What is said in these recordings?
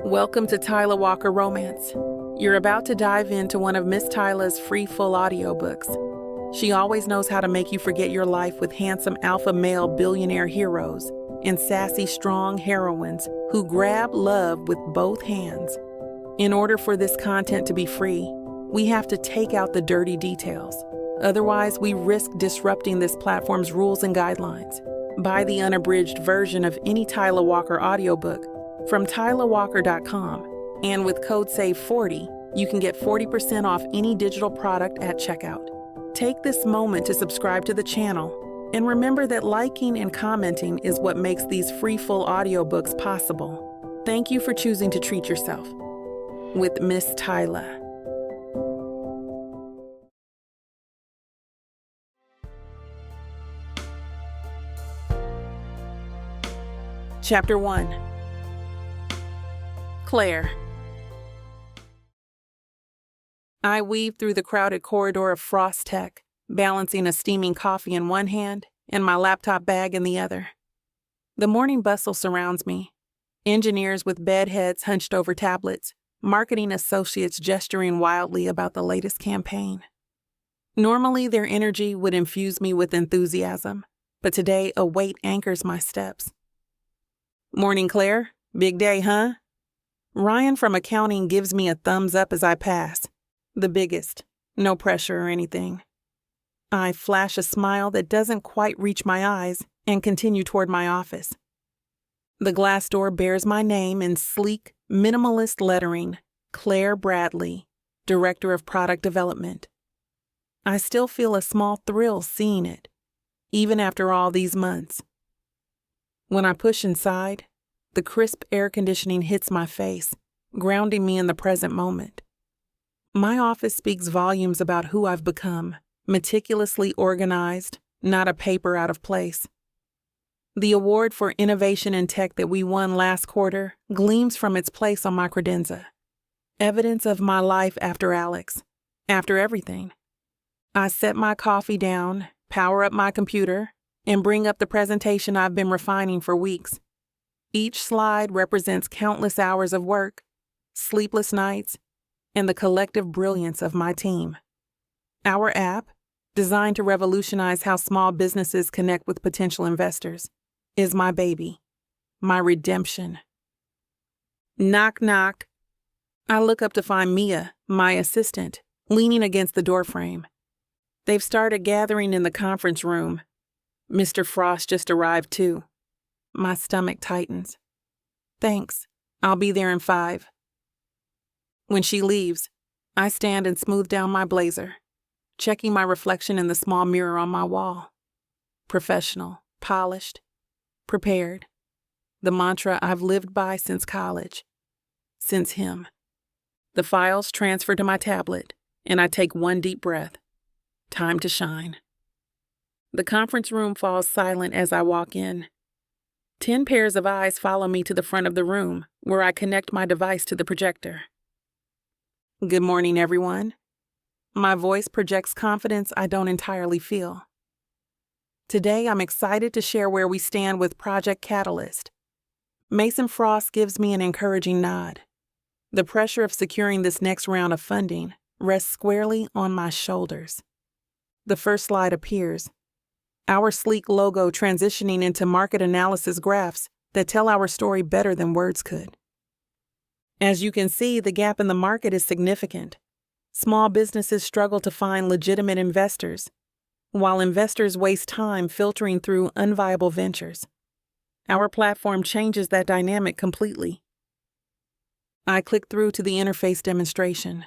Welcome to Tyler Walker Romance. You're about to dive into one of Miss Tyler's free full audiobooks. She always knows how to make you forget your life with handsome alpha male billionaire heroes and sassy strong heroines who grab love with both hands. In order for this content to be free, we have to take out the dirty details. Otherwise, we risk disrupting this platform's rules and guidelines. Buy the unabridged version of any Tyler Walker audiobook from tylerwalker.com, and with code SAVE40, you can get 40% off any digital product at checkout. Take this moment to subscribe to the channel, and remember that liking and commenting is what makes these free full audiobooks possible. Thank you for choosing to treat yourself with Miss Tyler. Chapter 1. Claire. I weave through the crowded corridor of Frost Tech, balancing a steaming coffee in one hand and my laptop bag in the other. The morning bustle surrounds me. Engineers with bed heads hunched over tablets, marketing associates gesturing wildly about the latest campaign. Normally, their energy would infuse me with enthusiasm, but today a weight anchors my steps. Morning, Claire. Big day, huh? Ryan from accounting gives me a thumbs up as I pass. The biggest. No pressure or anything. I flash a smile that doesn't quite reach my eyes and continue toward my office. The glass door bears my name in sleek, minimalist lettering, Claire Bradley, Director of Product Development. I still feel a small thrill seeing it, even after all these months. When I push inside, the crisp air conditioning hits my face, grounding me in the present moment. My office speaks volumes about who I've become, meticulously organized, not a paper out of place. The award for innovation in tech that we won last quarter gleams from its place on my credenza. Evidence of my life after Alex, after everything. I set my coffee down, power up my computer, and bring up the presentation I've been refining for weeks. Each slide represents countless hours of work, sleepless nights, and the collective brilliance of my team. Our app, designed to revolutionize how small businesses connect with potential investors, is my baby, my redemption. Knock, knock. I look up to find Mia, my assistant, leaning against the doorframe. They've started gathering in the conference room. Mr. Frost just arrived too. My stomach tightens. Thanks. I'll be there in 5. When she leaves, I stand and smooth down my blazer, checking my reflection in the small mirror on my wall. Professional, polished, prepared. The mantra I've lived by since college. Since him. The files transfer to my tablet, and I take one deep breath. Time to shine. The conference room falls silent as I walk in. 10 pairs of eyes follow me to the front of the room, where I connect my device to the projector. Good morning, everyone. My voice projects confidence I don't entirely feel. Today, I'm excited to share where we stand with Project Catalyst. Mason Frost gives me an encouraging nod. The pressure of securing this next round of funding rests squarely on my shoulders. The first slide appears. Our sleek logo transitioning into market analysis graphs that tell our story better than words could. As you can see, the gap in the market is significant. Small businesses struggle to find legitimate investors, while investors waste time filtering through unviable ventures. Our platform changes that dynamic completely. I click through to the interface demonstration,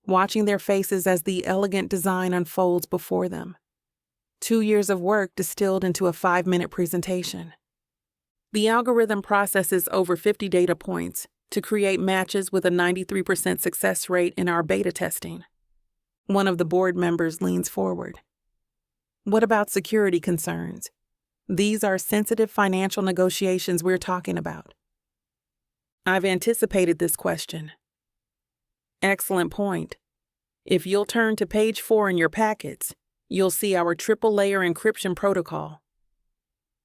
watching their faces as the elegant design unfolds before them. 2 years of work distilled into a 5-minute presentation. The algorithm processes over 50 data points to create matches with a 93% success rate in our beta testing. One of the board members leans forward. What about security concerns? These are sensitive financial negotiations we're talking about. I've anticipated this question. Excellent point. If you'll turn to page 4 in your packets, you'll see our triple-layer encryption protocol.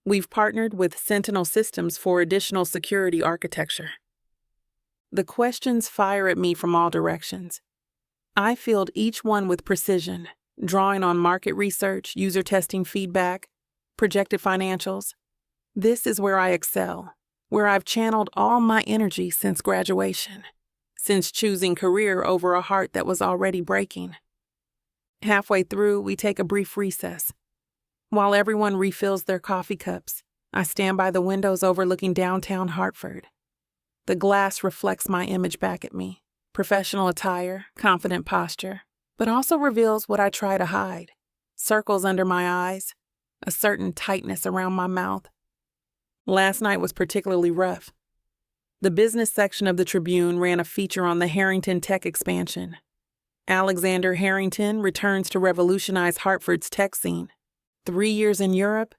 We've partnered with Sentinel Systems for additional security architecture. The questions fire at me from all directions. I field each one with precision, drawing on market research, user testing feedback, projected financials. This is where I excel, where I've channeled all my energy since graduation, since choosing career over a heart that was already breaking. Halfway through, we take a brief recess. While everyone refills their coffee cups, I stand by the windows overlooking downtown Hartford. The glass reflects my image back at me, professional attire, confident posture, but also reveals what I try to hide, circles under my eyes, a certain tightness around my mouth. Last night was particularly rough. The business section of the Tribune ran a feature on the Harrington tech expansion. Alexander Harrington returns to revolutionize Hartford's tech scene. 3 years in Europe,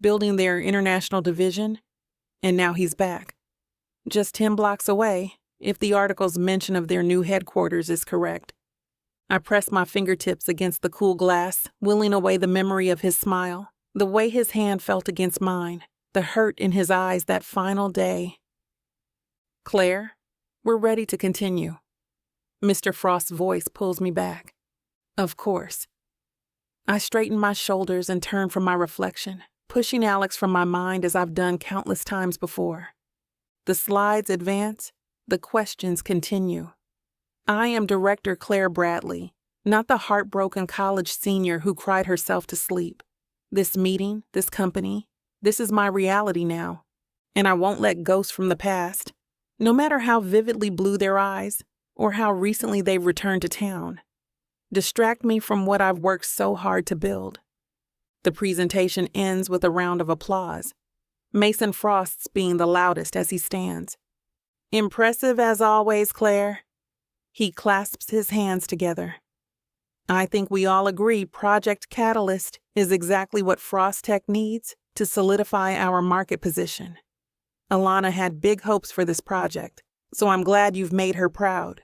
building their international division, and now he's back. Just 10 blocks away, if the article's mention of their new headquarters is correct. I press my fingertips against the cool glass, willing away the memory of his smile, the way his hand felt against mine, the hurt in his eyes that final day. Claire, we're ready to continue. Mr. Frost's voice pulls me back. Of course. I straighten my shoulders and turn from my reflection, pushing Alex from my mind as I've done countless times before. The slides advance, the questions continue. I am Director Claire Bradley, not the heartbroken college senior who cried herself to sleep. This meeting, this company, this is my reality now, and I won't let ghosts from the past, no matter how vividly blue their eyes or how recently they've returned to town, distract me from what I've worked so hard to build. The presentation ends with a round of applause, Mason Frost's being the loudest as he stands. Impressive as always, Claire. He clasps his hands together. I think we all agree Project Catalyst is exactly what Frost Tech needs to solidify our market position. Alana had big hopes for this project, so I'm glad you've made her proud.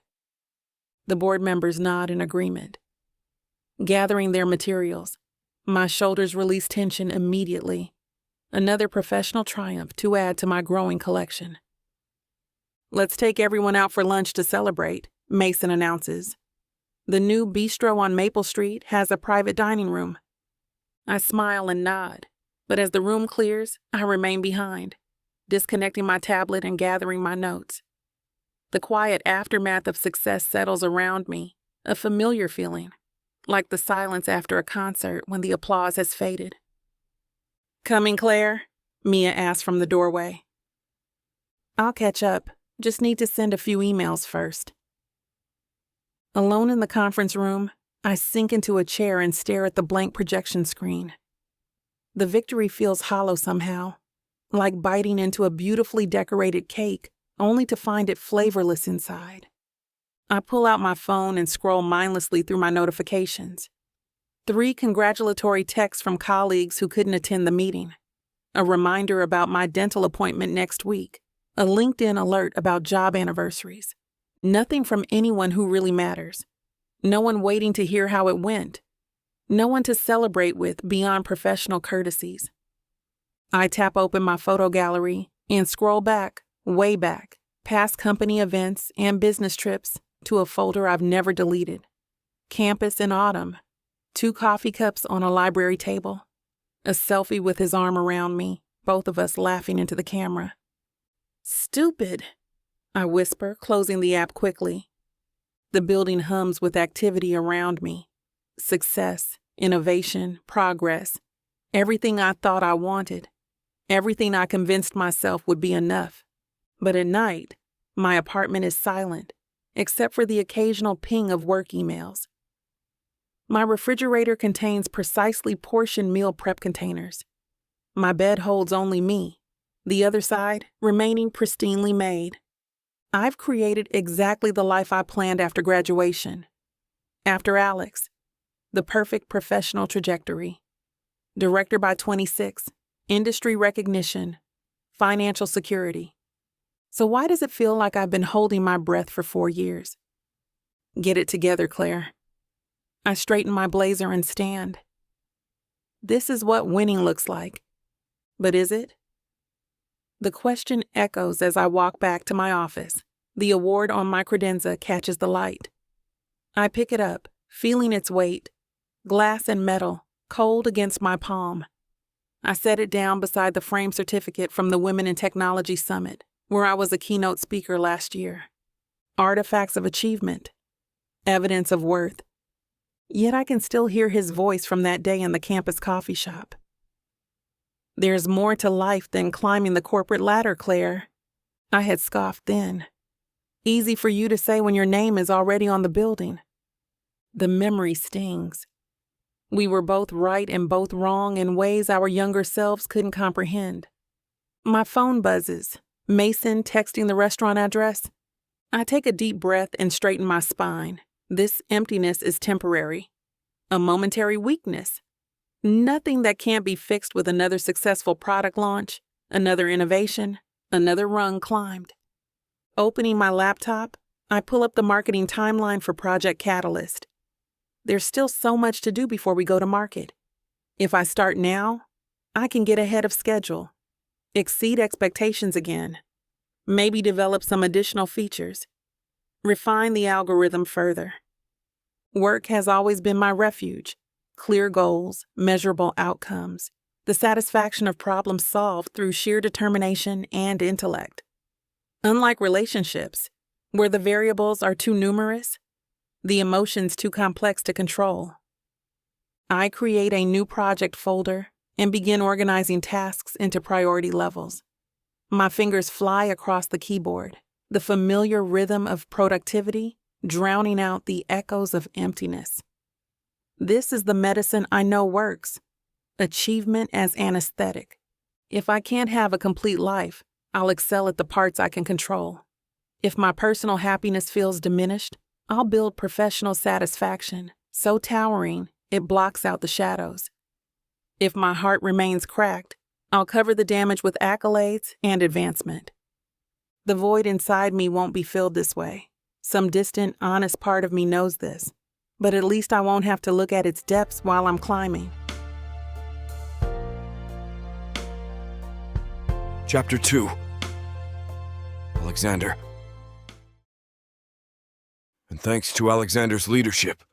The board members nod in agreement. Gathering their materials, my shoulders release tension immediately. Another professional triumph to add to my growing collection. Let's take everyone out for lunch to celebrate, Mason announces. The new bistro on Maple Street has a private dining room. I smile and nod, but as the room clears, I remain behind, disconnecting my tablet and gathering my notes. The quiet aftermath of success settles around me, a familiar feeling, like the silence after a concert when the applause has faded. Coming, Claire? Mia asks from the doorway. I'll catch up. Just need to send a few emails first. Alone in the conference room, I sink into a chair and stare at the blank projection screen. The victory feels hollow somehow, like biting into a beautifully decorated cake, only to find it flavorless inside. I pull out my phone and scroll mindlessly through my notifications. 3 congratulatory texts from colleagues who couldn't attend the meeting. A reminder about my dental appointment next week. A LinkedIn alert about job anniversaries. Nothing from anyone who really matters. No one waiting to hear how it went. No one to celebrate with beyond professional courtesies. I tap open my photo gallery and scroll back, way back, past company events and business trips to a folder I've never deleted. Campus in autumn. 2 coffee cups on a library table. A selfie with his arm around me, both of us laughing into the camera. Stupid, I whisper, closing the app quickly. The building hums with activity around me. Success, innovation, progress. Everything I thought I wanted. Everything I convinced myself would be enough. But at night, my apartment is silent, except for the occasional ping of work emails. My refrigerator contains precisely portioned meal prep containers. My bed holds only me, the other side remaining pristinely made. I've created exactly the life I planned after graduation. After Alex, the perfect professional trajectory. Director by 26, industry recognition, financial security. So why does it feel like I've been holding my breath for 4 years? Get it together, Claire. I straighten my blazer and stand. This is what winning looks like. But is it? The question echoes as I walk back to my office. The award on my credenza catches the light. I pick it up, feeling its weight, glass and metal, cold against my palm. I set it down beside the framed certificate from the Women in Technology Summit, where I was a keynote speaker last year. Artifacts of achievement, evidence of worth. Yet I can still hear his voice from that day in the campus coffee shop. There's more to life than climbing the corporate ladder, Claire. I had scoffed then. Easy for you to say when your name is already on the building. The memory stings. We were both right and both wrong in ways our younger selves couldn't comprehend. My phone buzzes. Mason texting the restaurant address. I take a deep breath and straighten my spine. This emptiness is temporary. A momentary weakness. Nothing that can't be fixed with another successful product launch, another innovation, another rung climbed. Opening my laptop, I pull up the marketing timeline for Project Catalyst. There's still so much to do before we go to market. If I start now, I can get ahead of schedule, exceed expectations again, maybe develop some additional features, refine the algorithm further. Work has always been my refuge. Clear goals, measurable outcomes, the satisfaction of problems solved through sheer determination and intellect. Unlike relationships, where the variables are too numerous, the emotions too complex to control. I create a new project folder and begin organizing tasks into priority levels. My fingers fly across the keyboard, the familiar rhythm of productivity drowning out the echoes of emptiness. This is the medicine I know works. Achievement as anesthetic. If I can't have a complete life, I'll excel at the parts I can control. If my personal happiness feels diminished, I'll build professional satisfaction, so towering it blocks out the shadows. If my heart remains cracked, I'll cover the damage with accolades and advancement. The void inside me won't be filled this way. Some distant, honest part of me knows this. But at least I won't have to look at its depths while I'm climbing. Chapter 2. Alexander. And thanks to Alexander's leadership,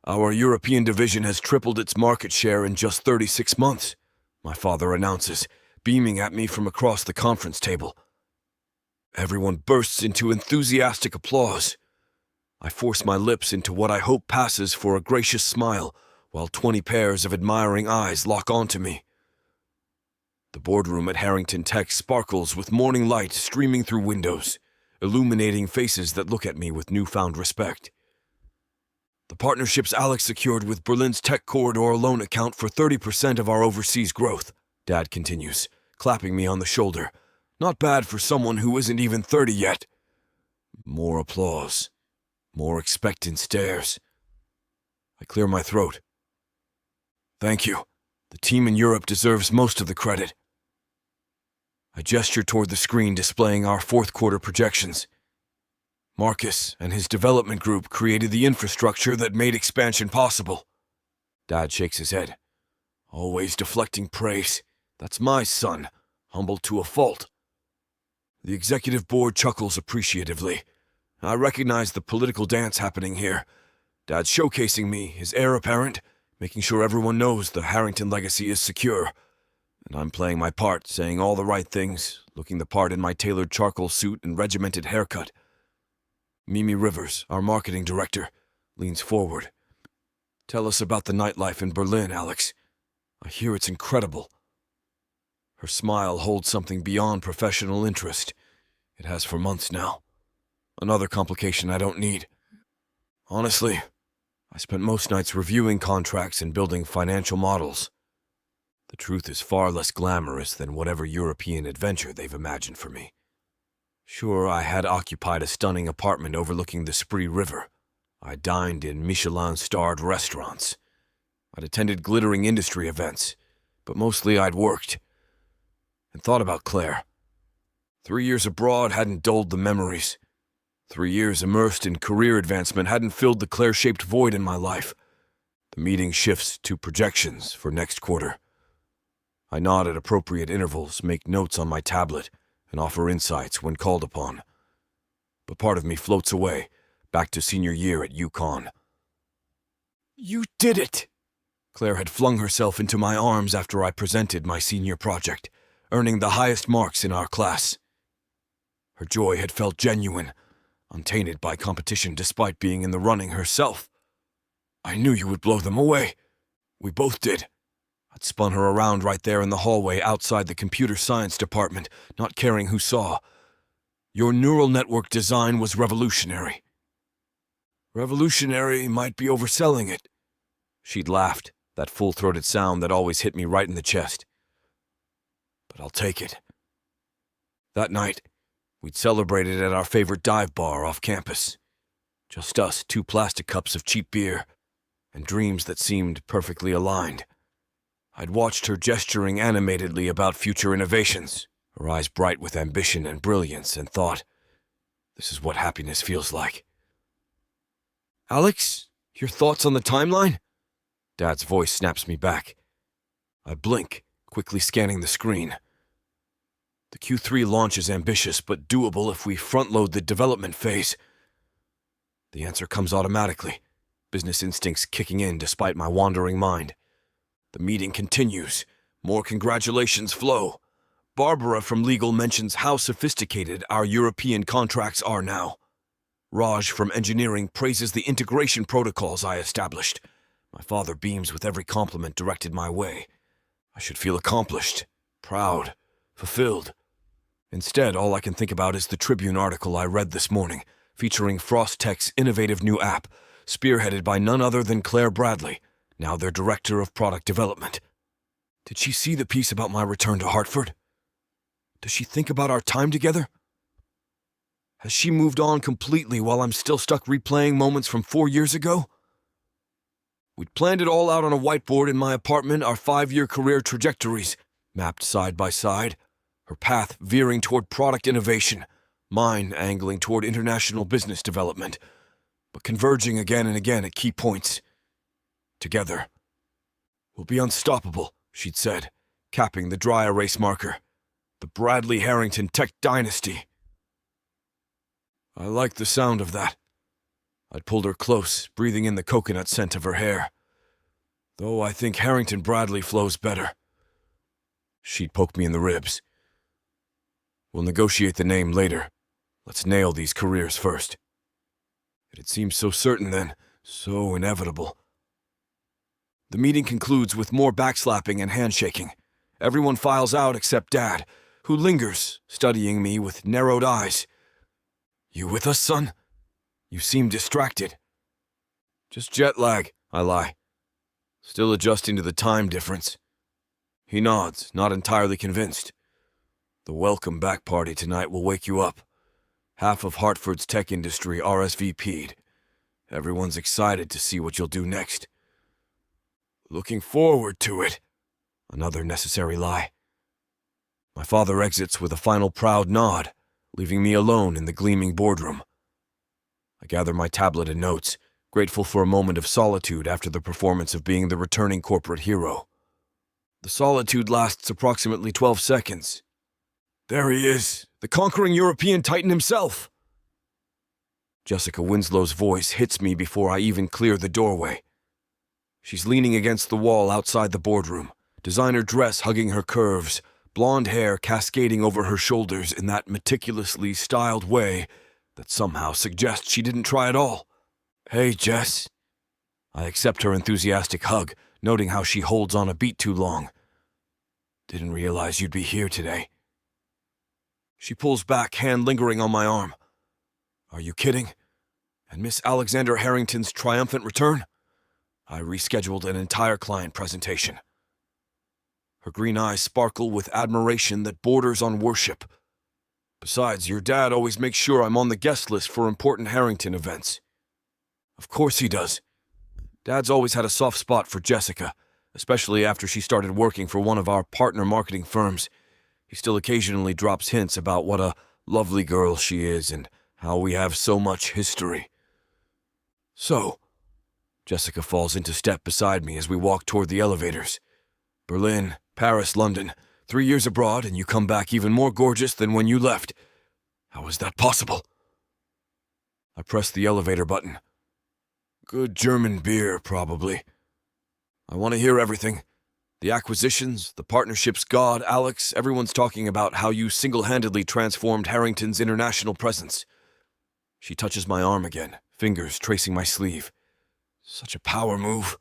our European division has tripled its market share in just 36 months, my father announces, beaming at me from across the conference table. Everyone bursts into enthusiastic applause. I force my lips into what I hope passes for a gracious smile, while 20 pairs of admiring eyes lock onto me. The boardroom at Harrington Tech sparkles with morning light streaming through windows, illuminating faces that look at me with newfound respect. The partnerships Alex secured with Berlin's tech corridor alone account for 30% of our overseas growth, Dad continues, clapping me on the shoulder. Not bad for someone who isn't even 30 yet. More applause. More expectant stares. I clear my throat. Thank you. The team in Europe deserves most of the credit. I gesture toward the screen displaying our fourth quarter projections. Marcus and his development group created the infrastructure that made expansion possible. Dad shakes his head. Always deflecting praise. That's my son, humbled to a fault. The executive board chuckles appreciatively. I recognize the political dance happening here. Dad's showcasing me, his heir apparent, making sure everyone knows the Harrington legacy is secure. And I'm playing my part, saying all the right things, looking the part in my tailored charcoal suit and regimented haircut. Mimi Rivers, our marketing director, leans forward. Tell us about the nightlife in Berlin, Alex. I hear it's incredible. Her smile holds something beyond professional interest. It has for months now. Another complication I don't need. Honestly, I spent most nights reviewing contracts and building financial models. The truth is far less glamorous than whatever European adventure they've imagined for me. Sure, I had occupied a stunning apartment overlooking the Spree River. I dined in Michelin-starred restaurants. I'd attended glittering industry events, but mostly I'd worked. And thought about Claire. 3 years abroad hadn't dulled the memories. 3 years immersed in career advancement hadn't filled the Claire-shaped void in my life. The meeting shifts to projections for next quarter. I nod at appropriate intervals, make notes on my tablet, and offer insights when called upon. but part of me floats away, back to senior year at UConn. You did it! Claire had flung herself into my arms after I presented my senior project, earning the highest marks in our class. Her joy had felt genuine, untainted by competition despite being in the running herself. I knew you would blow them away. We both did. I'd spun her around right there in the hallway outside the computer science department, not caring who saw. Your neural network design was revolutionary. Revolutionary might be overselling it. She'd laughed, that full-throated sound that always hit me right in the chest. But I'll take it. That night, we'd celebrated at our favorite dive bar off campus. Just us, 2 plastic cups of cheap beer, and dreams that seemed perfectly aligned. I'd watched her gesturing animatedly about future innovations, her eyes bright with ambition and brilliance, and thought, this is what happiness feels like. Alex, your thoughts on the timeline? Dad's voice snaps me back. I blink, quickly scanning the screen. The Q3 launch is ambitious, but doable if we front-load the development phase. The answer comes automatically, business instincts kicking in despite my wandering mind. The meeting continues. More congratulations flow. Barbara from legal mentions how sophisticated our European contracts are now. Raj from engineering praises the integration protocols I established. My father beams with every compliment directed my way. I should feel accomplished, proud, fulfilled. Instead, all I can think about is the Tribune article I read this morning, featuring Frost Tech's innovative new app, spearheaded by none other than Claire Bradley, now their Director of Product Development. Did she see the piece about my return to Hartford? Does she think about our time together? Has she moved on completely while I'm still stuck replaying moments from 4 years ago? We'd planned it all out on a whiteboard in my apartment, our 5-year career trajectories, mapped side by side, her path veering toward product innovation, mine angling toward international business development, but converging again and again at key points. Together. We'll be unstoppable, she'd said, capping the dry erase marker. The Bradley Harrington Tech Dynasty. I liked the sound of that. I'd pulled her close, breathing in the coconut scent of her hair. Though I think Harrington Bradley flows better. She'd poke me in the ribs. We'll negotiate the name later. Let's nail these careers first. It had seemed so certain then, so inevitable. The meeting concludes with more backslapping and handshaking. Everyone files out except Dad, who lingers, studying me with narrowed eyes. You with us, son? You seem distracted. Just jet lag, I lie. Still adjusting to the time difference. He nods, not entirely convinced. The welcome back party tonight will wake you up. Half of Hartford's tech industry RSVP'd. Everyone's excited to see what you'll do next. Looking forward to it. Another necessary lie. My father exits with a final proud nod, leaving me alone in the gleaming boardroom. I gather my tablet and notes, grateful for a moment of solitude after the performance of being the returning corporate hero. The solitude lasts approximately 12 seconds. There he is, the conquering European titan himself. Jessica Winslow's voice hits me before I even clear the doorway. She's leaning against the wall outside the boardroom, designer dress hugging her curves, blonde hair cascading over her shoulders in that meticulously styled way that somehow suggests she didn't try at all. Hey, Jess. I accept her enthusiastic hug, noting how she holds on a beat too long. Didn't realize you'd be here today. She pulls back, hand lingering on my arm. Are you kidding? And Miss Alexander Harrington's triumphant return? I rescheduled an entire client presentation. Her green eyes sparkle with admiration that borders on worship. Besides, your dad always makes sure I'm on the guest list for important Harrington events. Of course he does. Dad's always had a soft spot for Jessica, especially after she started working for one of our partner marketing firms. He still occasionally drops hints about what a lovely girl she is and how we have so much history. So, Jessica falls into step beside me as we walk toward the elevators. Berlin, Paris, London, 3 years abroad, and you come back even more gorgeous than when you left. How is that possible? I press the elevator button. Good German beer, probably. I want to hear everything. The acquisitions, the partnerships, God, Alex, everyone's talking about how you single-handedly transformed Harrington's international presence. She touches my arm again, fingers tracing my sleeve. Such a power move.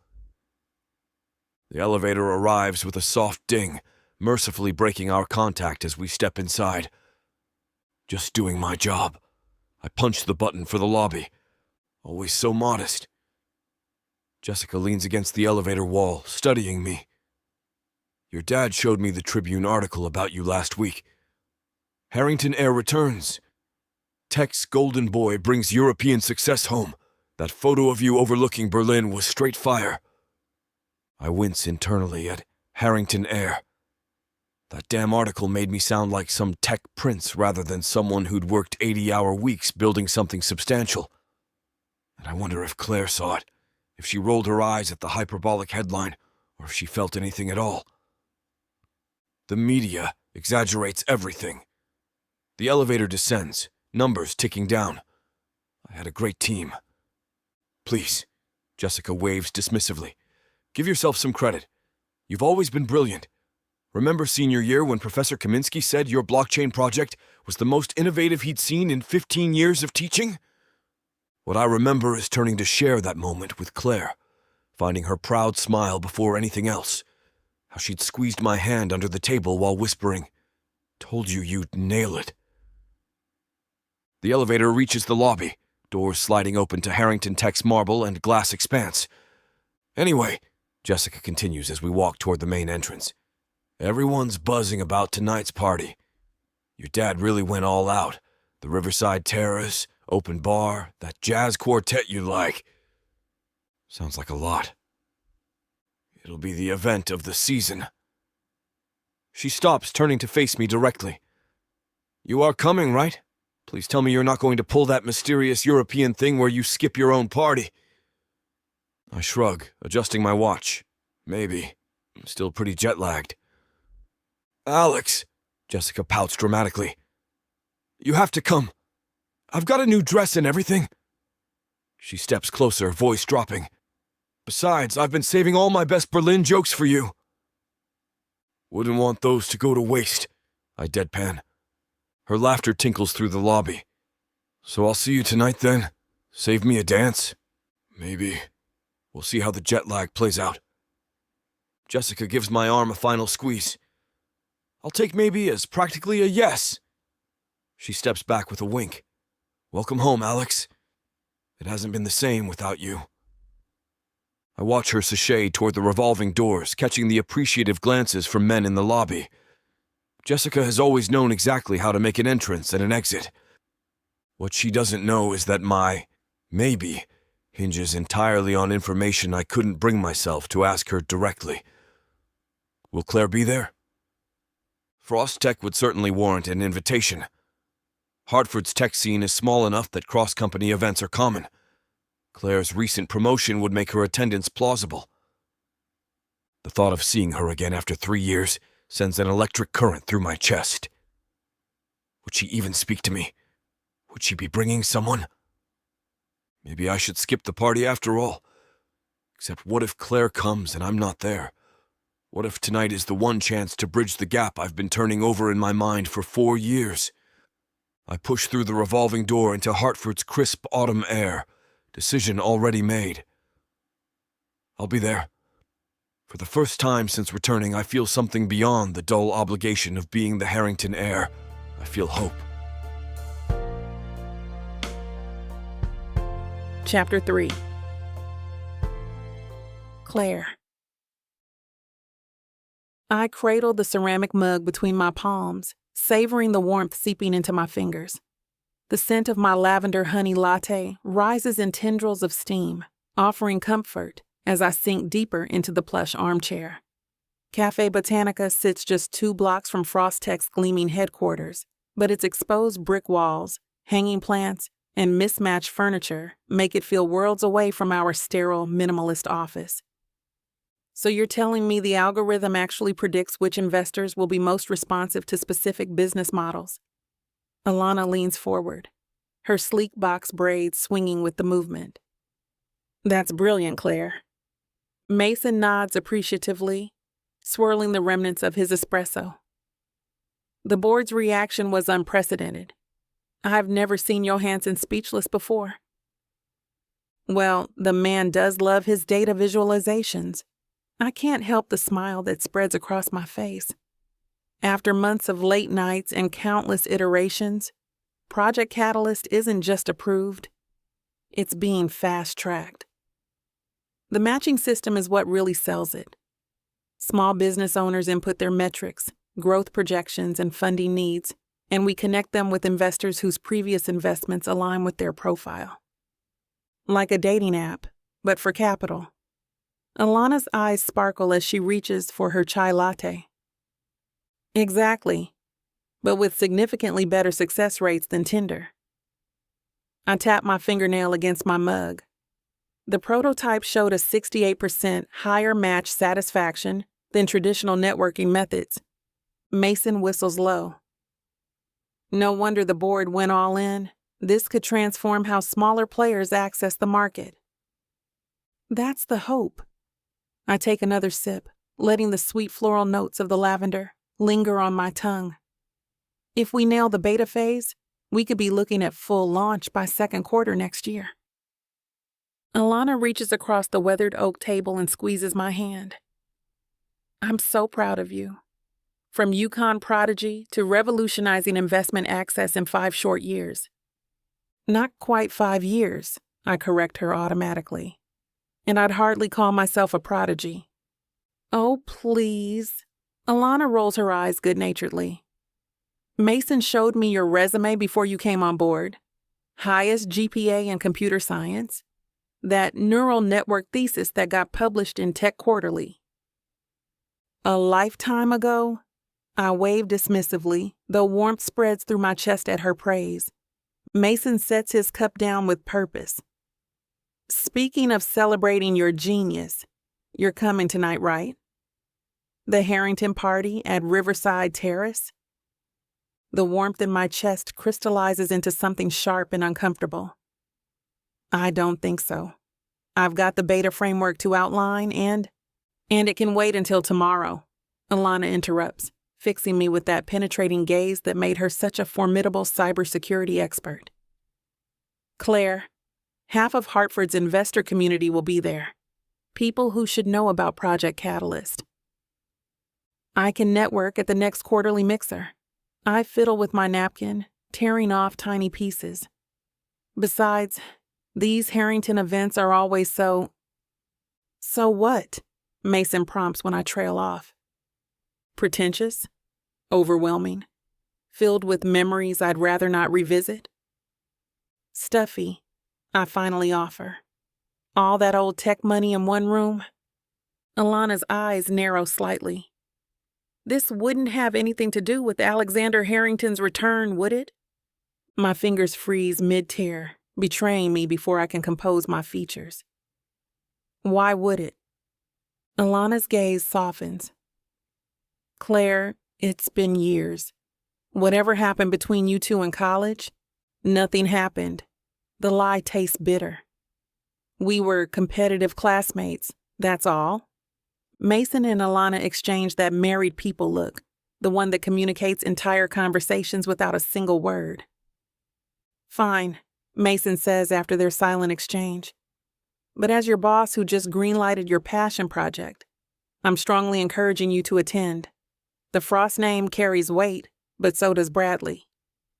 The elevator arrives with a soft ding, mercifully breaking our contact as we step inside. Just doing my job. I punch the button for the lobby. Always so modest. Jessica leans against the elevator wall, studying me. Your dad showed me the Tribune article about you last week. Harrington Heir returns. Tech's golden boy brings European success home. That photo of you overlooking Berlin was straight fire. I wince internally at Harrington Heir. That damn article made me sound like some tech prince rather than someone who'd worked 80-hour weeks building something substantial. And I wonder if Claire saw it, if she rolled her eyes at the hyperbolic headline, or if she felt anything at all. The media exaggerates everything. The elevator descends, numbers ticking down. I had a great team. Please, Jessica waves dismissively. Give yourself some credit. You've always been brilliant. Remember senior year when Professor Kaminsky said your blockchain project was the most innovative he'd seen in 15 years of teaching? What I remember is turning to share that moment with Claire, finding her proud smile before anything else. How she'd squeezed my hand under the table while whispering, "Told you you'd nail it." The elevator reaches the lobby, doors sliding open to Harrington Tech's marble and glass expanse. Anyway, Jessica continues as we walk toward the main entrance. Everyone's buzzing about tonight's party. Your dad really went all out. The Riverside Terrace, open bar, that jazz quartet you like. Sounds like a lot. It'll be the event of the season. She stops, turning to face me directly. You are coming, right? Please tell me you're not going to pull that mysterious European thing where you skip your own party. I shrug, adjusting my watch. Maybe. I'm still pretty jet-lagged. Alex, Jessica pouts dramatically. You have to come. I've got a new dress and everything. She steps closer, voice dropping. Besides, I've been saving all my best Berlin jokes for you. Wouldn't want those to go to waste, I deadpan. Her laughter tinkles through the lobby. So I'll see you tonight then? Save me a dance? Maybe. We'll see how the jet lag plays out. Jessica gives my arm a final squeeze. I'll take maybe as practically a yes. She steps back with a wink. Welcome home, Alex. It hasn't been the same without you. I watch her sashay toward the revolving doors, catching the appreciative glances from men in the lobby. Jessica has always known exactly how to make an entrance and an exit. What she doesn't know is that my maybe hinges entirely on information I couldn't bring myself to ask her directly. Will Claire be there? Frost Tech would certainly warrant an invitation. Hartford's tech scene is small enough that cross-company events are common. Claire's recent promotion would make her attendance plausible. The thought of seeing her again after 3 years sends an electric current through my chest. Would she even speak to me? Would she be bringing someone? Maybe I should skip the party after all. Except what if Claire comes and I'm not there? What if tonight is the one chance to bridge the gap I've been turning over in my mind for 4 years? I push through the revolving door into Hartford's crisp autumn air. Decision already made. I'll be there. For the first time since returning, I feel something beyond the dull obligation of being the Harrington heir. I feel hope. Chapter 3. Claire. I cradle the ceramic mug between my palms, savoring the warmth seeping into my fingers. The scent of my lavender honey latte rises in tendrils of steam, offering comfort as I sink deeper into the plush armchair. Cafe Botanica sits just 2 blocks from Frost Tech's gleaming headquarters, but its exposed brick walls, hanging plants, and mismatched furniture make it feel worlds away from our sterile, minimalist office. So you're telling me the algorithm actually predicts which investors will be most responsive to specific business models? Alana leans forward. her sleek box braids swinging with the movement. "That's brilliant, Claire." Mason nods appreciatively, swirling the remnants of his espresso. The board's reaction was unprecedented. I've never seen Johansson speechless before. Well, the man does love his data visualizations. I can't help the smile that spreads across my face. After months of late nights and countless iterations, Project Catalyst isn't just approved, it's being fast-tracked. The matching system is what really sells it. Small business owners input their metrics, growth projections, and funding needs, and we connect them with investors whose previous investments align with their profile. Like a dating app, but for capital. Alana's eyes sparkle as she reaches for her chai latte. Exactly, but with significantly better success rates than Tinder. I tap my fingernail against my mug. The prototype showed a 68% higher match satisfaction than traditional networking methods. Mason whistles low. No wonder the board went all in. This could transform how smaller players access the market. That's the hope. I take another sip, letting the sweet floral notes of the lavender linger on my tongue. If we nail the beta phase, we could be looking at full launch by second quarter next year. Alana reaches across the weathered oak table and squeezes my hand. I'm so proud of you. From Yukon prodigy to revolutionizing investment access in 5 short years. Not quite 5 years, I correct her automatically. And I'd hardly call myself a prodigy. Oh, please. Alana rolls her eyes good-naturedly. Mason showed me your resume before you came on board. Highest GPA in computer science. That neural network thesis that got published in Tech Quarterly. A lifetime ago? I wave dismissively, though warmth spreads through my chest at her praise. Mason sets his cup down with purpose. Speaking of celebrating your genius, you're coming tonight, right? The Harrington party at Riverside Terrace? The warmth in my chest crystallizes into something sharp and uncomfortable. I don't think so. I've got the beta framework to outline and it can wait until tomorrow, Alana interrupts, fixing me with that penetrating gaze that made her such a formidable cybersecurity expert. Claire, half of Hartford's investor community will be there. People who should know about Project Catalyst. I can network at the next quarterly mixer. I fiddle with my napkin, tearing off tiny pieces. Besides, these Harrington events are always so... So what? Mason prompts when I trail off. Pretentious? Overwhelming? Filled with memories I'd rather not revisit? Stuffy, I finally offer. All that old tech money in one room? Alana's eyes narrow slightly. This wouldn't have anything to do with Alexander Harrington's return, would it? My fingers freeze mid-tear, betraying me before I can compose my features. Why would it? Alana's gaze softens. Claire, it's been years. Whatever happened between you two in college, nothing happened. The lie tastes bitter. We were competitive classmates, that's all. Mason and Alana exchanged that married people look, the one that communicates entire conversations without a single word. Fine, Mason says after their silent exchange. But as your boss who just greenlighted your passion project, I'm strongly encouraging you to attend. The Frost name carries weight, but so does Bradley,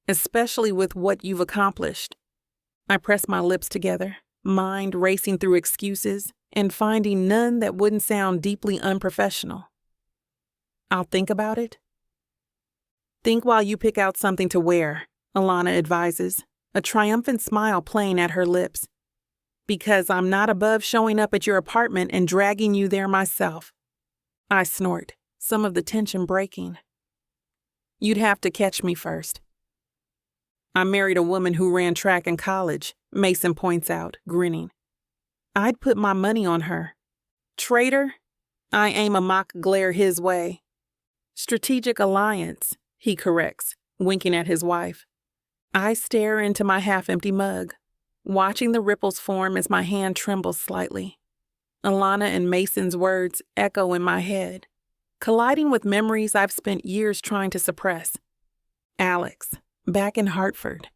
especially with what you've accomplished. I press my lips together, mind racing through excuses and finding none that wouldn't sound deeply unprofessional. I'll think about it. Think while you pick out something to wear, Alana advises, a triumphant smile playing at her lips. Because I'm not above showing up at your apartment and dragging you there myself. I snort, some of the tension breaking. You'd have to catch me first. I married a woman who ran track in college, Mason points out, grinning. I'd put my money on her. Traitor? I aim a mock glare his way. Strategic alliance, he corrects, winking at his wife. I stare into my half-empty mug, watching the ripples form as my hand trembles slightly. Alana and Mason's words echo in my head, colliding with memories I've spent years trying to suppress. Alex, back in Hartford.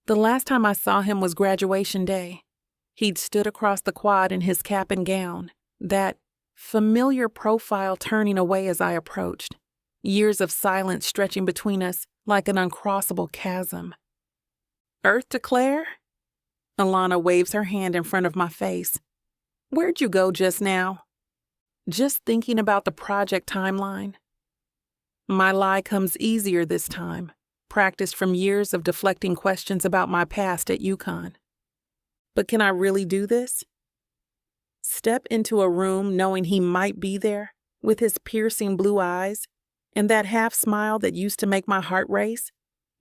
The last time I saw him was graduation day. He'd stood across the quad in his cap and gown, that familiar profile turning away as I approached, years of silence stretching between us like an uncrossable chasm. Earth to Claire? Alana waves her hand in front of my face. Where'd you go just now? Just thinking about the project timeline. My lie comes easier this time, practiced from years of deflecting questions about my past at UConn. But can I really do this? Step into a room knowing he might be there, with his piercing blue eyes, and that half smile that used to make my heart race?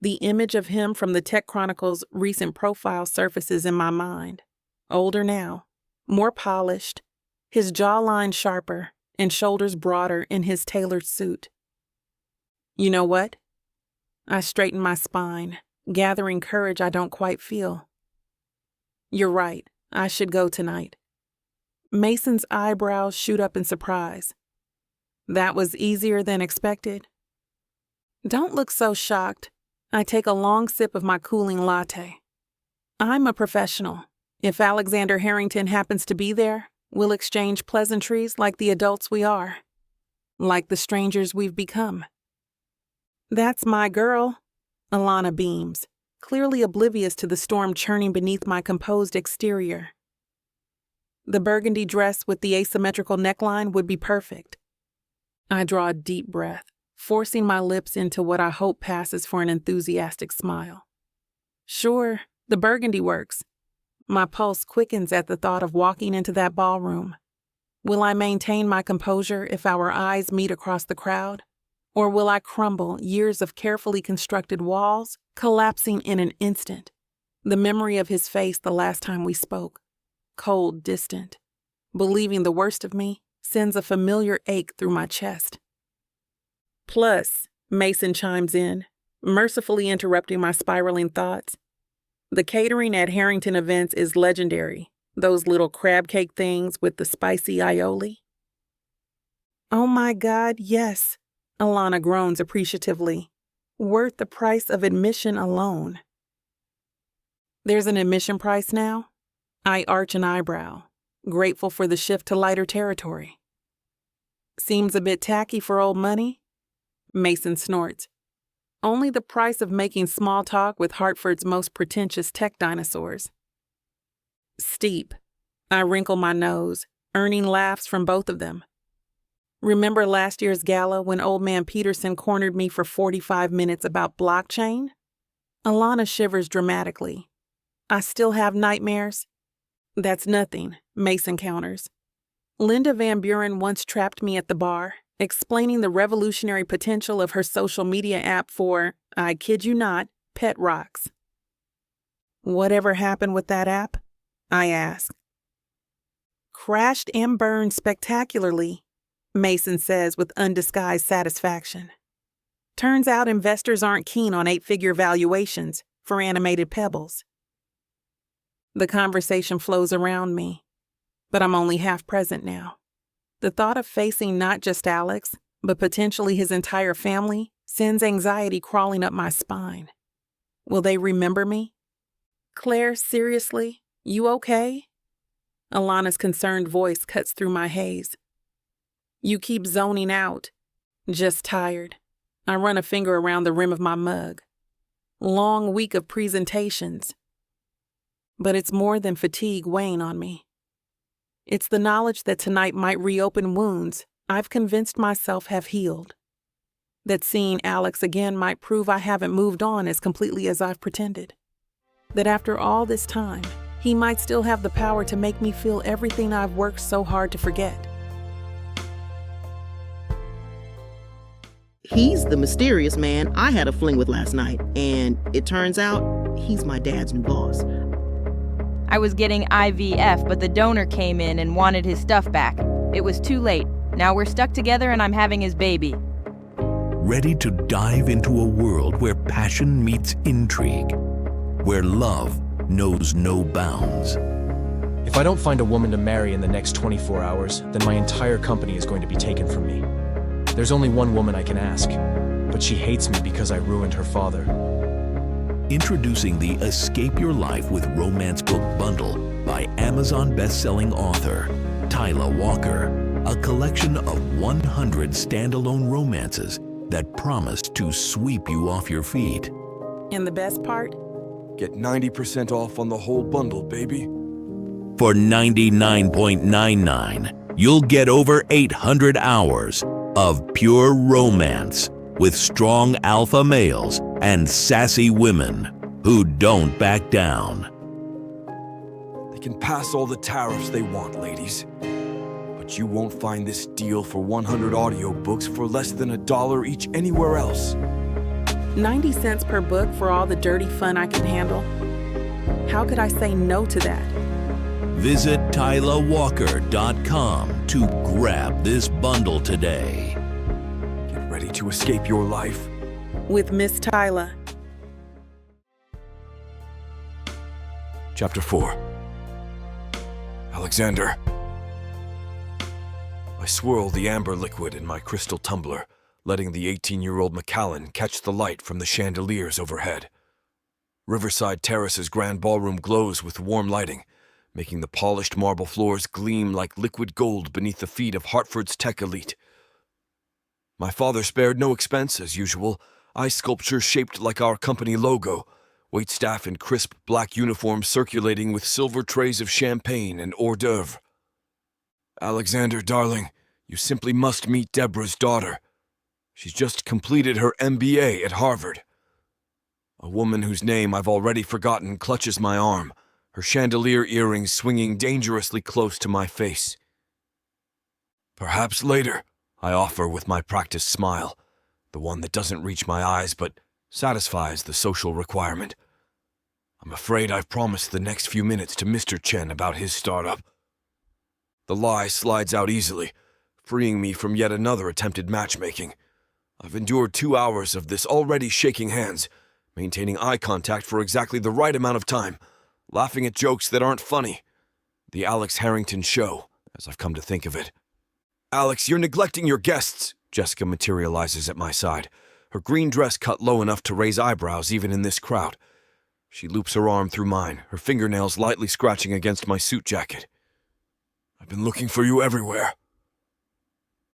The image of him from the Tech Chronicle's recent profile surfaces in my mind. Older now, more polished, his jawline sharper and shoulders broader in his tailored suit. You know what? I straighten my spine, gathering courage I don't quite feel. You're right, I should go tonight. Mason's eyebrows shoot up in surprise. That was easier than expected. Don't look so shocked. I take a long sip of my cooling latte. I'm a professional. If Alexander Harrington happens to be there, we'll exchange pleasantries like the adults we are. Like the strangers we've become. That's my girl. Alana beams, clearly oblivious to the storm churning beneath my composed exterior. The burgundy dress with the asymmetrical neckline would be perfect. I draw a deep breath, forcing my lips into what I hope passes for an enthusiastic smile. Sure, the burgundy works. My pulse quickens at the thought of walking into that ballroom. Will I maintain my composure if our eyes meet across the crowd? Or will I crumble, years of carefully constructed walls, collapsing in an instant? The memory of his face the last time we spoke, cold, distant, believing the worst of me, sends a familiar ache through my chest. Plus, Mason chimes in, mercifully interrupting my spiraling thoughts. The catering at Harrington events is legendary, those little crab cake things with the spicy aioli. Oh my God, yes, Alana groans appreciatively. Worth the price of admission alone. There's an admission price now? I arch an eyebrow, grateful for the shift to lighter territory. Seems a bit tacky for old money? Mason snorts. Only the price of making small talk with Hartford's most pretentious tech dinosaurs. Steep. I wrinkle my nose, earning laughs from both of them. Remember last year's gala when old man Peterson cornered me for 45 minutes about blockchain? Alana shivers dramatically. I still have nightmares? That's nothing, Mason counters. Linda Van Buren once trapped me at the bar, explaining the revolutionary potential of her social media app for, I kid you not, pet rocks. Whatever happened with that app? I ask. Crashed and burned spectacularly, Mason says with undisguised satisfaction. Turns out investors aren't keen on 8-figure valuations for animated pebbles. The conversation flows around me, but I'm only half present now. The thought of facing not just Alex, but potentially his entire family sends anxiety crawling up my spine. Will they remember me? Claire, seriously? You okay? Alana's concerned voice cuts through my haze. You keep zoning out. Just tired. I run a finger around the rim of my mug. Long week of presentations. But it's more than fatigue weighing on me. It's the knowledge that tonight might reopen wounds I've convinced myself have healed. That seeing Alex again might prove I haven't moved on as completely as I've pretended. That after all this time, he might still have the power to make me feel everything I've worked so hard to forget. He's the mysterious man I had a fling with last night, and it turns out he's my dad's new boss. I was getting IVF, but the donor came in and wanted his stuff back. It was too late. Now we're stuck together and I'm having his baby. ready to dive into a world where passion meets intrigue, where love knows no bounds. If I don't find a woman to marry in the next 24 hours, then my entire company is going to be taken from me. There's only one woman I can ask, but she hates me because I ruined her father. Introducing the Escape Your Life with Romance Book Bundle by Amazon best-selling author Tyler Walker, a collection of 100 standalone romances that promise to sweep you off your feet. And the best part? Get 90% off on the whole bundle, baby. For $99.99, you'll get over 800 hours of pure romance with strong alpha males and sassy women who don't back down. They can pass all the tariffs they want, ladies. But you won't find this deal for 100 audiobooks for less than $1 each anywhere else. 90 cents per book for all the dirty fun I can handle? How could I say no to that? Visit TylerWalker.com to grab this bundle today. Get ready to escape your life With Miss Tyler. Chapter 4. Alexander. I swirl the amber liquid in my crystal tumbler, letting the 18-year-old Macallan catch the light from the chandeliers overhead. Riverside Terrace's grand ballroom glows with warm lighting, making the polished marble floors gleam like liquid gold beneath the feet of Hartford's tech elite. My father spared no expense, as usual. Ice sculptures shaped like our company logo, waitstaff in crisp black uniforms circulating with silver trays of champagne and hors d'oeuvre. Alexander, darling, you simply must meet Deborah's daughter. She's just completed her MBA at Harvard. A woman whose name I've already forgotten clutches my arm, her chandelier earrings swinging dangerously close to my face. Perhaps later, I offer with my practiced smile, the one that doesn't reach my eyes but satisfies the social requirement. I'm afraid I've promised the next few minutes to Mr. Chen about his startup. The lie slides out easily, freeing me from yet another attempted matchmaking. I've endured 2 hours of this already shaking hands, maintaining eye contact for exactly the right amount of time, laughing at jokes that aren't funny. The Alex Harrington show, as I've come to think of it. Alex, you're neglecting your guests, Jessica materializes at my side, her green dress cut low enough to raise eyebrows even in this crowd. She loops her arm through mine, her fingernails lightly scratching against my suit jacket. I've been looking for you everywhere.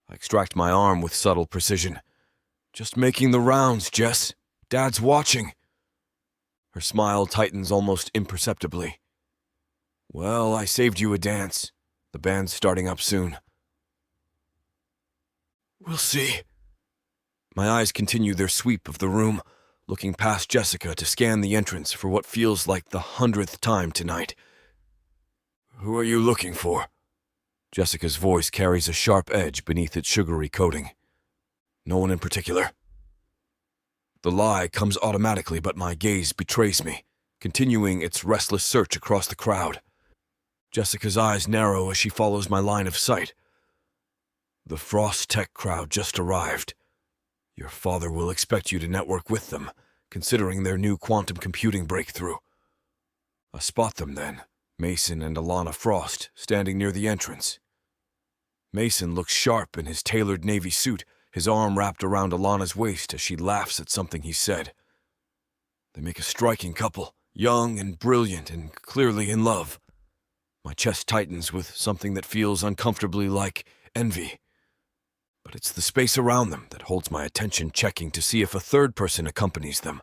I extract my arm with subtle precision. Just making the rounds, Jess. Dad's watching. Her smile tightens almost imperceptibly. Well, I saved you a dance. The band's starting up soon. We'll see. My eyes continue their sweep of the room, looking past Jessica to scan the entrance for what feels like the 100th time tonight. Who are you looking for? Jessica's voice carries a sharp edge beneath its sugary coating. No one in particular. The lie comes automatically, but my gaze betrays me, continuing its restless search across the crowd. Jessica's eyes narrow as she follows my line of sight. The Frost Tech crowd just arrived. Your father will expect you to network with them, considering their new quantum computing breakthrough. I spot them then, Mason and Alana Frost, standing near the entrance. Mason looks sharp in his tailored navy suit, his arm wrapped around Alana's waist as she laughs at something he said. They make a striking couple, young and brilliant and clearly in love. My chest tightens with something that feels uncomfortably like envy. But it's the space around them that holds my attention, checking to see if a third person accompanies them,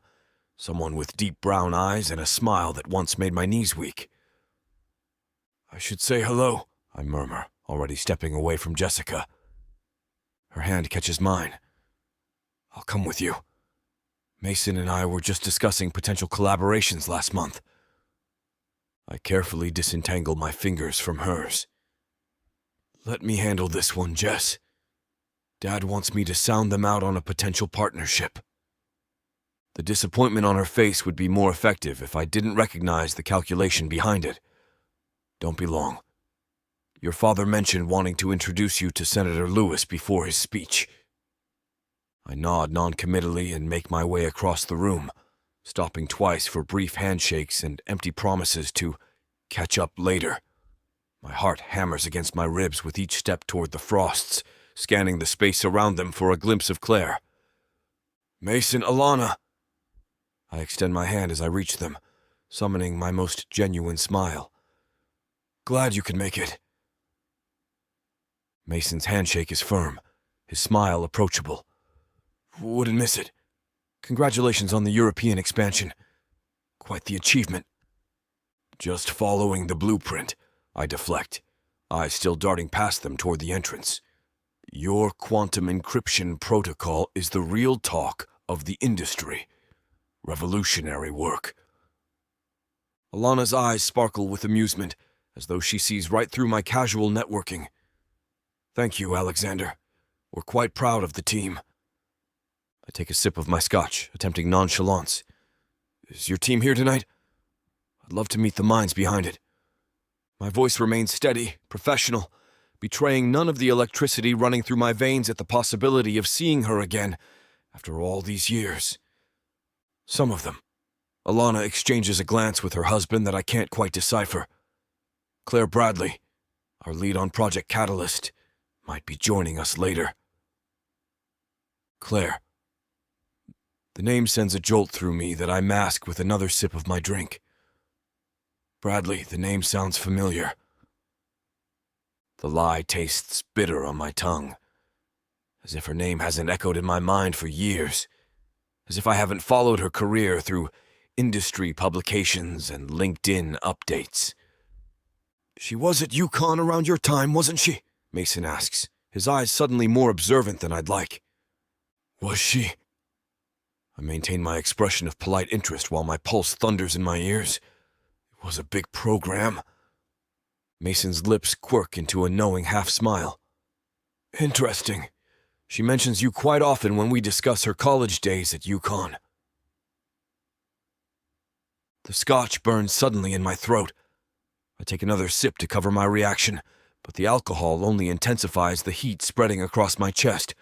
someone with deep brown eyes and a smile that once made my knees weak. I should say hello, I murmur, already stepping away from Jessica. Her hand catches mine. I'll come with you. Mason and I were just discussing potential collaborations last month. I carefully disentangle my fingers from hers. Let me handle this one, Jess. Dad wants me to sound them out on a potential partnership. The disappointment on her face would be more effective if I didn't recognize the calculation behind it. Don't be long. Your father mentioned wanting to introduce you to Senator Lewis before his speech. I nod noncommittally and make my way across the room, stopping twice for brief handshakes and empty promises to catch up later. My heart hammers against my ribs with each step toward the Frosts, scanning the space around them for a glimpse of Claire. Mason, Alana. I extend my hand as I reach them, summoning my most genuine smile. Glad you could make it. Mason's handshake is firm, his smile approachable. Wouldn't miss it. Congratulations on the European expansion. Quite the achievement. Just following the blueprint, I deflect, eyes still darting past them toward the entrance. Your quantum encryption protocol is the real talk of the industry. Revolutionary work. Alana's eyes sparkle with amusement, as though she sees right through my casual networking. Thank you, Alexander. We're quite proud of the team. I take a sip of my scotch, attempting nonchalance. Is your team here tonight? I'd love to meet the minds behind it. My voice remains steady, professional, betraying none of the electricity running through my veins at the possibility of seeing her again after all these years. Some of them. Alana exchanges a glance with her husband that I can't quite decipher. Claire Bradley, our lead on Project Catalyst, might be joining us later. Claire. The name sends a jolt through me that I mask with another sip of my drink. Bradley, the name sounds familiar. The lie tastes bitter on my tongue, as if her name hasn't echoed in my mind for years, as if I haven't followed her career through industry publications and LinkedIn updates. She was at UConn around your time, wasn't she? Mason asks, his eyes suddenly more observant than I'd like. Was she? I maintain my expression of polite interest while my pulse thunders in my ears. It was a big program. Mason's lips quirk into a knowing half-smile. Interesting. She mentions you quite often when we discuss her college days at UConn. The scotch burns suddenly in my throat. I take another sip to cover my reaction, but the alcohol only intensifies the heat spreading across my chest.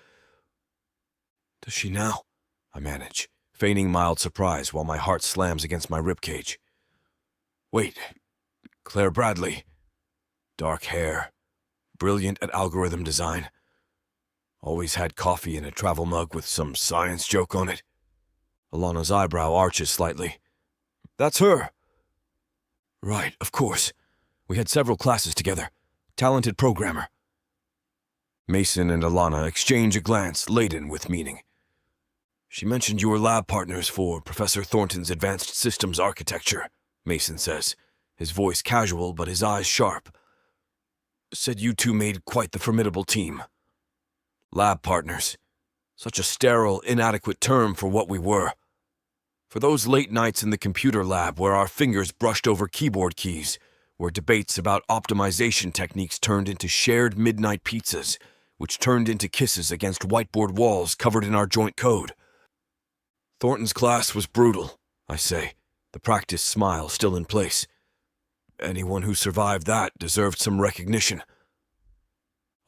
Does she now? I manage, feigning mild surprise while my heart slams against my ribcage. Wait, Claire Bradley. Dark hair, brilliant at algorithm design. Always had coffee in a travel mug with some science joke on it. Alana's eyebrow arches slightly. That's her. Right, of course. We had several classes together. Talented programmer. Mason and Alana exchange a glance laden with meaning. She mentioned you were lab partners for Professor Thornton's advanced systems architecture, Mason says, his voice casual but his eyes sharp. Said you two made quite the formidable team. Lab partners. Such a sterile, inadequate term for what we were. For those late nights in the computer lab where our fingers brushed over keyboard keys, where debates about optimization techniques turned into shared midnight pizzas, which turned into kisses against whiteboard walls covered in our joint code. Thornton's class was brutal, I say, the practiced smile still in place. Anyone who survived that deserved some recognition.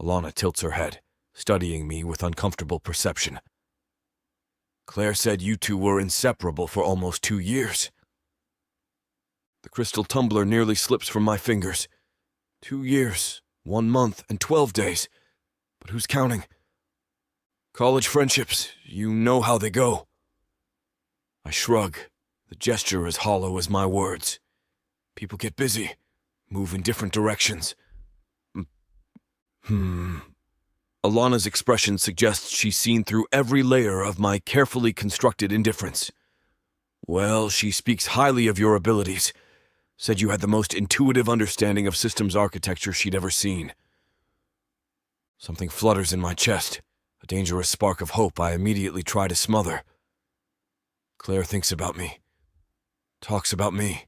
Alana tilts her head, studying me with uncomfortable perception. Claire said you two were inseparable for almost 2 years. The crystal tumbler nearly slips from my fingers. 2 years, 1 month, and 12 days. But who's counting? College friendships, you know how they go. I shrug, the gesture as hollow as my words. People get busy, move in different directions. Alana's expression suggests she's seen through every layer of my carefully constructed indifference. Well, she speaks highly of your abilities. Said you had the most intuitive understanding of systems architecture she'd ever seen. Something flutters in my chest, a dangerous spark of hope I immediately try to smother. Claire thinks about me, talks about me,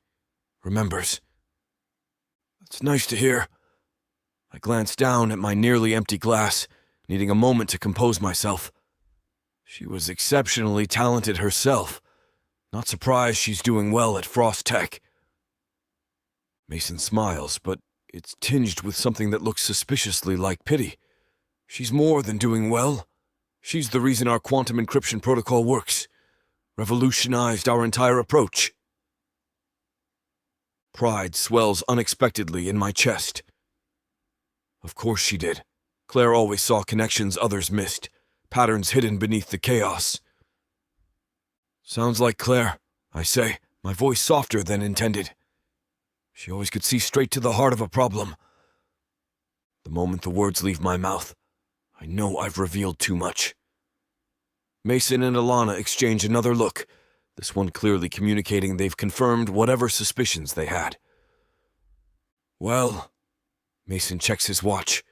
remembers. That's nice to hear. I glance down at my nearly empty glass, needing a moment to compose myself. She was exceptionally talented herself. Not surprised she's doing well at Frost Tech. Mason smiles, but it's tinged with something that looks suspiciously like pity. She's more than doing well. She's the reason our quantum encryption protocol works. Revolutionized our entire approach. Pride swells unexpectedly in my chest. Of course she did. Claire always saw connections others missed, patterns hidden beneath the chaos. Sounds like Claire, I say, my voice softer than intended. She always could see straight to the heart of a problem. The moment the words leave my mouth, I know I've revealed too much. Mason and Alana exchange another look, this one clearly communicating they've confirmed whatever suspicions they had. Well, Mason checks his watch.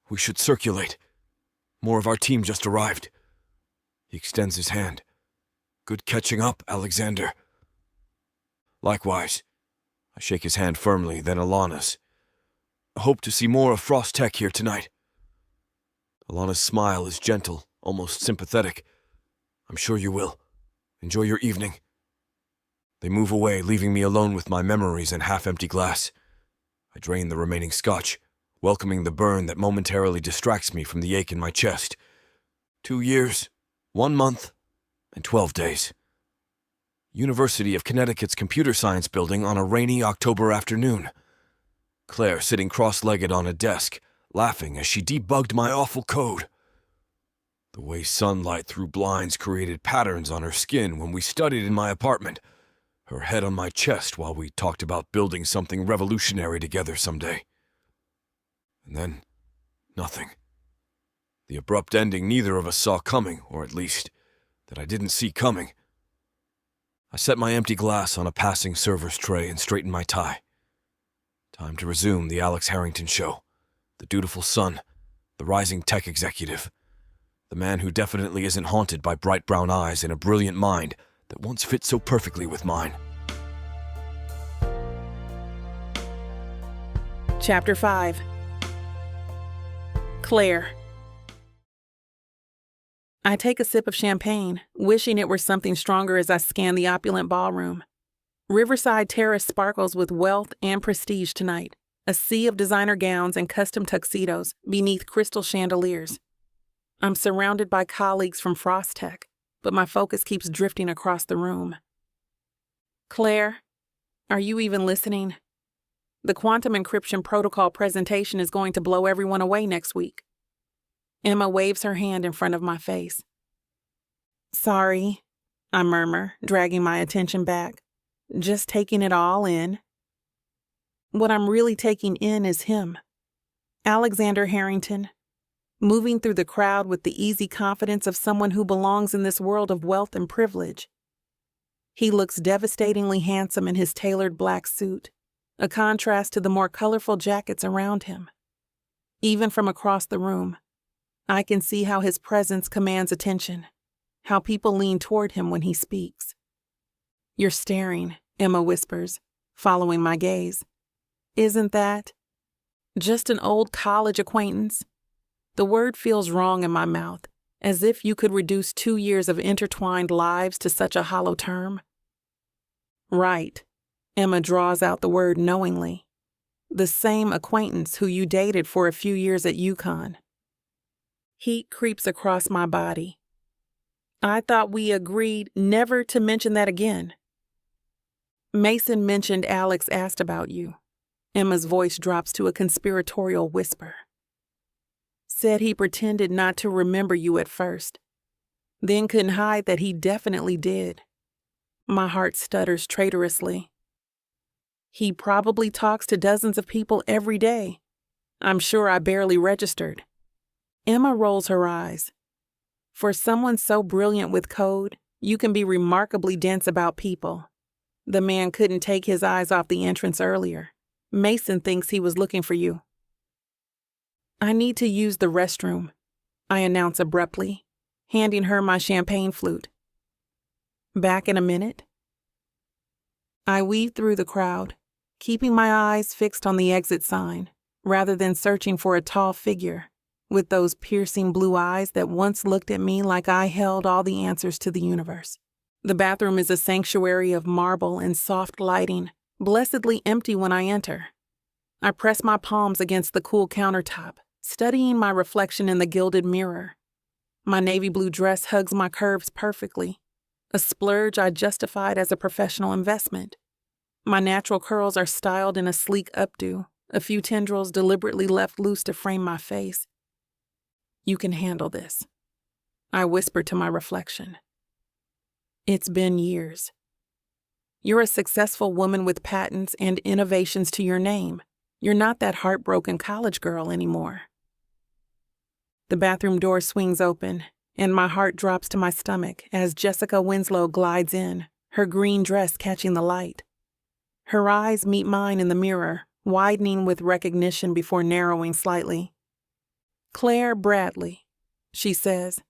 We should circulate. More of our team just arrived. He extends his hand. Good catching up, Alexander. Likewise. I shake his hand firmly, then Alana's. I hope to see more of Frost Tech here tonight. Alana's smile is gentle, almost sympathetic. I'm sure you will. Enjoy your evening. They move away, leaving me alone with my memories and half-empty glass. I drain the remaining scotch, welcoming the burn that momentarily distracts me from the ache in my chest. 2 years, 1 month, and 12 days. University of Connecticut's Computer Science Building on a rainy October afternoon. Claire sitting cross-legged on a desk, laughing as she debugged my awful code. The way sunlight through blinds created patterns on her skin when we studied in my apartment, her head on my chest while we talked about building something revolutionary together someday. And then, nothing. The abrupt ending neither of us saw coming, or at least, that I didn't see coming. I set my empty glass on a passing server's tray and straightened my tie. Time to resume the Alex Harrington show. The dutiful son, the rising tech executive, the man who definitely isn't haunted by bright brown eyes and a brilliant mind that once fit so perfectly with mine. Chapter 5. Claire. I take a sip of champagne, wishing it were something stronger as I scan the opulent ballroom. Riverside Terrace sparkles with wealth and prestige tonight, a sea of designer gowns and custom tuxedos beneath crystal chandeliers. I'm surrounded by colleagues from Frost Tech, but my focus keeps drifting across the room. Claire, are you even listening? The quantum encryption protocol presentation is going to blow everyone away next week. Emma waves her hand in front of my face. Sorry, I murmur, dragging my attention back, just taking it all in. What I'm really taking in is him, Alexander Harrington, moving through the crowd with the easy confidence of someone who belongs in this world of wealth and privilege. He looks devastatingly handsome in his tailored black suit, a contrast to the more colorful jackets around him. Even from across the room, I can see how his presence commands attention, how people lean toward him when he speaks. You're staring, Emma whispers, following my gaze. Isn't that just an old college acquaintance? The word feels wrong in my mouth, as if you could reduce 2 years of intertwined lives to such a hollow term. Right. Emma draws out the word knowingly. The same acquaintance who you dated for a few years at UConn. Heat creeps across my body. I thought we agreed never to mention that again. Mason mentioned Alex asked about you. Emma's voice drops to a conspiratorial whisper. Said he pretended not to remember you at first, then couldn't hide that he definitely did. My heart stutters traitorously. He probably talks to dozens of people every day. I'm sure I barely registered. Emma rolls her eyes. For someone so brilliant with code, you can be remarkably dense about people. The man couldn't take his eyes off the entrance earlier. Mason thinks he was looking for you. I need to use the restroom, I announce abruptly, handing her my champagne flute. Back in a minute. I weave through the crowd, keeping my eyes fixed on the exit sign, rather than searching for a tall figure with those piercing blue eyes that once looked at me like I held all the answers to the universe. The bathroom is a sanctuary of marble and soft lighting, blessedly empty when I enter. I press my palms against the cool countertop, studying my reflection in the gilded mirror. My navy blue dress hugs my curves perfectly, a splurge I justified as a professional investment. My natural curls are styled in a sleek updo, a few tendrils deliberately left loose to frame my face. You can handle this, I whisper to my reflection. It's been years. You're a successful woman with patents and innovations to your name. You're not that heartbroken college girl anymore. The bathroom door swings open, and my heart drops to my stomach as Jessica Winslow glides in, her green dress catching the light. Her eyes meet mine in the mirror, widening with recognition before narrowing slightly. "Claire Bradley," she says,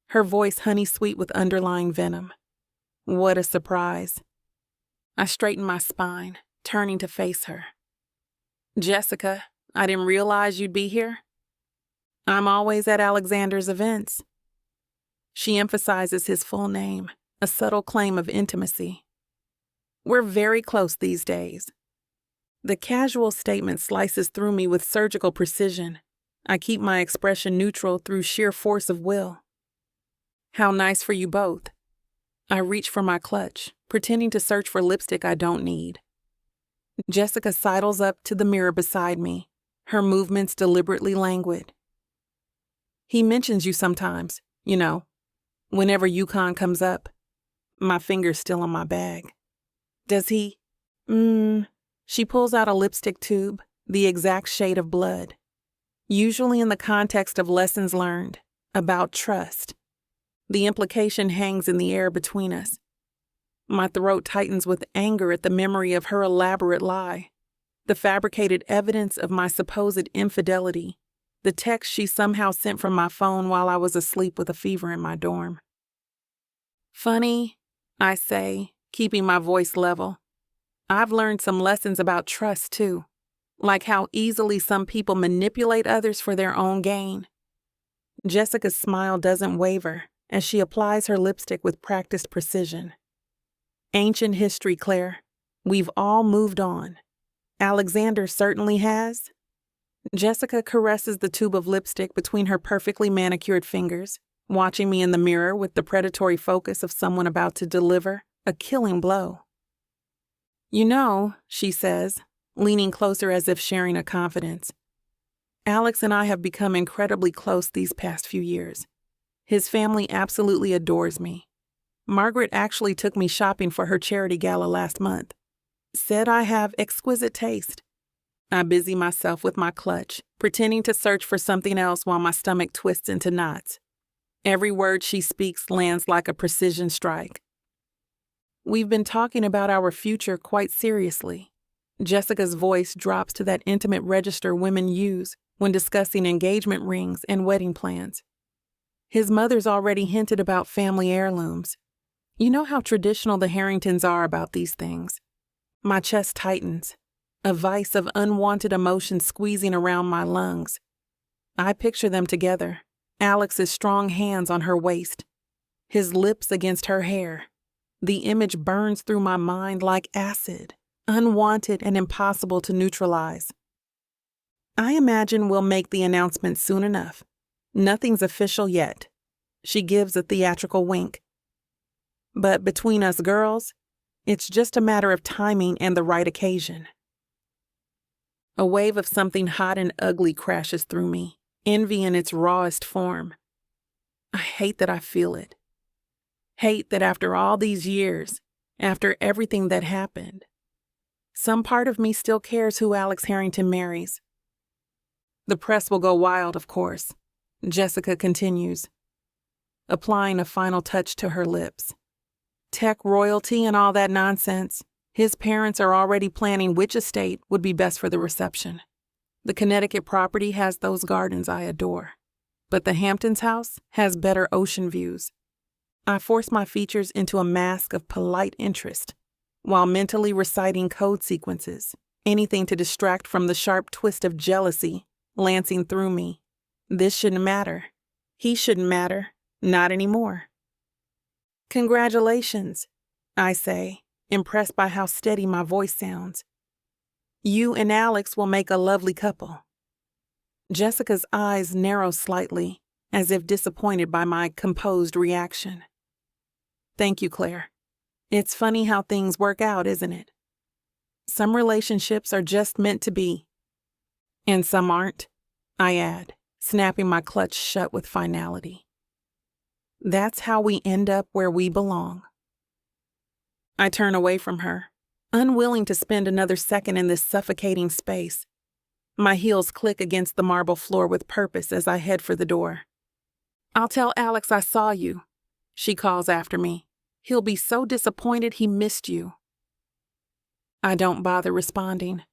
her voice honey-sweet with underlying venom. What a surprise. I straighten my spine, turning to face her. "Jessica, I didn't realize you'd be here." "I'm always at Alexander's events." She emphasizes his full name, a subtle claim of intimacy. "We're very close these days." The casual statement slices through me with surgical precision. I keep my expression neutral through sheer force of will. "How nice for you both." I reach for my clutch, pretending to search for lipstick I don't need. Jessica sidles up to the mirror beside me, her movements deliberately languid. "He mentions you sometimes, whenever Yukon comes up." My finger's still on my bag. "Does he?" She pulls out a lipstick tube, the exact shade of blood. Usually in the context of lessons learned, about trust. The implication hangs in the air between us. My throat tightens with anger at the memory of her elaborate lie, the fabricated evidence of my supposed infidelity, the text she somehow sent from my phone while I was asleep with a fever in my dorm. "Funny," I say, keeping my voice level. "I've learned some lessons about trust, too, like how easily some people manipulate others for their own gain." Jessica's smile doesn't waver as she applies her lipstick with practiced precision. "Ancient history, Claire. We've all moved on. Alexander certainly has." Jessica caresses the tube of lipstick between her perfectly manicured fingers, watching me in the mirror with the predatory focus of someone about to deliver a killing blow. She says, leaning closer as if sharing a confidence. "Alex and I have become incredibly close these past few years. His family absolutely adores me. Margaret actually took me shopping for her charity gala last month. Said I have exquisite taste." I busy myself with my clutch, pretending to search for something else while my stomach twists into knots. Every word she speaks lands like a precision strike. "We've been talking about our future quite seriously." Jessica's voice drops to that intimate register women use when discussing engagement rings and wedding plans. "His mother's already hinted about family heirlooms. You know how traditional the Harringtons are about these things." My chest tightens, a vice of unwanted emotion squeezing around my lungs. I picture them together, Alex's strong hands on her waist, his lips against her hair. The image burns through my mind like acid, unwanted and impossible to neutralize. "I imagine we'll make the announcement soon enough. Nothing's official yet." She gives a theatrical wink. "But between us girls, it's just a matter of timing and the right occasion." A wave of something hot and ugly crashes through me, envy in its rawest form. I hate that I feel it. Hate that after all these years, after everything that happened, some part of me still cares who Alex Harrington marries. "The press will go wild, of course," Jessica continues, applying a final touch to her lips. "Tech royalty and all that nonsense. His parents are already planning which estate would be best for the reception. The Connecticut property has those gardens I adore, but the Hamptons house has better ocean views." I force my features into a mask of polite interest, while mentally reciting code sequences, anything to distract from the sharp twist of jealousy lancing through me. This shouldn't matter. He shouldn't matter. Not anymore. "Congratulations," I say, impressed by how steady my voice sounds. "You and Alex will make a lovely couple." Jessica's eyes narrow slightly, as if disappointed by my composed reaction. Thank you, Claire. It's funny how things work out, isn't it? Some relationships are just meant to be. And some aren't, I add, snapping my clutch shut with finality. That's how we end up where we belong. I turn away from her, unwilling to spend another second in this suffocating space. My heels click against the marble floor with purpose as I head for the door. I'll tell Alex I saw you, she calls after me. He'll be so disappointed he missed you. I don't bother responding.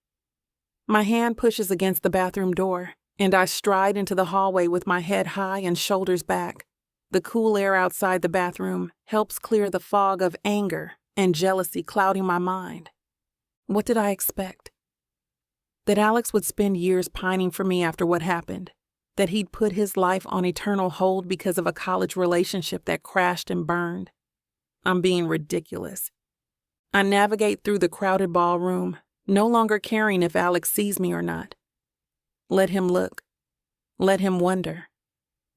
My hand pushes against the bathroom door, and I stride into the hallway with my head high and shoulders back. The cool air outside the bathroom helps clear the fog of anger and jealousy clouding my mind. What did I expect? That Alex would spend years pining for me after what happened? That he'd put his life on eternal hold because of a college relationship that crashed and burned? I'm being ridiculous. I navigate through the crowded ballroom, no longer caring if Alex sees me or not. Let him look. Let him wonder.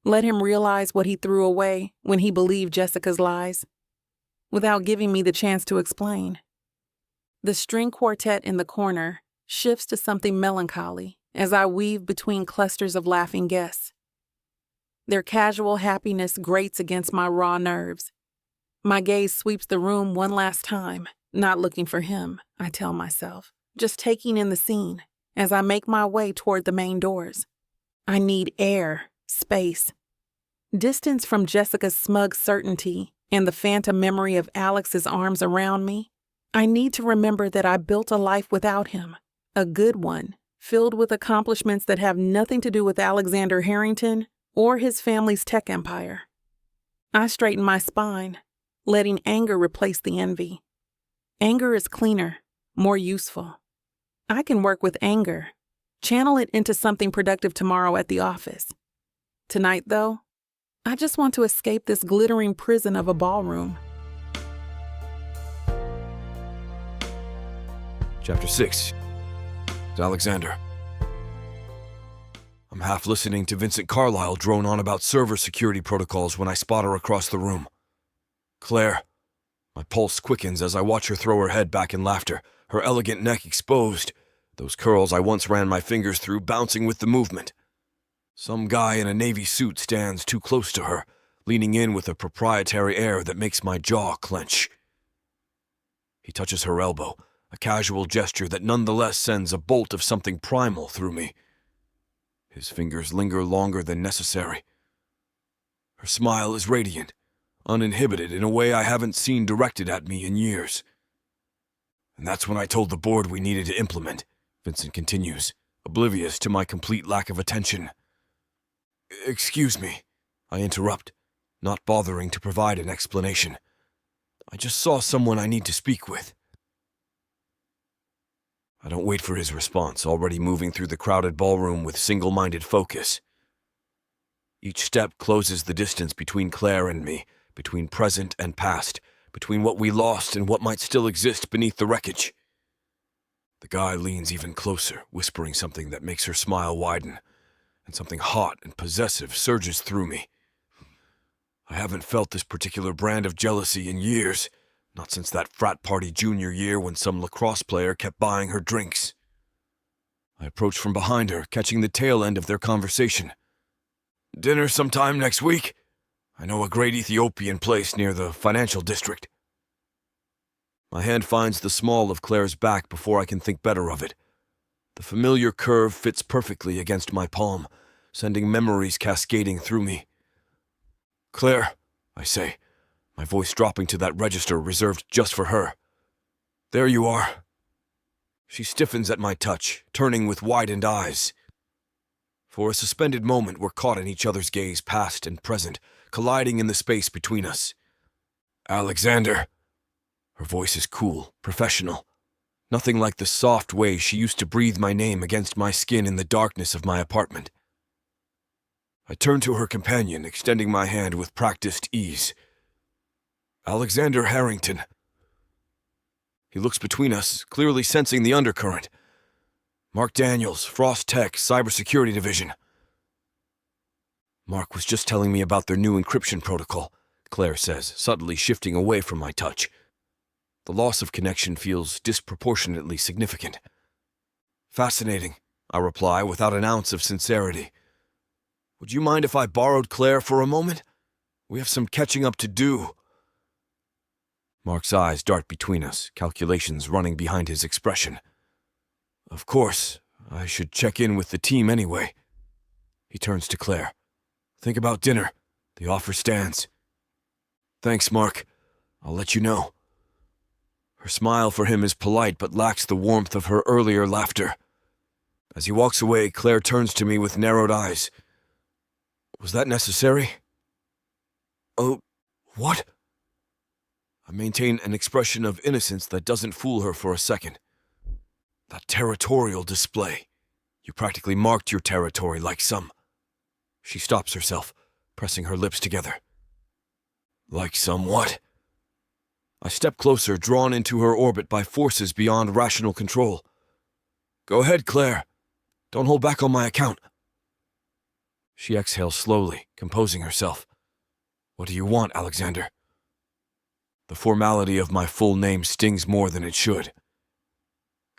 Let him realize what he threw away when he believed Jessica's lies, without giving me the chance to explain. The string quartet in the corner shifts to something melancholy as I weave between clusters of laughing guests. Their casual happiness grates against my raw nerves. My gaze sweeps the room one last time, not looking for him, I tell myself, just taking in the scene as I make my way toward the main doors. I need air, space, distance from Jessica's smug certainty and the phantom memory of Alex's arms around me. I need to remember that I built a life without him, a good one, filled with accomplishments that have nothing to do with Alexander Harrington or his family's tech empire. I straighten my spine, letting anger replace the envy. Anger is cleaner, more useful. I can work with anger, channel it into something productive tomorrow at the office. Tonight, though, I just want to escape this glittering prison of a ballroom. Chapter 6. Alexander. I'm half listening to Vincent Carlyle drone on about server security protocols when I spot her across the room. Claire. My pulse quickens as I watch her throw her head back in laughter, her elegant neck exposed, those curls I once ran my fingers through bouncing with the movement. Some guy in a navy suit stands too close to her, leaning in with a proprietary air that makes my jaw clench. He touches her elbow, a casual gesture that nonetheless sends a bolt of something primal through me. His fingers linger longer than necessary. Her smile is radiant, uninhibited in a way I haven't seen directed at me in years. And that's when I told the board we needed to implement, Vincent continues, oblivious to my complete lack of attention. Excuse me, I interrupt, not bothering to provide an explanation. I just saw someone I need to speak with. I don't wait for his response, already moving through the crowded ballroom with single-minded focus. Each step closes the distance between Claire and me, between present and past, between what we lost and what might still exist beneath the wreckage. The guy leans even closer, whispering something that makes her smile widen, and something hot and possessive surges through me. I haven't felt this particular brand of jealousy in years, not since that frat party junior year when some lacrosse player kept buying her drinks. I approach from behind her, catching the tail end of their conversation. Dinner sometime next week? I know a great Ethiopian place near the financial district. My hand finds the small of Claire's back before I can think better of it. The familiar curve fits perfectly against my palm, sending memories cascading through me. Claire, I say, my voice dropping to that register reserved just for her. There you are. She stiffens at my touch, turning with widened eyes. For a suspended moment, we're caught in each other's gaze, past and present, colliding in the space between us. Alexander. Her voice is cool, professional. Nothing like the soft way she used to breathe my name against my skin in the darkness of my apartment. I turn to her companion, extending my hand with practiced ease. Alexander Harrington. He looks between us, clearly sensing the undercurrent. Mark Daniels, Frost Tech, Cybersecurity Division. Mark was just telling me about their new encryption protocol, Claire says, subtly shifting away from my touch. The loss of connection feels disproportionately significant. Fascinating, I reply without an ounce of sincerity. Would you mind if I borrowed Claire for a moment? We have some catching up to do. Mark's eyes dart between us, calculations running behind his expression. Of course, I should check in with the team anyway. He turns to Claire. Think about dinner. The offer stands. Thanks, Mark. I'll let you know. Her smile for him is polite but lacks the warmth of her earlier laughter. As he walks away, Claire turns to me with narrowed eyes. Was that necessary? Oh, what? I maintain an expression of innocence that doesn't fool her for a second. That territorial display. You practically marked your territory like some. She stops herself, pressing her lips together. Like some what? I step closer, drawn into her orbit by forces beyond rational control. Go ahead, Claire. Don't hold back on my account. She exhales slowly, composing herself. What do you want, Alexander? The formality of my full name stings more than it should.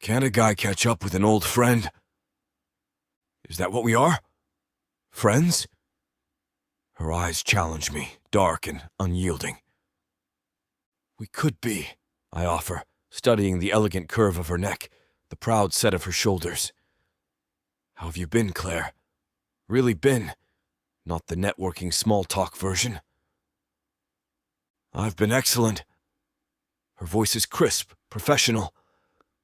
Can't a guy catch up with an old friend? Is that what we are? Friends? Her eyes challenge me, dark and unyielding. We could be, I offer, studying the elegant curve of her neck, the proud set of her shoulders. How have you been, Claire? Really been, not the networking small-talk version. I've been excellent. Her voice is crisp, professional.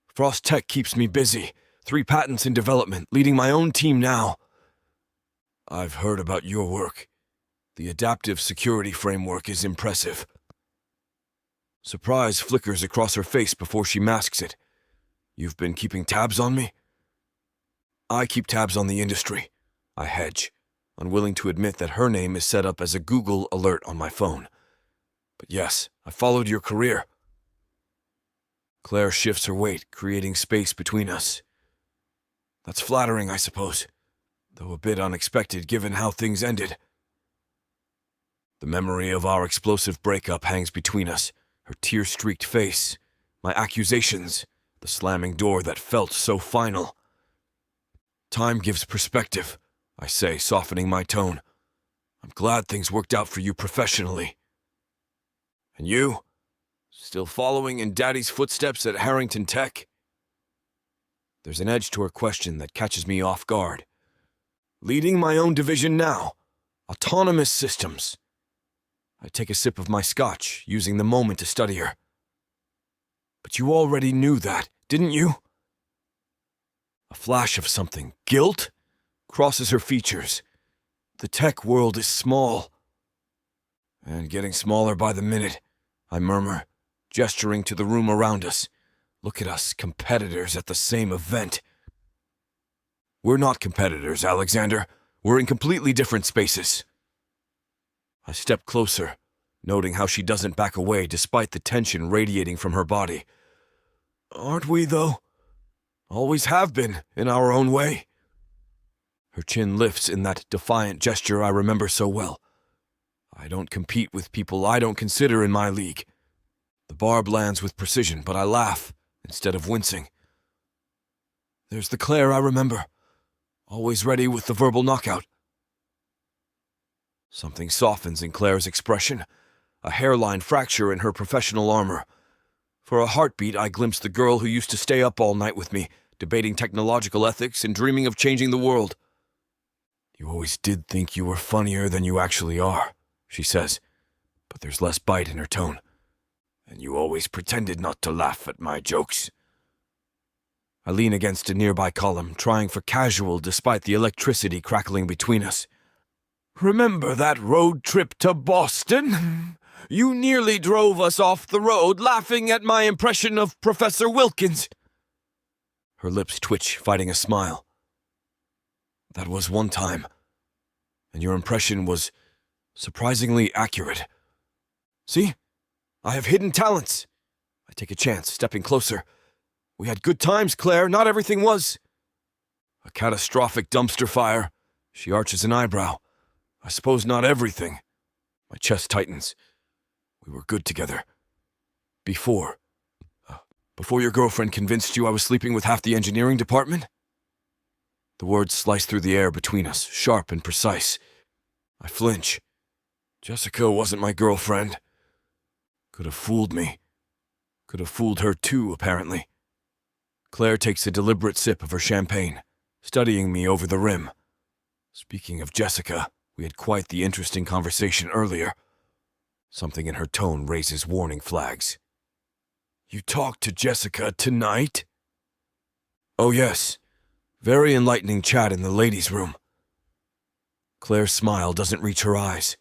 Frost Tech keeps me busy, 3 patents in development, leading my own team now. I've heard about your work. The adaptive security framework is impressive. Surprise flickers across her face before she masks it. You've been keeping tabs on me? I keep tabs on the industry. I hedge, unwilling to admit that her name is set up as a Google alert on my phone. But yes, I followed your career. Claire shifts her weight, creating space between us. That's flattering, I suppose, though a bit unexpected given how things ended. The memory of our explosive breakup hangs between us, her tear-streaked face, my accusations, the slamming door that felt so final. Time gives perspective, I say, softening my tone. I'm glad things worked out for you professionally. And you? Still following in Daddy's footsteps at Harrington Tech? There's an edge to her question that catches me off guard. Leading my own division now. Autonomous systems. I take a sip of my scotch, using the moment to study her. But you already knew that, didn't you? A flash of something, guilt, crosses her features. The tech world is small. And getting smaller by the minute, I murmur, gesturing to the room around us. Look at us, competitors at the same event. We're not competitors, Alexander. We're in completely different spaces. I step closer, noting how she doesn't back away despite the tension radiating from her body. Aren't we, though? Always have been, in our own way. Her chin lifts in that defiant gesture I remember so well. I don't compete with people I don't consider in my league. The barb lands with precision, but I laugh instead of wincing. There's the Claire I remember, always ready with the verbal knockout. Something softens in Claire's expression, a hairline fracture in her professional armor. For a heartbeat, I glimpse the girl who used to stay up all night with me, debating technological ethics and dreaming of changing the world. You always did think you were funnier than you actually are, she says, but there's less bite in her tone. And you always pretended not to laugh at my jokes. I lean against a nearby column, trying for casual despite the electricity crackling between us. Remember that road trip to Boston? You nearly drove us off the road, laughing at my impression of Professor Wilkins. Her lips twitch, fighting a smile. That was one time, and your impression was surprisingly accurate. See? I have hidden talents. I take a chance, stepping closer. We had good times, Claire. Not everything was. A catastrophic dumpster fire. She arches an eyebrow. I suppose not everything. My chest tightens. We were good together. Before your girlfriend convinced you I was sleeping with half the engineering department? The words slice through the air between us, sharp and precise. I flinch. Jessica wasn't my girlfriend. Could have fooled me. Could have fooled her too, apparently. Claire takes a deliberate sip of her champagne, studying me over the rim. Speaking of Jessica, we had quite the interesting conversation earlier. Something in her tone raises warning flags. You talked to Jessica tonight? Oh yes. Very enlightening chat in the ladies' room. Claire's smile doesn't reach her eyes.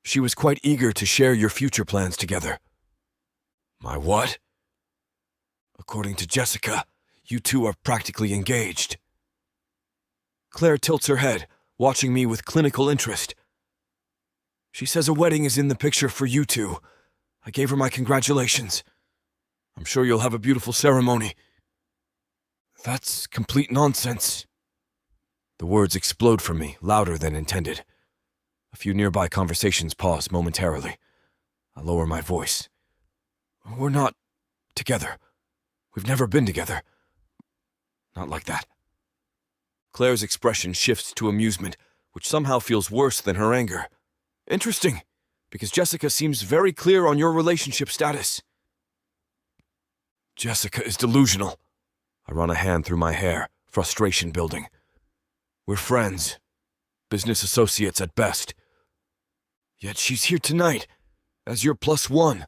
She was quite eager to share your future plans together. My what? According to Jessica, you two are practically engaged. Claire tilts her head, watching me with clinical interest. She says a wedding is in the picture for you two. I gave her my congratulations. I'm sure you'll have a beautiful ceremony. That's complete nonsense. The words explode from me, louder than intended. A few nearby conversations pause momentarily. I lower my voice. We're not together. We've never been together. Not like that. Claire's expression shifts to amusement, which somehow feels worse than her anger. Interesting, because Jessica seems very clear on your relationship status. Jessica is delusional. I run a hand through my hair, frustration building. We're friends. Business associates at best. Yet she's here tonight, as your +1,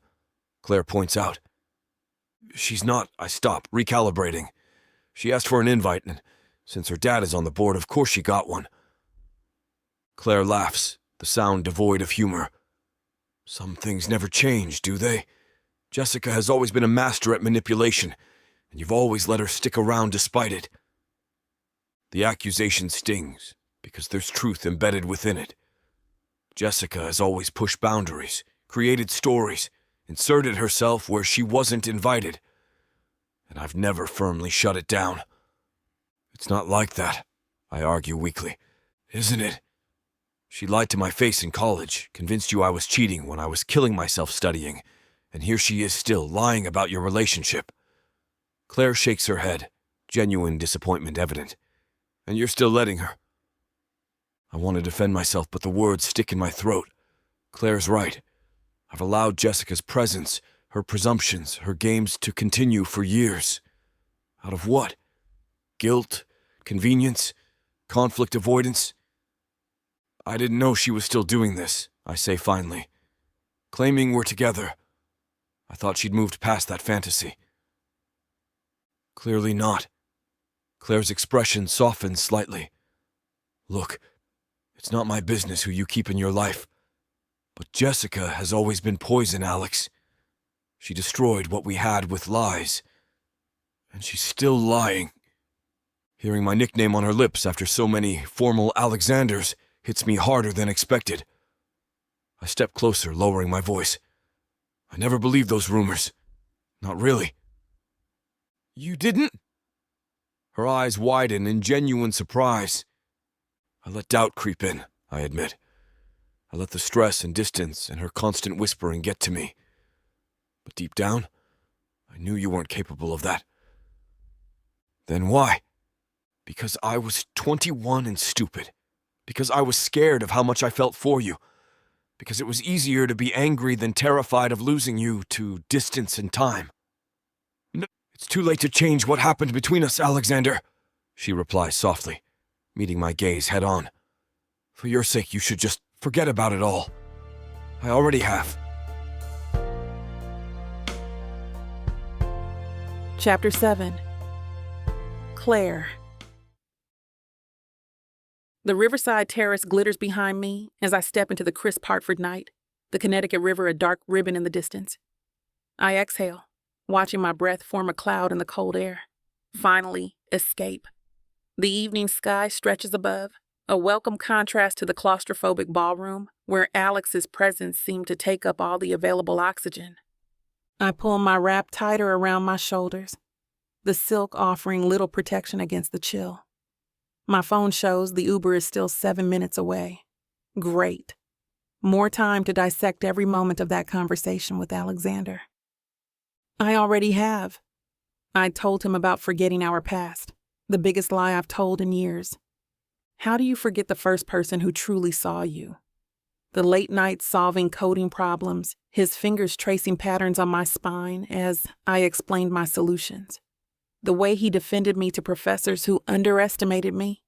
Claire points out. She's not, I stop, recalibrating. She asked for an invite, and since her dad is on the board, of course she got one. Claire laughs, the sound devoid of humor. Some things never change, do they? Jessica has always been a master at manipulation, and you've always let her stick around despite it. The accusation stings, because there's truth embedded within it. Jessica has always pushed boundaries, created stories, inserted herself where she wasn't invited, and I've never firmly shut it down. It's not like that, I argue weakly, isn't it? She lied to my face in college, convinced you I was cheating when I was killing myself studying, and here she is still lying about your relationship. Claire shakes her head, genuine disappointment evident. And you're still letting her. I want to defend myself, but the words stick in my throat. Claire's right. I've allowed Jessica's presence, her presumptions, her games to continue for years. Out of what? Guilt? Convenience? Conflict avoidance? I didn't know she was still doing this, I say finally. Claiming we're together. I thought she'd moved past that fantasy. Clearly not. Claire's expression softens slightly. Look, it's not my business who you keep in your life. But Jessica has always been poison, Alex. She destroyed what we had with lies. And she's still lying. Hearing my nickname on her lips after so many formal Alexanders hits me harder than expected. I step closer, lowering my voice. I never believed those rumors. Not really. You didn't? Her eyes widen in genuine surprise. I let doubt creep in, I admit. I let the stress and distance and her constant whispering get to me. But deep down, I knew you weren't capable of that. Then why? Because I was 21 and stupid. Because I was scared of how much I felt for you. Because it was easier to be angry than terrified of losing you to distance and time. It's too late to change what happened between us, Alexander, she replies softly, meeting my gaze head on. For your sake, you should just forget about it all. I already have. Chapter 7. Claire. The Riverside Terrace glitters behind me as I step into the crisp Hartford night, the Connecticut River a dark ribbon in the distance. I exhale, watching my breath form a cloud in the cold air. Finally, escape. The evening sky stretches above, a welcome contrast to the claustrophobic ballroom, where Alex's presence seemed to take up all the available oxygen. I pull my wrap tighter around my shoulders, the silk offering little protection against the chill. My phone shows the Uber is still 7 minutes away. Great. More time to dissect every moment of that conversation with Alexander. I already have. I told him about forgetting our past, the biggest lie I've told in years. How do you forget the first person who truly saw you? The late nights solving coding problems, his fingers tracing patterns on my spine as I explained my solutions. The way he defended me to professors who underestimated me.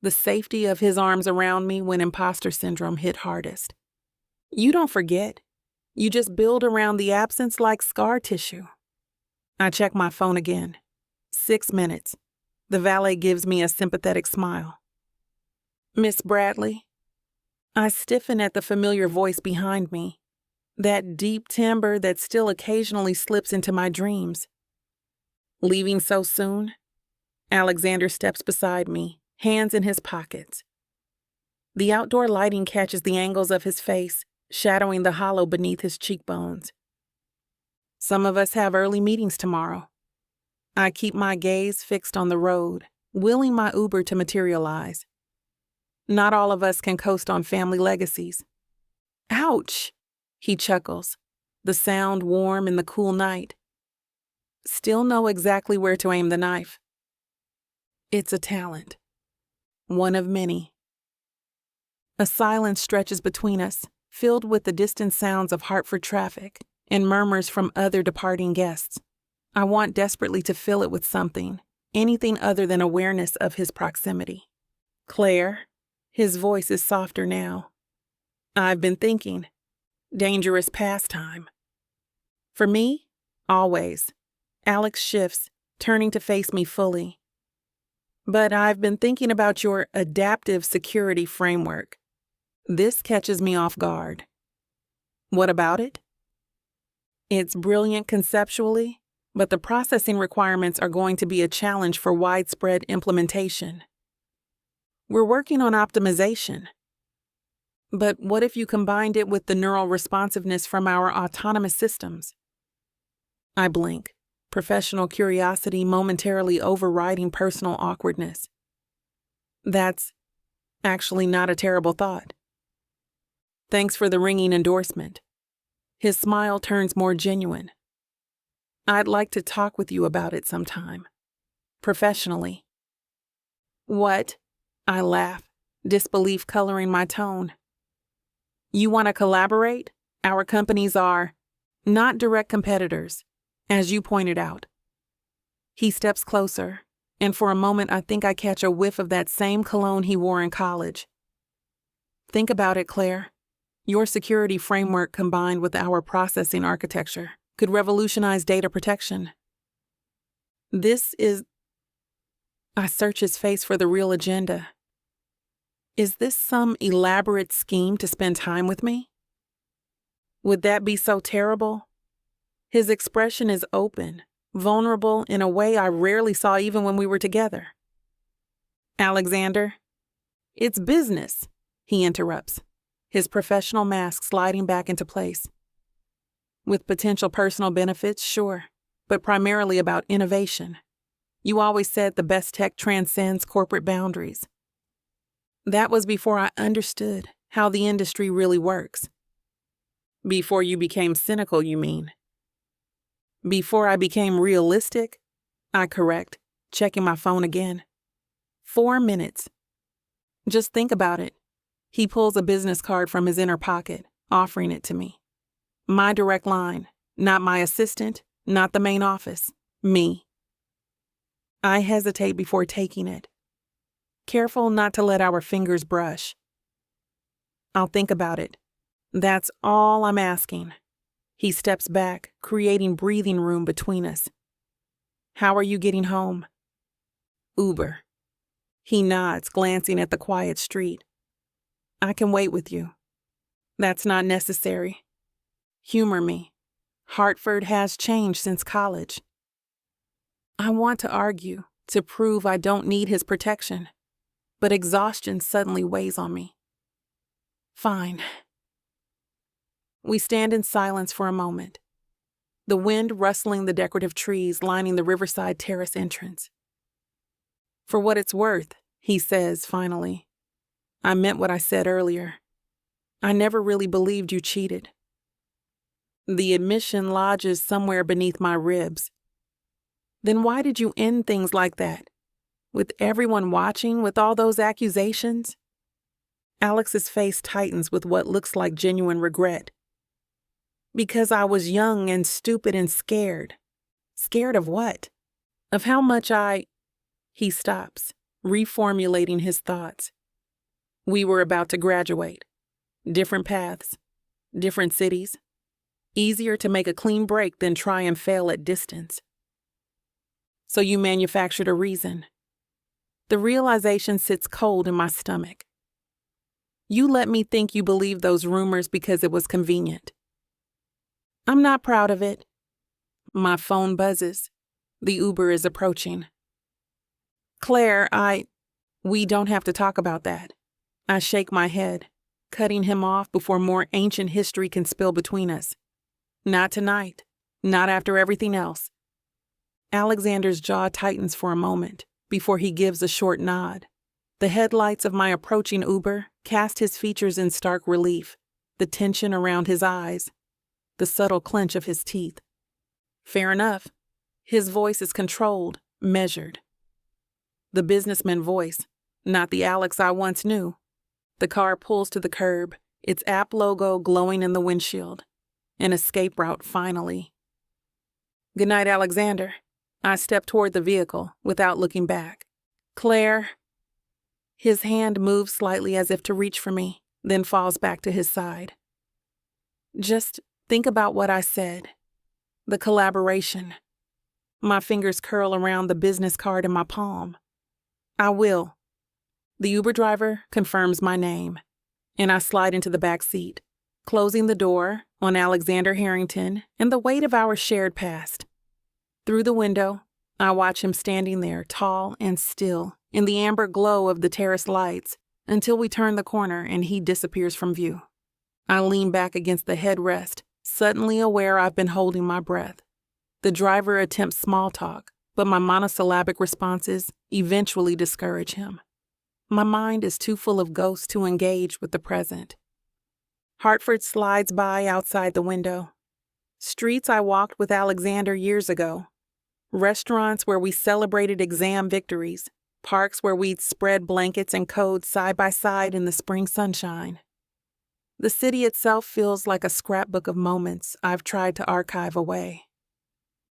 The safety of his arms around me when imposter syndrome hit hardest. You don't forget. You just build around the absence like scar tissue. I check my phone again. 6 minutes. The valet gives me a sympathetic smile. Miss Bradley? I stiffen at the familiar voice behind me, that deep timbre that still occasionally slips into my dreams. Leaving so soon? Alexander steps beside me, hands in his pockets. The outdoor lighting catches the angles of his face, shadowing the hollow beneath his cheekbones. Some of us have early meetings tomorrow. I keep my gaze fixed on the road, willing my Uber to materialize. Not all of us can coast on family legacies. Ouch! He chuckles, the sound warm in the cool night. Still know exactly where to aim the knife. It's a talent. One of many. A silence stretches between us, filled with the distant sounds of Hartford traffic and murmurs from other departing guests. I want desperately to fill it with something, anything other than awareness of his proximity. Claire, his voice is softer now. I've been thinking. Dangerous pastime. For me, always. Alex shifts, turning to face me fully. But I've been thinking about your adaptive security framework. This catches me off guard. What about it? It's brilliant conceptually, but the processing requirements are going to be a challenge for widespread implementation. We're working on optimization. But what if you combined it with the neural responsiveness from our autonomous systems? I blink, professional curiosity momentarily overriding personal awkwardness. That's actually not a terrible thought. Thanks for the ringing endorsement. His smile turns more genuine. I'd like to talk with you about it sometime. Professionally. What? I laugh, disbelief coloring my tone. You want to collaborate? Our companies are not direct competitors, as you pointed out. He steps closer, and for a moment I think I catch a whiff of that same cologne he wore in college. Think about it, Claire. Your security framework combined with our processing architecture could revolutionize data protection. I search his face for the real agenda. Is this some elaborate scheme to spend time with me? Would that be so terrible? His expression is open, vulnerable in a way I rarely saw even when we were together. Alexander, it's business, he interrupts, his professional mask sliding back into place. With potential personal benefits, sure, but primarily about innovation. You always said the best tech transcends corporate boundaries. That was before I understood how the industry really works. Before you became cynical, you mean? Before I became realistic? I correct, checking my phone again. 4 minutes. Just think about it. He pulls a business card from his inner pocket, offering it to me. My direct line, not my assistant, not the main office, me. I hesitate before taking it, careful not to let our fingers brush. I'll think about it. That's all I'm asking. He steps back, creating breathing room between us. How are you getting home? Uber. He nods, glancing at the quiet street. I can wait with you. That's not necessary. Humor me. Hartford has changed since college. I want to argue, to prove I don't need his protection, but exhaustion suddenly weighs on me. Fine. We stand in silence for a moment, the wind rustling the decorative trees lining the Riverside Terrace entrance. For what it's worth, he says finally, I meant what I said earlier. I never really believed you cheated. The admission lodges somewhere beneath my ribs. Then why did you end things like that? With everyone watching, with all those accusations? Alex's face tightens with what looks like genuine regret. Because I was young and stupid and scared. Scared of what? Of how much He stops, reformulating his thoughts. We were about to graduate. Different paths. Different cities. Easier to make a clean break than try and fail at distance. So you manufactured a reason. The realization sits cold in my stomach. You let me think you believed those rumors because it was convenient. I'm not proud of it. My phone buzzes. The Uber is approaching. Claire, we don't have to talk about that. I shake my head, cutting him off before more ancient history can spill between us. Not tonight. Not after everything else. Alexander's jaw tightens for a moment before he gives a short nod. The headlights of my approaching Uber cast his features in stark relief, the tension around his eyes, the subtle clench of his teeth. Fair enough. His voice is controlled, measured. The businessman voice, not the Alex I once knew. The car pulls to the curb, its app logo glowing in the windshield. An escape route, finally. Good night, Alexander. I step toward the vehicle without looking back. Claire. His hand moves slightly as if to reach for me, then falls back to his side. Just think about what I said. The collaboration. My fingers curl around the business card in my palm. I will. The Uber driver confirms my name, and I slide into the back seat, closing the door on Alexander Harrington and the weight of our shared past. Through the window, I watch him standing there, tall and still, in the amber glow of the terrace lights, until we turn the corner and he disappears from view. I lean back against the headrest, suddenly aware I've been holding my breath. The driver attempts small talk, but my monosyllabic responses eventually discourage him. My mind is too full of ghosts to engage with the present. Hartford slides by outside the window. Streets I walked with Alexander years ago. Restaurants where we celebrated exam victories. Parks where we'd spread blankets and codes side by side in the spring sunshine. The city itself feels like a scrapbook of moments I've tried to archive away.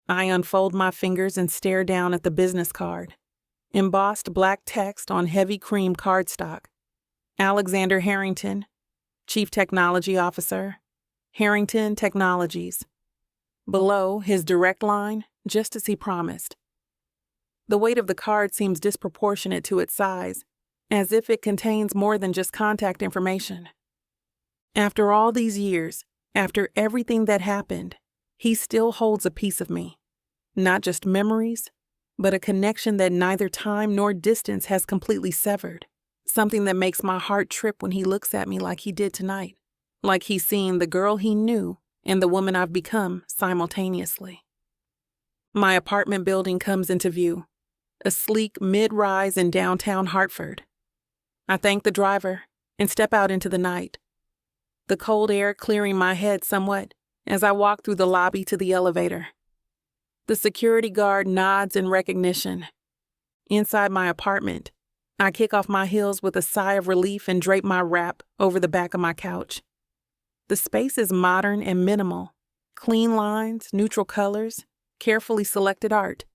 I unfold my fingers and stare down at the business card. Embossed black text on heavy cream cardstock. Alexander Harrington, Chief Technology Officer, Harrington Technologies. Below, his direct line, just as he promised. The weight of the card seems disproportionate to its size, as if it contains more than just contact information. After all these years, after everything that happened, he still holds a piece of me. Not just memories, but a connection that neither time nor distance has completely severed. Something that makes my heart trip when he looks at me like he did tonight. Like he's seeing the girl he knew and the woman I've become simultaneously. My apartment building comes into view. A sleek mid-rise in downtown Hartford. I thank the driver and step out into the night. The cold air clearing my head somewhat as I walk through the lobby to the elevator. The security guard nods in recognition. Inside my apartment, I kick off my heels with a sigh of relief and drape my wrap over the back of my couch. The space is modern and minimal. Clean lines, neutral colors, carefully selected art.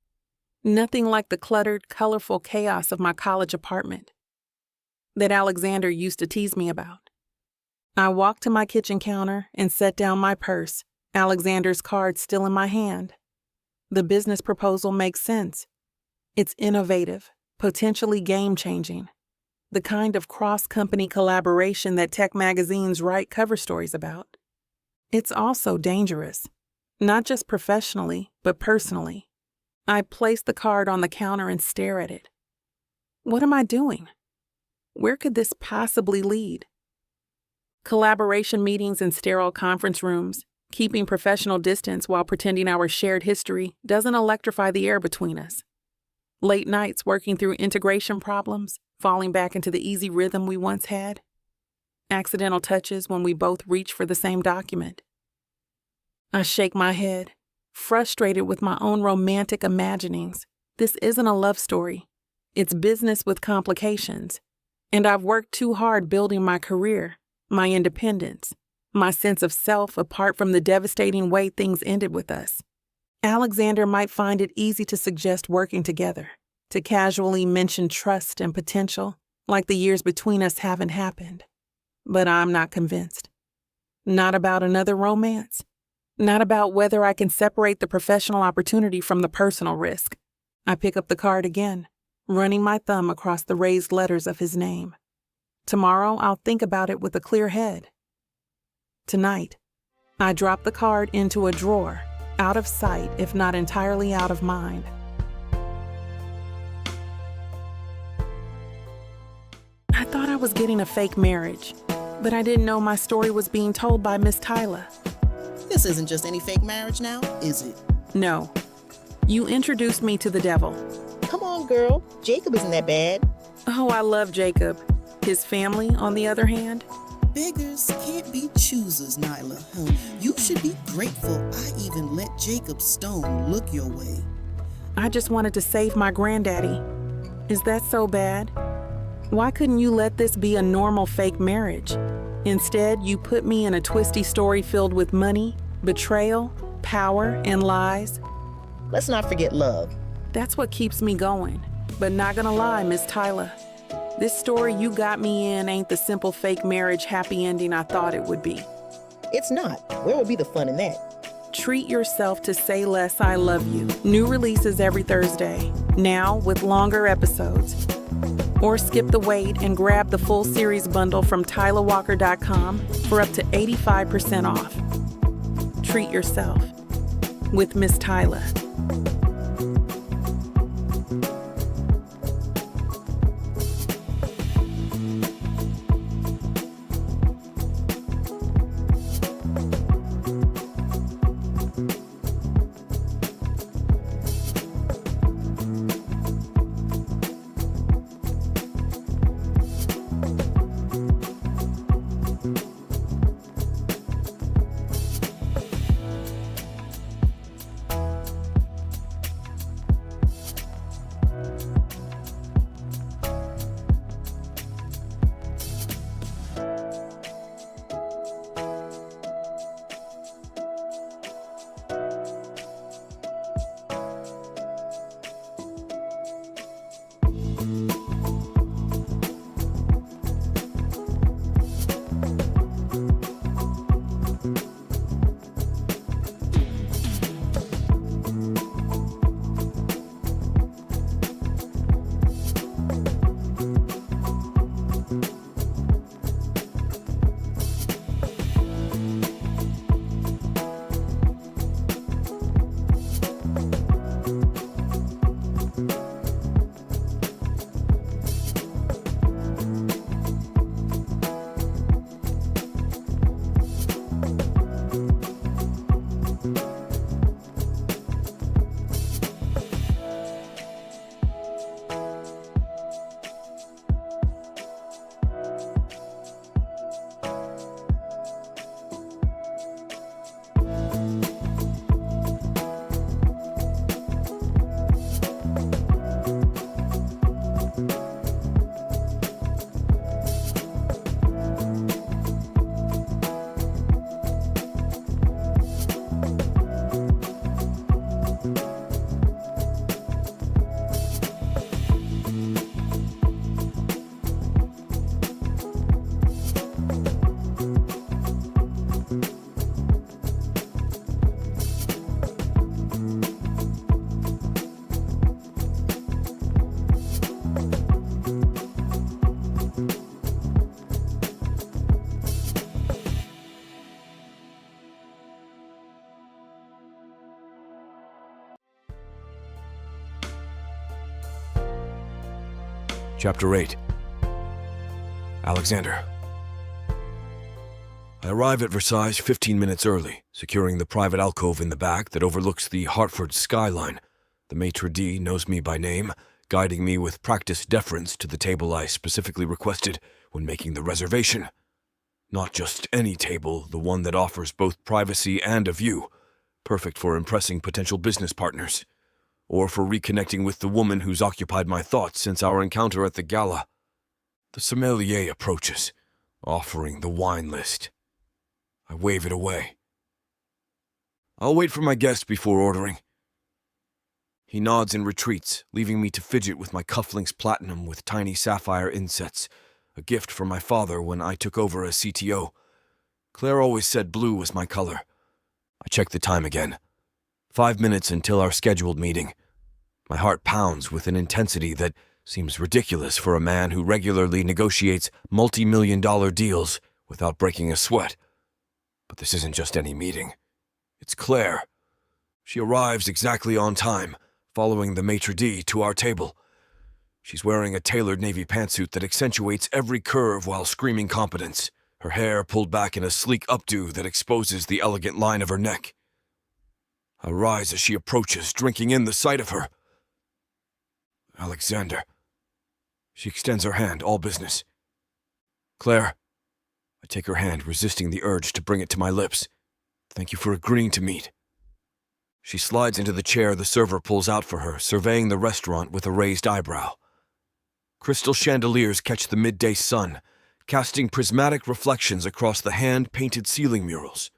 Nothing like the cluttered, colorful chaos of my college apartment that Alexander used to tease me about. I walk to my kitchen counter and set down my purse, Alexander's card still in my hand. The business proposal makes sense. It's innovative, potentially game-changing. The kind of cross-company collaboration that tech magazines write cover stories about. It's also dangerous, not just professionally, but personally. I place the card on the counter and stare at it. What am I doing? Where could this possibly lead? Collaboration meetings in sterile conference rooms, keeping professional distance while pretending our shared history doesn't electrify the air between us. Late nights working through integration problems, falling back into the easy rhythm we once had. accidental touches when we both reach for the same document. I shake my head, frustrated with my own romantic imaginings. This isn't a love story. It's business with complications. And I've worked too hard building my career, my independence, my sense of self apart from the devastating way things ended with us. Alexander might find it easy to suggest working together, to casually mention trust and potential, like the years between us haven't happened. But I'm not convinced. Not about another romance. Not about whether I can separate the professional opportunity from the personal risk. I pick up the card again, running my thumb across the raised letters of his name. Tomorrow, I'll think about it with a clear head. Tonight, I drop the card into a drawer, out of sight, if not entirely out of mind. I thought I was getting a fake marriage, but I didn't know my story was being told by Miss Tyler. This isn't just any fake marriage now, is it? No. You introduced me to the devil. Come on, girl. Jacob isn't that bad. Oh, I love Jacob. His family, on the other hand? Beggars can't be choosers, Nyla. You should be grateful I even let Jacob Stone look your way. I just wanted to save my granddaddy. Is that so bad? Why couldn't you let this be a normal fake marriage? Instead, you put me in a twisty story filled with money, betrayal, power, and lies. Let's not forget love. That's what keeps me going. But not gonna lie, Miss Tyler. This story you got me in ain't the simple fake marriage happy ending I thought it would be. It's not. Where would be the fun in that? Treat yourself to Say Less, I Love You. New releases every Thursday, now with longer episodes. Or skip the wait and grab the full series bundle from TylerWalker.com for up to 85% off. Treat yourself with Miss Tyler. Chapter 8. Alexander. I arrive at Versailles 15 minutes early, securing the private alcove in the back that overlooks the Hartford skyline. The maitre d' knows me by name, guiding me with practiced deference to the table I specifically requested when making the reservation. Not just any table, the one that offers both privacy and a view, perfect for impressing potential business partners, or for reconnecting with the woman who's occupied my thoughts since our encounter at the gala. The sommelier approaches, offering the wine list. I wave it away. I'll wait for my guest before ordering. He nods and retreats, leaving me to fidget with my cufflinks platinum with tiny sapphire insets, a gift from my father when I took over as CTO. Claire always said blue was my color. I check the time again. 5 minutes until our scheduled meeting. My heart pounds with an intensity that seems ridiculous for a man who regularly negotiates multi-million-dollar deals without breaking a sweat. But this isn't just any meeting. It's Claire. She arrives exactly on time, following the maitre d' to our table. She's wearing a tailored navy pantsuit that accentuates every curve while screaming competence, her hair pulled back in a sleek updo that exposes the elegant line of her neck. I rise as she approaches, drinking in the sight of her. Alexander. She extends her hand, all business. Claire. I take her hand, resisting the urge to bring it to my lips. Thank you for agreeing to meet. She slides into the chair the server pulls out for her, surveying the restaurant with a raised eyebrow. Crystal chandeliers catch the midday sun, casting prismatic reflections across the hand-painted ceiling murals.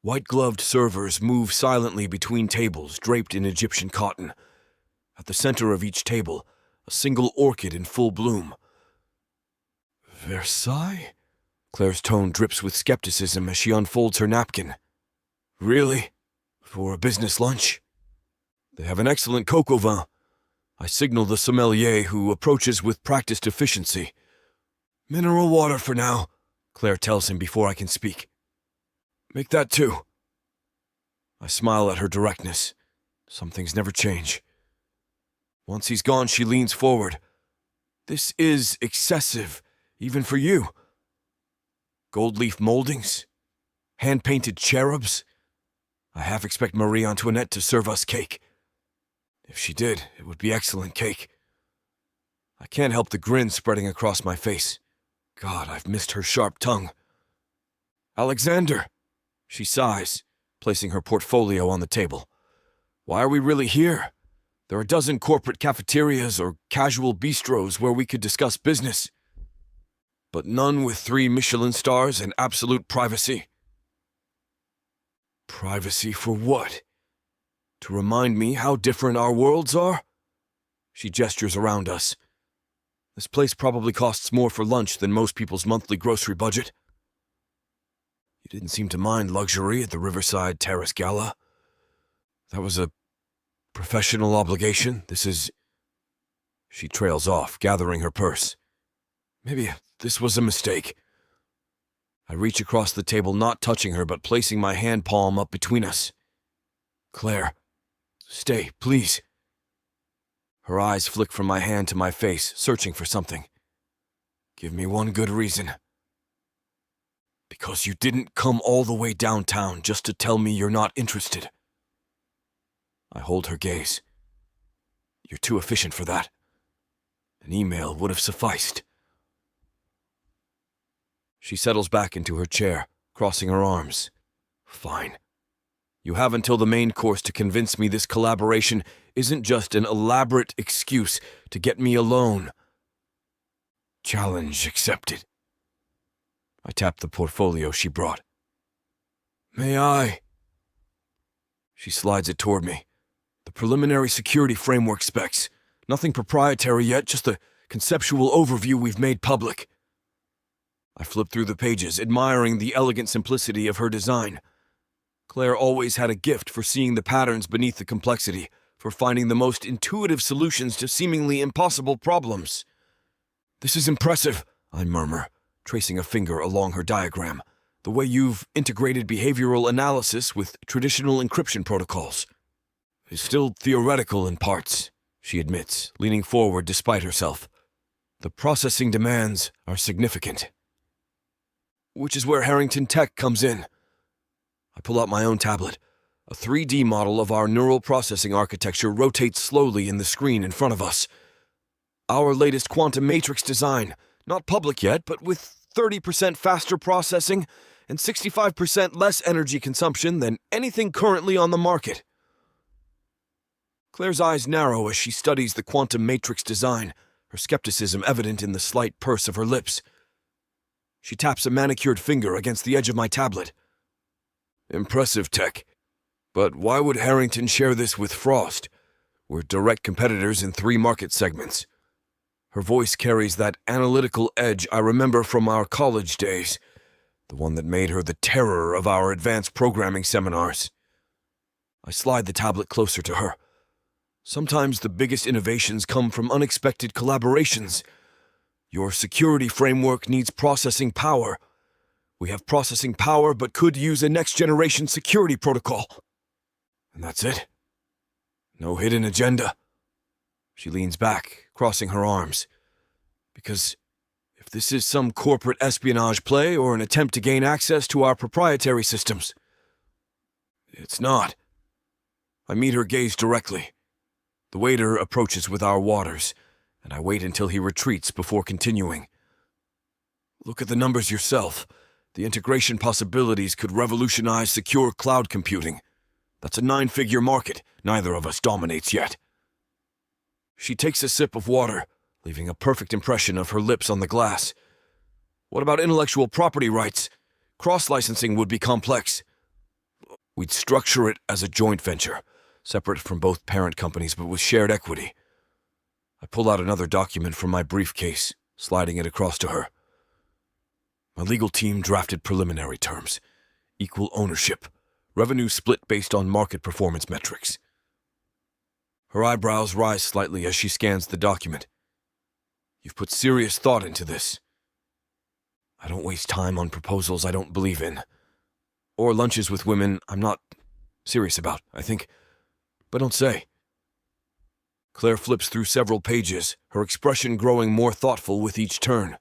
White-gloved servers move silently between tables draped in Egyptian cotton. At the center of each table, a single orchid in full bloom. Versailles? Claire's tone drips with skepticism as she unfolds her napkin. Really? For a business lunch? They have an excellent coq au vin. I signal the sommelier, who approaches with practiced efficiency. Mineral water for now, Claire tells him before I can speak. Make that too. I smile at her directness. Some things never change. Once he's gone, she leans forward. This is excessive, even for you. Gold leaf moldings? Hand-painted cherubs? I half expect Marie Antoinette to serve us cake. If she did, it would be excellent cake. I can't help the grin spreading across my face. God, I've missed her sharp tongue. Alexander, she sighs, placing her portfolio on the table. Why are we really here? There are a dozen corporate cafeterias or casual bistros where we could discuss business, but none with 3 Michelin stars and absolute privacy. Privacy for what? To remind me how different our worlds are? She gestures around us. This place probably costs more for lunch than most people's monthly grocery budget. You didn't seem to mind luxury at the Riverside Terrace Gala. That was a professional obligation. This is... She trails off, gathering her purse. Maybe this was a mistake. I reach across the table, not touching her, but placing my hand palm up between us. Claire, stay, please. Her eyes flick from my hand to my face, searching for something. Give me one good reason. Because you didn't come all the way downtown just to tell me you're not interested. I hold her gaze. You're too efficient for that. An email would have sufficed. She settles back into her chair, crossing her arms. Fine. You have until the main course to convince me this collaboration isn't just an elaborate excuse to get me alone. Challenge accepted. I tap the portfolio she brought. May I? She slides it toward me. The preliminary security framework specs. Nothing proprietary yet, just the conceptual overview we've made public. I flip through the pages, admiring the elegant simplicity of her design. Claire always had a gift for seeing the patterns beneath the complexity, for finding the most intuitive solutions to seemingly impossible problems. This is impressive, I murmur, tracing a finger along her diagram, the way you've integrated behavioral analysis with traditional encryption protocols. It's still theoretical in parts, she admits, leaning forward despite herself. The processing demands are significant. Which is where Harrington Tech comes in. I pull out my own tablet. A 3D model of our neural processing architecture rotates slowly in the screen in front of us. Our latest quantum matrix design, not public yet, but with 30% faster processing and 65% less energy consumption than anything currently on the market. Claire's eyes narrow as she studies the quantum matrix design, her skepticism evident in the slight purse of her lips. She taps a manicured finger against the edge of my tablet. Impressive tech. But why would Harrington share this with Frost? We're direct competitors in 3 market segments. Her voice carries that analytical edge I remember from our college days, the one that made her the terror of our advanced programming seminars. I slide the tablet closer to her. Sometimes the biggest innovations come from unexpected collaborations. Your security framework needs processing power. We have processing power but could use a next-generation security protocol. And that's it. No hidden agenda. She leans back, crossing her arms. Because if this is some corporate espionage play or an attempt to gain access to our proprietary systems, it's not. I meet her gaze directly. The waiter approaches with our waters, and I wait until he retreats before continuing. Look at the numbers yourself. The integration possibilities could revolutionize secure cloud computing. That's a 9-figure market neither of us dominates yet. She takes a sip of water, leaving a perfect impression of her lips on the glass. What about intellectual property rights? Cross-licensing would be complex. We'd structure it as a joint venture, separate from both parent companies but with shared equity. I pull out another document from my briefcase, sliding it across to her. My legal team drafted preliminary terms. Equal ownership. Revenue split based on market performance metrics. Her eyebrows rise slightly as she scans the document. You've put serious thought into this. I don't waste time on proposals I don't believe in. Or lunches with women I'm not serious about, I think. But don't say. Claire flips through several pages, her expression growing more thoughtful with each turn.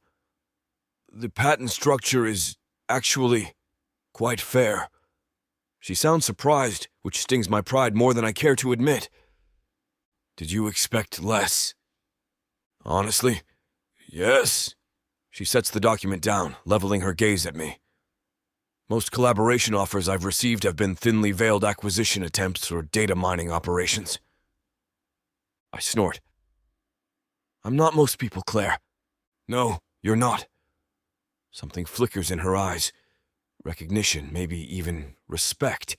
The patent structure is actually quite fair. She sounds surprised, which stings my pride more than I care to admit. Did you expect less? Honestly, yes. She sets the document down, leveling her gaze at me. Most collaboration offers I've received have been thinly veiled acquisition attempts or data mining operations. I snort. I'm not most people, Claire. No, you're not. Something flickers in her eyes. Recognition, maybe even respect.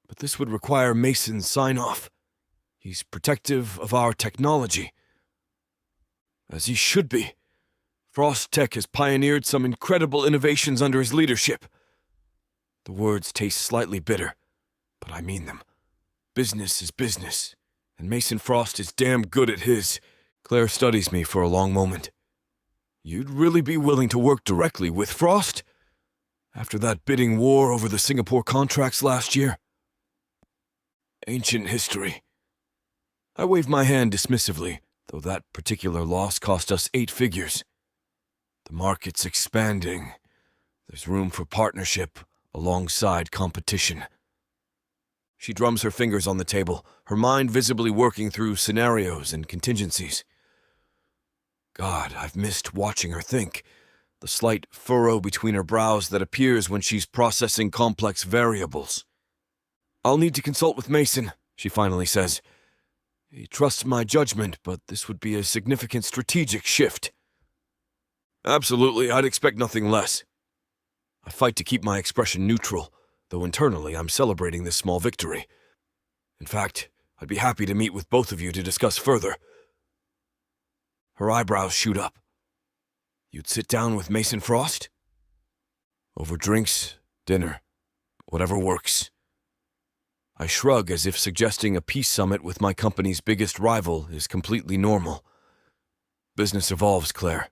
But this would require Mason's sign-off. He's protective of our technology. As he should be. Frost Tech has pioneered some incredible innovations under his leadership. The words taste slightly bitter, but I mean them. Business is business, and Mason Frost is damn good at his. Claire studies me for a long moment. You'd really be willing to work directly with Frost? After that bidding war over the Singapore contracts last year? Ancient history. I wave my hand dismissively, though that particular loss cost us 8 figures. The market's expanding. There's room for partnership alongside competition. She drums her fingers on the table, her mind visibly working through scenarios and contingencies. God, I've missed watching her think. The slight furrow between her brows that appears when she's processing complex variables. I'll need to consult with Mason, she finally says. He trusts my judgment, but this would be a significant strategic shift. Absolutely, I'd expect nothing less. I fight to keep my expression neutral, though internally I'm celebrating this small victory. In fact, I'd be happy to meet with both of you to discuss further. Her eyebrows shoot up. You'd sit down with Mason Frost? Over drinks, dinner, whatever works. I shrug as if suggesting a peace summit with my company's biggest rival is completely normal. Business evolves, Claire.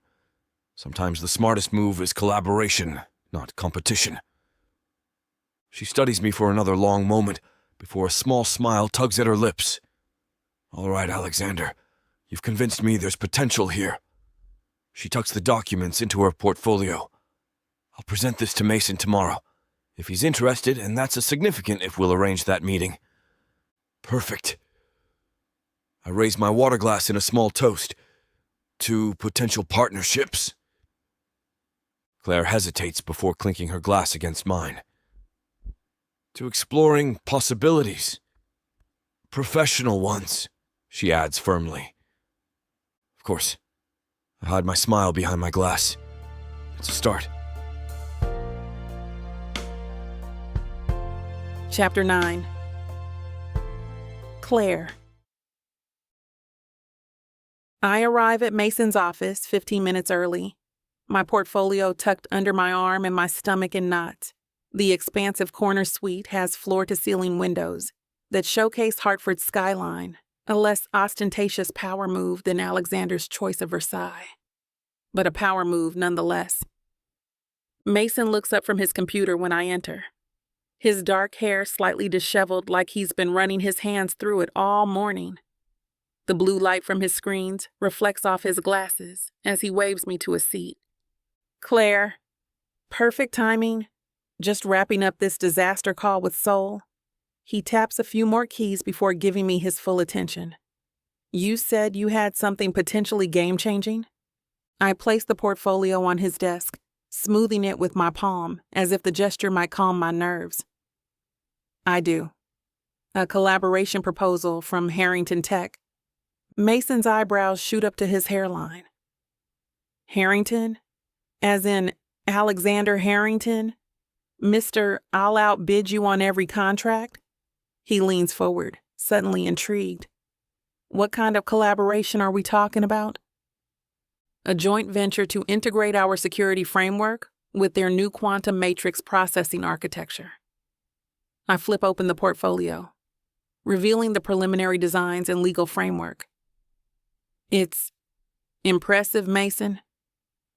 Sometimes the smartest move is collaboration, not competition. She studies me for another long moment before a small smile tugs at her lips. All right, Alexander. You've convinced me there's potential here. She tucks the documents into her portfolio. I'll present this to Mason tomorrow. If he's interested, and that's a significant if we'll arrange that meeting. Perfect. I raise my water glass in a small toast. To potential partnerships. Claire hesitates before clinking her glass against mine. To exploring possibilities. Professional ones, she adds firmly. Of course, I hide my smile behind my glass. It's a start. Chapter 9. Claire. I arrive at Mason's office 15 minutes early, my portfolio tucked under my arm and my stomach in knots. The expansive corner suite has floor-to-ceiling windows that showcase Hartford's skyline, a less ostentatious power move than Alexander's choice of Versailles, but a power move nonetheless. Mason looks up from his computer when I enter. His dark hair slightly disheveled like he's been running his hands through it all morning. The blue light from his screens reflects off his glasses as he waves me to a seat. Claire, perfect timing. Just wrapping up this disaster call with Soul. He taps a few more keys before giving me his full attention. You said you had something potentially game-changing? I place the portfolio on his desk, smoothing it with my palm as if the gesture might calm my nerves. I do. A collaboration proposal from Harrington Tech. Mason's eyebrows shoot up to his hairline. Harrington? As in Alexander Harrington? Mr. I'll outbid you on every contract? He leans forward, suddenly intrigued. What kind of collaboration are we talking about? A joint venture to integrate our security framework with their new quantum matrix processing architecture. I flip open the portfolio, revealing the preliminary designs and legal framework. It's impressive, Mason.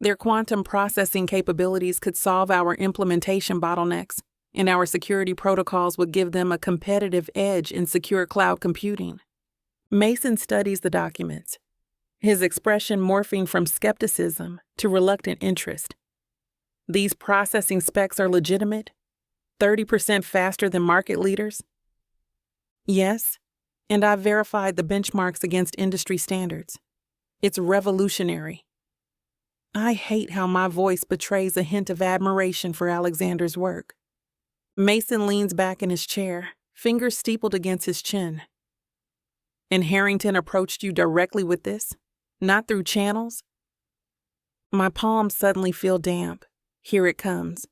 Their quantum processing capabilities could solve our implementation bottlenecks, and our security protocols would give them a competitive edge in secure cloud computing. Mason studies the documents, his expression morphing from skepticism to reluctant interest. These processing specs are legitimate, 30% faster than market leaders? Yes, and I've verified the benchmarks against industry standards. It's revolutionary. I hate how my voice betrays a hint of admiration for Alexander's work. Mason leans back in his chair, fingers steepled against his chin. And Harrington approached you directly with this? Not through channels? My palms suddenly feel damp. Here it comes.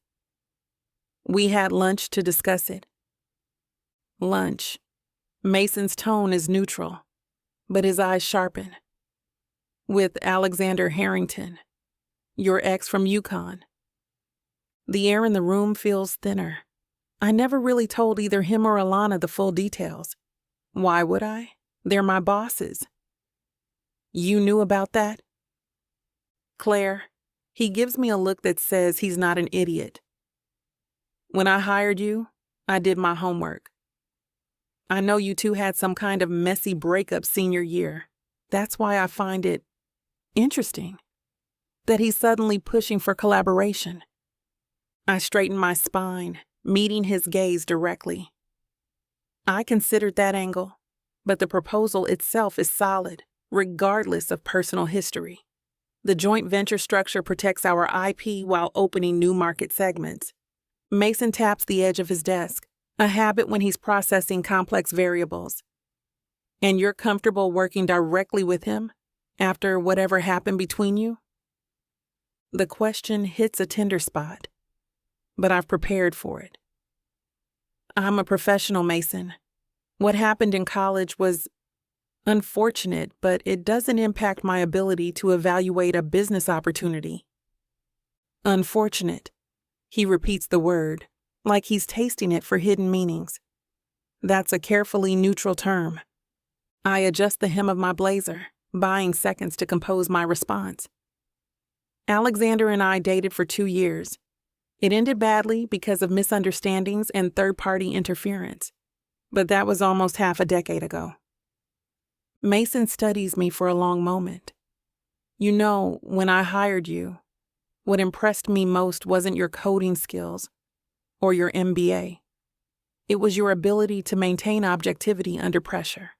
We had lunch to discuss it. Lunch. Mason's tone is neutral, but his eyes sharpen. With Alexander Harrington, your ex from Yukon. The air in the room feels thinner. I never really told either him or Alana the full details. Why would I? They're my bosses. You knew about that? Claire, he gives me a look that says he's not an idiot. When I hired you, I did my homework. I know you two had some kind of messy breakup senior year. That's why I find it interesting that he's suddenly pushing for collaboration. I straighten my spine, meeting his gaze directly. I considered that angle, but the proposal itself is solid, regardless of personal history. The joint venture structure protects our IP while opening new market segments. Mason taps the edge of his desk, a habit when he's processing complex variables. And you're comfortable working directly with him after whatever happened between you? The question hits a tender spot, but I've prepared for it. I'm a professional, Mason. What happened in college was unfortunate, but it doesn't impact my ability to evaluate a business opportunity. Unfortunate. He repeats the word, like he's tasting it for hidden meanings. That's a carefully neutral term. I adjust the hem of my blazer, buying seconds to compose my response. Alexander and I dated for 2 years. It ended badly because of misunderstandings and third-party interference, but that was almost half a decade ago. Mason studies me for a long moment. You know, when I hired you, what impressed me most wasn't your coding skills or your MBA. It was your ability to maintain objectivity under pressure.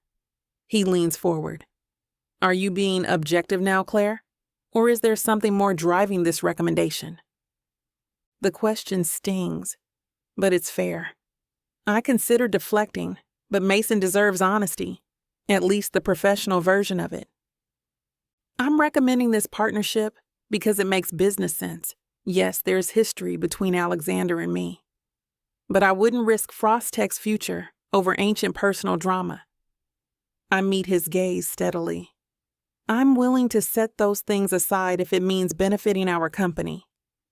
He leans forward. Are you being objective now, Claire? Or is there something more driving this recommendation? The question stings, but it's fair. I consider deflecting, but Mason deserves honesty, at least the professional version of it. I'm recommending this partnership because it makes business sense. Yes, there's history between Alexander and me. But I wouldn't risk Frostech's future over ancient personal drama. I meet his gaze steadily. I'm willing to set those things aside if it means benefiting our company.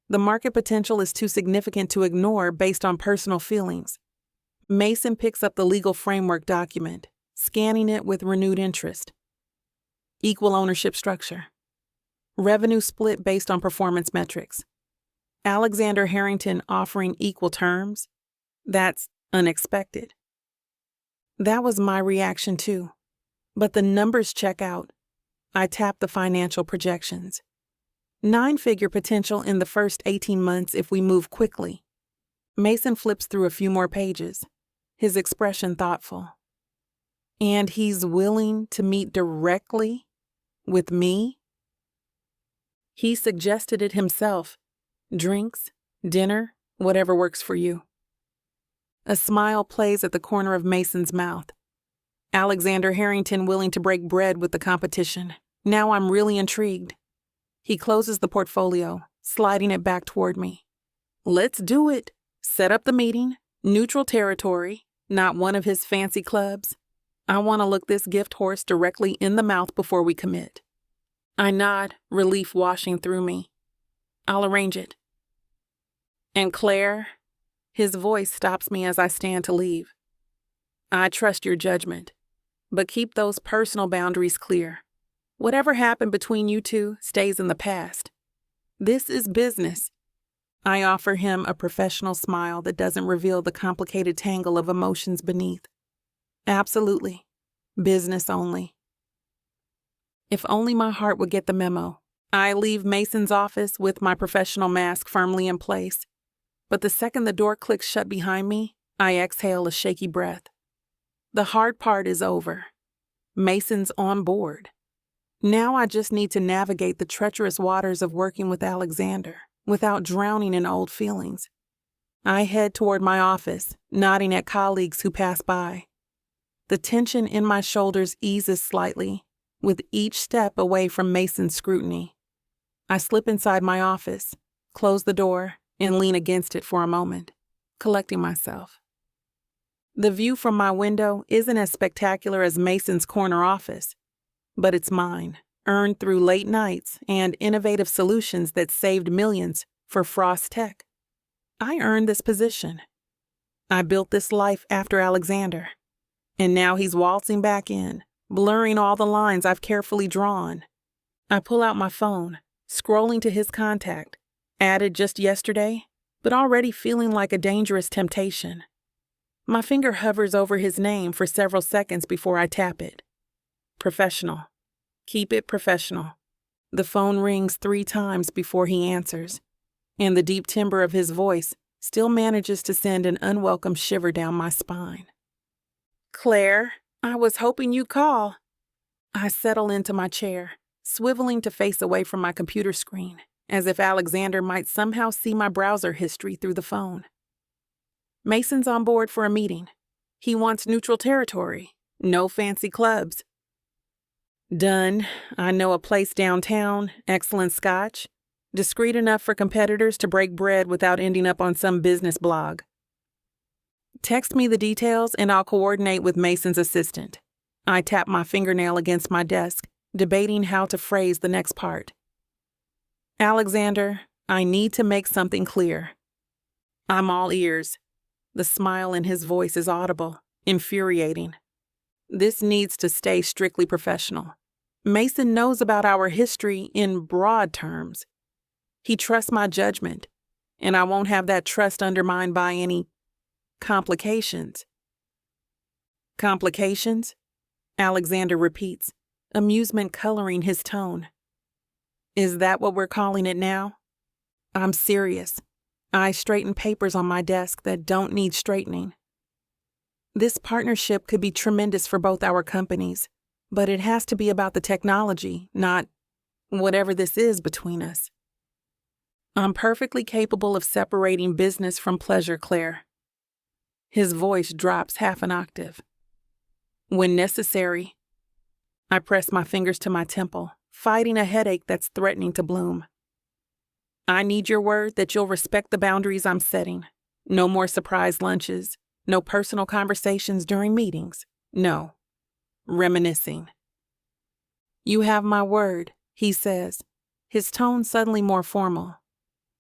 The market potential is too significant to ignore based on personal feelings. Mason picks up the legal framework document, scanning it with renewed interest. Equal ownership structure. Revenue split based on performance metrics. Alexander Harrington offering equal terms. That's unexpected. That was my reaction too. But the numbers check out. I tap the financial projections. 9-figure potential in the first 18 months if we move quickly. Mason flips through a few more pages, his expression thoughtful. And he's willing to meet directly with me? He suggested it himself. Drinks, dinner, whatever works for you. A smile plays at the corner of Mason's mouth. Alexander Harrington willing to break bread with the competition. Now I'm really intrigued. He closes the portfolio, sliding it back toward me. Let's do it. Set up the meeting. Neutral territory, not one of his fancy clubs. I want to look this gift horse directly in the mouth before we commit. I nod, relief washing through me. I'll arrange it. And Claire, his voice stops me as I stand to leave. I trust your judgment, but keep those personal boundaries clear. Whatever happened between you two stays in the past. This is business. I offer him a professional smile that doesn't reveal the complicated tangle of emotions beneath. Absolutely. Business only. If only my heart would get the memo. I leave Mason's office with my professional mask firmly in place. But the second the door clicks shut behind me, I exhale a shaky breath. The hard part is over. Mason's on board. Now I just need to navigate the treacherous waters of working with Alexander without drowning in old feelings. I head toward my office, nodding at colleagues who pass by. The tension in my shoulders eases slightly with each step away from Mason's scrutiny. I slip inside my office, close the door, and lean against it for a moment, collecting myself. The view from my window isn't as spectacular as Mason's corner office, but it's mine, earned through late nights and innovative solutions that saved millions for Frost Tech. I earned this position. I built this life after Alexander, and now he's waltzing back in, blurring all the lines I've carefully drawn. I pull out my phone, scrolling to his contact, added just yesterday, but already feeling like a dangerous temptation. My finger hovers over his name for several seconds before I tap it. Professional. Keep it professional. The phone rings 3 times before he answers, and the deep timbre of his voice still manages to send an unwelcome shiver down my spine. Claire, I was hoping you'd call. I settle into my chair, swiveling to face away from my computer screen, as if Alexander might somehow see my browser history through the phone. Mason's on board for a meeting. He wants neutral territory, no fancy clubs. Done. I know a place downtown, excellent scotch, discreet enough for competitors to break bread without ending up on some business blog. Text me the details and I'll coordinate with Mason's assistant. I tap my fingernail against my desk, debating how to phrase the next part. Alexander, I need to make something clear. I'm all ears. The smile in his voice is audible, infuriating. This needs to stay strictly professional. Mason knows about our history in broad terms. He trusts my judgment, and I won't have that trust undermined by any complications. Complications? Alexander repeats, amusement coloring his tone. Is that what we're calling it now? I'm serious. I straighten papers on my desk that don't need straightening. This partnership could be tremendous for both our companies, but it has to be about the technology, not whatever this is between us. I'm perfectly capable of separating business from pleasure, Claire. His voice drops half an octave. When necessary, I press my fingers to my temple, fighting a headache that's threatening to bloom. I need your word that you'll respect the boundaries I'm setting. No more surprise lunches, no personal conversations during meetings. No. Reminiscing. You have my word, he says, his tone suddenly more formal.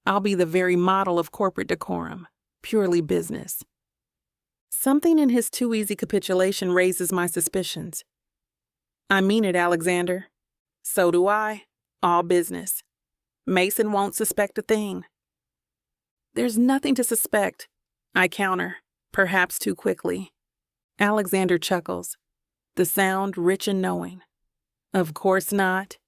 I'll be the very model of corporate decorum, purely business. Something in his too easy capitulation raises my suspicions. I mean it, Alexander. So do I. All business. Mason won't suspect a thing. There's nothing to suspect, I counter, perhaps too quickly. Alexander chuckles, the sound rich and knowing. Of course not.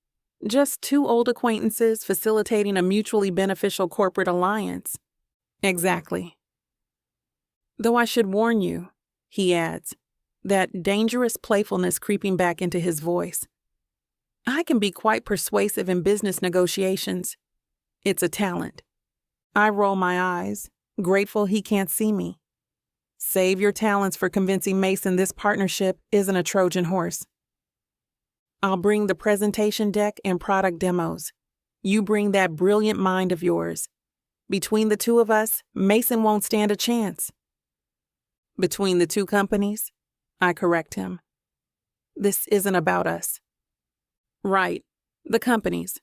Just two old acquaintances facilitating a mutually beneficial corporate alliance. Exactly. Though I should warn you, he adds, that dangerous playfulness creeping back into his voice. I can be quite persuasive in business negotiations. It's a talent. I roll my eyes, grateful he can't see me. Save your talents for convincing Mason this partnership isn't a Trojan horse. I'll bring the presentation deck and product demos. You bring that brilliant mind of yours. Between the two of us, Mason won't stand a chance. Between the two companies, I correct him. This isn't about us. Right, the companies.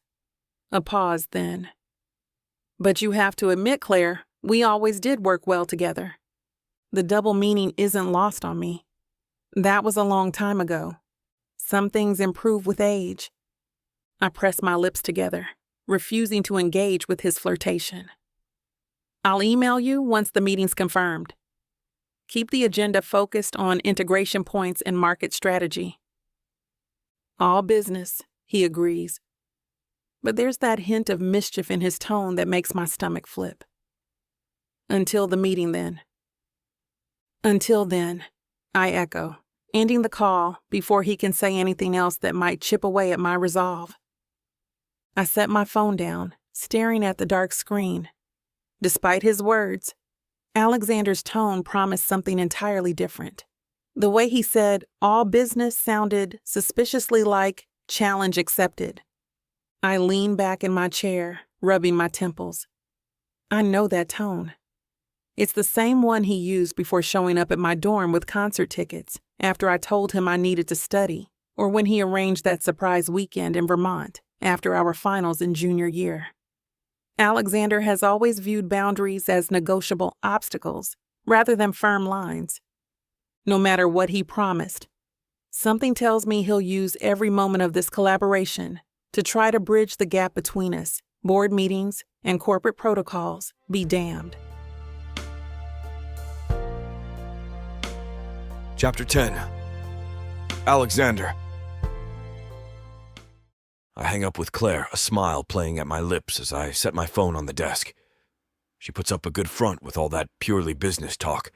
A pause then. But you have to admit, Claire, we always did work well together. The double meaning isn't lost on me. That was a long time ago. Some things improve with age. I press my lips together, refusing to engage with his flirtation. I'll email you once the meeting's confirmed. Keep the agenda focused on integration points and market strategy. All business, he agrees. But there's that hint of mischief in his tone that makes my stomach flip. Until the meeting, then. Until then, I echo, ending the call before he can say anything else that might chip away at my resolve. I set my phone down, staring at the dark screen. Despite his words, Alexander's tone promised something entirely different. The way he said all business sounded suspiciously like challenge accepted. I lean back in my chair, rubbing my temples. I know that tone. It's the same one he used before showing up at my dorm with concert tickets, after I told him I needed to study, or when he arranged that surprise weekend in Vermont after our finals in junior year. Alexander has always viewed boundaries as negotiable obstacles rather than firm lines. No matter what he promised, something tells me he'll use every moment of this collaboration to try to bridge the gap between us. Board meetings and corporate protocols be damned. Chapter 10. Alexander. I hang up with Claire, a smile playing at my lips as I set my phone on the desk. She puts up a good front with all that purely business talk,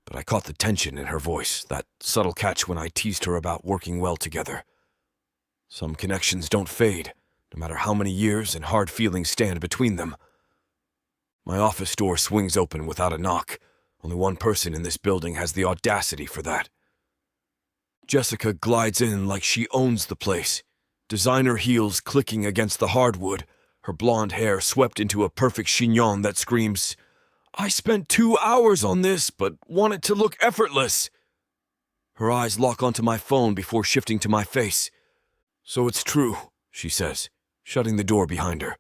but I caught the tension in her voice, that subtle catch when I teased her about working well together. Some connections don't fade, no matter how many years and hard feelings stand between them. My office door swings open without a knock. Only one person in this building has the audacity for that. Jessica glides in like she owns the place, designer heels clicking against the hardwood, her blonde hair swept into a perfect chignon that screams, "I spent 2 hours on this, but want it to look effortless." Her eyes lock onto my phone before shifting to my face. "So it's true," she says, shutting the door behind her.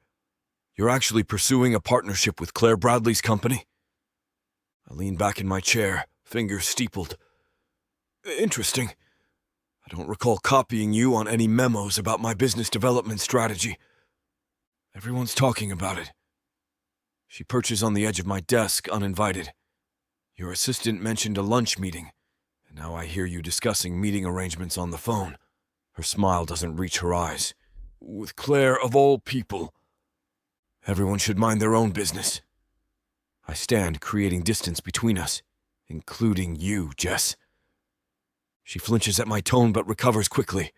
"You're actually pursuing a partnership with Claire Bradley's company?" I lean back in my chair, fingers steepled. "Interesting. I don't recall copying you on any memos about my business development strategy. Everyone's talking about it." She perches on the edge of my desk, uninvited. "Your assistant mentioned a lunch meeting, and now I hear you discussing meeting arrangements on the phone." Her smile doesn't reach her eyes. "With Claire, of all people. Everyone should mind their own business." I stand, creating distance between us, including you, Jess. She flinches at my tone but recovers quickly.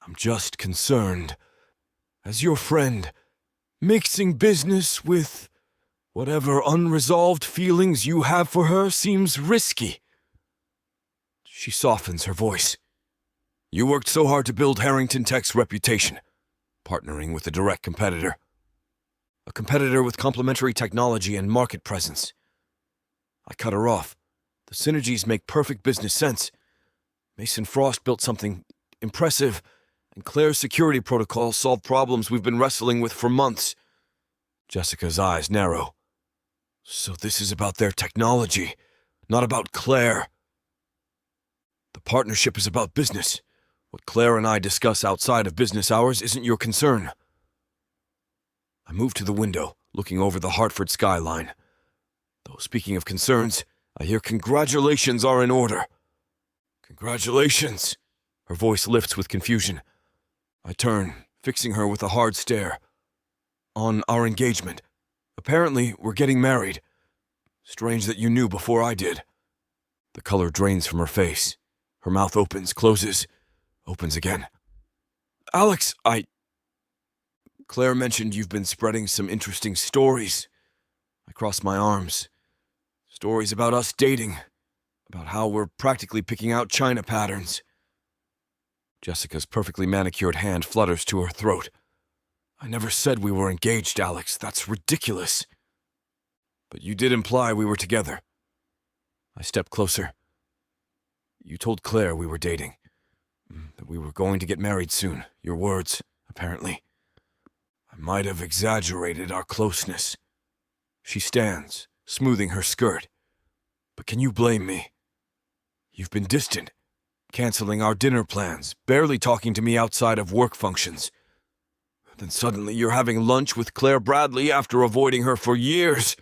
"I'm just concerned. As your friend, Mixing business with whatever unresolved feelings you have for her seems risky. She softens her voice. You worked so hard to build Harrington Tech's reputation, partnering with a direct competitor. A competitor with complementary technology and market presence. I cut her off. The synergies make perfect business sense. Mason Frost built something impressive, and Claire's security protocols solved problems we've been wrestling with for months. Jessica's eyes narrow. So this is about their technology, not about Claire. The partnership is about business. What Claire and I discuss outside of business hours isn't your concern. I move to the window, looking over the Hartford skyline. Though speaking of concerns, I hear congratulations are in order. Congratulations. Her voice lifts with confusion. I turn, fixing her with a hard stare. On our engagement. Apparently, we're getting married. Strange that you knew before I did. The color drains from her face. Her mouth opens, closes, opens again. Alex, Claire mentioned you've been spreading some interesting stories. I cross my arms. Stories about us dating. About how we're practically picking out China patterns. Jessica's perfectly manicured hand flutters to her throat. I never said we were engaged, Alex. That's ridiculous. But you did imply we were together. I step closer. You told Claire we were dating. That we were going to get married soon. Your words, apparently. I might have exaggerated our closeness. She stands, smoothing her skirt. But can you blame me? You've been distant, canceling our dinner plans, barely talking to me outside of work functions. Then suddenly you're having lunch with Claire Bradley after avoiding her for years.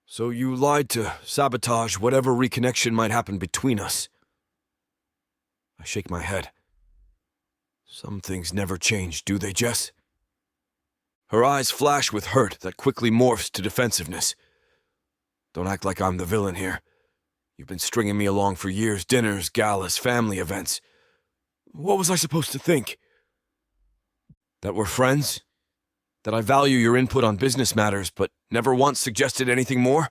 So you lied to sabotage whatever reconnection might happen between us. I shake my head. Some things never change, do they, Jess? Her eyes flash with hurt that quickly morphs to defensiveness. Don't act like I'm the villain here. You've been stringing me along for years, dinners, galas, family events. What was I supposed to think? That we're friends? That I value your input on business matters, but never once suggested anything more?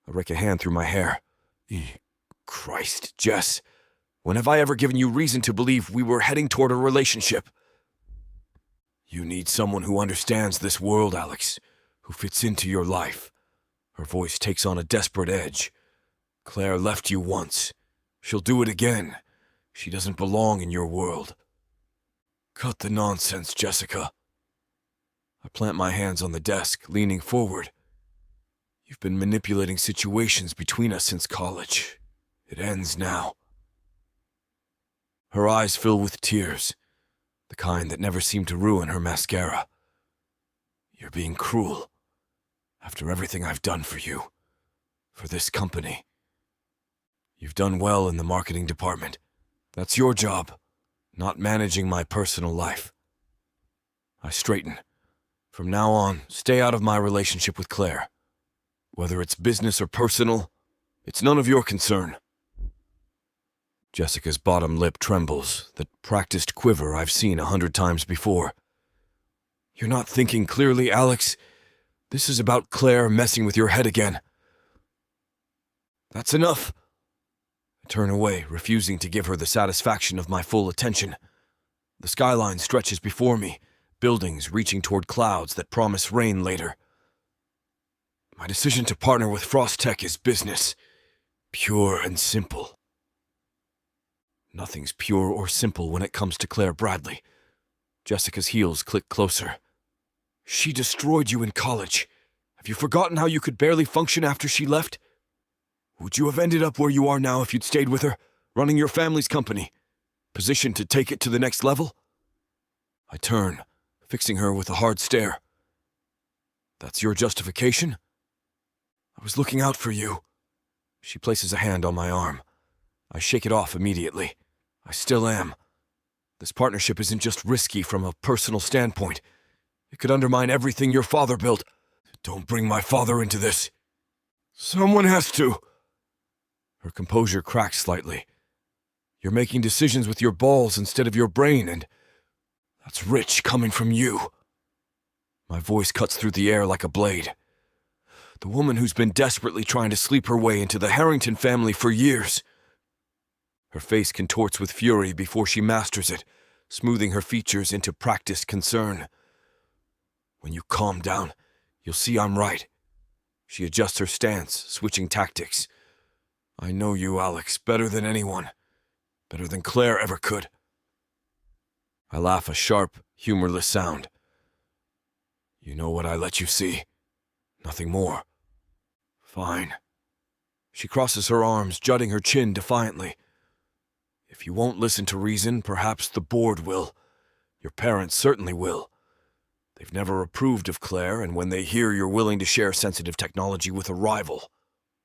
I rake a hand through my hair. Christ, Jess. When have I ever given you reason to believe we were heading toward a relationship? You need someone who understands this world, Alex, who fits into your life. Her voice takes on a desperate edge. Claire left you once. She'll do it again. She doesn't belong in your world. Cut the nonsense, Jessica. I plant my hands on the desk, leaning forward. You've been manipulating situations between us since college. It ends now. Her eyes fill with tears, the kind that never seem to ruin her mascara. You're being cruel, after everything I've done for you, for this company. You've done well in the marketing department. That's your job, not managing my personal life. I straighten. From now on, stay out of my relationship with Claire. Whether it's business or personal, it's none of your concern. Jessica's bottom lip trembles, that practiced quiver I've seen 100 times before. You're not thinking clearly, Alex. This is about Claire messing with your head again. That's enough. I turn away, refusing to give her the satisfaction of my full attention. The skyline stretches before me, buildings reaching toward clouds that promise rain later. My decision to partner with Frost Tech is business, pure and simple. Nothing's pure or simple when it comes to Claire Bradley. Jessica's heels click closer. She destroyed you in college. Have you forgotten how you could barely function after she left? Would you have ended up where you are now if you'd stayed with her, running your family's company, positioned to take it to the next level? I turn, fixing her with a hard stare. That's your justification? I was looking out for you. She places a hand on my arm. I shake it off immediately. I still am. This partnership isn't just risky from a personal standpoint. It could undermine everything your father built. Don't bring my father into this. Someone has to. Her composure cracks slightly. You're making decisions with your balls instead of your brain, and that's rich coming from you. My voice cuts through the air like a blade. The woman who's been desperately trying to sleep her way into the Harrington family for years. Her face contorts with fury before she masters it, smoothing her features into practiced concern. When you calm down, you'll see I'm right. She adjusts her stance, switching tactics. I know you, Alex, better than anyone. Better than Claire ever could. I laugh a sharp, humorless sound. You know what I let you see? Nothing more. Fine. She crosses her arms, jutting her chin defiantly. If you won't listen to reason, perhaps the board will. Your parents certainly will. They've never approved of Claire, and when they hear you're willing to share sensitive technology with a rival,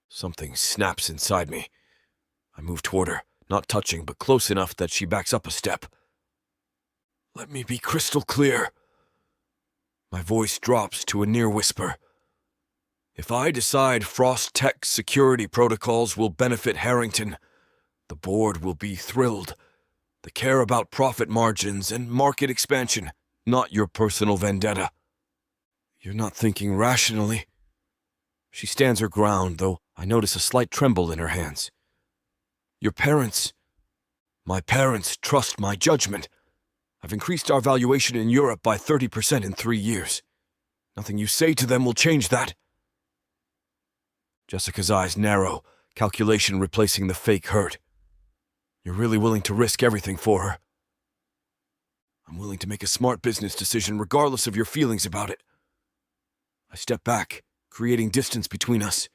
something snaps inside me. I move toward her, not touching, but close enough that she backs up a step. Let me be crystal clear. My voice drops to a near whisper. If I decide Frost Tech's security protocols will benefit Harrington, the board will be thrilled. They care about profit margins and market expansion, not your personal vendetta. You're not thinking rationally. She stands her ground, though I notice a slight tremble in her hands. My parents trust my judgment. I've increased our valuation in Europe by 30% in 3 years. Nothing you say to them will change that. Jessica's eyes narrow, calculation replacing the fake hurt. You're really willing to risk everything for her? I'm willing to make a smart business decision regardless of your feelings about it. I step back, creating distance between us.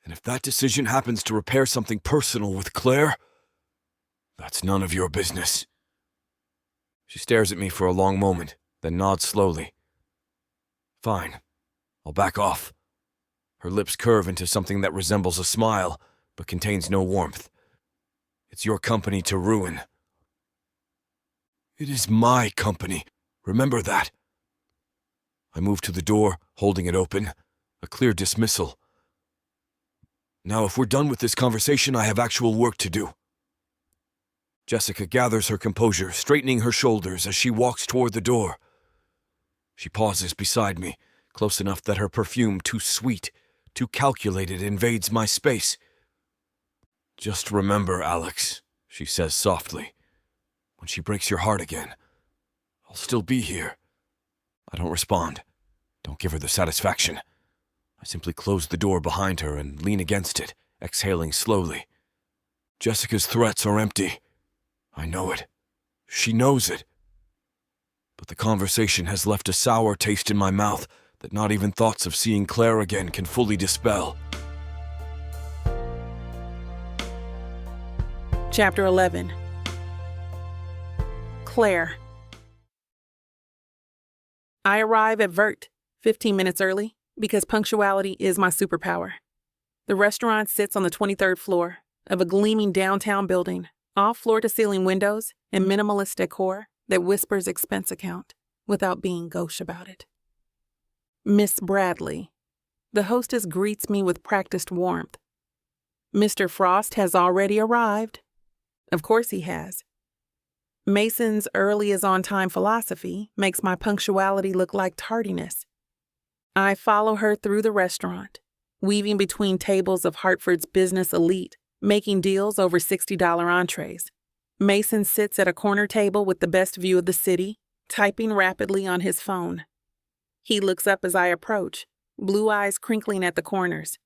And if that decision happens to repair something personal with Claire, that's none of your business. She stares at me for a long moment, then nods slowly. Fine. I'll back off. Her lips curve into something that resembles a smile, but contains no warmth. It's your company to ruin. It is my company. Remember that. I move to the door, holding it open. A clear dismissal. Now, if we're done with this conversation, I have actual work to do. Jessica gathers her composure, straightening her shoulders as she walks toward the door. She pauses beside me, close enough that her perfume, too sweet, too calculated, invades my space. Just remember, Alex, she says softly. When she breaks your heart again, I'll still be here. I don't respond. Don't give her the satisfaction. I simply close the door behind her and lean against it, exhaling slowly. Jessica's threats are empty. I know it. She knows it. But the conversation has left a sour taste in my mouth that not even thoughts of seeing Claire again can fully dispel. Chapter 11. Claire. I arrive at Vert 15 minutes early because punctuality is my superpower. The restaurant sits on the 23rd floor of a gleaming downtown building, all floor-to-ceiling windows and minimalist decor that whispers expense account without being gauche about it. Miss Bradley. The hostess greets me with practiced warmth. Mr. Frost has already arrived. Of course he has. Mason's early is on time philosophy makes my punctuality look like tardiness. I follow her through the restaurant, weaving between tables of Hartford's business elite, making deals over $60 entrees. Mason sits at a corner table with the best view of the city, typing rapidly on his phone. He looks up as I approach, blue eyes crinkling at the corners.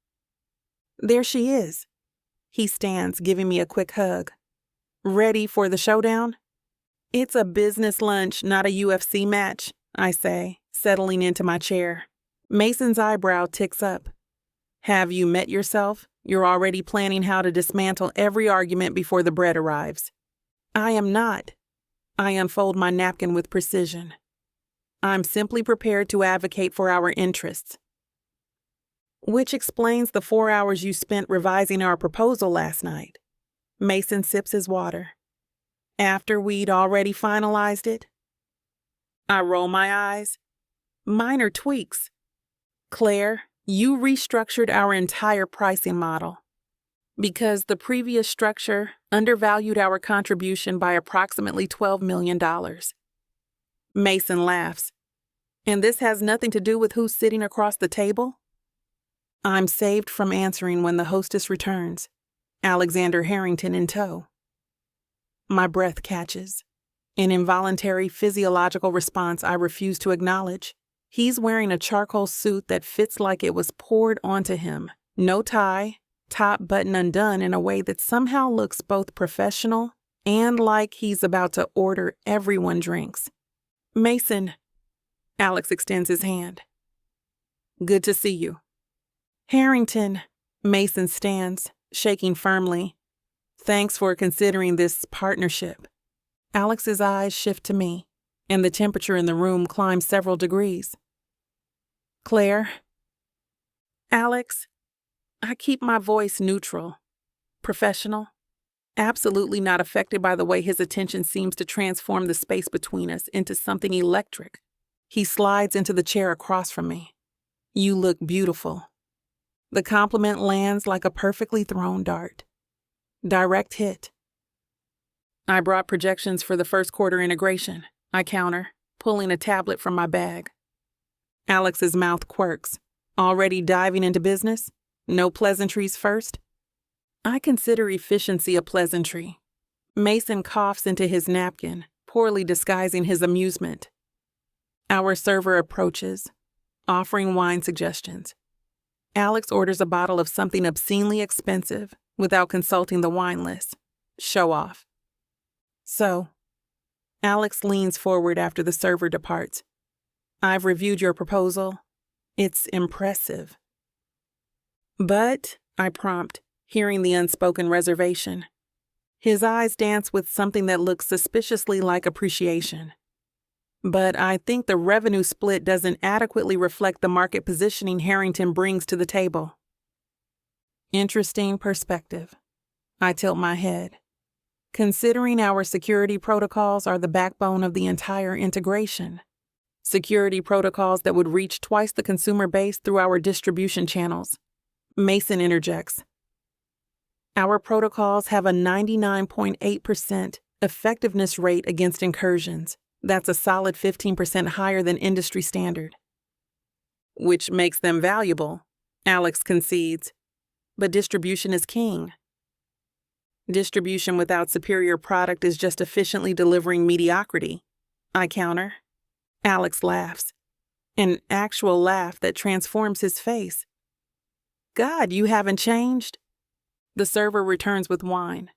There she is. He stands, giving me a quick hug. Ready for the showdown? It's a business lunch, not a UFC match, I say, settling into my chair. Mason's eyebrow ticks up. Have you met yourself? You're already planning how to dismantle every argument before the bread arrives. I am not. I unfold my napkin with precision. I'm simply prepared to advocate for our interests. Which explains the 4 hours you spent revising our proposal last night. Mason sips his water. After we'd already finalized it? I roll my eyes. Minor tweaks. Claire, you restructured our entire pricing model. Because the previous structure undervalued our contribution by approximately $12 million. Mason laughs. And this has nothing to do with who's sitting across the table? I'm saved from answering when the hostess returns, Alexander Harrington in tow. My breath catches. An involuntary physiological response I refuse to acknowledge. He's wearing a charcoal suit that fits like it was poured onto him. No tie, top button undone in a way that somehow looks both professional and like he's about to order everyone drinks. Mason. Alex extends his hand. Good to see you. Harrington. Mason stands, shaking firmly. Thanks for considering this partnership. Alex's eyes shift to me, and the temperature in the room climbs several degrees. Claire. Alex. I keep my voice neutral, professional, absolutely not affected by the way his attention seems to transform the space between us into something electric. He slides into the chair across from me. You look beautiful. The compliment lands like a perfectly thrown dart. Direct hit. I brought projections for the first quarter integration, I counter, pulling a tablet from my bag. Alex's mouth quirks. Already diving into business? No pleasantries first? I consider efficiency a pleasantry. Mason coughs into his napkin, poorly disguising his amusement. Our server approaches, offering wine suggestions. Alex orders a bottle of something obscenely expensive without consulting the wine list. Show off. So, Alex leans forward after the server departs. I've reviewed your proposal. It's impressive. But, I prompt, hearing the unspoken reservation. His eyes dance with something that looks suspiciously like appreciation. But I think the revenue split doesn't adequately reflect the market positioning Harrington brings to the table. Interesting perspective. I tilt my head. Considering our security protocols are the backbone of the entire integration. Security protocols that would reach twice the consumer base through our distribution channels. Mason interjects. Our protocols have a 99.8% effectiveness rate against incursions. That's a solid 15% higher than industry standard. Which makes them valuable, Alex concedes. But distribution is king. Distribution without superior product is just efficiently delivering mediocrity, I counter. Alex laughs. An actual laugh that transforms his face. God, you haven't changed. The server returns with wine,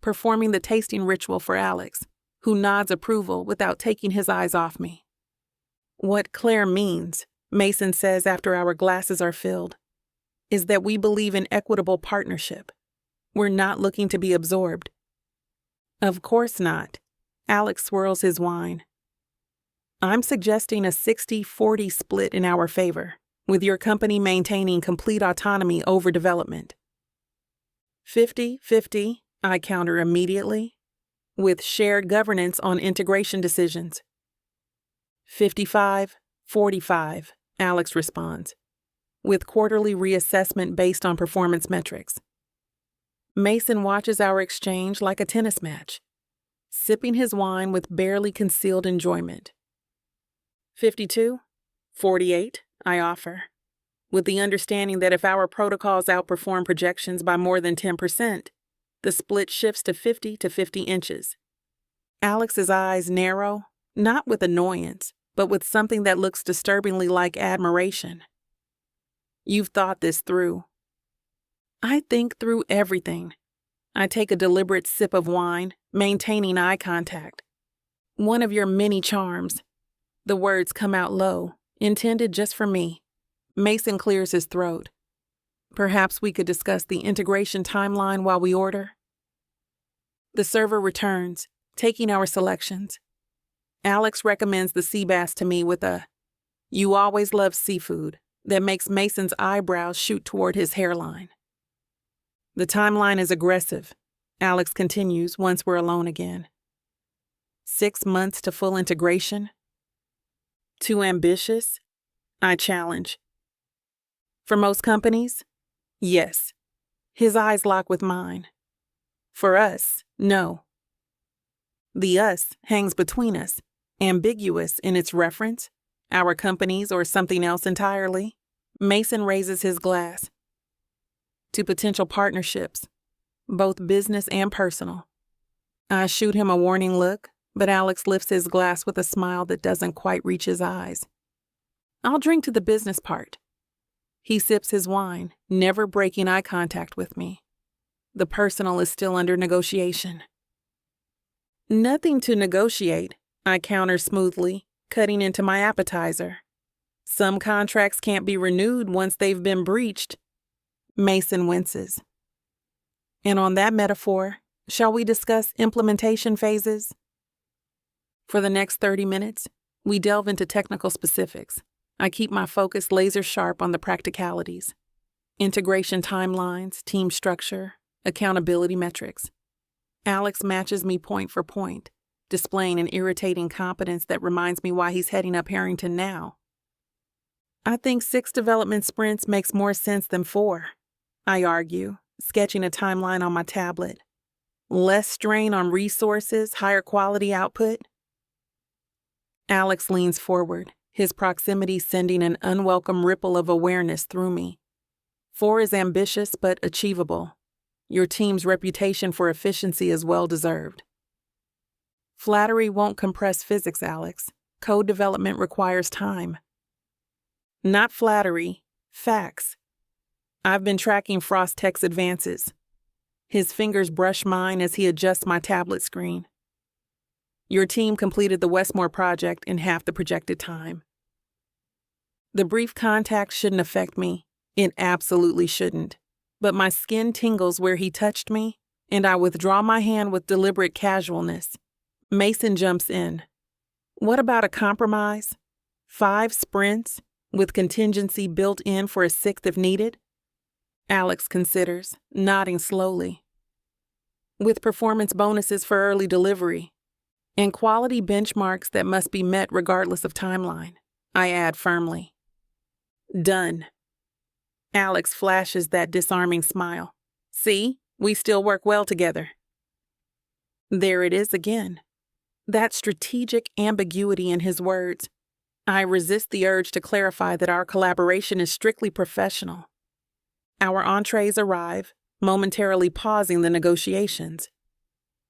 performing the tasting ritual for Alex, who nods approval without taking his eyes off me. What Claire means, Mason says after our glasses are filled, is that we believe in equitable partnership. We're not looking to be absorbed. Of course not. Alex swirls his wine. I'm suggesting a 60-40 split in our favor, with your company maintaining complete autonomy over development. 50-50, I counter immediately, with shared governance on integration decisions. 55-45, Alex responds, with quarterly reassessment based on performance metrics. Mason watches our exchange like a tennis match, sipping his wine with barely concealed enjoyment. 52-48, I offer, with the understanding that if our protocols outperform projections by more than 10%, the split shifts to 50 to 50 inches. Alex's eyes narrow, not with annoyance, but with something that looks disturbingly like admiration. You've thought this through. I think through everything. I take a deliberate sip of wine, maintaining eye contact. One of your many charms. The words come out low, intended just for me. Mason clears his throat. Perhaps we could discuss the integration timeline while we order. The server returns, taking our selections. Alex recommends the sea bass to me with a, "You always love seafood," that makes Mason's eyebrows shoot toward his hairline. The timeline is aggressive, Alex continues once we're alone again. 6 months to full integration? Too ambitious? I challenge. For most companies? Yes. His eyes lock with mine. For us, no. The us hangs between us, ambiguous in its reference, Our companies or something else entirely? Mason raises his glass. To potential partnerships, both business and personal. I shoot him a warning look, but Alex lifts his glass with a smile that doesn't quite reach his eyes. I'll drink to the business part. He sips his wine, never breaking eye contact with me. The personal is still under negotiation. Nothing to negotiate, I counter smoothly, cutting into my appetizer. Some contracts can't be renewed once they've been breached. Mason winces. And on that metaphor, shall we discuss implementation phases? For the next 30 minutes, we delve into technical specifics. I keep my focus laser sharp on the practicalities. Integration timelines, team structure, accountability metrics. Alex matches me point for point, displaying an irritating competence that reminds me why he's heading up Harrington now. I think 6 development sprints makes more sense than 4, I argue, sketching a timeline on my tablet. Less strain on resources, higher quality output. Alex leans forward, his proximity sending an unwelcome ripple of awareness through me. 4 is ambitious but achievable. Your team's reputation for efficiency is well deserved. Flattery won't compress physics, Alex. Code development requires time. Not flattery, facts. I've been tracking Frostech's advances. His fingers brush mine as he adjusts my tablet screen. Your team completed the Westmore project in half the projected time. The brief contact shouldn't affect me. It absolutely shouldn't. But my skin tingles where he touched me, and I withdraw my hand with deliberate casualness. Mason jumps in. What about a compromise? 5 sprints, with contingency built in for a 6th if needed? Alex considers, nodding slowly. With performance bonuses for early delivery, and quality benchmarks that must be met regardless of timeline, I add firmly. Done. Alex flashes that disarming smile. See, we still work well together. There it is again. That strategic ambiguity in his words. I resist the urge to clarify that our collaboration is strictly professional. Our entrees arrive, momentarily pausing the negotiations.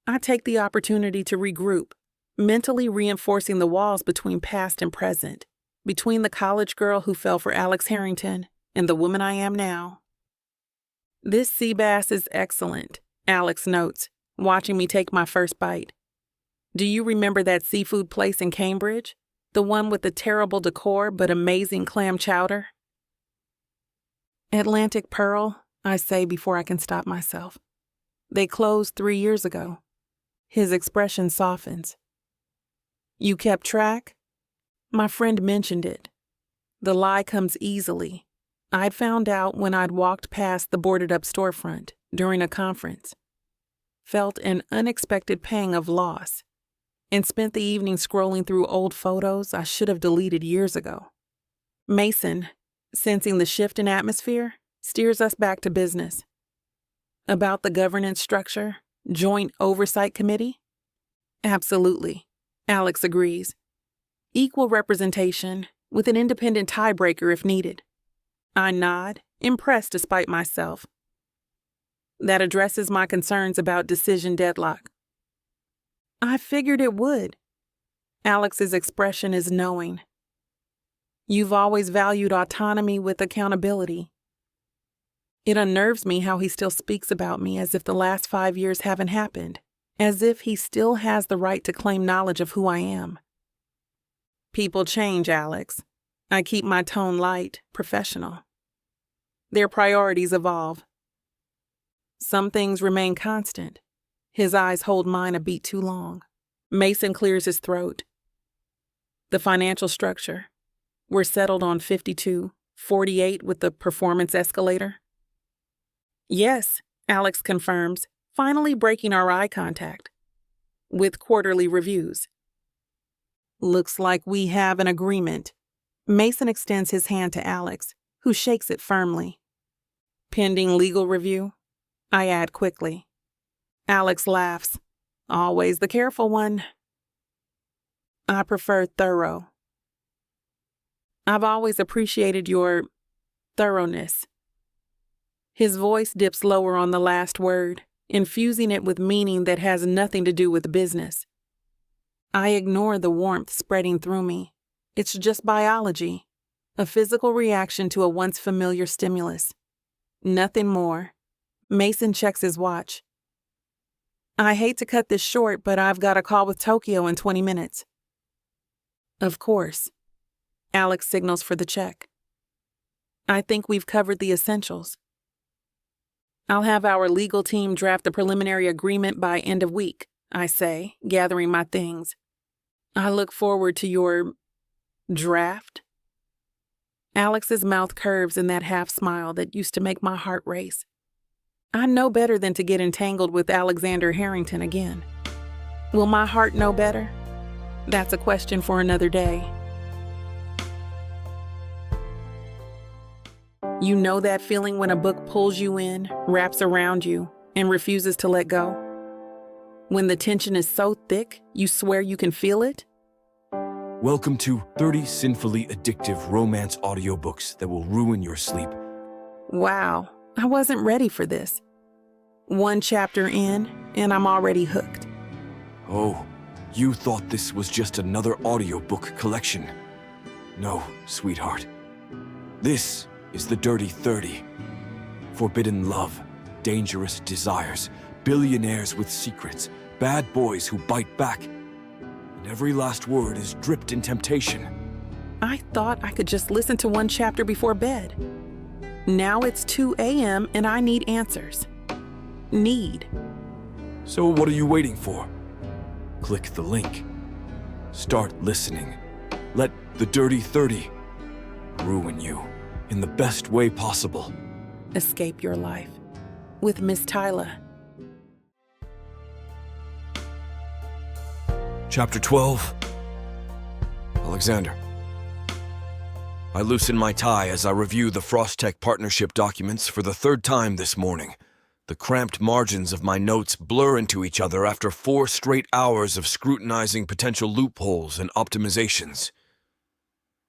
I take the opportunity to regroup, mentally reinforcing the walls between past and present, between the college girl who fell for Alex Harrington and the woman I am now. This sea bass is excellent, Alex notes, watching me take my first bite. Do you remember that seafood place in Cambridge? The one with the terrible decor but amazing clam chowder? Atlantic Pearl, I say before I can stop myself. They closed 3 years ago. His expression softens. You kept track? My friend mentioned it. The lie comes easily. I'd found out when I'd walked past the boarded-up storefront during a conference, felt an unexpected pang of loss, and spent the evening scrolling through old photos I should have deleted years ago. Mason, sensing the shift in atmosphere, steers us back to business. About the governance structure, joint oversight committee? Absolutely, Alex agrees. Equal representation, with an independent tiebreaker if needed. I nod, impressed despite myself. That addresses my concerns about decision deadlock. I figured it would. Alex's expression is knowing. You've always valued autonomy with accountability. It unnerves me how he still speaks about me as if the last 5 years haven't happened, as if he still has the right to claim knowledge of who I am. People change, Alex. I keep my tone light, professional. Their priorities evolve. Some things remain constant. His eyes hold mine a beat too long. Mason clears his throat. The financial structure. We're settled on 52, 48 with the performance escalator. Yes, Alex confirms, finally breaking our eye contact. With quarterly reviews. Looks like we have an agreement. Mason extends his hand to Alex, who shakes it firmly. Pending legal review? I add quickly. Alex laughs. Always the careful one. I prefer thorough. I've always appreciated your thoroughness. His voice dips lower on the last word, infusing it with meaning that has nothing to do with business. I ignore the warmth spreading through me. It's just biology, a physical reaction to a once familiar stimulus. Nothing more. Mason checks his watch. I hate to cut this short, but I've got a call with Tokyo in 20 minutes. Of course. Alex signals for the check. I think we've covered the essentials. I'll have our legal team draft a preliminary agreement by end of week, I say, gathering my things. I look forward to your draft. Alex's mouth curves in that half smile that used to make my heart race. I know better than to get entangled with Alexander Harrington again. Will my heart know better? That's a question for another day. You know that feeling when a book pulls you in, wraps around you, and refuses to let go? When the tension is so thick, you swear you can feel it? Welcome to 30 sinfully addictive romance audiobooks that will ruin your sleep. Wow, I wasn't ready for this. One chapter in, and I'm already hooked. Oh, you thought this was just another audiobook collection. No, sweetheart. This is the Dirty 30. Forbidden love, dangerous desires, billionaires with secrets, bad boys who bite back. And every last word is dripped in temptation. I thought I could just listen to one chapter before bed. Now it's 2 a.m. and I need answers. Need. So what are you waiting for? Click the link. Start listening. Let the Dirty 30 ruin you in the best way possible. Escape your life with Miss Tyler. Chapter 12. Alexander. I loosen my tie as I review the Frostech partnership documents for the third time this morning. The cramped margins of my notes blur into each other after 4 straight hours of scrutinizing potential loopholes and optimizations.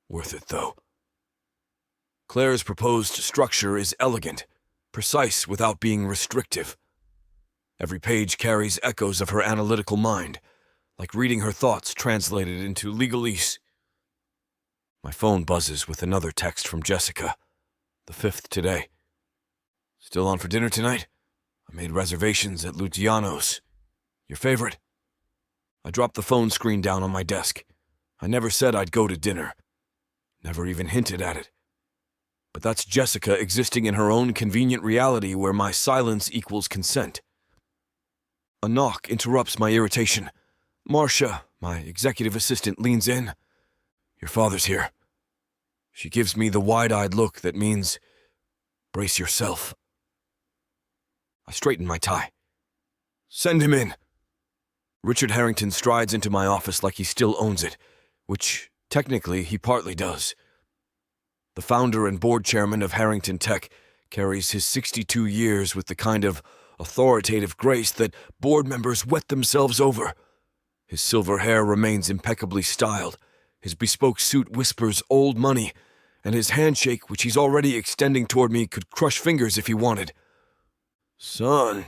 Worth it, though. Claire's proposed structure is elegant, precise without being restrictive. Every page carries echoes of her analytical mind, like reading her thoughts translated into legalese. My phone buzzes with another text from Jessica, the 5th today. Still on for dinner tonight? I made reservations at Luciano's. Your favorite? I dropped the phone screen down on my desk. I never said I'd go to dinner. Never even hinted at it. But that's Jessica existing in her own convenient reality where my silence equals consent. A knock interrupts my irritation. Marcia, my executive assistant, leans in. Your father's here. She gives me the wide-eyed look that means, brace yourself. I straighten my tie. Send him in. Richard Harrington strides into my office like he still owns it, which technically he partly does. The founder and board chairman of Harrington Tech carries his 62 years with the kind of authoritative grace that board members wet themselves over. His silver hair remains impeccably styled, his bespoke suit whispers old money, and his handshake, which he's already extending toward me, could crush fingers if he wanted. Son.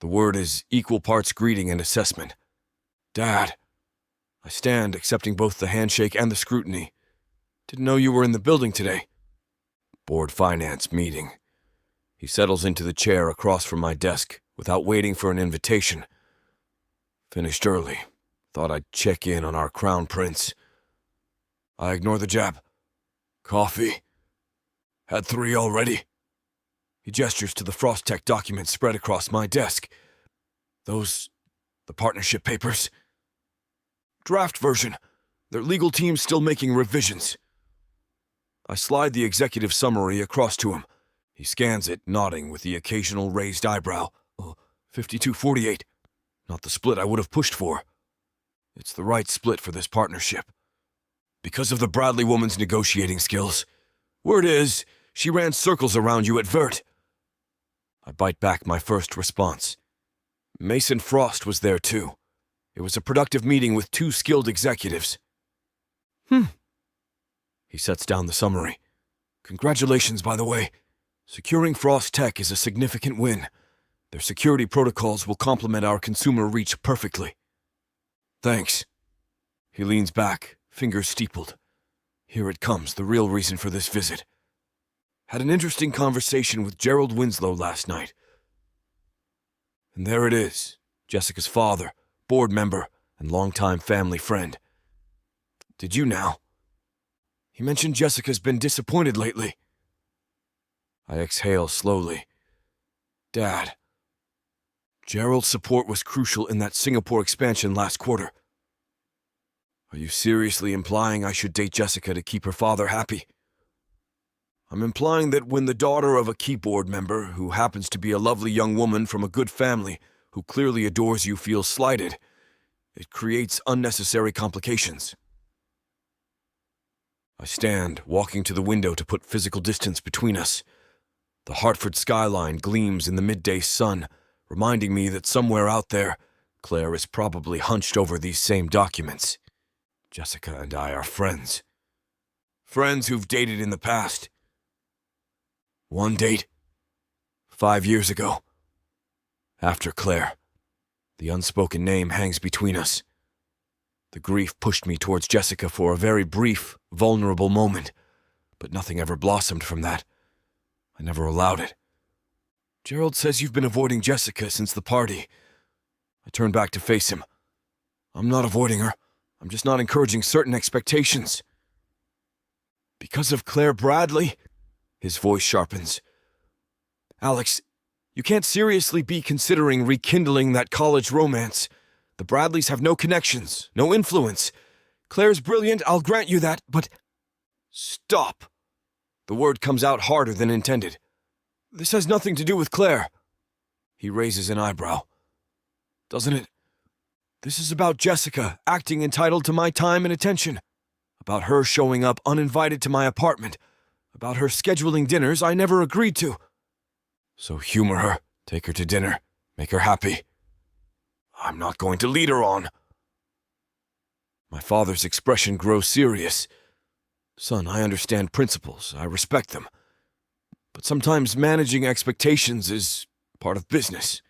The word is equal parts greeting and assessment. Dad. I stand, accepting both the handshake and the scrutiny. Didn't know you were in the building today. Board finance meeting. He settles into the chair across from my desk without waiting for an invitation. Finished early. Thought I'd check in on our crown prince. I ignore the jab. Coffee? Had 3 already? He gestures to the Frostech documents spread across my desk. Those, the partnership papers? Draft version. Their legal team's still making revisions. I slide the executive summary across to him. He scans it, nodding with the occasional raised eyebrow. 52-48. Not the split I would have pushed for. It's the right split for this partnership. Because of the Bradley woman's negotiating skills. Word is, she ran circles around you at Vert. I bite back my first response. Mason Frost was there too. It was a productive meeting with 2 skilled executives. He sets down the summary. Congratulations, by the way. Securing Frost Tech is a significant win. Their security protocols will complement our consumer reach perfectly. Thanks. He leans back, fingers steepled. Here it comes, the real reason for this visit. Had an interesting conversation with Gerald Winslow last night. And there it is, Jessica's father, board member, and longtime family friend. Did you now? He mentioned Jessica's been disappointed lately. I exhale slowly. Dad. Gerald's support was crucial in that Singapore expansion last quarter. Are you seriously implying I should date Jessica to keep her father happy? I'm implying that when the daughter of a keyboard member, who happens to be a lovely young woman from a good family, who clearly adores you, feels slighted, it creates unnecessary complications. I stand, walking to the window to put physical distance between us. The Hartford skyline gleams in the midday sun, reminding me that somewhere out there, Claire is probably hunched over these same documents. Jessica and I are friends. Friends who've dated in the past. One date, 5 years ago. After Claire. The unspoken name hangs between us. The grief pushed me towards Jessica for a very brief, vulnerable moment, but nothing ever blossomed from that. I never allowed it. Gerald says you've been avoiding Jessica since the party. I turn back to face him. I'm not avoiding her. I'm just not encouraging certain expectations. Because of Claire Bradley? His voice sharpens. Alex, you can't seriously be considering rekindling that college romance. The Bradleys have no connections, no influence. Claire's brilliant, I'll grant you that, but... Stop. The word comes out harder than intended. This has nothing to do with Claire. He raises an eyebrow. Doesn't it? This is about Jessica acting entitled to my time and attention. About her showing up uninvited to my apartment. About her scheduling dinners I never agreed to. So humor her, take her to dinner, make her happy. I'm not going to lead her on. My father's expression grows serious. Son, I understand principles, I respect them. But sometimes managing expectations is part of business.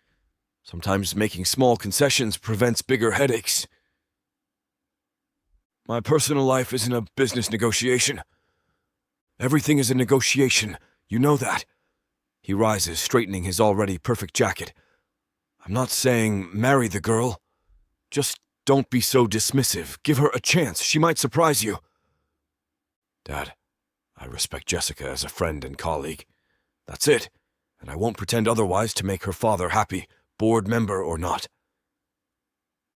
Sometimes making small concessions prevents bigger headaches. My personal life isn't a business negotiation. Everything is a negotiation, you know that. He rises, straightening his already perfect jacket. I'm not saying marry the girl. Just don't be so dismissive. Give her a chance. She might surprise you. Dad, I respect Jessica as a friend and colleague. That's it, and I won't pretend otherwise to make her father happy, board member or not.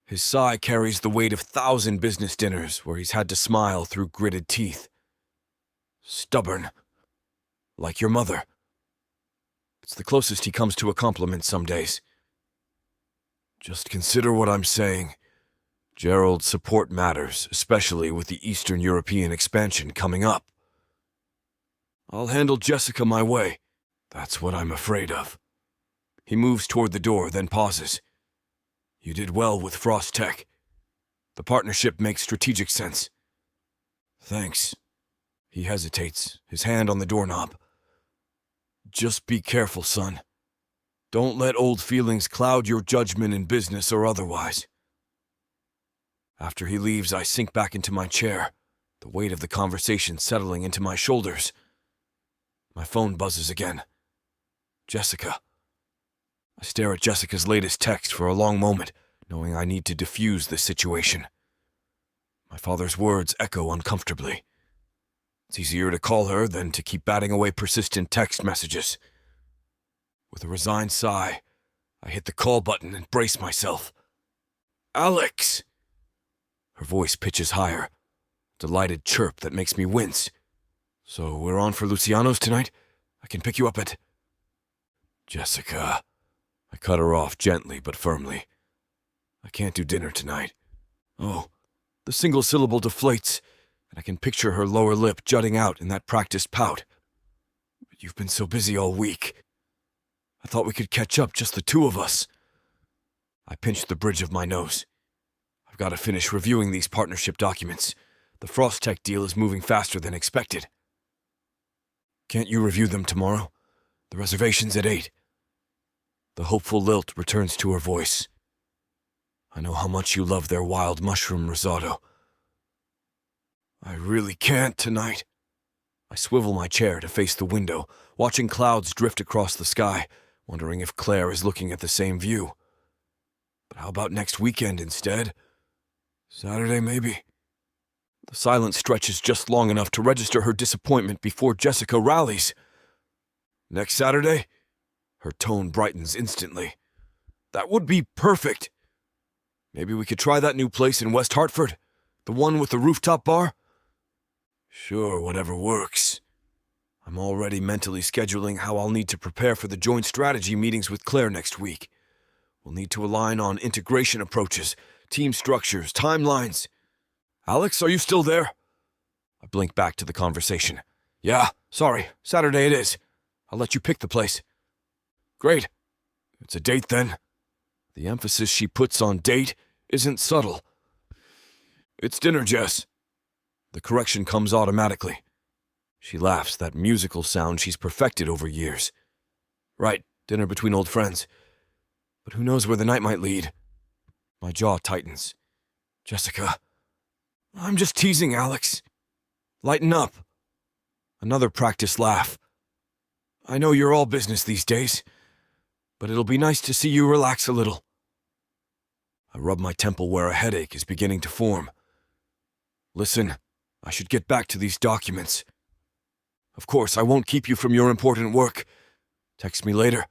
His sigh carries the weight of 1,000 business dinners where he's had to smile through gritted teeth. Stubborn. Like your mother. It's the closest he comes to a compliment some days. Just consider what I'm saying. Gerald's support matters, especially with the Eastern European expansion coming up. I'll handle Jessica my way. That's what I'm afraid of. He moves toward the door, then pauses. You did well with Frost Tech. The partnership makes strategic sense. Thanks. He hesitates, his hand on the doorknob. Just be careful, son. Don't let old feelings cloud your judgment in business or otherwise. After he leaves, I sink back into my chair, the weight of the conversation settling into my shoulders. My phone buzzes again. Jessica. I stare at Jessica's latest text for a long moment, knowing I need to diffuse this situation. My father's words echo uncomfortably. It's easier to call her than to keep batting away persistent text messages. With a resigned sigh, I hit the call button and brace myself. Alex! Her voice pitches higher, a delighted chirp that makes me wince. So we're on for Luciano's tonight? I can pick you up at... Jessica. I cut her off gently but firmly. I can't do dinner tonight. Oh, the single syllable deflates, and I can picture her lower lip jutting out in that practiced pout. But you've been so busy all week. I thought we could catch up, just the two of us. I pinched the bridge of my nose. I've got to finish reviewing these partnership documents. The Frostech deal is moving faster than expected. Can't you review them tomorrow? The reservation's at 8. The hopeful lilt returns to her voice. I know how much you love their wild mushroom risotto. I really can't tonight. I swivel my chair to face the window, watching clouds drift across the sky, wondering if Claire is looking at the same view. But how about next weekend instead? Saturday, maybe? The silence stretches just long enough to register her disappointment before Jessica rallies. Next Saturday? Her tone brightens instantly. That would be perfect. Maybe we could try that new place in West Hartford, the one with the rooftop bar? Sure, whatever works. I'm already mentally scheduling how I'll need to prepare for the joint strategy meetings with Claire next week. We'll need to align on integration approaches, team structures, timelines. Alex, are you still there? I blink back to the conversation. Yeah, sorry, Saturday it is. I'll let you pick the place. Great. It's a date then. The emphasis she puts on date isn't subtle. It's dinner, Jess. The correction comes automatically. She laughs, that musical sound she's perfected over years. Right, dinner between old friends. But who knows where the night might lead? My jaw tightens. Jessica, I'm just teasing, Alex. Lighten up. Another practice laugh. I know you're all business these days, but it'll be nice to see you relax a little. I rub my temple where a headache is beginning to form. Listen, I should get back to these documents. Of course, I won't keep you from your important work. Text me later.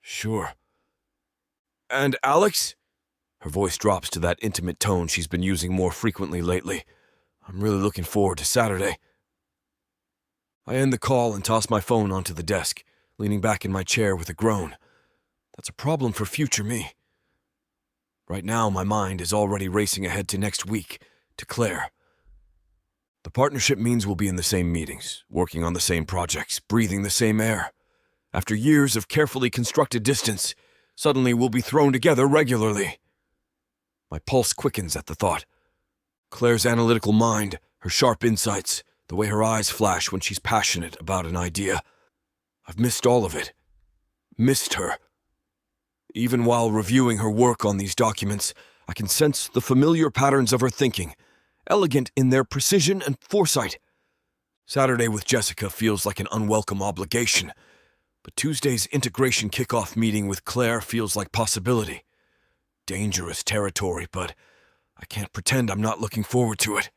Sure. And Alex? Her voice drops to that intimate tone she's been using more frequently lately. I'm really looking forward to Saturday. I end the call and toss my phone onto the desk, leaning back in my chair with a groan. That's a problem for future me. Right now, my mind is already racing ahead to next week, to Claire. The partnership means we'll be in the same meetings, working on the same projects, breathing the same air. After years of carefully constructed distance, suddenly we'll be thrown together regularly. My pulse quickens at the thought. Claire's analytical mind, her sharp insights, the way her eyes flash when she's passionate about an idea. I've missed all of it. Missed her. Even while reviewing her work on these documents, I can sense the familiar patterns of her thinking, elegant in their precision and foresight. Saturday with Jessica feels like an unwelcome obligation, but Tuesday's integration kickoff meeting with Claire feels like possibility. Dangerous territory, but I can't pretend I'm not looking forward to it.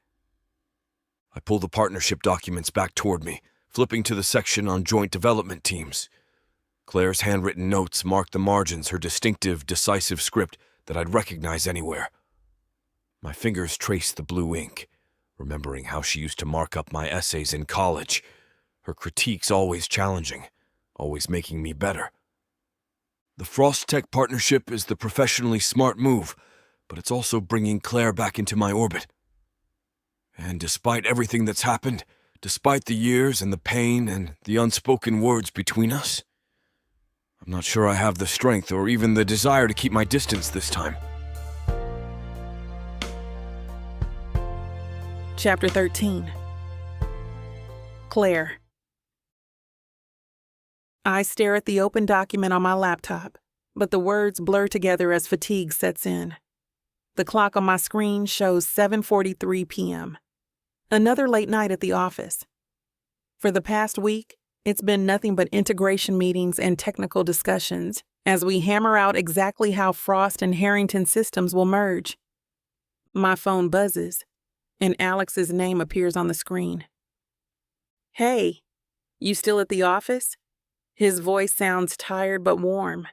I pull the partnership documents back toward me, flipping to the section on joint development teams. Claire's handwritten notes mark the margins, her distinctive, decisive script that I'd recognize anywhere. My fingers trace the blue ink, remembering how she used to mark up my essays in college. Her critiques always challenging, always making me better. The Frostech partnership is the professionally smart move, but it's also bringing Claire back into my orbit. And despite everything that's happened, despite the years and the pain and the unspoken words between us, I'm not sure I have the strength or even the desire to keep my distance this time. Chapter 13. Claire. I stare at the open document on my laptop, but the words blur together as fatigue sets in. The clock on my screen shows 7:43 p.m. Another late night at the office. For the past week, it's been nothing but integration meetings and technical discussions as we hammer out exactly how Frost and Harrington systems will merge. My phone buzzes, and Alex's name appears on the screen. Hey, you still at the office? His voice sounds tired but warm.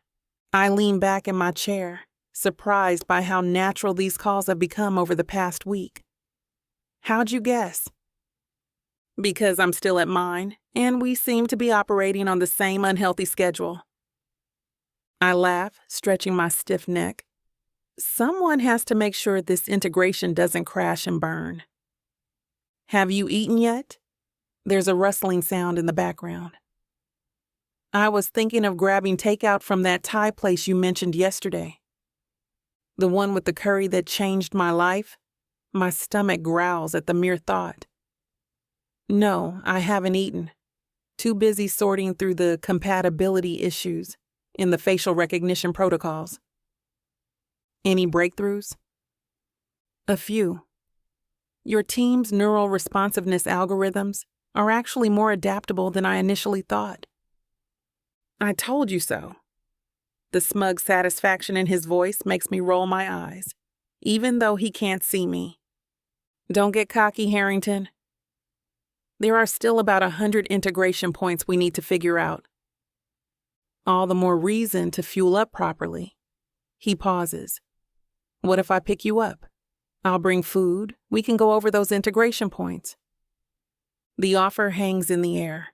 I lean back in my chair, surprised by how natural these calls have become over the past week. How'd you guess? Because I'm still at mine, and we seem to be operating on the same unhealthy schedule. I laugh, stretching my stiff neck. Someone has to make sure this integration doesn't crash and burn. Have you eaten yet? There's a rustling sound in the background. I was thinking of grabbing takeout from that Thai place you mentioned yesterday. The one with the curry that changed my life? My stomach growls at the mere thought. No, I haven't eaten. Too busy sorting through the compatibility issues in the facial recognition protocols. Any breakthroughs? A few. Your team's neural responsiveness algorithms are actually more adaptable than I initially thought. I told you so. The smug satisfaction in his voice makes me roll my eyes, even though he can't see me. Don't get cocky, Harrington. There are still about 100 integration points we need to figure out. All the more reason to fuel up properly. He pauses. What if I pick you up? I'll bring food. We can go over those integration points. The offer hangs in the air.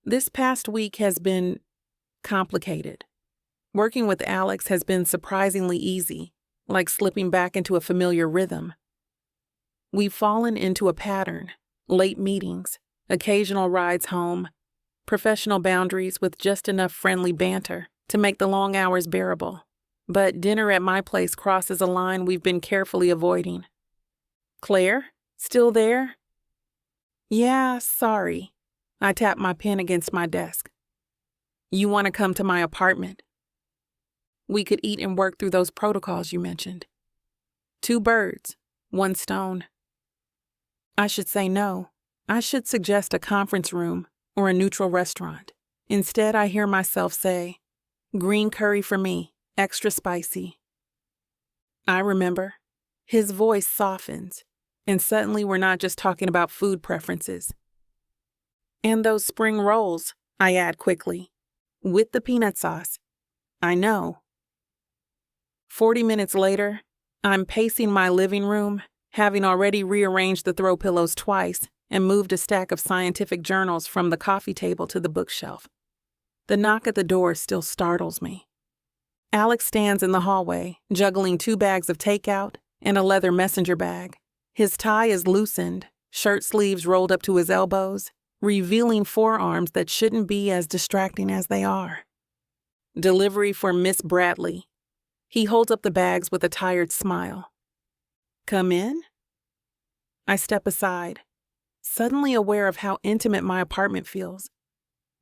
This past week has been complicated. Working with Alex has been surprisingly easy, like slipping back into a familiar rhythm. We've fallen into a pattern, late meetings, occasional rides home, professional boundaries with just enough friendly banter to make the long hours bearable. But dinner at my place crosses a line we've been carefully avoiding. Claire? Still there? Yeah, sorry. I tap my pen against my desk. You want to come to my apartment? We could eat and work through those protocols you mentioned. 2 birds, 1 stone. I should say no. I should suggest a conference room or a neutral restaurant. Instead, I hear myself say, green curry for me, extra spicy. I remember. His voice softens, and suddenly we're not just talking about food preferences. And those spring rolls, I add quickly, with the peanut sauce. I know. 40 minutes later, I'm pacing my living room, having already rearranged the throw pillows twice and moved a stack of scientific journals from the coffee table to the bookshelf. The knock at the door still startles me. Alex stands in the hallway, juggling 2 bags of takeout and a leather messenger bag. His tie is loosened, shirt sleeves rolled up to his elbows, revealing forearms that shouldn't be as distracting as they are. Delivery for Miss Bradley. He holds up the bags with a tired smile. Come in? I step aside, suddenly aware of how intimate my apartment feels.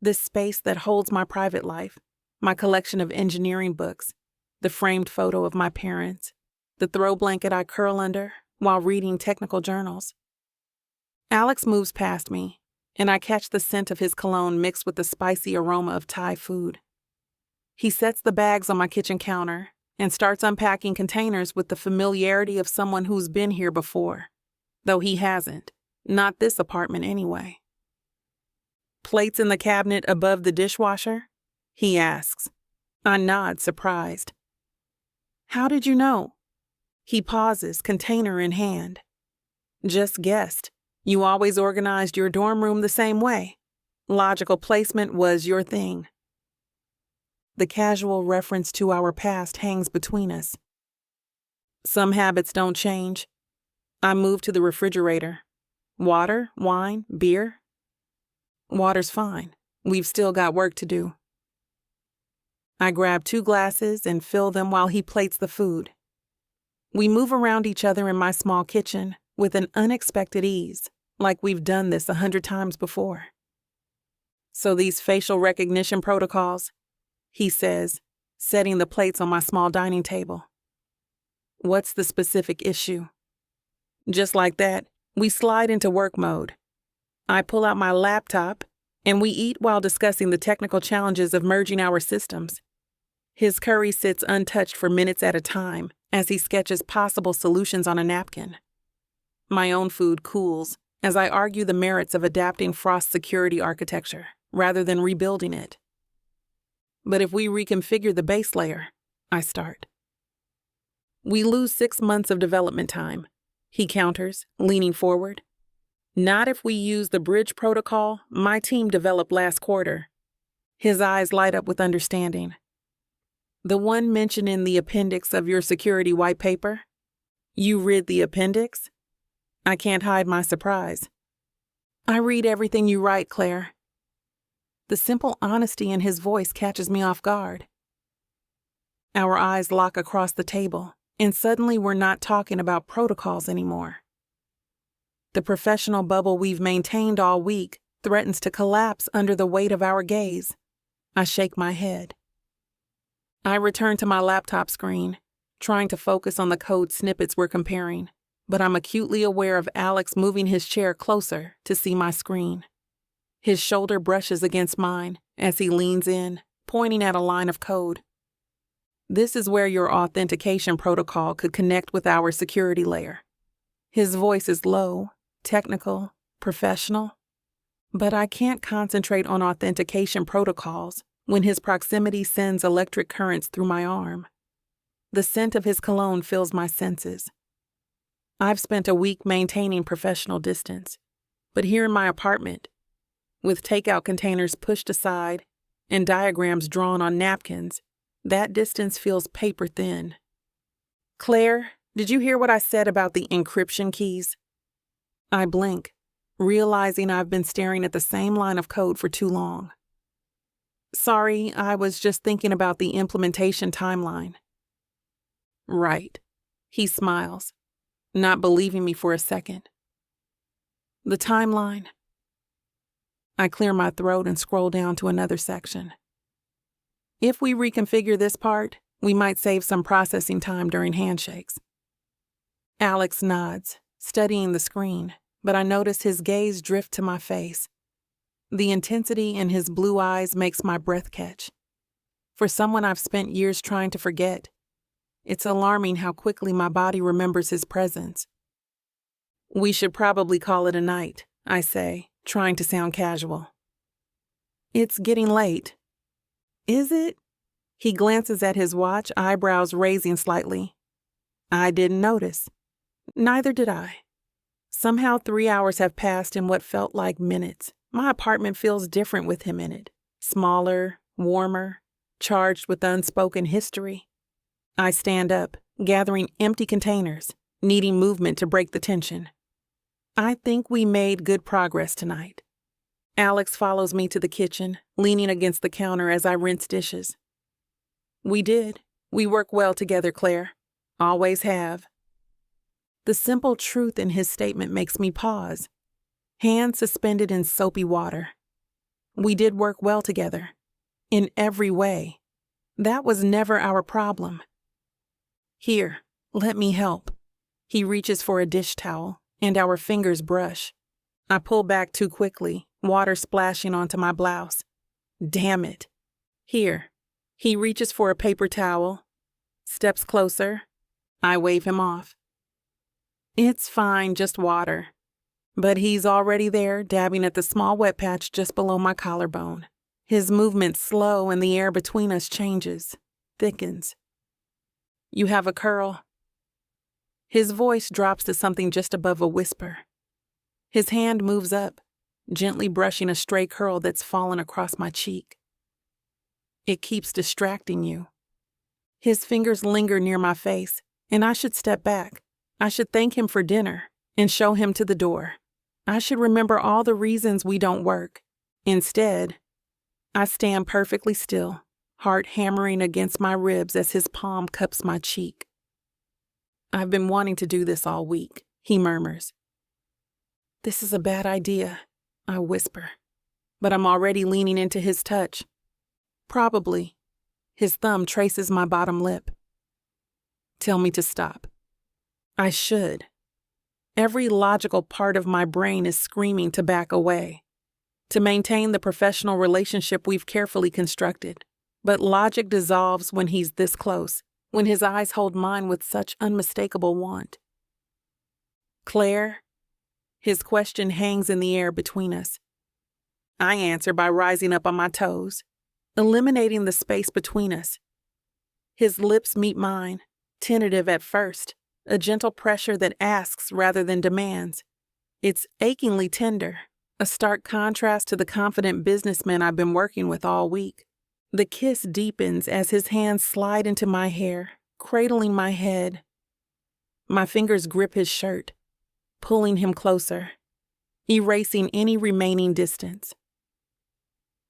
This space that holds my private life, my collection of engineering books, the framed photo of my parents, the throw blanket I curl under while reading technical journals. Alex moves past me, and I catch the scent of his cologne mixed with the spicy aroma of Thai food. He sets the bags on my kitchen counter and starts unpacking containers with the familiarity of someone who's been here before, though he hasn't, not this apartment anyway. Plates in the cabinet above the dishwasher? He asks. I nod, surprised. How did you know? He pauses, container in hand. Just guessed. You always organized your dorm room the same way. Logical placement was your thing. The casual reference to our past hangs between us. Some habits don't change. I move to the refrigerator. Water, wine, beer? Water's fine. We've still got work to do. I grab 2 glasses and fill them while he plates the food. We move around each other in my small kitchen with an unexpected ease, like we've done this 100 times before. So these facial recognition protocols, he says, setting the plates on my small dining table. What's the specific issue? Just like that, we slide into work mode. I pull out my laptop, and we eat while discussing the technical challenges of merging our systems. His curry sits untouched for minutes at a time as he sketches possible solutions on a napkin. My own food cools as I argue the merits of adapting Frost's security architecture rather than rebuilding it. But if we reconfigure the base layer, I start. We lose 6 months of development time, he counters, leaning forward. Not if we use the bridge protocol my team developed last quarter. His eyes light up with understanding. The one mentioned in the appendix of your security white paper? You read the appendix? I can't hide my surprise. I read everything you write, Claire. The simple honesty in his voice catches me off guard. Our eyes lock across the table, and suddenly we're not talking about protocols anymore. The professional bubble we've maintained all week threatens to collapse under the weight of our gaze. I shake my head. I return to my laptop screen, trying to focus on the code snippets we're comparing, but I'm acutely aware of Alex moving his chair closer to see my screen. His shoulder brushes against mine as he leans in, pointing at a line of code. This is where your authentication protocol could connect with our security layer. His voice is low, technical, professional, but I can't concentrate on authentication protocols when his proximity sends electric currents through my arm. The scent of his cologne fills my senses. I've spent a week maintaining professional distance, but here in my apartment, with takeout containers pushed aside and diagrams drawn on napkins, that distance feels paper thin. Claire, did you hear what I said about the encryption keys? I blink, realizing I've been staring at the same line of code for too long. Sorry, I was just thinking about the implementation timeline. Right. He smiles, not believing me for a second. The timeline. I clear my throat and scroll down to another section. If we reconfigure this part, we might save some processing time during handshakes. Alex nods, studying the screen, but I notice his gaze drift to my face. The intensity in his blue eyes makes my breath catch. For someone I've spent years trying to forget, it's alarming how quickly my body remembers his presence. We should probably call it a night, I say, trying to sound casual. It's getting late. Is it? He glances at his watch, eyebrows raising slightly. I didn't notice. Neither did I. Somehow 3 hours have passed in what felt like minutes. My apartment feels different with him in it. Smaller, warmer, charged with unspoken history. I stand up, gathering empty containers, needing movement to break the tension. I think we made good progress tonight. Alex follows me to the kitchen, leaning against the counter as I rinse dishes. We did. We work well together, Claire. Always have. The simple truth in his statement makes me pause, hands suspended in soapy water. We did work well together. In every way. That was never our problem. Here, let me help. He reaches for a dish towel, and our fingers brush. I pull back too quickly, water splashing onto my blouse. Damn it. Here. He reaches for a paper towel, steps closer. I wave him off. It's fine, just water. But he's already there, dabbing at the small wet patch just below my collarbone. His movement's slow and the air between us changes, thickens. You have a curl. His voice drops to something just above a whisper. His hand moves up, gently brushing a stray curl that's fallen across my cheek. It keeps distracting you. His fingers linger near my face, and I should step back. I should thank him for dinner and show him to the door. I should remember all the reasons we don't work. Instead, I stand perfectly still, heart hammering against my ribs as his palm cups my cheek. I've been wanting to do this all week, he murmurs. This is a bad idea, I whisper, but I'm already leaning into his touch. Probably. His thumb traces my bottom lip. Tell me to stop. I should. Every logical part of my brain is screaming to back away, to maintain the professional relationship we've carefully constructed. But logic dissolves when he's this close, when his eyes hold mine with such unmistakable want. Claire? His question hangs in the air between us. I answer by rising up on my toes, eliminating the space between us. His lips meet mine, tentative at first, a gentle pressure that asks rather than demands. It's achingly tender, a stark contrast to the confident businessman I've been working with all week. The kiss deepens as his hands slide into my hair, cradling my head. My fingers grip his shirt, pulling him closer, erasing any remaining distance.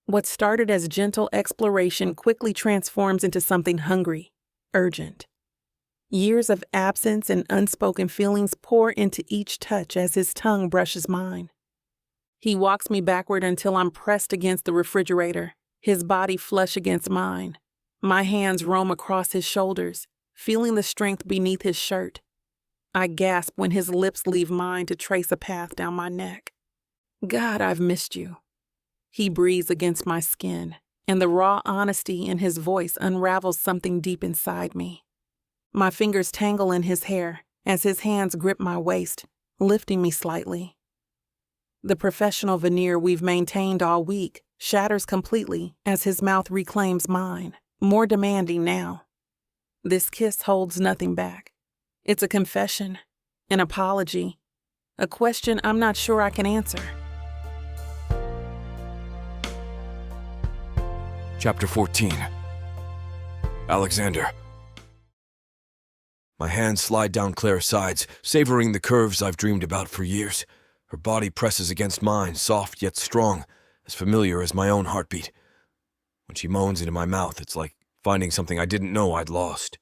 What started as gentle exploration quickly transforms into something hungry, urgent. Years of absence and unspoken feelings pour into each touch as his tongue brushes mine. He walks me backward until I'm pressed against the refrigerator, his body flush against mine. My hands roam across his shoulders, feeling the strength beneath his shirt. I gasp when his lips leave mine to trace a path down my neck. God, I've missed you. He breathes against my skin, and the raw honesty in his voice unravels something deep inside me. My fingers tangle in his hair as his hands grip my waist, lifting me slightly. The professional veneer we've maintained all week shatters completely as his mouth reclaims mine, more demanding now. This kiss holds nothing back. It's a confession, an apology, a question I'm not sure I can answer. Chapter 14. Alexander. My hands slide down Claire's sides, savoring the curves I've dreamed about for years. Her body presses against mine, soft yet strong, as familiar as my own heartbeat. When she moans into my mouth, it's like finding something I didn't know I'd lost.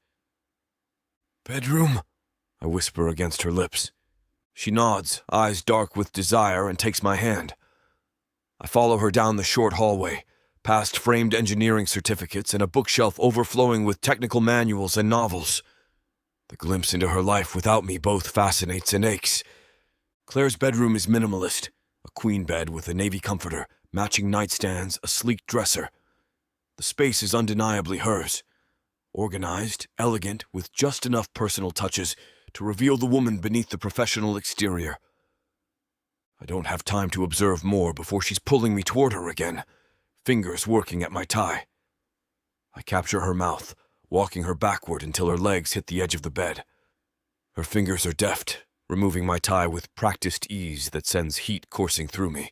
"Bedroom?" I whisper against her lips. She nods, eyes dark with desire, and takes my hand. I follow her down the short hallway, past framed engineering certificates and a bookshelf overflowing with technical manuals and novels. The glimpse into her life without me both fascinates and aches. Claire's bedroom is minimalist, a queen bed with a navy comforter, matching nightstands, a sleek dresser. The space is undeniably hers. Organized, elegant, with just enough personal touches to reveal the woman beneath the professional exterior. I don't have time to observe more before she's pulling me toward her again, fingers working at my tie. I capture her mouth, walking her backward until her legs hit the edge of the bed. Her fingers are deft, removing my tie with practiced ease that sends heat coursing through me.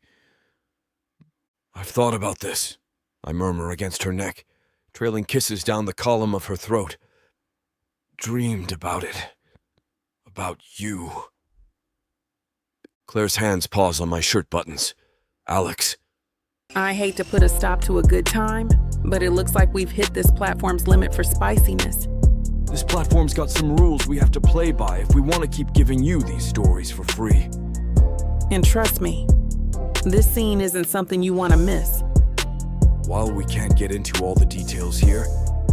"I've thought about this," I murmur against her neck, trailing kisses down the column of her throat. "Dreamed about it. About you." Claire's hands pause on my shirt buttons. "Alex." I hate to put a stop to a good time, but it looks like we've hit this platform's limit for spiciness. This platform's got some rules we have to play by if we want to keep giving you these stories for free. And trust me, this scene isn't something you want to miss. While we can't get into all the details here,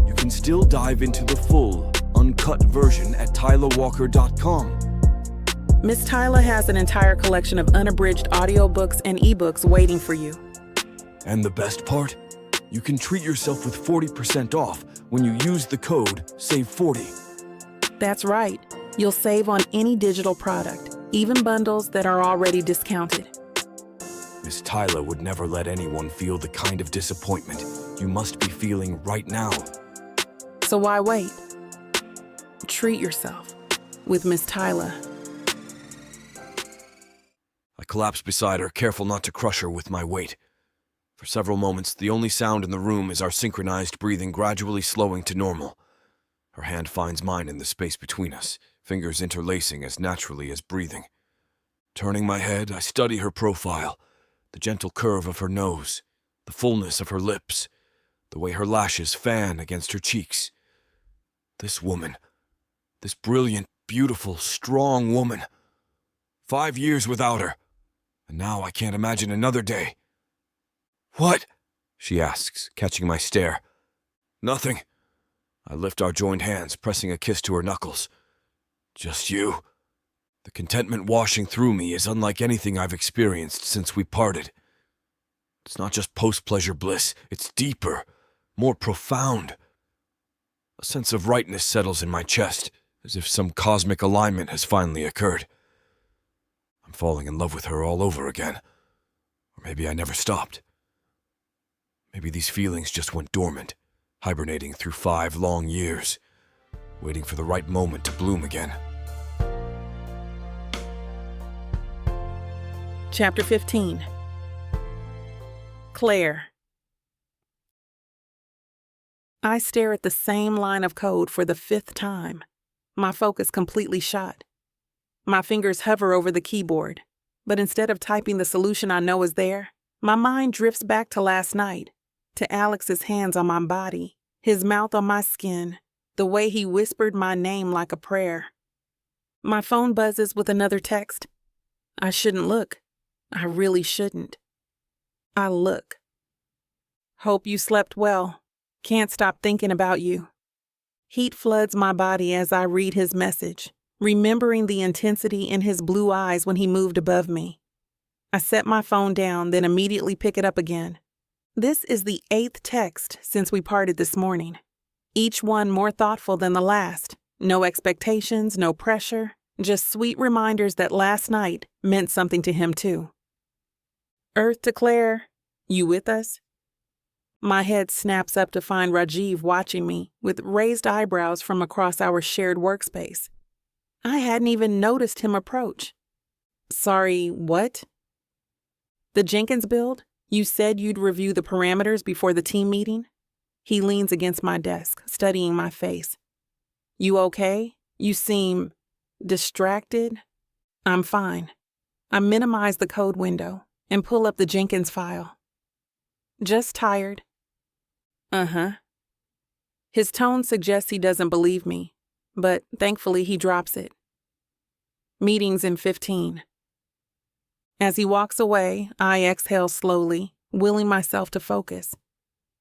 you can still dive into the full, uncut version at tylawalker.com. Miss Tyla has an entire collection of unabridged audiobooks and ebooks waiting for you. And the best part? You can treat yourself with 40% off when you use the code SAVE40. That's right. You'll save on any digital product, even bundles that are already discounted. Miss Tyla would never let anyone feel the kind of disappointment you must be feeling right now. So why wait? Treat yourself with Miss Tyla. I collapse beside her, careful not to crush her with my weight. For several moments, the only sound in the room is our synchronized breathing gradually slowing to normal. Her hand finds mine in the space between us, fingers interlacing as naturally as breathing. Turning my head, I study her profile, the gentle curve of her nose, the fullness of her lips, the way her lashes fan against her cheeks. This woman, this brilliant, beautiful, strong woman. 5 years without her, and now I can't imagine another day. "What?" she asks, catching my stare. "Nothing." I lift our joined hands, pressing a kiss to her knuckles. "Just you." The contentment washing through me is unlike anything I've experienced since we parted. It's not just post-pleasure bliss, it's deeper, more profound. A sense of rightness settles in my chest, as if some cosmic alignment has finally occurred. I'm falling in love with her all over again. Or maybe I never stopped. Maybe these feelings just went dormant, hibernating through 5 long years, waiting for the right moment to bloom again. Chapter 15. Claire. I stare at the same line of code for the 5th time, my focus completely shot. My fingers hover over the keyboard, but instead of typing the solution I know is there, my mind drifts back to last night, to Alex's hands on my body, his mouth on my skin, The way he whispered my name like a prayer. My phone buzzes with another text. I shouldn't look. I really shouldn't. I look. Hope you slept well. Can't stop thinking about you. Heat floods my body as I read his message, remembering the intensity in his blue eyes when he moved above me. I set my phone down, then immediately pick it up again. This is the 8th text since we parted this morning. Each one more thoughtful than the last. No expectations, no pressure, just sweet reminders that last night meant something to him too. Earth to Claire, you with us? My head snaps up to find Rajiv watching me with raised eyebrows from across our shared workspace. I hadn't even noticed him approach. Sorry, what? The Jenkins build? You said you'd review the parameters before the team meeting? He leans against my desk, studying my face. You okay? You seem distracted? I'm fine. I minimize the code window and pull up the Jenkins file. Just tired. Uh-huh. His tone suggests he doesn't believe me, but thankfully he drops it. Meeting's in 15. As he walks away, I exhale slowly, willing myself to focus.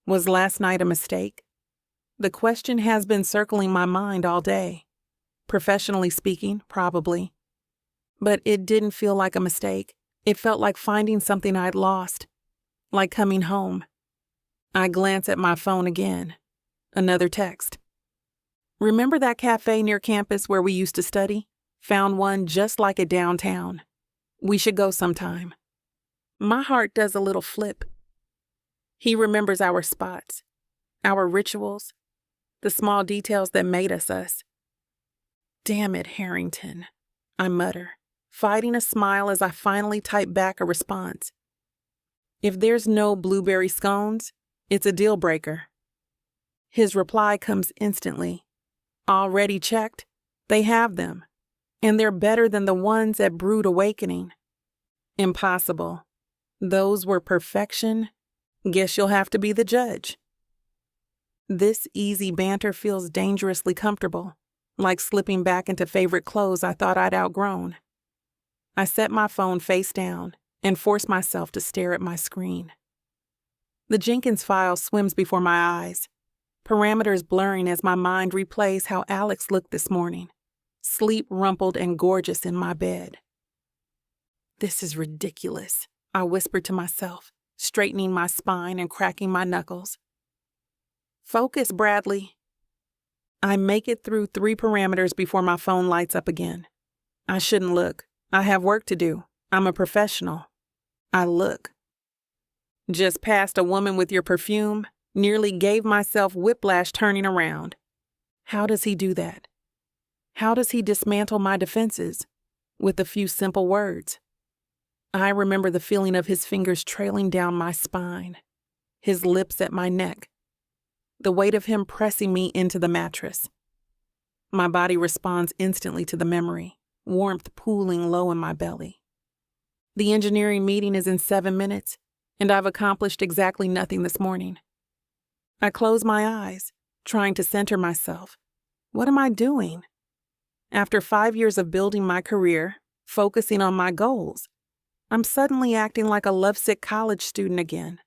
Was last night a mistake? The question has been circling my mind all day. Professionally speaking, probably. But it didn't feel like a mistake. It felt like finding something I'd lost. Like coming home. I glance at my phone again. Another text. Remember that cafe near campus where we used to study? Found one just like it downtown. We should go sometime. My heart does a little flip. He remembers our spots, our rituals, the small details that made us us. Damn it, Harrington, I mutter, fighting a smile as I finally type back a response. If there's no blueberry scones, it's a deal breaker. His reply comes instantly. Already checked? They have them. And they're better than the ones at Brood Awakening. Impossible. Those were perfection. Guess you'll have to be the judge. This easy banter feels dangerously comfortable, like slipping back into favorite clothes I thought I'd outgrown. I set my phone face down and force myself to stare at my screen. The Jenkins file swims before my eyes, parameters blurring as my mind replays how Alex looked this morning. Sleep rumpled and gorgeous in my bed. This is ridiculous, I whispered to myself, straightening my spine and cracking my knuckles. Focus, Bradley. I make it through 3 parameters before my phone lights up again. I shouldn't look. I have work to do. I'm a professional. I look. Just passed a woman with your perfume, nearly gave myself whiplash turning around. How does he do that? How does he dismantle my defenses? With a few simple words. I remember the feeling of his fingers trailing down my spine, his lips at my neck, the weight of him pressing me into the mattress. My body responds instantly to the memory, warmth pooling low in my belly. The engineering meeting is in 7 minutes, and I've accomplished exactly nothing this morning. I close my eyes, trying to center myself. What am I doing? After 5 years of building my career, focusing on my goals, I'm suddenly acting like a lovesick college student again.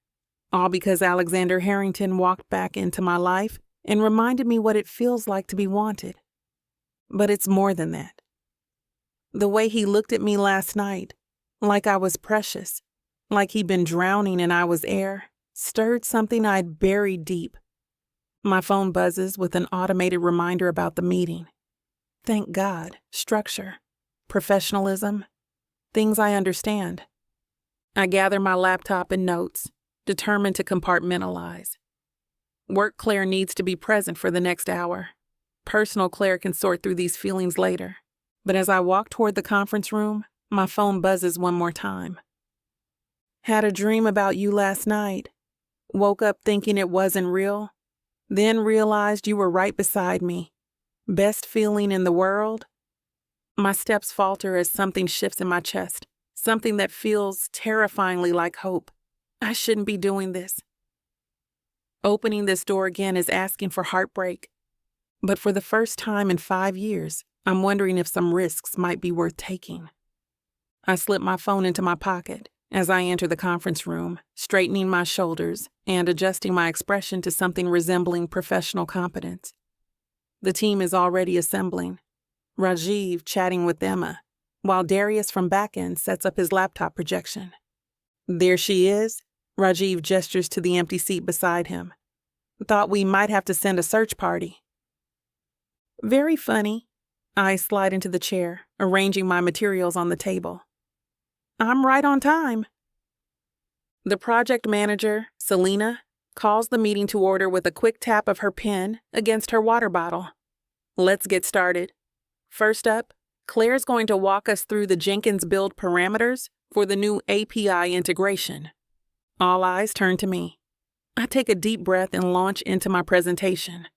All because Alexander Harrington walked back into my life and reminded me what it feels like to be wanted. But it's more than that. The way he looked at me last night, like I was precious, like he'd been drowning and I was air, stirred something I'd buried deep. My phone buzzes with an automated reminder about the meeting. Thank God, structure, professionalism, things I understand. I gather my laptop and notes, determined to compartmentalize. Work Claire needs to be present for the next hour. Personal Claire can sort through these feelings later. But as I walk toward the conference room, my phone buzzes one more time. Had a dream about you last night. Woke up thinking it wasn't real. Then realized you were right beside me. Best feeling in the world? My steps falter as something shifts in my chest, something that feels terrifyingly like hope. I shouldn't be doing this. Opening this door again is asking for heartbreak. But for the first time in 5 years, I'm wondering if some risks might be worth taking. I slip my phone into my pocket as I enter the conference room, straightening my shoulders and adjusting my expression to something resembling professional competence. The team is already assembling. Rajiv chatting with Emma, while Darius from backend sets up his laptop projection. There she is. Rajiv gestures to the empty seat beside him. Thought we might have to send a search party. Very funny. I slide into the chair, arranging my materials on the table. I'm right on time. The project manager, Selena, calls the meeting to order with a quick tap of her pen against her water bottle. Let's get started. First up, Claire's going to walk us through the Jenkins build parameters for the new API integration. All eyes turn to me. I take a deep breath and launch into my presentation.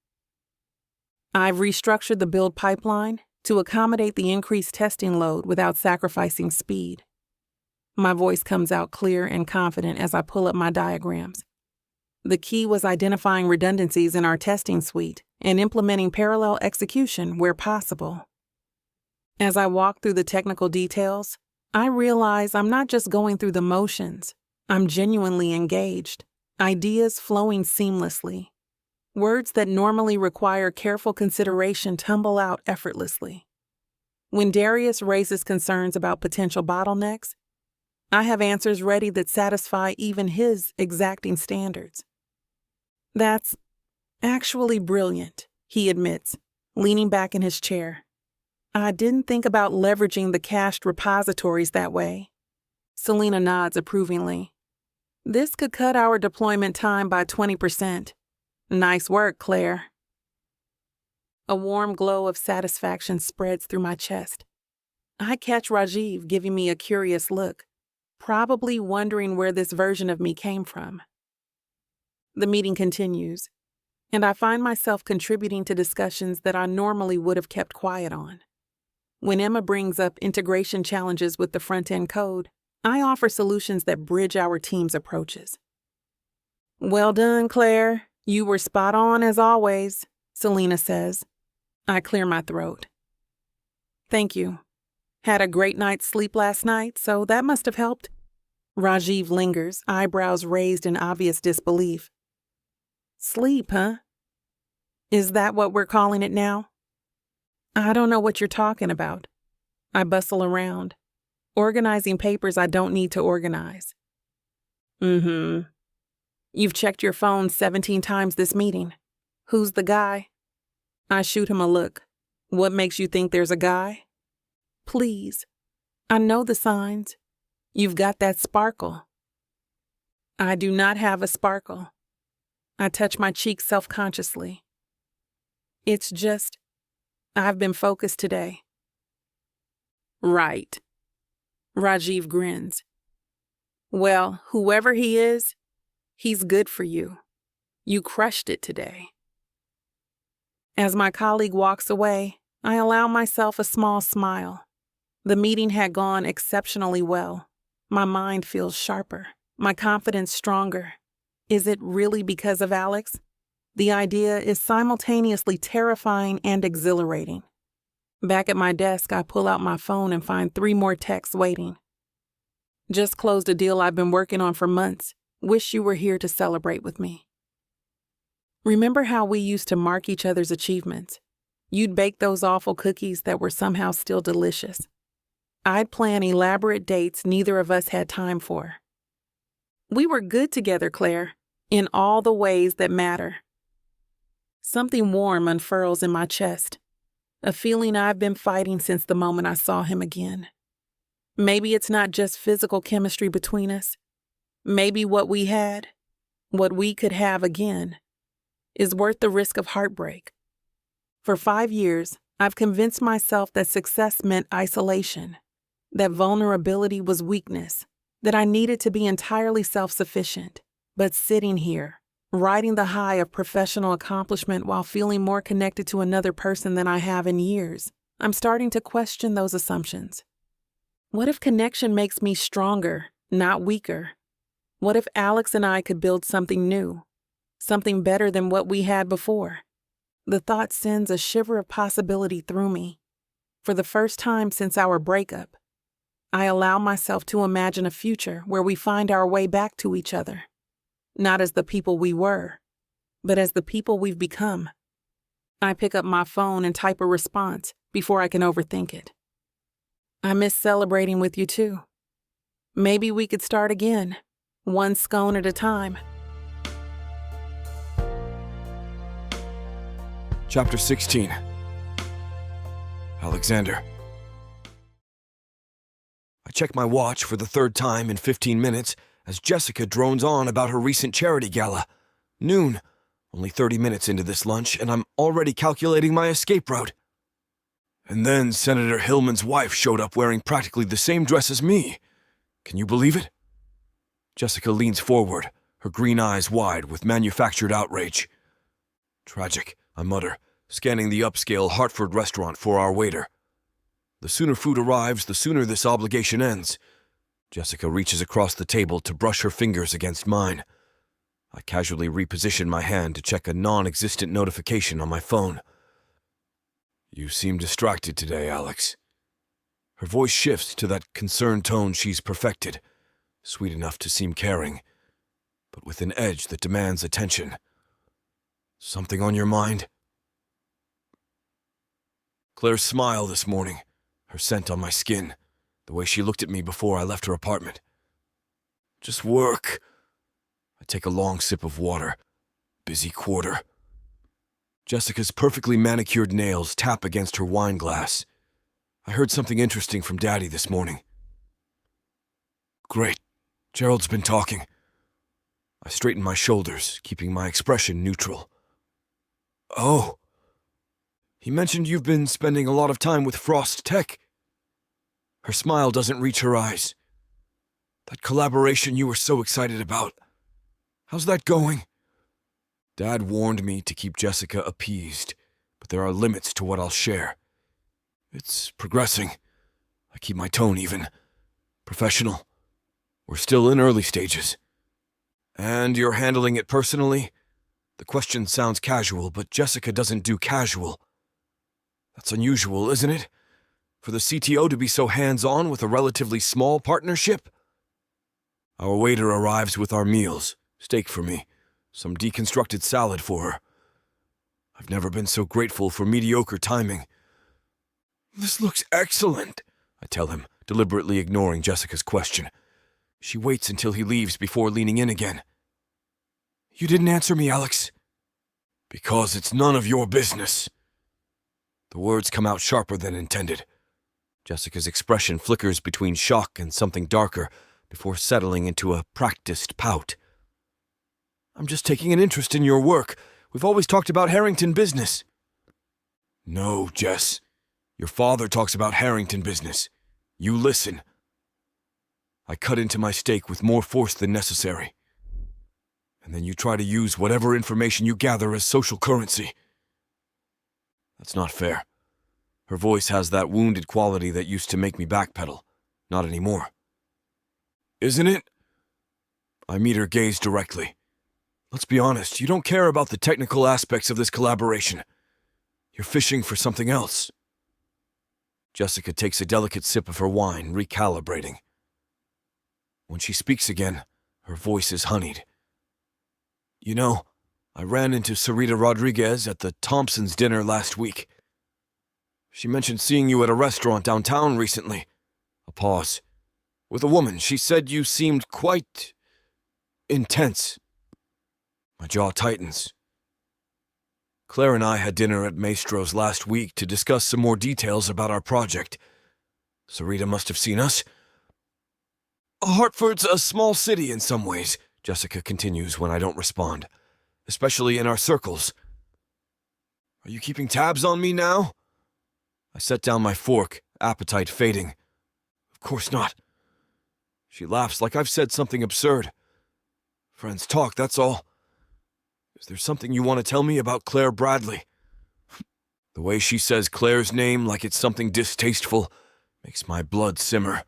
I've restructured the build pipeline to accommodate the increased testing load without sacrificing speed. My voice comes out clear and confident as I pull up my diagrams. The key was identifying redundancies in our testing suite and implementing parallel execution where possible. As I walk through the technical details, I realize I'm not just going through the motions. I'm genuinely engaged, ideas flowing seamlessly. Words that normally require careful consideration tumble out effortlessly. When Darius raises concerns about potential bottlenecks, I have answers ready that satisfy even his exacting standards. That's actually brilliant, he admits, leaning back in his chair. I didn't think about leveraging the cached repositories that way. Selena nods approvingly. This could cut our deployment time by 20%. Nice work, Claire. A warm glow of satisfaction spreads through my chest. I catch Rajiv giving me a curious look, probably wondering where this version of me came from. The meeting continues, and I find myself contributing to discussions that I normally would have kept quiet on. When Emma brings up integration challenges with the front-end code, I offer solutions that bridge our team's approaches. Well done, Claire. You were spot on as always, Selena says. I clear my throat. Thank you. Had a great night's sleep last night, so that must have helped. Rajiv lingers, eyebrows raised in obvious disbelief. Sleep, huh? Is that what we're calling it now? I don't know what you're talking about. I bustle around, organizing papers I don't need to organize. You've checked your phone 17 times this meeting. Who's the guy? I shoot him a look. What makes you think there's a guy? Please. I know the signs. You've got that sparkle. I do not have a sparkle. I touch my cheek self-consciously. It's just, I've been focused today. Right. Rajiv grins. Well, whoever he is, he's good for you. You crushed it today. As my colleague walks away, I allow myself a small smile. The meeting had gone exceptionally well. My mind feels sharper, my confidence stronger. Is it really because of Alex? The idea is simultaneously terrifying and exhilarating. Back at my desk, I pull out my phone and find 3 more texts waiting. Just closed a deal I've been working on for months. Wish you were here to celebrate with me. Remember how we used to mark each other's achievements? You'd bake those awful cookies that were somehow still delicious. I'd plan elaborate dates neither of us had time for. We were good together, Claire, in all the ways that matter. Something warm unfurls in my chest, a feeling I've been fighting since the moment I saw him again. Maybe it's not just physical chemistry between us. Maybe what we had, what we could have again, is worth the risk of heartbreak. For 5 years, I've convinced myself that success meant isolation, that vulnerability was weakness, that I needed to be entirely self-sufficient. But sitting here, riding the high of professional accomplishment while feeling more connected to another person than I have in years, I'm starting to question those assumptions. What if connection makes me stronger, not weaker? What if Alex and I could build something new, something better than what we had before? The thought sends a shiver of possibility through me. For the first time since our breakup, I allow myself to imagine a future where we find our way back to each other, not as the people we were, but as the people we've become. I pick up my phone and type a response before I can overthink it. I miss celebrating with you too. Maybe we could start again, one scone at a time. Chapter 16. Alexander. I check my watch for the third time in 15 minutes as Jessica drones on about her recent charity gala. Noon. Only 30 minutes into this lunch, and I'm already calculating my escape route. And then Senator Hillman's wife showed up wearing practically the same dress as me. Can you believe it? Jessica leans forward, her green eyes wide with manufactured outrage. Tragic, I mutter, scanning the upscale Hartford restaurant for our waiter. The sooner food arrives, the sooner this obligation ends. Jessica reaches across the table to brush her fingers against mine. I casually reposition my hand to check a non-existent notification on my phone. You seem distracted today, Alex. Her voice shifts to that concerned tone she's perfected, sweet enough to seem caring, but with an edge that demands attention. Something on your mind? Claire's smile this morning, her scent on my skin, the way she looked at me before I left her apartment. Just work. I take a long sip of water. Busy quarter. Jessica's perfectly manicured nails tap against her wine glass. I heard something interesting from Daddy this morning. Great. Gerald's been talking. I straighten my shoulders, keeping my expression neutral. Oh. He mentioned you've been spending a lot of time with Frost Tech. Her smile doesn't reach her eyes. That collaboration you were so excited about. How's that going? Dad warned me to keep Jessica appeased, but there are limits to what I'll share. It's progressing. I keep my tone even. Professional. We're still in early stages. And you're handling it personally? The question sounds casual, but Jessica doesn't do casual. That's unusual, isn't it? For the CTO to be so hands-on with a relatively small partnership? Our waiter arrives with our meals. Steak for me. Some deconstructed salad for her. I've never been so grateful for mediocre timing. This looks excellent, I tell him, deliberately ignoring Jessica's question. She waits until he leaves before leaning in again. You didn't answer me, Alex. Because it's none of your business. The words come out sharper than intended. Jessica's expression flickers between shock and something darker before settling into a practiced pout. I'm just taking an interest in your work. We've always talked about Harrington business. No, Jess. Your father talks about Harrington business. You listen. I cut into my steak with more force than necessary. And then you try to use whatever information you gather as social currency. That's not fair. Her voice has that wounded quality that used to make me backpedal. Not anymore. Isn't it? I meet her gaze directly. Let's be honest, you don't care about the technical aspects of this collaboration. You're fishing for something else. Jessica takes a delicate sip of her wine, recalibrating. When she speaks again, her voice is honeyed. You know, I ran into Sarita Rodriguez at the Thompsons' dinner last week. She mentioned seeing you at a restaurant downtown recently. A pause. With a woman, she said you seemed quite intense. My jaw tightens. Claire and I had dinner at Maestro's last week to discuss some more details about our project. Sarita must have seen us. Hartford's a small city in some ways, Jessica continues when I don't respond, especially in our circles. Are you keeping tabs on me now? I set down my fork, appetite fading. Of course not. She laughs like I've said something absurd. Friends talk, that's all. Is there something you want to tell me about Claire Bradley? The way she says Claire's name like it's something distasteful makes my blood simmer.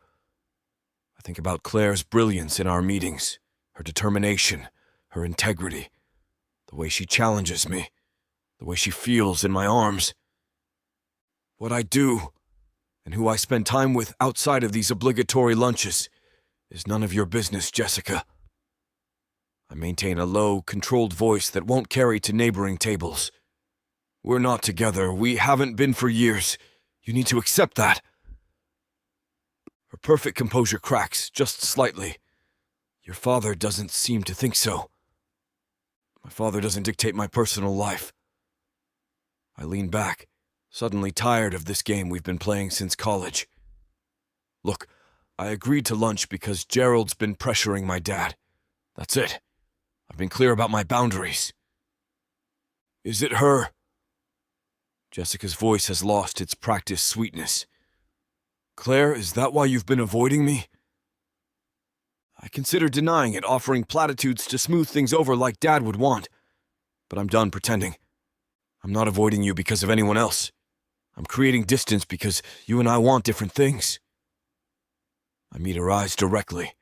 I think about Claire's brilliance in our meetings, her determination, her integrity, the way she challenges me, the way she feels in my arms. What I do, and who I spend time with outside of these obligatory lunches, is none of your business, Jessica. I maintain a low, controlled voice that won't carry to neighboring tables. We're not together. We haven't been for years. You need to accept that. Her perfect composure cracks, just slightly. Your father doesn't seem to think so. My father doesn't dictate my personal life. I lean back, suddenly tired of this game we've been playing since college. Look, I agreed to lunch because Gerald's been pressuring my dad. That's it. I've been clear about my boundaries. Is it her? Jessica's voice has lost its practiced sweetness. Claire, is that why you've been avoiding me? I consider denying it, offering platitudes to smooth things over like Dad would want. But I'm done pretending. I'm not avoiding you because of anyone else. I'm creating distance because you and I want different things. I meet her eyes directly.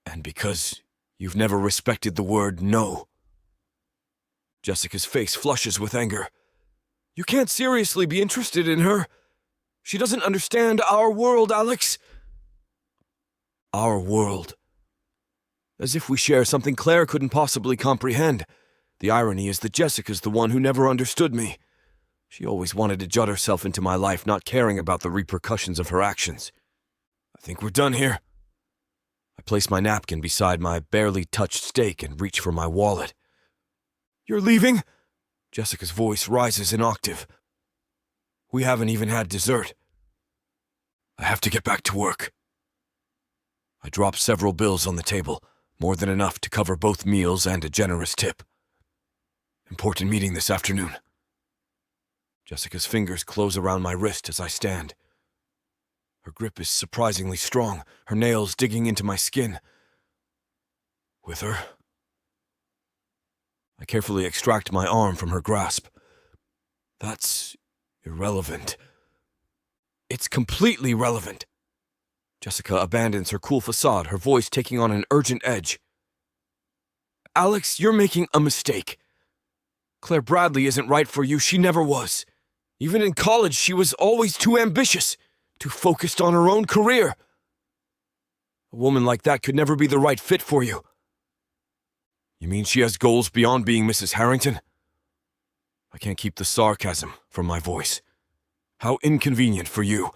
And because you've never respected the word no. Jessica's face flushes with anger. You can't seriously be interested in her. She doesn't understand our world, Alex. Our world. As if we share something Claire couldn't possibly comprehend. The irony is that Jessica's the one who never understood me. She always wanted to jut herself into my life, not caring about the repercussions of her actions. I think we're done here. I place my napkin beside my barely touched steak and reach for my wallet. You're leaving? Jessica's voice rises an octave. We haven't even had dessert. I have to get back to work. I drop several bills on the table, more than enough to cover both meals and a generous tip. Important meeting this afternoon. Jessica's fingers close around my wrist as I stand. Her grip is surprisingly strong, her nails digging into my skin. With her? I carefully extract my arm from her grasp. That's irrelevant. It's completely relevant. Jessica abandons her cool facade, her voice taking on an urgent edge. Alex, you're making a mistake. Claire Bradley isn't right for you. She never was. Even in college, she was always too ambitious, too focused on her own career. A woman like that could never be the right fit for you. You mean she has goals beyond being Mrs. Harrington? I can't keep the sarcasm from my voice. How inconvenient for you.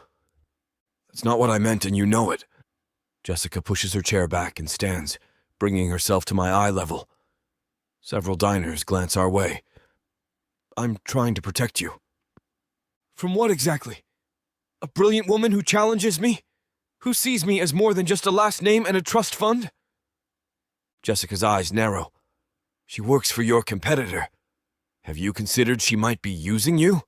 That's not what I meant, and you know it. Jessica pushes her chair back and stands, bringing herself to my eye level. Several diners glance our way. I'm trying to protect you. From what exactly? A brilliant woman who challenges me? Who sees me as more than just a last name and a trust fund? Jessica's eyes narrow. She works for your competitor. Have you considered she might be using you?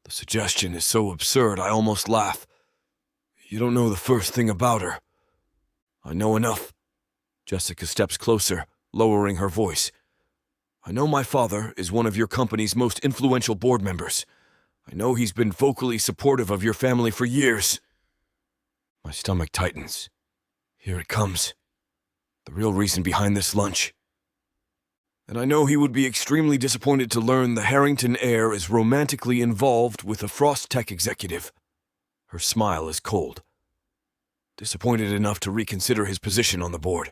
The suggestion is so absurd I almost laugh. You don't know the first thing about her. I know enough. Jessica steps closer, lowering her voice. I know my father is one of your company's most influential board members. I know he's been vocally supportive of your family for years. My stomach tightens. Here it comes. The real reason behind this lunch. And I know he would be extremely disappointed to learn the Harrington heir is romantically involved with a Frost Tech executive. Her smile is cold. Disappointed enough to reconsider his position on the board.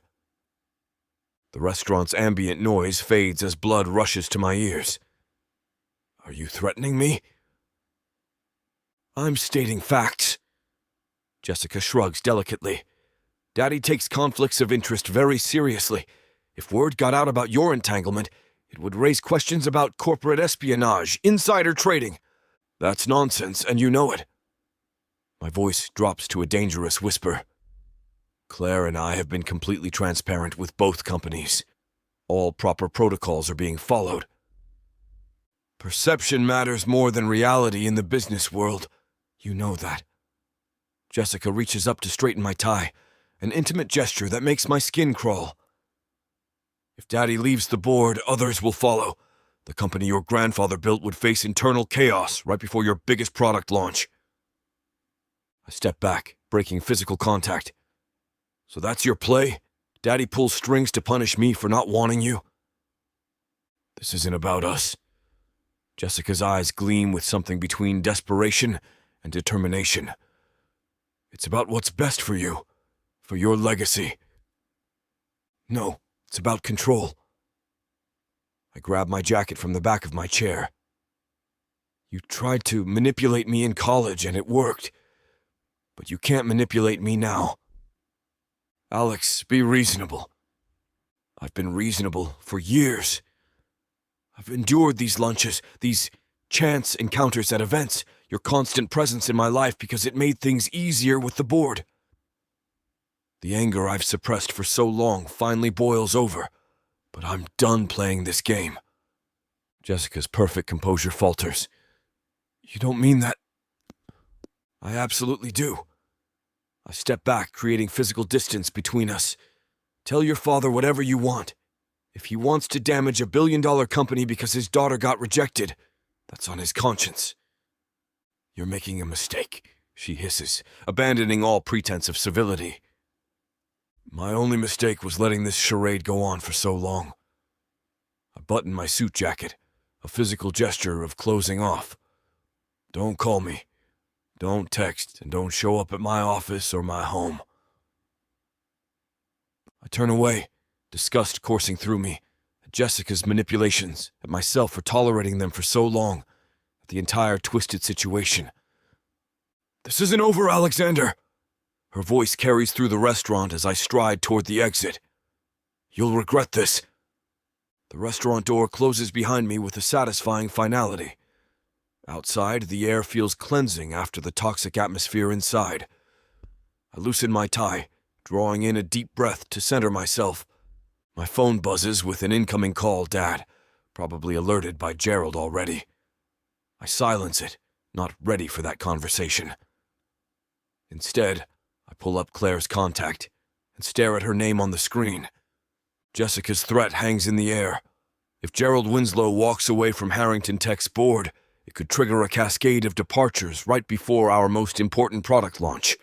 The restaurant's ambient noise fades as blood rushes to my ears. Are you threatening me? I'm stating facts. Jessica shrugs delicately. Daddy takes conflicts of interest very seriously. If word got out about your entanglement, it would raise questions about corporate espionage, insider trading. That's nonsense, and you know it. My voice drops to a dangerous whisper. Claire and I have been completely transparent with both companies. All proper protocols are being followed. Perception matters more than reality in the business world. You know that. Jessica reaches up to straighten my tie, an intimate gesture that makes my skin crawl. If Daddy leaves the board, others will follow. The company your grandfather built would face internal chaos right before your biggest product launch. I step back, breaking physical contact. So that's your play? Daddy pulls strings to punish me for not wanting you? This isn't about us. Jessica's eyes gleam with something between desperation and determination. It's about what's best for you, for your legacy. No, it's about control. I grab my jacket from the back of my chair. You tried to manipulate me in college and it worked, but you can't manipulate me now. Alex, be reasonable. I've been reasonable for years. I've endured these lunches, these chance encounters at events, your constant presence in my life because it made things easier with the board. The anger I've suppressed for so long finally boils over, but I'm done playing this game. Jessica's perfect composure falters. You don't mean that? I absolutely do. I step back, creating physical distance between us. Tell your father whatever you want. If he wants to damage a billion-dollar company because his daughter got rejected, that's on his conscience. You're making a mistake, she hisses, abandoning all pretense of civility. My only mistake was letting this charade go on for so long. I button my suit jacket, a physical gesture of closing off. Don't call me. Don't text, and don't show up at my office or my home. I turn away, disgust coursing through me, at Jessica's manipulations, at myself for tolerating them for so long, at the entire twisted situation. This isn't over, Alexander! Her voice carries through the restaurant as I stride toward the exit. You'll regret this. The restaurant door closes behind me with a satisfying finality. Outside, the air feels cleansing after the toxic atmosphere inside. I loosen my tie, drawing in a deep breath to center myself. My phone buzzes with an incoming call, Dad, probably alerted by Gerald already. I silence it, not ready for that conversation. Instead, I pull up Claire's contact and stare at her name on the screen. Jessica's threat hangs in the air. If Gerald Winslow walks away from Harrington Tech's board, it could trigger a cascade of departures right before our most important product launch.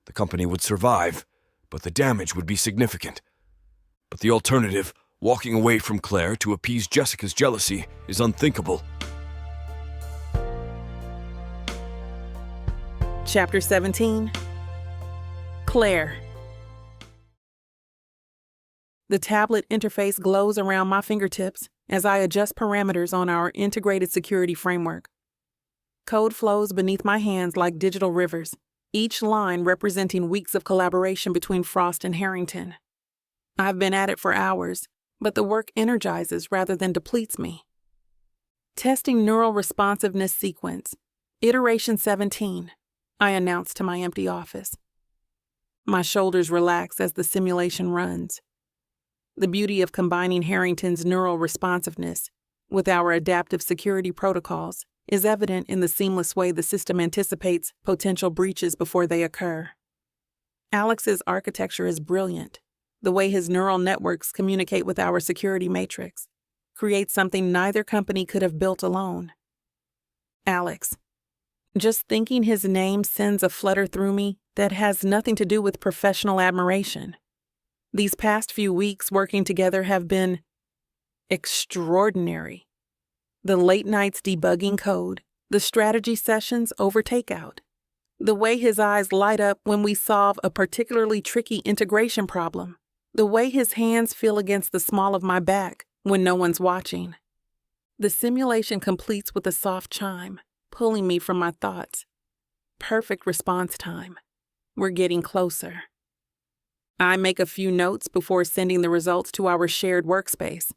The company would survive, but the damage would be significant. But the alternative, walking away from Claire to appease Jessica's jealousy, is unthinkable. Chapter 17. Claire. The tablet interface glows around my fingertips as I adjust parameters on our integrated security framework. Code flows beneath my hands like digital rivers, each line representing weeks of collaboration between Frost and Harrington. I've been at it for hours, but the work energizes rather than depletes me. Testing neural responsiveness sequence, iteration 17, I announce to my empty office. My shoulders relax as the simulation runs. The beauty of combining Harrington's neural responsiveness with our adaptive security protocols is evident in the seamless way the system anticipates potential breaches before they occur. Alex's architecture is brilliant. The way his neural networks communicate with our security matrix creates something neither company could have built alone. Alex. Just thinking his name sends a flutter through me that has nothing to do with professional admiration. These past few weeks working together have been extraordinary. The late nights debugging code, the strategy sessions over takeout, the way his eyes light up when we solve a particularly tricky integration problem, the way his hands feel against the small of my back when no one's watching. The simulation completes with a soft chime, pulling me from my thoughts. Perfect response time. We're getting closer. I make a few notes before sending the results to our shared workspace.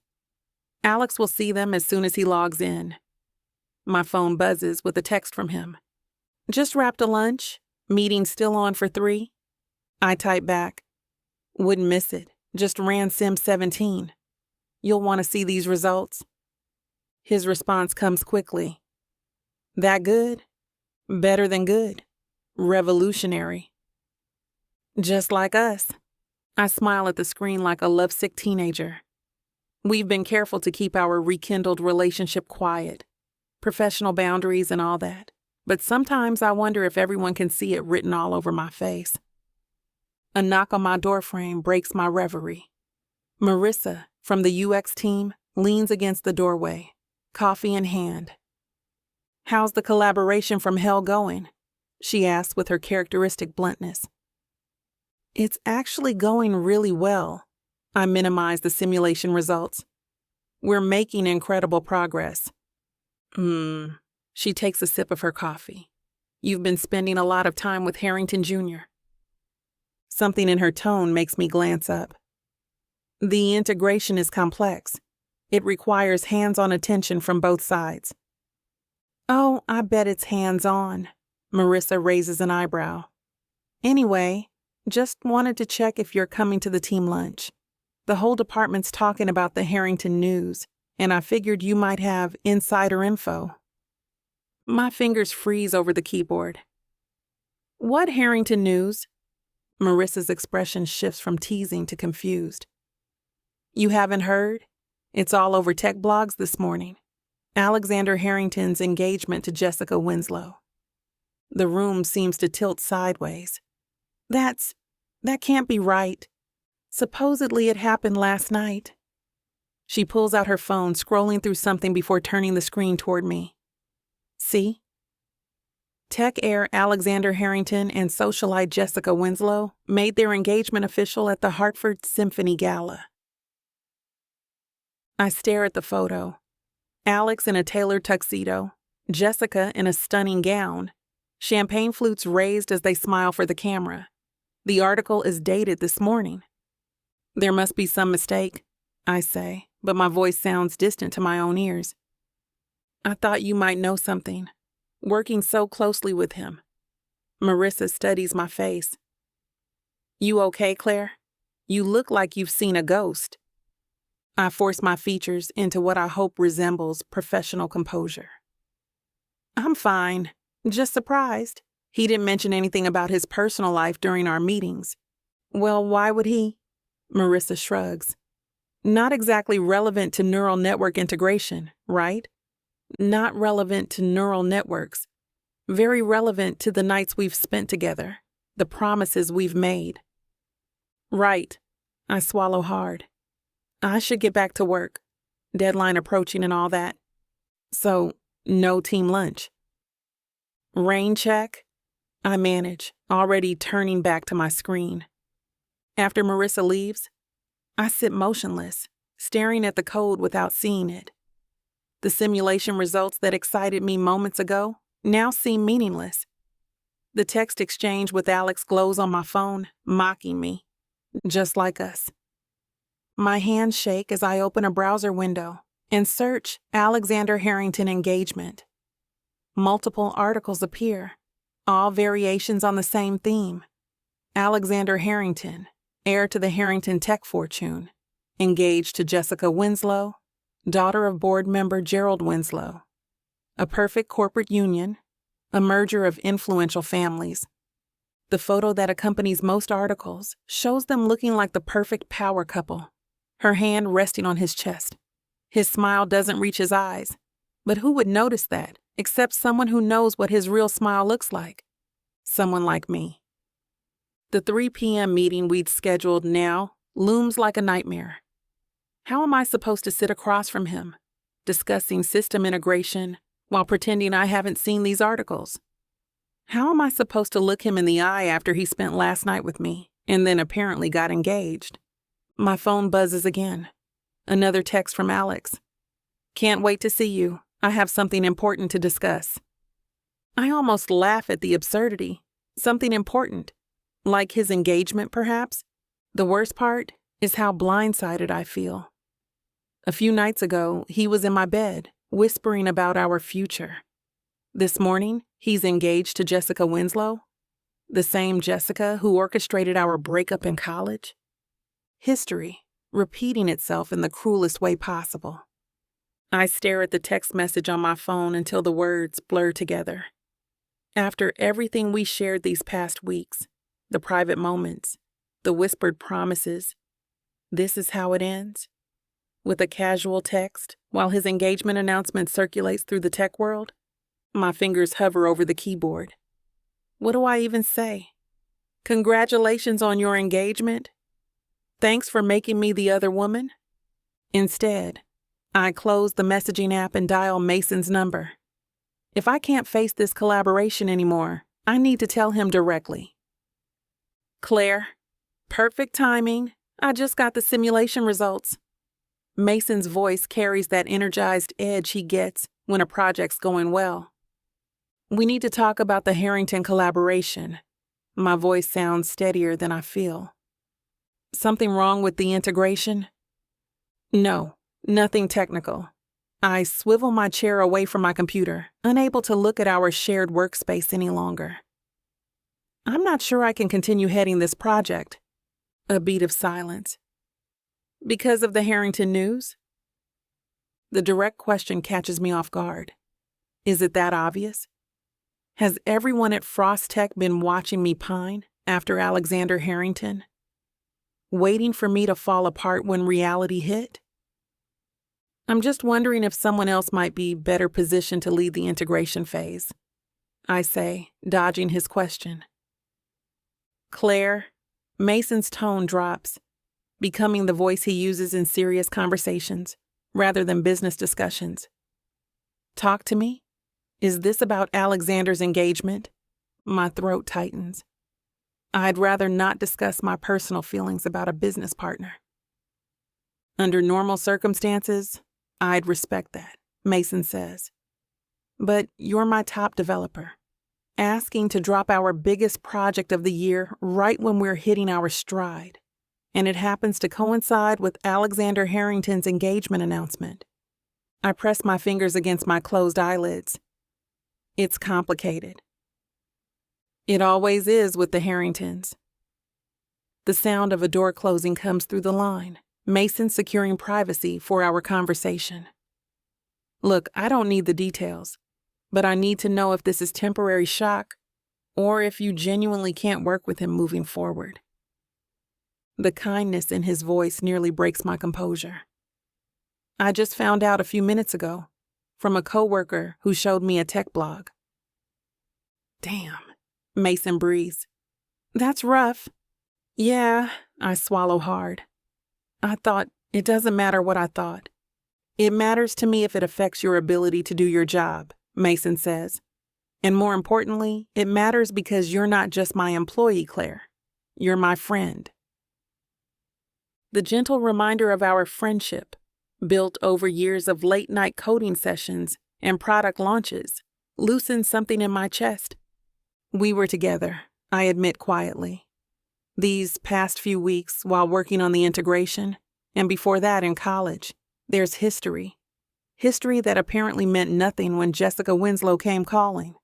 Alex will see them as soon as he logs in. My phone buzzes with a text from him. Just wrapped a lunch. Meeting still on for 3. I type back. Wouldn't miss it. Just ran Sim 17. You'll want to see these results. His response comes quickly. That good? Better than good. Revolutionary. Just like us. I smile at the screen like a lovesick teenager. We've been careful to keep our rekindled relationship quiet, professional boundaries and all that, but sometimes I wonder if everyone can see it written all over my face. A knock on my doorframe breaks my reverie. Marissa, from the UX team, leans against the doorway, coffee in hand. "How's the collaboration from hell going?" she asks with her characteristic bluntness. "It's actually going really well." I minimize the simulation results. "We're making incredible progress." She takes a sip of her coffee. "You've been spending a lot of time with Harrington Jr." Something in her tone makes me glance up. "The integration is complex. It requires hands-on attention from both sides." "Oh, I bet it's hands-on." Marissa raises an eyebrow. "Anyway, just wanted to check if you're coming to the team lunch. The whole department's talking about the Harrington news, and I figured you might have insider info." My fingers freeze over the keyboard. "What Harrington news?" Marissa's expression shifts from teasing to confused. "You haven't heard? It's all over tech blogs this morning. Alexander Harrington's engagement to Jessica Winslow." The room seems to tilt sideways. That can't be right. Supposedly it happened last night." She pulls out her phone, scrolling through something before turning the screen toward me. "See? Tech heir Alexander Harrington and socialite Jessica Winslow made their engagement official at the Hartford Symphony Gala." I stare at the photo. Alex in a tailored tuxedo, Jessica in a stunning gown, champagne flutes raised as they smile for the camera. The article is dated this morning. "There must be some mistake," I say, but my voice sounds distant to my own ears. "I thought you might know something. Working so closely with him." Marissa studies my face. "You okay, Claire? You look like you've seen a ghost." I force my features into what I hope resembles professional composure. "I'm fine. Just surprised. He didn't mention anything about his personal life during our meetings." "Well, why would he?" Marissa shrugs. "Not exactly relevant to neural network integration, right? Not relevant to neural networks. Very relevant to the nights we've spent together, the promises we've made." "Right." I swallow hard. I should get back to work. Deadline approaching and all that. So, no team lunch. "Rain check?" I manage, already turning back to my screen. After Marissa leaves, I sit motionless, staring at the code without seeing it. The simulation results that excited me moments ago now seem meaningless. The text exchange with Alex glows on my phone, mocking me, just like us. My hands shake as I open a browser window and search Alexander Harrington engagement. Multiple articles appear, all variations on the same theme. Alexander Harrington, heir to the Harrington tech fortune, engaged to Jessica Winslow, daughter of board member Gerald Winslow. A perfect corporate union, a merger of influential families. The photo that accompanies most articles shows them looking like the perfect power couple, her hand resting on his chest. His smile doesn't reach his eyes, but who would notice that except someone who knows what his real smile looks like? Someone like me. The 3 p.m. meeting we'd scheduled now looms like a nightmare. How am I supposed to sit across from him, discussing system integration while pretending I haven't seen these articles? How am I supposed to look him in the eye after he spent last night with me and then apparently got engaged? My phone buzzes again. Another text from Alex. "Can't wait to see you. I have something important to discuss." I almost laugh at the absurdity. Something important. Like his engagement, perhaps? The worst part is how blindsided I feel. A few nights ago, he was in my bed, whispering about our future. This morning, he's engaged to Jessica Winslow, the same Jessica who orchestrated our breakup in college. History, repeating itself in the cruelest way possible. I stare at the text message on my phone until the words blur together. After everything we shared these past weeks, the private moments, the whispered promises, this is how it ends? With a casual text, while his engagement announcement circulates through the tech world? My fingers hover over the keyboard. What do I even say? Congratulations on your engagement? Thanks for making me the other woman? Instead, I close the messaging app and dial Mason's number. If I can't face this collaboration anymore, I need to tell him directly. Claire, perfect timing. I just got the simulation results. Mason's voice carries that energized edge he gets when a project's going well. We need to talk about the Harrington collaboration. My voice sounds steadier than I feel. Something wrong with the integration? No, nothing technical. I swivel my chair away from my computer, unable to look at our shared workspace any longer. I'm not sure I can continue heading this project. A beat of silence. Because of the Harrington news? The direct question catches me off guard. Is it that obvious? Has everyone at Frost Tech been watching me pine after Alexander Harrington? Waiting for me to fall apart when reality hit? I'm just wondering if someone else might be better positioned to lead the integration phase. I say, dodging his question. Claire, Mason's tone drops, becoming the voice he uses in serious conversations rather than business discussions. Talk to me? Is this about Alexander's engagement? My throat tightens. I'd rather not discuss my personal feelings about a business partner. Under normal circumstances, I'd respect that, Mason says. But you're my top developer. Asking to drop our biggest project of the year right when we're hitting our stride. And it happens to coincide with Alexander Harrington's engagement announcement. I press my fingers against my closed eyelids. It's complicated. It always is with the Harringtons. The sound of a door closing comes through the line, Mason securing privacy for our conversation. Look, I don't need the details, but I need to know if this is temporary shock or if you genuinely can't work with him moving forward. The kindness in his voice nearly breaks my composure. I just found out a few minutes ago from a coworker who showed me a tech blog. Damn, Mason breathes. That's rough. Yeah, I swallow hard. I thought, it doesn't matter what I thought. It matters to me if it affects your ability to do your job, Mason says. And more importantly, it matters because you're not just my employee, Claire. You're my friend. The gentle reminder of our friendship, built over years of late-night coding sessions and product launches, loosened something in my chest. We were together, I admit quietly. These past few weeks while working on the integration, and before that in college, there's history. History that apparently meant nothing when Jessica Winslow came calling.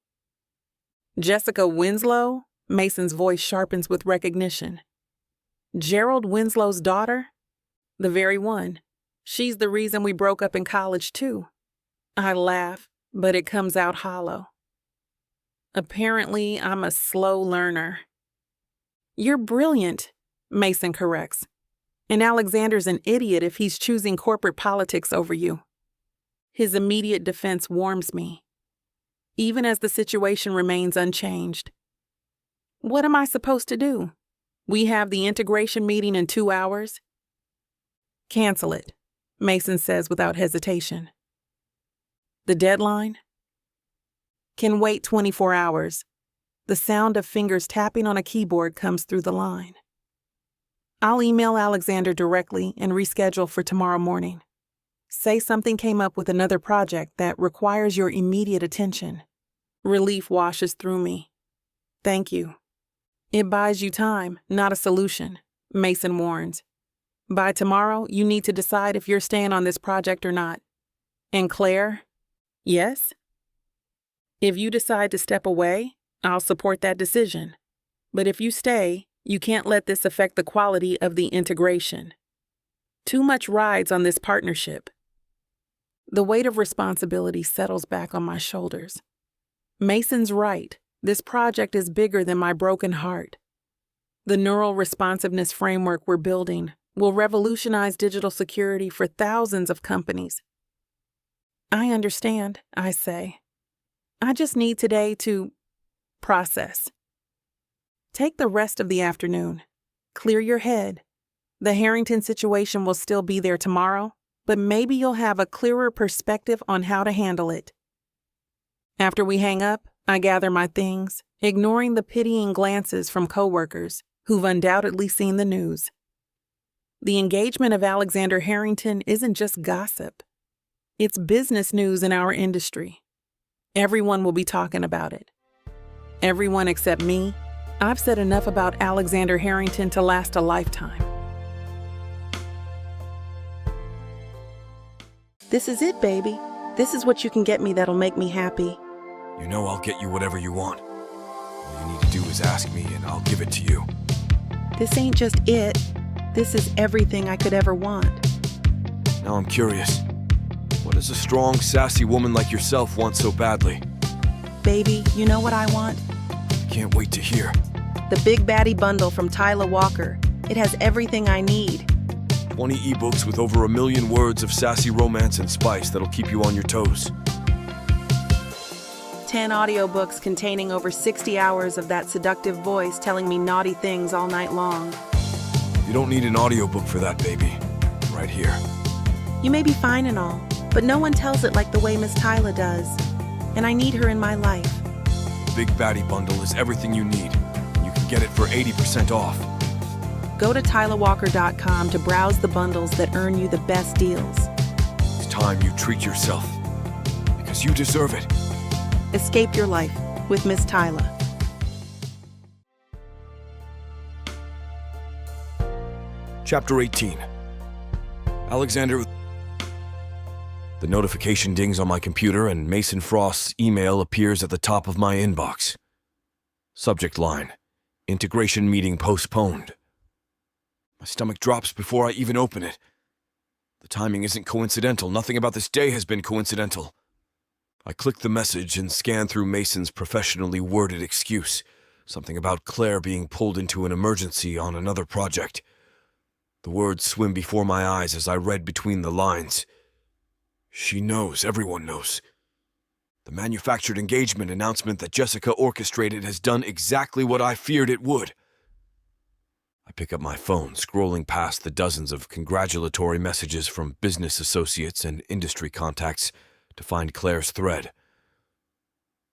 Jessica Winslow? Mason's voice sharpens with recognition. Gerald Winslow's daughter? The very one. She's the reason we broke up in college, too. I laugh, but it comes out hollow. Apparently, I'm a slow learner. You're brilliant, Mason corrects. And Alexander's an idiot if he's choosing corporate politics over you. His immediate defense warms me, even as the situation remains unchanged. What am I supposed to do? We have the integration meeting in 2 hours. Cancel it, Mason says without hesitation. The deadline? Can wait 24 hours. The sound of fingers tapping on a keyboard comes through the line. I'll email Alexander directly and reschedule for tomorrow morning. Say something came up with another project that requires your immediate attention. Relief washes through me. Thank you. It buys you time, not a solution, Mason warns. By tomorrow, you need to decide if you're staying on this project or not. And Claire? Yes? If you decide to step away, I'll support that decision. But if you stay, you can't let this affect the quality of the integration. Too much rides on this partnership. The weight of responsibility settles back on my shoulders. Mason's right. This project is bigger than my broken heart. The neural responsiveness framework we're building will revolutionize digital security for thousands of companies. I understand, I say. I just need today to process. Take the rest of the afternoon. Clear your head. The Harrington situation will still be there tomorrow, but maybe you'll have a clearer perspective on how to handle it. After we hang up, I gather my things, ignoring the pitying glances from coworkers who've undoubtedly seen the news. The engagement of Alexander Harrington isn't just gossip. It's business news in our industry. Everyone will be talking about it. Everyone except me. I've said enough about Alexander Harrington to last a lifetime. This is it, baby. This is what you can get me that'll make me happy. You know I'll get you whatever you want. All you need to do is ask me and I'll give it to you. This ain't just it. This is everything I could ever want. Now I'm curious. What does a strong, sassy woman like yourself want so badly? Baby, you know what I want? Can't wait to hear. The Big Baddie Bundle from Tyler Walker. It has everything I need. 20 ebooks with over 1 million words of sassy romance and spice that'll keep you on your toes. 10 audiobooks containing over 60 hours of that seductive voice telling me naughty things all night long. You don't need an audiobook for that, baby. Right here. You may be fine and all, but no one tells it like the way Miss Tyler does. And I need her in my life. The Big Baddie Bundle is everything you need. You can get it for 80% off. Go to tylerwalker.com to browse the bundles that earn you the best deals. It's time you treat yourself. Because you deserve it. Escape your life with Miss Tyler. Chapter 18. Alexander. The notification dings on my computer and Mason Frost's email appears at the top of my inbox. Subject line: Integration meeting postponed. My stomach drops before I even open it. The timing isn't coincidental. Nothing about this day has been coincidental. I click the message and scan through Mason's professionally worded excuse. Something about Claire being pulled into an emergency on another project. The words swim before my eyes as I read between the lines. She knows, everyone knows. The manufactured engagement announcement that Jessica orchestrated has done exactly what I feared it would. I pick up my phone, scrolling past the dozens of congratulatory messages from business associates and industry contacts to find Claire's thread.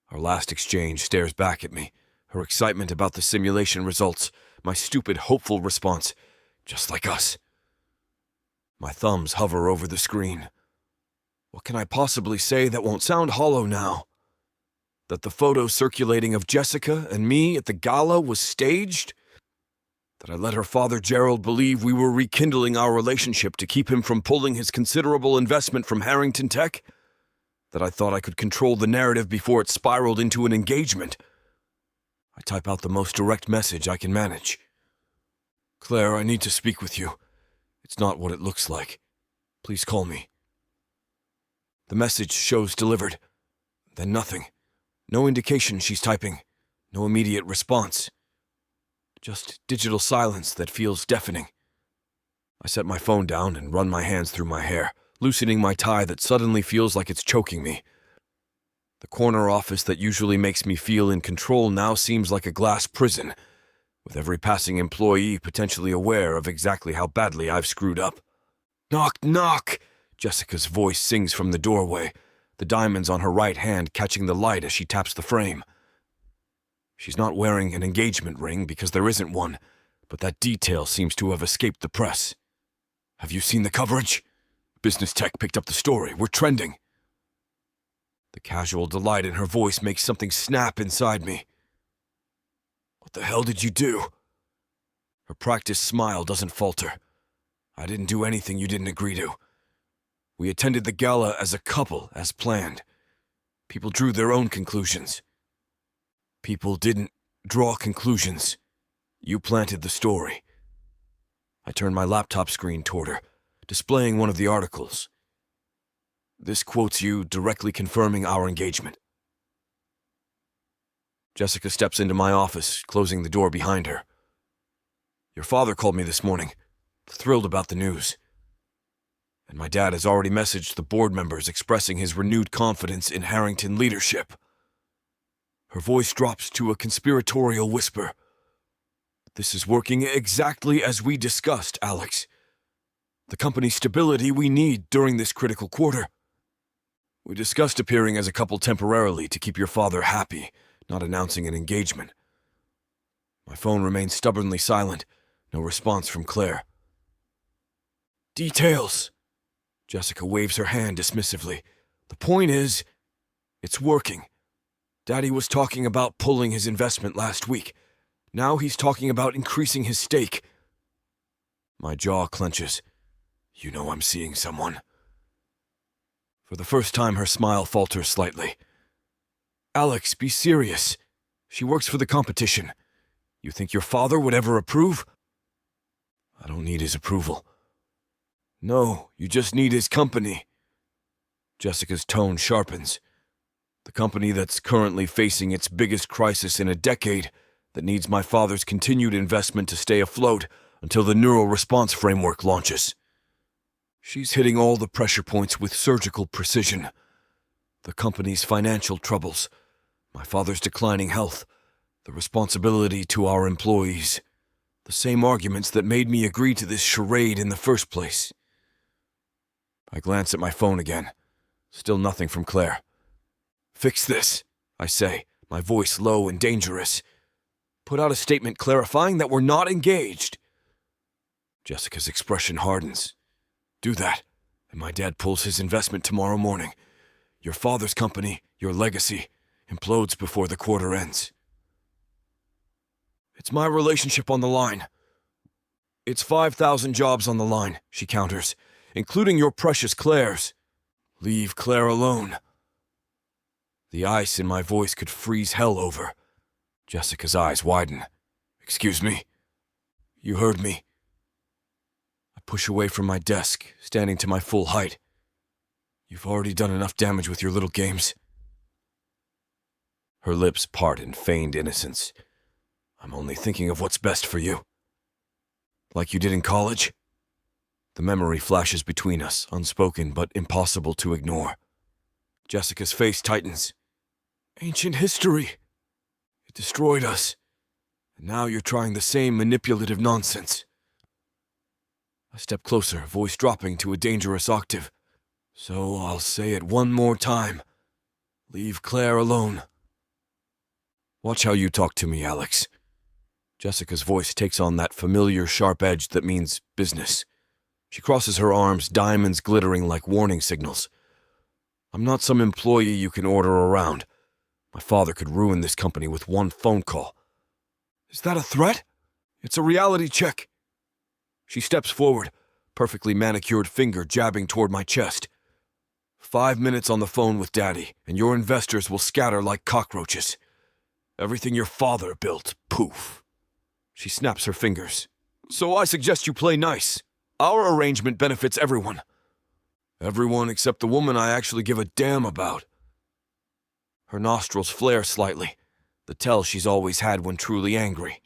Our last exchange stares back at me, her excitement about the simulation results, my stupid, hopeful response, just like us. My thumbs hover over the screen. What can I possibly say that won't sound hollow now? That the photo circulating of Jessica and me at the gala was staged? That I let her father Gerald believe we were rekindling our relationship to keep him from pulling his considerable investment from Harrington Tech? That I thought I could control the narrative before it spiraled into an engagement? I type out the most direct message I can manage. Claire, I need to speak with you. It's not what it looks like. Please call me. The message shows delivered. Then nothing. No indication she's typing. No immediate response. Just digital silence that feels deafening. I set my phone down and run my hands through my hair, loosening my tie that suddenly feels like it's choking me. The corner office that usually makes me feel in control now seems like a glass prison, with every passing employee potentially aware of exactly how badly I've screwed up. Knock, knock! Jessica's voice sings from the doorway, the diamonds on her right hand catching the light as she taps the frame. She's not wearing an engagement ring because there isn't one, but that detail seems to have escaped the press. Have you seen the coverage? Business Tech picked up the story. We're trending. The casual delight in her voice makes something snap inside me. What the hell did you do? Her practiced smile doesn't falter. I didn't do anything you didn't agree to. We attended the gala as a couple, as planned. People drew their own conclusions. People didn't draw conclusions. You planted the story. I turned my laptop screen toward her, displaying one of the articles. This quotes you directly confirming our engagement. Jessica steps into my office, closing the door behind her. Your father called me this morning, thrilled about the news. And my dad has already messaged the board members expressing his renewed confidence in Harrington leadership. Her voice drops to a conspiratorial whisper. This is working exactly as we discussed, Alex. the company stability we need during this critical quarter. We discussed appearing as a couple temporarily to keep your father happy, not announcing an engagement. My phone remained stubbornly silent, no response from Claire. Details. Jessica waves her hand dismissively. The point is, it's working. Daddy was talking about pulling his investment last week. Now he's talking about increasing his stake. My jaw clenches. You know I'm seeing someone. For the first time, her smile falters slightly. Alex, be serious. She works for the competition. You think your father would ever approve? I don't need his approval. No, you just need his company. Jessica's tone sharpens. The company that's currently facing its biggest crisis in a decade, that needs my father's continued investment to stay afloat until the neural response framework launches. She's hitting all the pressure points with surgical precision. The company's financial troubles, my father's declining health, the responsibility to our employees, the same arguments that made me agree to this charade in the first place. I glance at my phone again. Still nothing from Claire. Fix this, I say, my voice low and dangerous. Put out a statement clarifying that we're not engaged. Jessica's expression hardens. Do that, and my dad pulls his investment tomorrow morning. Your father's company, your legacy, implodes before the quarter ends. It's my relationship on the line. It's 5,000 jobs on the line, she counters, including your precious Claire's. Leave Claire alone. The ice in my voice could freeze hell over. Jessica's eyes widen. Excuse me? You heard me. I push away from my desk, standing to my full height. You've already done enough damage with your little games. Her lips part in feigned innocence. I'm only thinking of what's best for you. Like you did in college? The memory flashes between us, unspoken but impossible to ignore. Jessica's face tightens. Ancient history. It destroyed us. And now you're trying the same manipulative nonsense. I step closer, voice dropping to a dangerous octave. So I'll say it one more time. Leave Claire alone. Watch how you talk to me, Alex. Jessica's voice takes on that familiar sharp edge that means business. She crosses her arms, diamonds glittering like warning signals. I'm not some employee you can order around. My father could ruin this company with one phone call. Is that a threat? It's a reality check. She steps forward, perfectly manicured finger jabbing toward my chest. 5 minutes on the phone with Daddy, and your investors will scatter like cockroaches. Everything your father built, poof. She snaps her fingers. So I suggest you play nice. Our arrangement benefits everyone. Everyone except the woman I actually give a damn about. Her nostrils flare slightly, the tell she's always had when truly angry.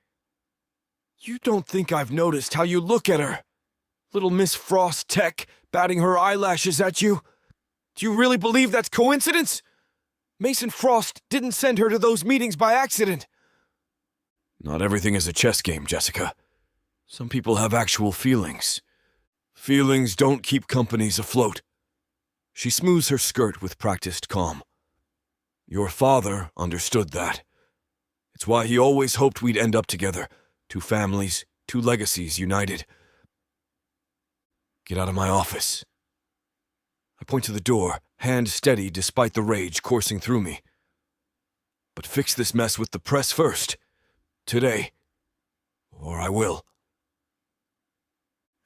You don't think I've noticed how you look at her? Little Miss Frost Tech batting her eyelashes at you? Do you really believe that's coincidence? Mason Frost didn't send her to those meetings by accident. Not everything is a chess game, Jessica. Some people have actual feelings. Feelings don't keep companies afloat. She smooths her skirt with practiced calm. Your father understood that. It's why he always hoped we'd end up together. 2 families, 2 legacies united. Get out of my office. I point to the door, hand steady despite the rage coursing through me. But fix this mess with the press first. Today. Or I will.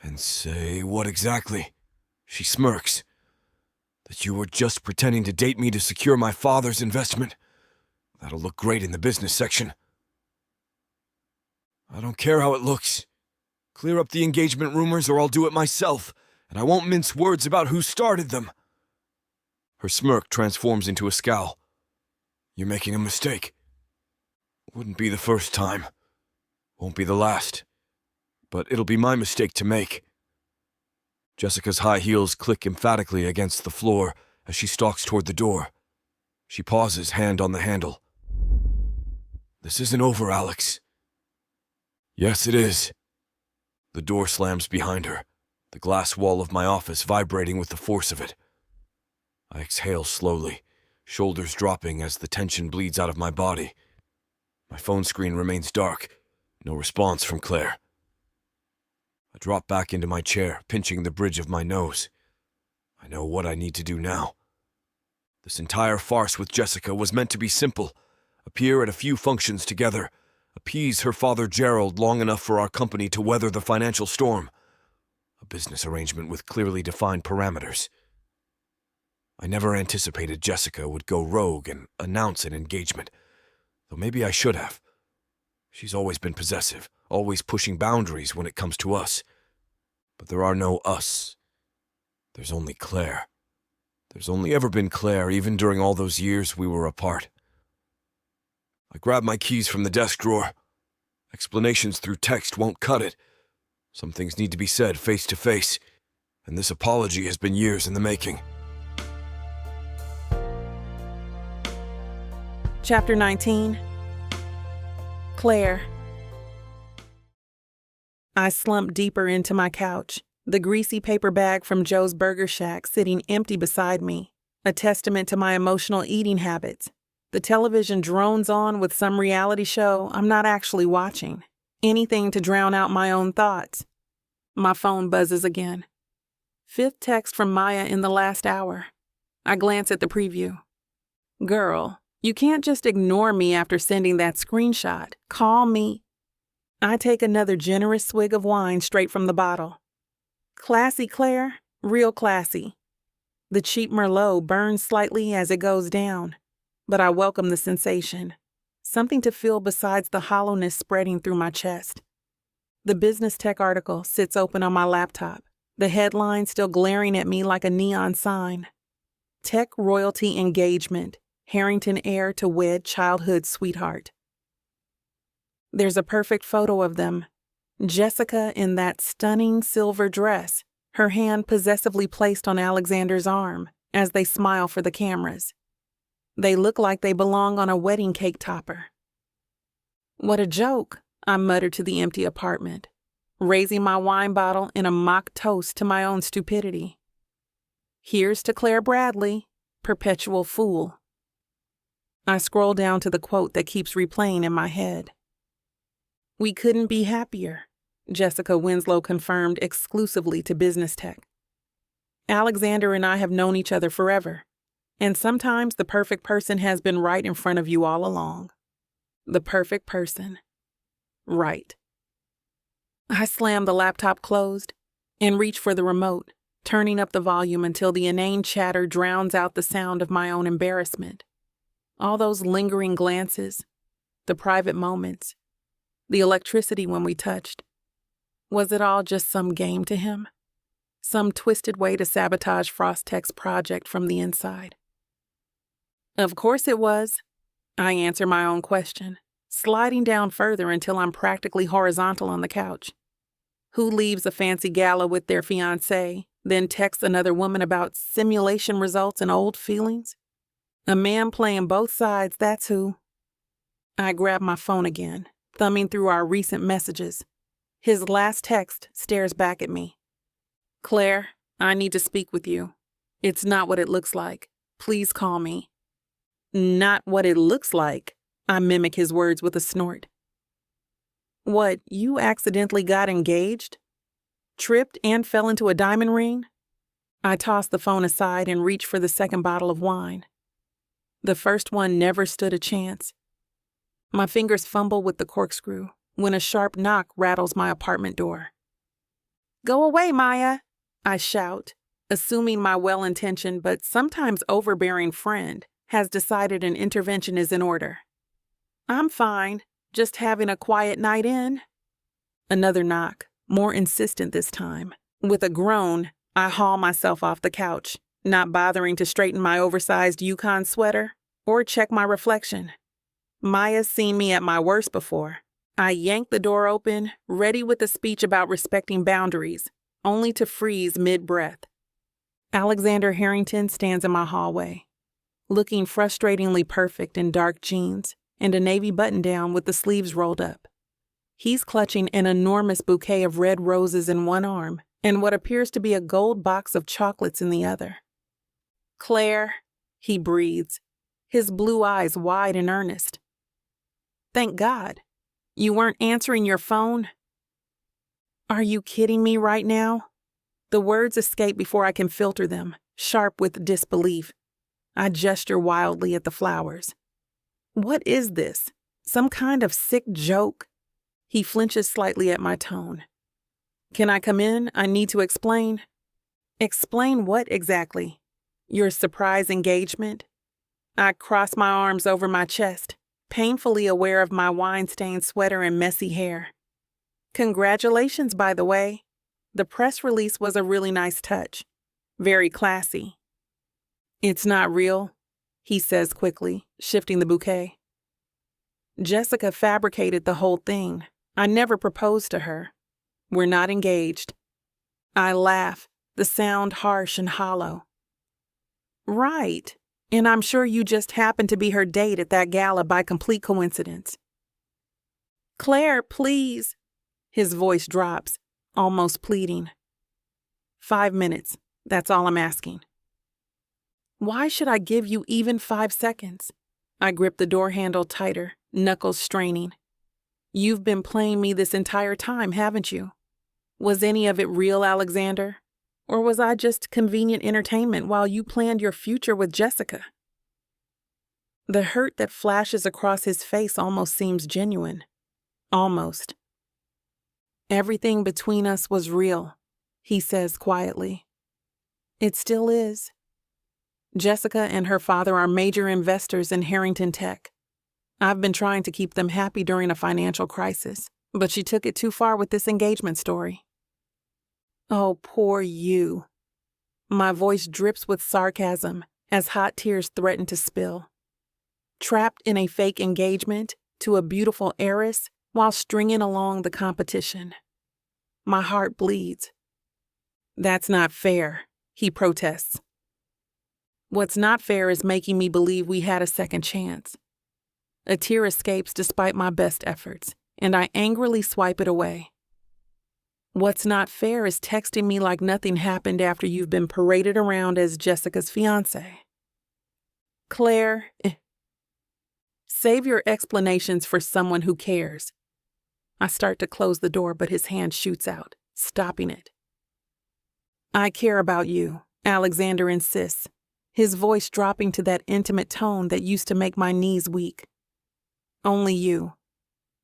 And say what exactly? She smirks. That you were just pretending to date me to secure my father's investment. That'll look great in the business section. I don't care how it looks. Clear up the engagement rumors or I'll do it myself, and I won't mince words about who started them. Her smirk transforms into a scowl. You're making a mistake. Wouldn't be the first time. Won't be the last. But it'll be my mistake to make. Jessica's high heels click emphatically against the floor as she stalks toward the door. She pauses, hand on the handle. This isn't over, Alex. Yes, it is. The door slams behind her. the glass wall of my office vibrating with the force of it. I exhale slowly, shoulders dropping as the tension bleeds out of my body. My phone screen remains dark, no response from Claire. I drop back into my chair, pinching the bridge of my nose. I know what I need to do now. This entire farce with Jessica was meant to be simple. Appear at a few functions together, appease her father Gerald long enough for our company to weather the financial storm. A business arrangement with clearly defined parameters. I never anticipated Jessica would go rogue and announce an engagement, though maybe I should have. She's always been possessive, always pushing boundaries when it comes to us. But there are no us. There's only Claire. There's only ever been Claire, even during all those years we were apart. I grab my keys from the desk drawer. Explanations through text won't cut it. Some things need to be said face to face, and this apology has been years in the making. Chapter 19. Claire. I slump deeper into my couch, the greasy paper bag from Joe's Burger Shack sitting empty beside me, a testament to my emotional eating habits. The television drones on with some reality show I'm not actually watching, anything to drown out my own thoughts. My phone buzzes again. 5th text from Maya in the last hour. I glance at the preview. Girl, you can't just ignore me after sending that screenshot. Call me. I take another generous swig of wine straight from the bottle. Classy, Claire, real classy. The cheap Merlot burns slightly as it goes down, but I welcome the sensation. Something to feel besides the hollowness spreading through my chest. The business tech article sits open on my laptop, the headline still glaring at me like a neon sign. Tech royalty engagement, Harrington heir to wed childhood sweetheart. There's a perfect photo of them. Jessica in that stunning silver dress, her hand possessively placed on Alexander's arm as they smile for the cameras. They look like they belong on a wedding cake topper. What a joke, I muttered to the empty apartment, raising my wine bottle in a mock toast to my own stupidity. Here's to Claire Bradley, perpetual fool. I scroll down to the quote that keeps replaying in my head. We couldn't be happier, Jessica Winslow confirmed exclusively to Business Tech. Alexander and I have known each other forever, and sometimes the perfect person has been right in front of you all along. The perfect person. Right. I slam the laptop closed and reach for the remote, turning up the volume until the inane chatter drowns out the sound of my own embarrassment. All those lingering glances, the private moments, the electricity when we touched. Was it all just some game to him? Some twisted way to sabotage Frostech's project from the inside? Of course it was. I answer my own question, sliding down further until I'm practically horizontal on the couch. Who leaves a fancy gala with their fiancé, then texts another woman about simulation results and old feelings? A man playing both sides, that's who. I grab my phone again, thumbing through our recent messages. His last text stares back at me. Claire, I need to speak with you. It's not what it looks like. Please call me. Not what it looks like, I mimic his words with a snort. What, you accidentally got engaged? Tripped and fell into a diamond ring? I toss the phone aside and reach for the second bottle of wine. The first one never stood a chance. My fingers fumble with the corkscrew when a sharp knock rattles my apartment door. Go away, Maya, I shout, assuming my well-intentioned but sometimes overbearing friend has decided an intervention is in order. I'm fine, just having a quiet night in. Another knock, more insistent this time. With a groan, I haul myself off the couch, not bothering to straighten my oversized Yukon sweater or check my reflection. Maya's seen me at my worst before. I yank the door open, ready with a speech about respecting boundaries, only to freeze mid-breath. Alexander Harrington stands in my hallway, looking frustratingly perfect in dark jeans and a navy button-down with the sleeves rolled up. He's clutching an enormous bouquet of red roses in one arm and what appears to be a gold box of chocolates in the other. "Claire," he breathes, his blue eyes wide and earnest. "Thank God. You weren't answering your phone?" "Are you kidding me right now?" The words escape before I can filter them, sharp with disbelief. I gesture wildly at the flowers. "What is this? Some kind of sick joke?" He flinches slightly at my tone. "Can I come in? I need to explain." "Explain what exactly? Your surprise engagement?" I cross my arms over my chest, painfully aware of my wine-stained sweater and messy hair. "Congratulations, by the way. The press release was a really nice touch. Very classy." "It's not real," he says quickly, shifting the bouquet. "Jessica fabricated the whole thing. I never proposed to her. We're not engaged." I laugh, the sound harsh and hollow. "Right. And I'm sure you just happened to be her date at that gala by complete coincidence." "Claire, please." His voice drops, almost pleading. 5 minutes. That's all I'm asking." "Why should I give you even 5 seconds?" I grip the door handle tighter, knuckles straining. "You've been playing me this entire time, haven't you? Was any of it real, Alexander? Or was I just convenient entertainment while you planned your future with Jessica?" The hurt that flashes across his face almost seems genuine. Almost. "Everything between us was real," he says quietly. "It still is. Jessica and her father are major investors in Harrington Tech. I've been trying to keep them happy during a financial crisis, but she took it too far with this engagement story." "Oh, poor you." My voice drips with sarcasm as hot tears threaten to spill. Trapped in a fake engagement to a beautiful heiress while stringing along the competition. My heart bleeds. "That's not fair," he protests. "What's not fair is making me believe we had a second chance." A tear escapes despite my best efforts, and I angrily swipe it away. "What's not fair is texting me like nothing happened after you've been paraded around as Jessica's fiancé." "Claire, save your explanations for someone who cares." I start to close the door, but his hand shoots out, stopping it. "I care about you," Alexander insists, his voice dropping to that intimate tone that used to make my knees weak. "Only you.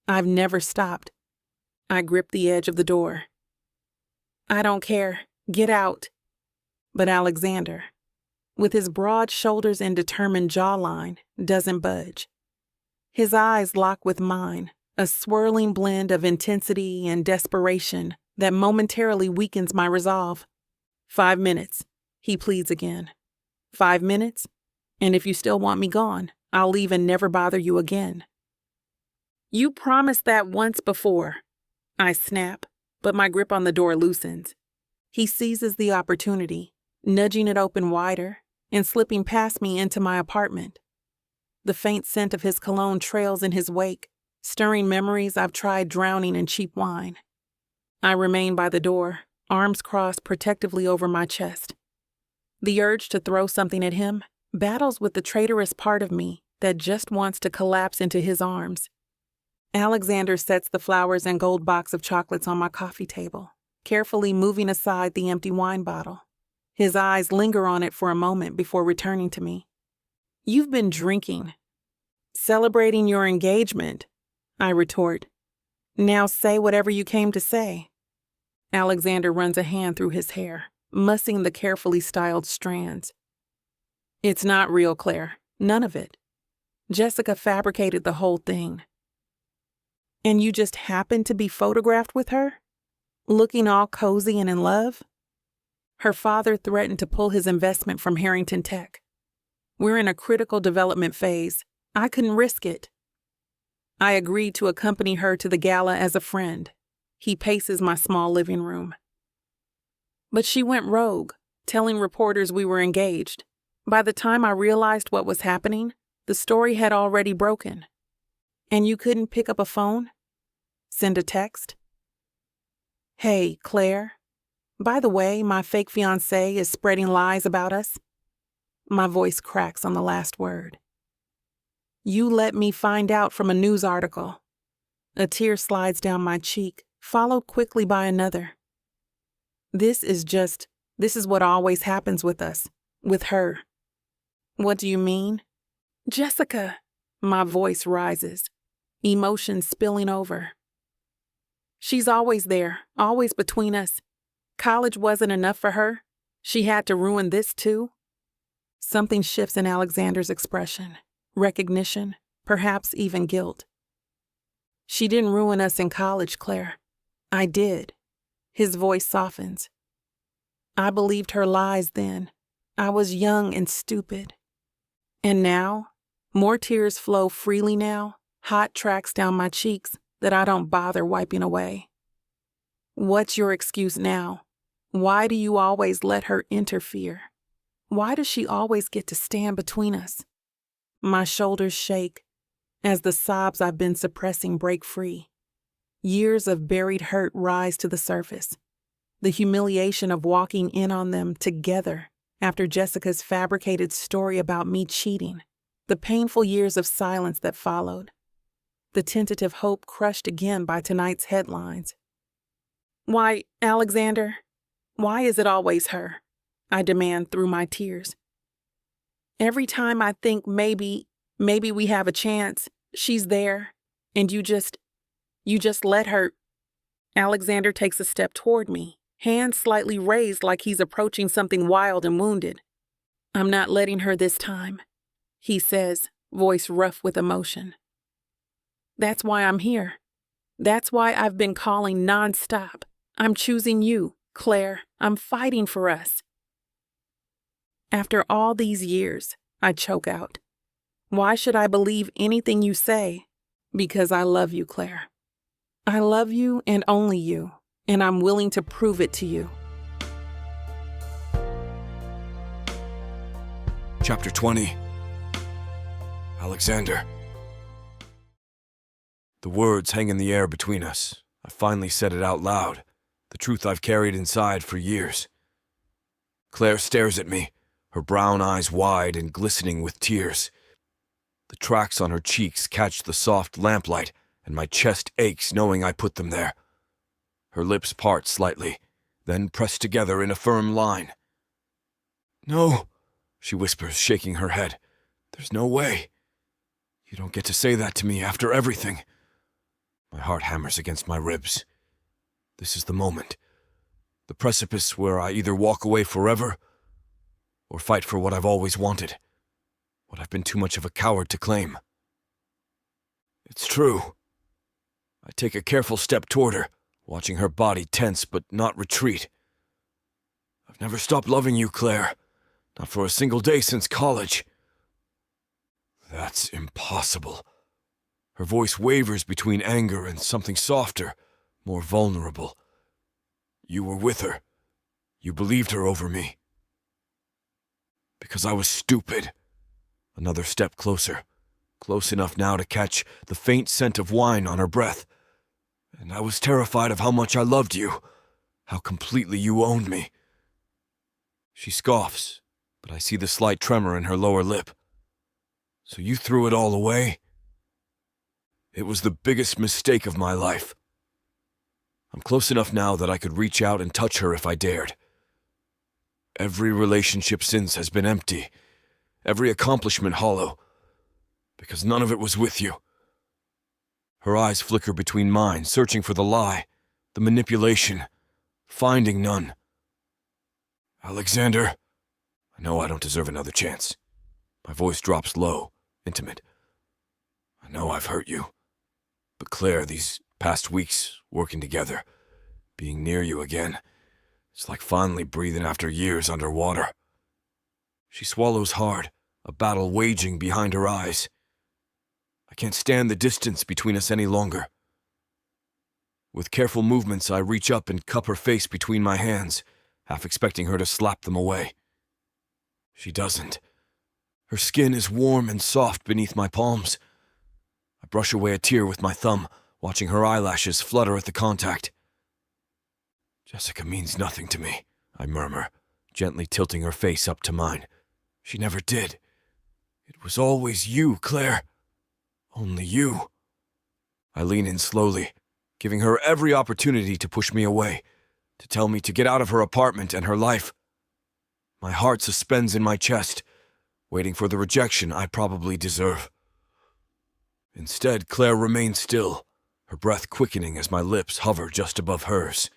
I've never stopped." I grip the edge of the door. "I don't care. Get out." But Alexander, with his broad shoulders and determined jawline, doesn't budge. His eyes lock with mine, a swirling blend of intensity and desperation that momentarily weakens my resolve. 5 minutes, he pleads again. 5 minutes? And if you still want me gone, I'll leave and never bother you again. "You promised that once before," I snap, but my grip on the door loosens. He seizes the opportunity, nudging it open wider and slipping past me into my apartment. The faint scent of his cologne trails in his wake, stirring memories I've tried drowning in cheap wine. I remain by the door, arms crossed protectively over my chest. The urge to throw something at him battles with the traitorous part of me that just wants to collapse into his arms. Alexander sets the flowers and gold box of chocolates on my coffee table, carefully moving aside the empty wine bottle. His eyes linger on it for a moment before returning to me. "You've been drinking." "Celebrating your engagement," I retort. "Now say whatever you came to say." Alexander runs a hand through his hair, mussing the carefully styled strands. "It's not real, Claire. None of it. Jessica fabricated the whole thing." "And you just happened to be photographed with her? Looking all cozy and in love?" Her father threatened to pull his investment from Harrington Tech. We're in a critical development phase. I couldn't risk it. I agreed to accompany her to the gala as a friend. He paces my small living room. But she went rogue, telling reporters we were engaged. By the time I realized what was happening, the story had already broken. And you couldn't pick up a phone? Send a text? "Hey, Claire." By the way, my fake fiancé is spreading lies about us. My voice cracks on the last word. You let me find out from a news article. A tear slides down my cheek, followed quickly by another. This is what always happens with us, with her. What do you mean? Jessica. My voice rises, emotion spilling over. She's always there, always between us. College wasn't enough for her. She had to ruin this too. Something shifts in Alexander's expression. Recognition, perhaps even guilt. She didn't ruin us in college, Claire. I did. His voice softens. I believed her lies then. I was young and stupid. And now, more tears flow freely now, hot tracks down my cheeks that I don't bother wiping away. What's your excuse now? Why do you always let her interfere? Why does she always get to stand between us? My shoulders shake as the sobs I've been suppressing break free. Years of buried hurt rise to the surface. The humiliation of walking in on them together after Jessica's fabricated story about me cheating. The painful years of silence that followed. The tentative hope crushed again by tonight's headlines. Why, Alexander, why is it always her? I demand through my tears. Every time I think maybe we have a chance, she's there, and you just let her. Alexander takes a step toward me, hands slightly raised like he's approaching something wild and wounded. I'm not letting her this time, he says, voice rough with emotion. That's why I'm here. That's why I've been calling nonstop. I'm choosing you, Claire. I'm fighting for us. After all these years, I choke out. Why should I believe anything you say? Because I love you, Claire. I love you and only you, and I'm willing to prove it to you. Chapter 20. Alexander. The words hang in the air between us. I finally said it out loud, the truth I've carried inside for years. Claire stares at me, her brown eyes wide and glistening with tears. The tracks on her cheeks catch the soft lamplight, and my chest aches knowing I put them there. Her lips part slightly, then press together in a firm line. No, she whispers, shaking her head. There's no way. You don't get to say that to me after everything. My heart hammers against my ribs. This is the moment. The precipice where I either walk away forever or fight for what I've always wanted, what I've been too much of a coward to claim. It's true. I take a careful step toward her, watching her body tense but not retreat. I've never stopped loving you, Claire. Not for a single day since college. That's impossible. Her voice wavers between anger and something softer, more vulnerable. You were with her. You believed her over me. Because I was stupid. Another step closer. Close enough now to catch the faint scent of wine on her breath. And I was terrified of how much I loved you, how completely you owned me. She scoffs, but I see the slight tremor in her lower lip. So you threw it all away? It was the biggest mistake of my life. I'm close enough now that I could reach out and touch her if I dared. Every relationship since has been empty, every accomplishment hollow, because none of it was with you. Her eyes flicker between mine, searching for the lie, the manipulation, finding none. Alexander, I know I don't deserve another chance. My voice drops low, intimate. I know I've hurt you. But Claire, these past weeks, working together, being near you again, it's like finally breathing after years underwater. She swallows hard, a battle waging behind her eyes. I can't stand the distance between us any longer. With careful movements, I reach up and cup her face between my hands, half expecting her to slap them away. She doesn't. Her skin is warm and soft beneath my palms. I brush away a tear with my thumb, watching her eyelashes flutter at the contact. Jessica means nothing to me, I murmur, gently tilting her face up to mine. She never did. It was always you, Claire. Only you. I lean in slowly, giving her every opportunity to push me away, to tell me to get out of her apartment and her life. My heart suspends in my chest, waiting for the rejection I probably deserve. Instead, Claire remains still, her breath quickening as my lips hover just above hers.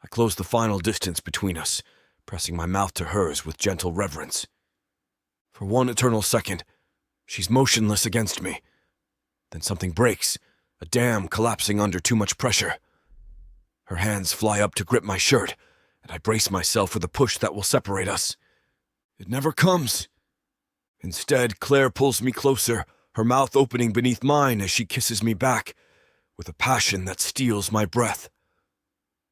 I close the final distance between us, pressing my mouth to hers with gentle reverence. For one eternal second, she's motionless against me. Then something breaks, a dam collapsing under too much pressure. Her hands fly up to grip my shirt, and I brace myself for the push that will separate us. It never comes. Instead, Claire pulls me closer, her mouth opening beneath mine as she kisses me back, with a passion that steals my breath.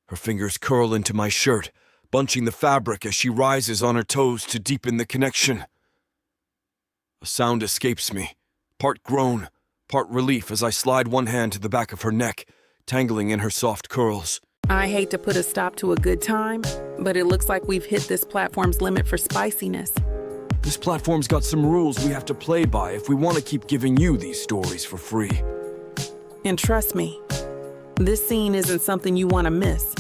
Her fingers curl into my shirt, bunching the fabric as she rises on her toes to deepen the connection. A sound escapes me, part groan, part relief as I slide one hand to the back of her neck, tangling in her soft curls. I hate to put a stop to a good time, but it looks like we've hit this platform's limit for spiciness. This platform's got some rules we have to play by if we want to keep giving you these stories for free. And trust me, this scene isn't something you want to miss.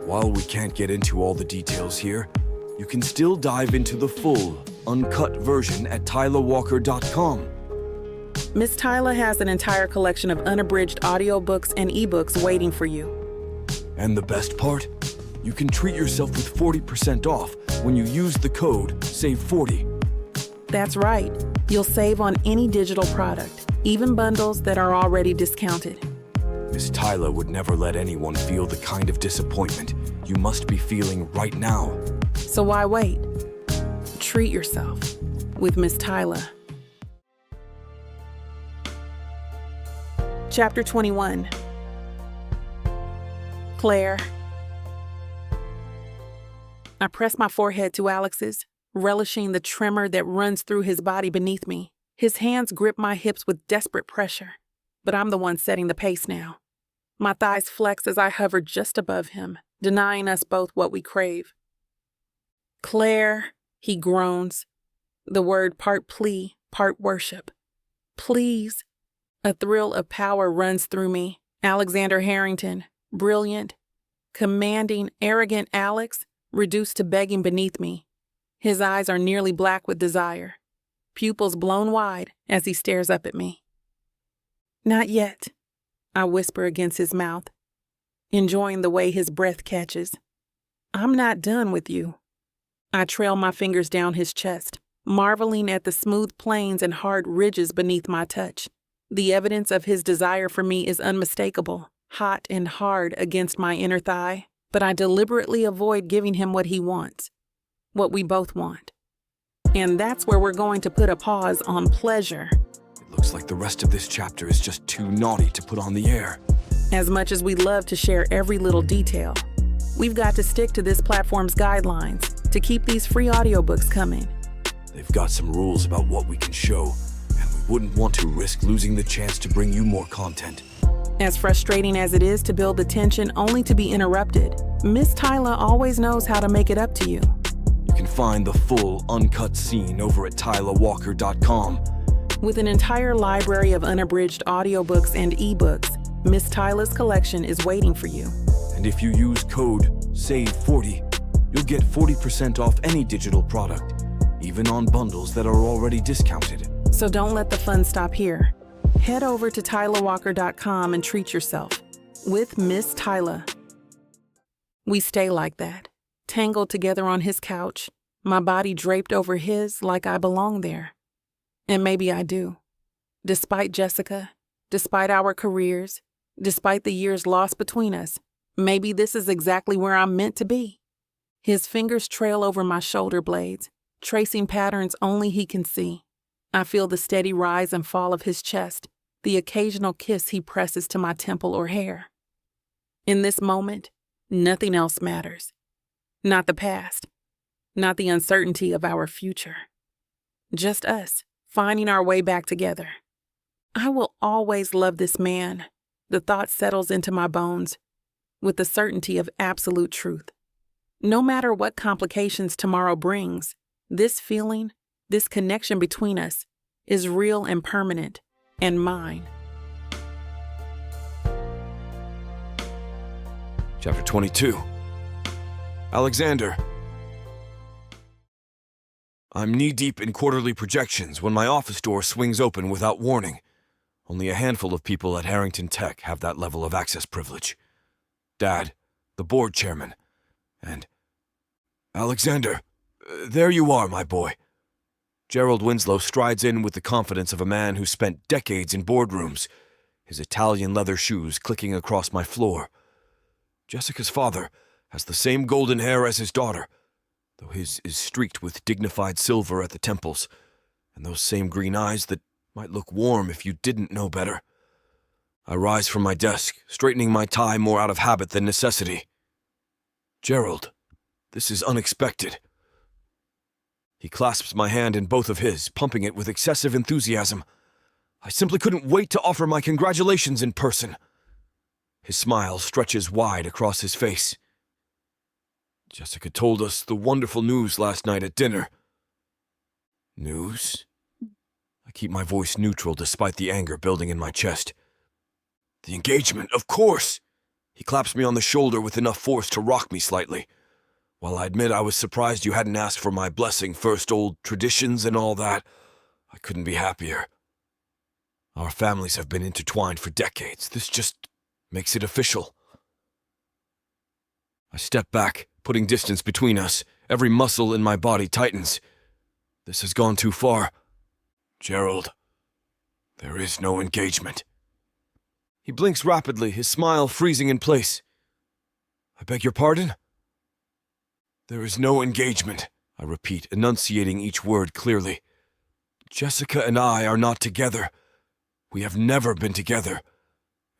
While we can't get into all the details here, you can still dive into the full, uncut version at TylerWalker.com. Miss Tyler has an entire collection of unabridged audiobooks and ebooks waiting for you. And the best part? You can treat yourself with 40% off when you use the code SAVE40. That's right. You'll save on any digital product, even bundles that are already discounted. Miss Tyler would never let anyone feel the kind of disappointment you must be feeling right now. So why wait? Treat yourself with Miss Tyler. Chapter 21. Claire. I press my forehead to Alex's, relishing the tremor that runs through his body beneath me. His hands grip my hips with desperate pressure, but I'm the one setting the pace now. My thighs flex as I hover just above him, denying us both what we crave. Claire, he groans, the word part plea, part worship. Please. A thrill of power runs through me. Alexander Harrington, brilliant, commanding, arrogant Alex, reduced to begging beneath me. His eyes are nearly black with desire, pupils blown wide as he stares up at me. Not yet, I whisper against his mouth, enjoying the way his breath catches. I'm not done with you. I trail my fingers down his chest, marveling at the smooth planes and hard ridges beneath my touch. The evidence of his desire for me is unmistakable, hot and hard against my inner thigh, but I deliberately avoid giving him what he wants, what we both want. And that's where we're going to put a pause on pleasure. It looks like the rest of this chapter is just too naughty to put on the air. As much as we'd love to share every little detail, we've got to stick to this platform's guidelines to keep these free audiobooks coming. They've got some rules about what we can show, and we wouldn't want to risk losing the chance to bring you more content. As frustrating as it is to build the tension only to be interrupted, Miss Tyler always knows how to make it up to you. You can find the full, uncut scene over at TylerWalker.com. With an entire library of unabridged audiobooks and ebooks, Miss Tyler's collection is waiting for you. And if you use code SAVE40, you'll get 40% off any digital product, even on bundles that are already discounted. So don't let the fun stop here. Head over to TylerWalker.com and treat yourself with Miss Tyler. We stay like that, tangled together on his couch, my body draped over his like I belong there. And maybe I do. Despite Jessica, despite our careers, despite the years lost between us, maybe this is exactly where I'm meant to be. His fingers trail over my shoulder blades, tracing patterns only he can see. I feel the steady rise and fall of his chest, the occasional kiss he presses to my temple or hair. In this moment, nothing else matters. Not the past, not the uncertainty of our future. Just us, finding our way back together. I will always love this man. The thought settles into my bones, with the certainty of absolute truth. No matter what complications tomorrow brings, this feeling, this connection between us, is real and permanent, and mine. Chapter 22. Alexander. I'm knee-deep in quarterly projections when my office door swings open without warning. Only a handful of people at Harrington Tech have that level of access privilege. Dad, the board chairman, and... Alexander, there you are, my boy. Gerald Winslow strides in with the confidence of a man who spent decades in boardrooms, his Italian leather shoes clicking across my floor. Jessica's father has the same golden hair as his daughter, though his is streaked with dignified silver at the temples, and those same green eyes that might look warm if you didn't know better. I rise from my desk, straightening my tie more out of habit than necessity. Gerald, this is unexpected. He clasps my hand in both of his, pumping it with excessive enthusiasm. I simply couldn't wait to offer my congratulations in person. His smile stretches wide across his face. Jessica told us the wonderful news last night at dinner. News? I keep my voice neutral despite the anger building in my chest. The engagement, of course! He claps me on the shoulder with enough force to rock me slightly. While I admit I was surprised you hadn't asked for my blessing first, old traditions and all that, I couldn't be happier. Our families have been intertwined for decades. This just makes it official. I step back, putting distance between us. Every muscle in my body tightens. This has gone too far. Gerald, there is no engagement. He blinks rapidly, his smile freezing in place. I beg your pardon? There is no engagement, I repeat, enunciating each word clearly. Jessica and I are not together. We have never been together,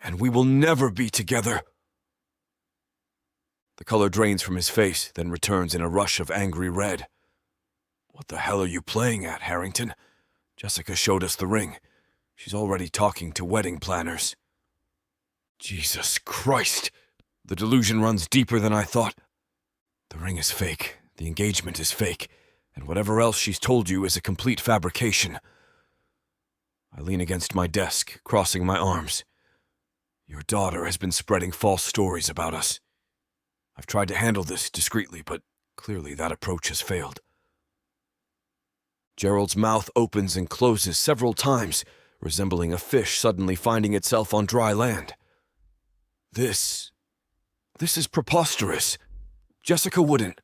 and we will never be together. The color drains from his face, then returns in a rush of angry red. What the hell are you playing at, Harrington? Jessica showed us the ring. She's already talking to wedding planners. Jesus Christ! The delusion runs deeper than I thought. The ring is fake, the engagement is fake, and whatever else she's told you is a complete fabrication. I lean against my desk, crossing my arms. Your daughter has been spreading false stories about us. I've tried to handle this discreetly, but clearly that approach has failed. Gerald's mouth opens and closes several times, resembling a fish suddenly finding itself on dry land. This is preposterous. Jessica wouldn't.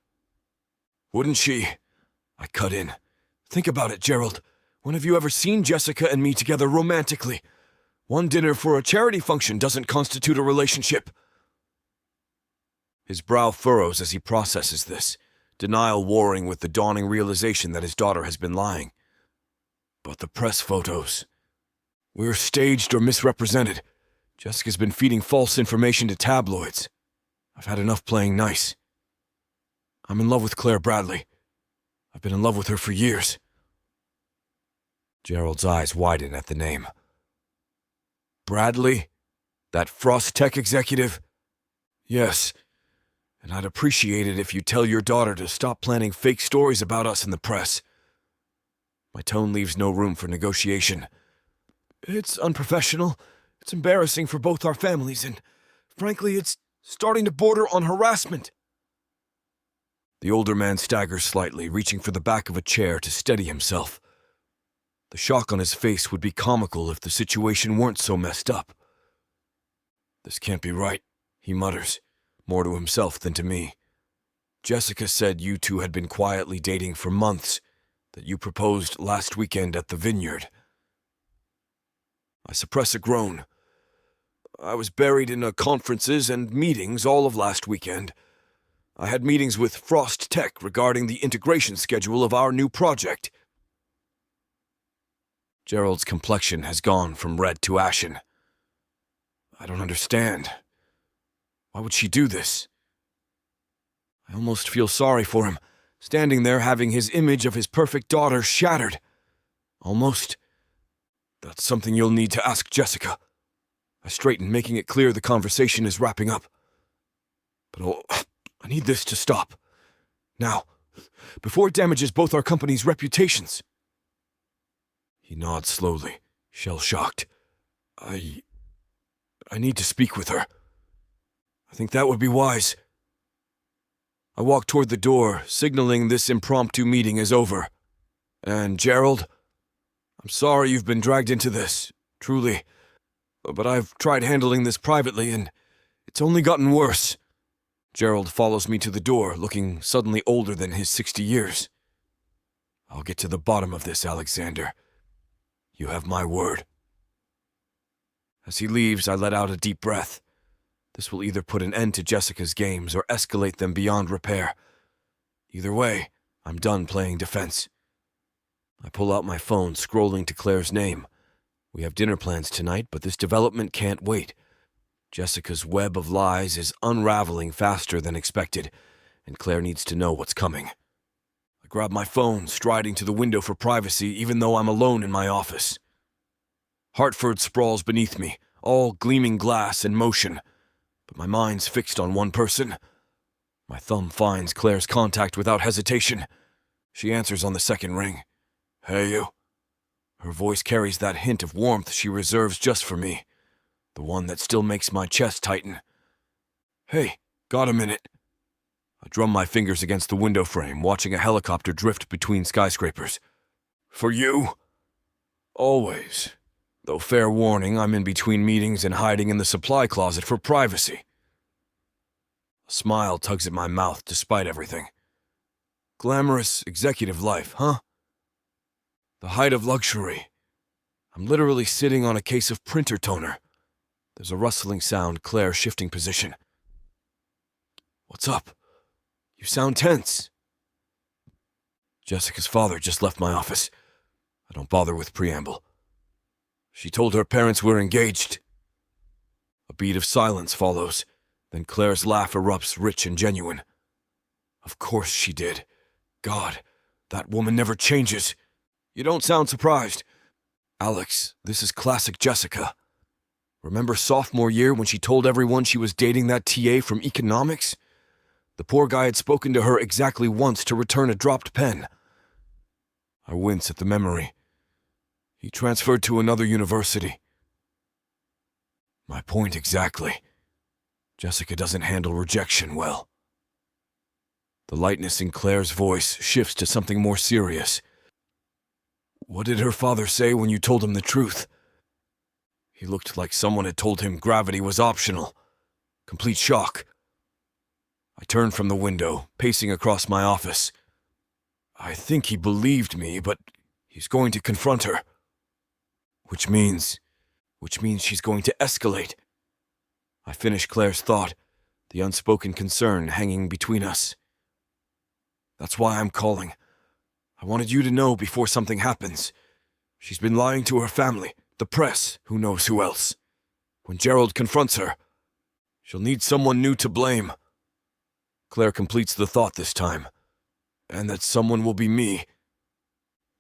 Wouldn't she? I cut in. Think about it, Gerald. When have you ever seen Jessica and me together romantically? One dinner for a charity function doesn't constitute a relationship. His brow furrows as he processes this, denial warring with the dawning realization that his daughter has been lying. But the press photos. We're staged or misrepresented. Jessica's been feeding false information to tabloids. I've had enough playing nice. I'm in love with Claire Bradley. I've been in love with her for years. Gerald's eyes widen at the name. Bradley? That Frost Tech executive? Yes, and I'd appreciate it if you tell your daughter to stop planning fake stories about us in the press. My tone leaves no room for negotiation. It's unprofessional, it's embarrassing for both our families, and frankly, it's starting to border on harassment. The older man staggers slightly, reaching for the back of a chair to steady himself. The shock on his face would be comical if the situation weren't so messed up. This can't be right, he mutters, more to himself than to me. Jessica said you two had been quietly dating for months, that you proposed last weekend at the vineyard. I suppress a groan. I was buried in conferences and meetings all of last weekend. I had meetings with Frost Tech regarding the integration schedule of our new project. Gerald's complexion has gone from red to ashen. I don't understand. Why would she do this? I almost feel sorry for him, standing there having his image of his perfect daughter shattered. Almost. That's something you'll need to ask Jessica. I straighten, making it clear the conversation is wrapping up. But I need this to stop. Now, before it damages both our companies' reputations. He nods slowly, shell-shocked. I need to speak with her. I think that would be wise. I walk toward the door, signaling this impromptu meeting is over. And Gerald, I'm sorry you've been dragged into this, truly. But I've tried handling this privately, and it's only gotten worse. Gerald follows me to the door, looking suddenly older than his 60 years. I'll get to the bottom of this, Alexander. You have my word. As he leaves, I let out a deep breath. This will either put an end to Jessica's games or escalate them beyond repair. Either way, I'm done playing defense. I pull out my phone, scrolling to Claire's name. We have dinner plans tonight, but this development can't wait. Jessica's web of lies is unraveling faster than expected, and Claire needs to know what's coming. I grab my phone, striding to the window for privacy, even though I'm alone in my office. Hartford sprawls beneath me, all gleaming glass and motion, but my mind's fixed on one person. My thumb finds Claire's contact without hesitation. She answers on the second ring. Hey, you. Her voice carries that hint of warmth she reserves just for me, the one that still makes my chest tighten. Hey, got a minute? I drum my fingers against the window frame, watching a helicopter drift between skyscrapers. For you? Always. Though fair warning, I'm in between meetings and hiding in the supply closet for privacy. A smile tugs at my mouth despite everything. Glamorous executive life, huh? The height of luxury. I'm literally sitting on a case of printer toner. There's a rustling sound, Claire shifting position. What's up? You sound tense. Jessica's father just left my office. I don't bother with preamble. She told her parents we're engaged. A beat of silence follows, then Claire's laugh erupts rich and genuine. Of course she did. God, that woman never changes. You don't sound surprised. Alex, this is classic Jessica. Remember sophomore year when she told everyone she was dating that TA from economics? The poor guy had spoken to her exactly once to return a dropped pen. I wince at the memory. He transferred to another university. My point exactly. Jessica doesn't handle rejection well. The lightness in Claire's voice shifts to something more serious. What did her father say when you told him the truth? He looked like someone had told him gravity was optional. Complete shock. I turned from the window, pacing across my office. I think he believed me, but he's going to confront her. Which means she's going to escalate. I finish Claire's thought, the unspoken concern hanging between us. That's why I'm calling. I wanted you to know before something happens. She's been lying to her family, the press, who knows who else. When Gerald confronts her, she'll need someone new to blame. Claire completes the thought this time. And that someone will be me.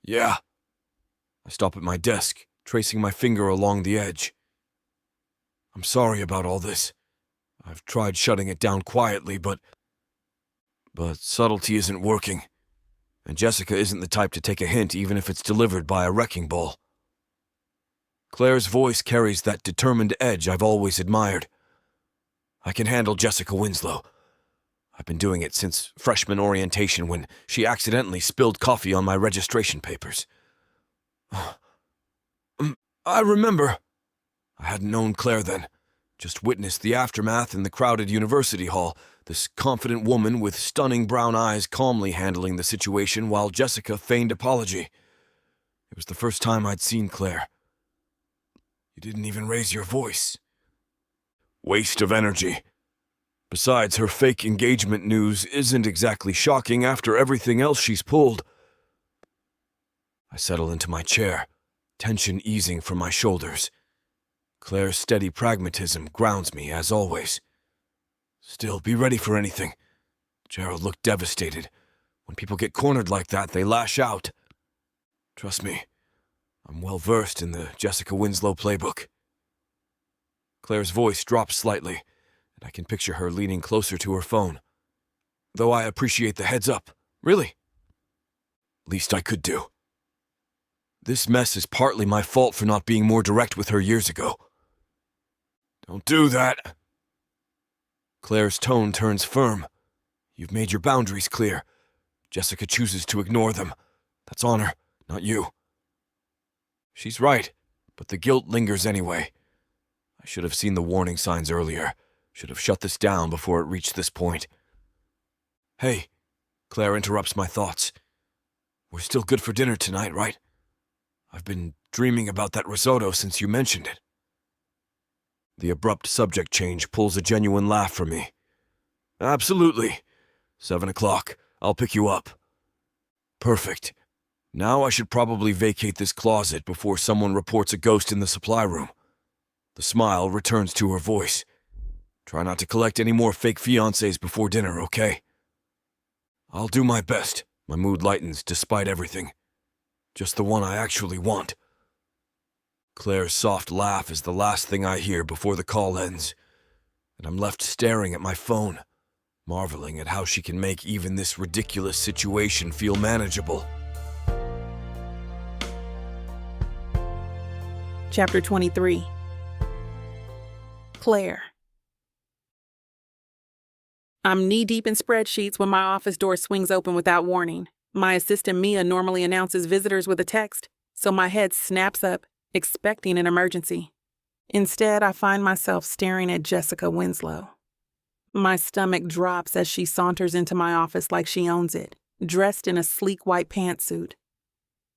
Yeah. I stop at my desk, tracing my finger along the edge. I'm sorry about all this. I've tried shutting it down quietly, but subtlety isn't working. And Jessica isn't the type to take a hint even if it's delivered by a wrecking ball. Claire's voice carries that determined edge I've always admired. I can handle Jessica Winslow. I've been doing it since freshman orientation when she accidentally spilled coffee on my registration papers. I remember. I hadn't known Claire then, just witnessed the aftermath in the crowded university hall, this confident woman with stunning brown eyes calmly handling the situation while Jessica feigned apology. It was the first time I'd seen Claire. You didn't even raise your voice. Waste of energy. Besides, her fake engagement news isn't exactly shocking after everything else she's pulled. I settle into my chair, tension easing from my shoulders. Claire's steady pragmatism grounds me, as always. Still, be ready for anything. Gerald looked devastated. When people get cornered like that, they lash out. Trust me, I'm well versed in the Jessica Winslow playbook. Claire's voice drops slightly, and I can picture her leaning closer to her phone. Though I appreciate the heads up, really. Least I could do. This mess is partly my fault for not being more direct with her years ago. Don't do that. Claire's tone turns firm. You've made your boundaries clear. Jessica chooses to ignore them. That's on her, not you. She's right, but the guilt lingers anyway. I should have seen the warning signs earlier. Should have shut this down before it reached this point. Hey, Claire interrupts my thoughts. We're still good for dinner tonight, right? I've been dreaming about that risotto since you mentioned it. The abrupt subject change pulls a genuine laugh from me. Absolutely. 7 o'clock. I'll pick you up. Perfect. Now I should probably vacate this closet before someone reports a ghost in the supply room. The smile returns to her voice. Try not to collect any more fake fiancés before dinner, okay? I'll do my best. My mood lightens despite everything. Just the one I actually want. Claire's soft laugh is the last thing I hear before the call ends, and I'm left staring at my phone, marveling at how she can make even this ridiculous situation feel manageable. Chapter 23. Claire. I'm knee-deep in spreadsheets when my office door swings open without warning. My assistant Mia normally announces visitors with a text, so my head snaps up, expecting an emergency. Instead, I find myself staring at Jessica Winslow. My stomach drops as she saunters into my office like she owns it, dressed in a sleek white pantsuit.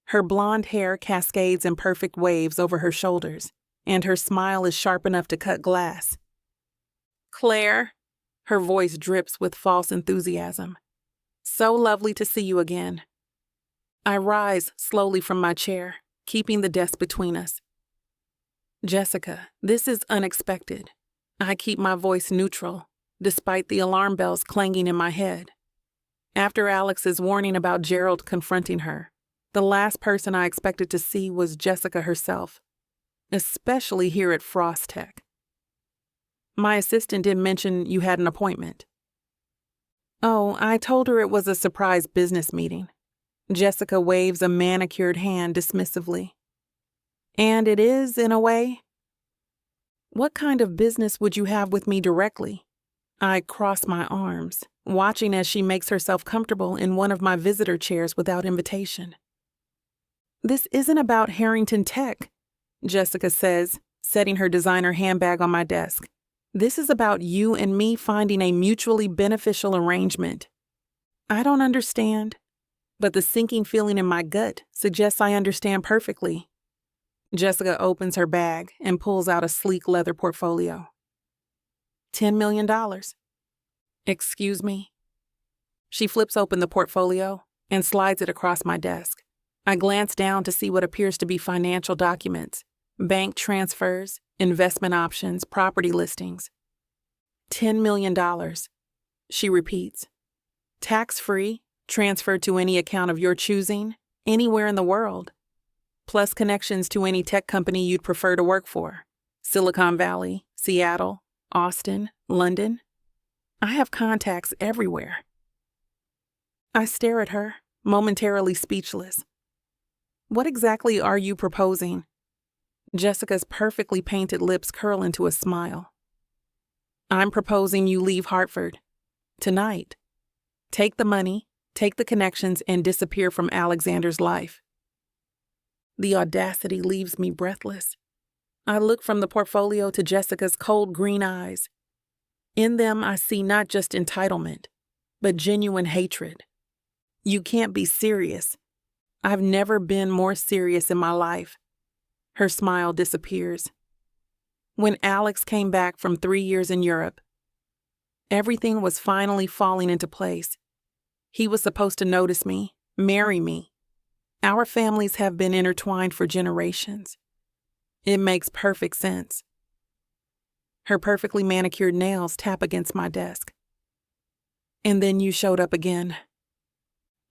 Her blonde hair cascades in perfect waves over her shoulders, and her smile is sharp enough to cut glass. Claire, her voice drips with false enthusiasm. So lovely to see you again. I rise slowly from my chair, keeping the desk between us. Jessica, this is unexpected. I keep my voice neutral, despite the alarm bells clanging in my head. After Alex's warning about Gerald confronting her, the last person I expected to see was Jessica herself, especially here at Frost Tech. My assistant did mention you had an appointment. Oh, I told her it was a surprise business meeting. Jessica waves a manicured hand dismissively. And it is, in a way. What kind of business would you have with me directly? I cross my arms, watching as she makes herself comfortable in one of my visitor chairs without invitation. This isn't about Harrington Tech, Jessica says, setting her designer handbag on my desk. This is about you and me finding a mutually beneficial arrangement. I don't understand, but the sinking feeling in my gut suggests I understand perfectly. Jessica opens her bag and pulls out a sleek leather portfolio. $10 million. Excuse me? She flips open the portfolio and slides it across my desk. I glance down to see what appears to be financial documents, bank transfers, investment options, property listings. $10 million, she repeats. Tax-free, transferred to any account of your choosing, anywhere in the world. Plus connections to any tech company you'd prefer to work for. Silicon Valley, Seattle, Austin, London. I have contacts everywhere. I stare at her, momentarily speechless. What exactly are you proposing? Jessica's perfectly painted lips curl into a smile. I'm proposing you leave Hartford. Tonight. Take the money, take the connections, and disappear from Alexander's life. The audacity leaves me breathless. I look from the portfolio to Jessica's cold green eyes. In them, I see not just entitlement, but genuine hatred. You can't be serious. I've never been more serious in my life. Her smile disappears. When Alex came back from 3 years in Europe, everything was finally falling into place. He was supposed to notice me, marry me. Our families have been intertwined for generations. It makes perfect sense. Her perfectly manicured nails tap against my desk. And then you showed up again.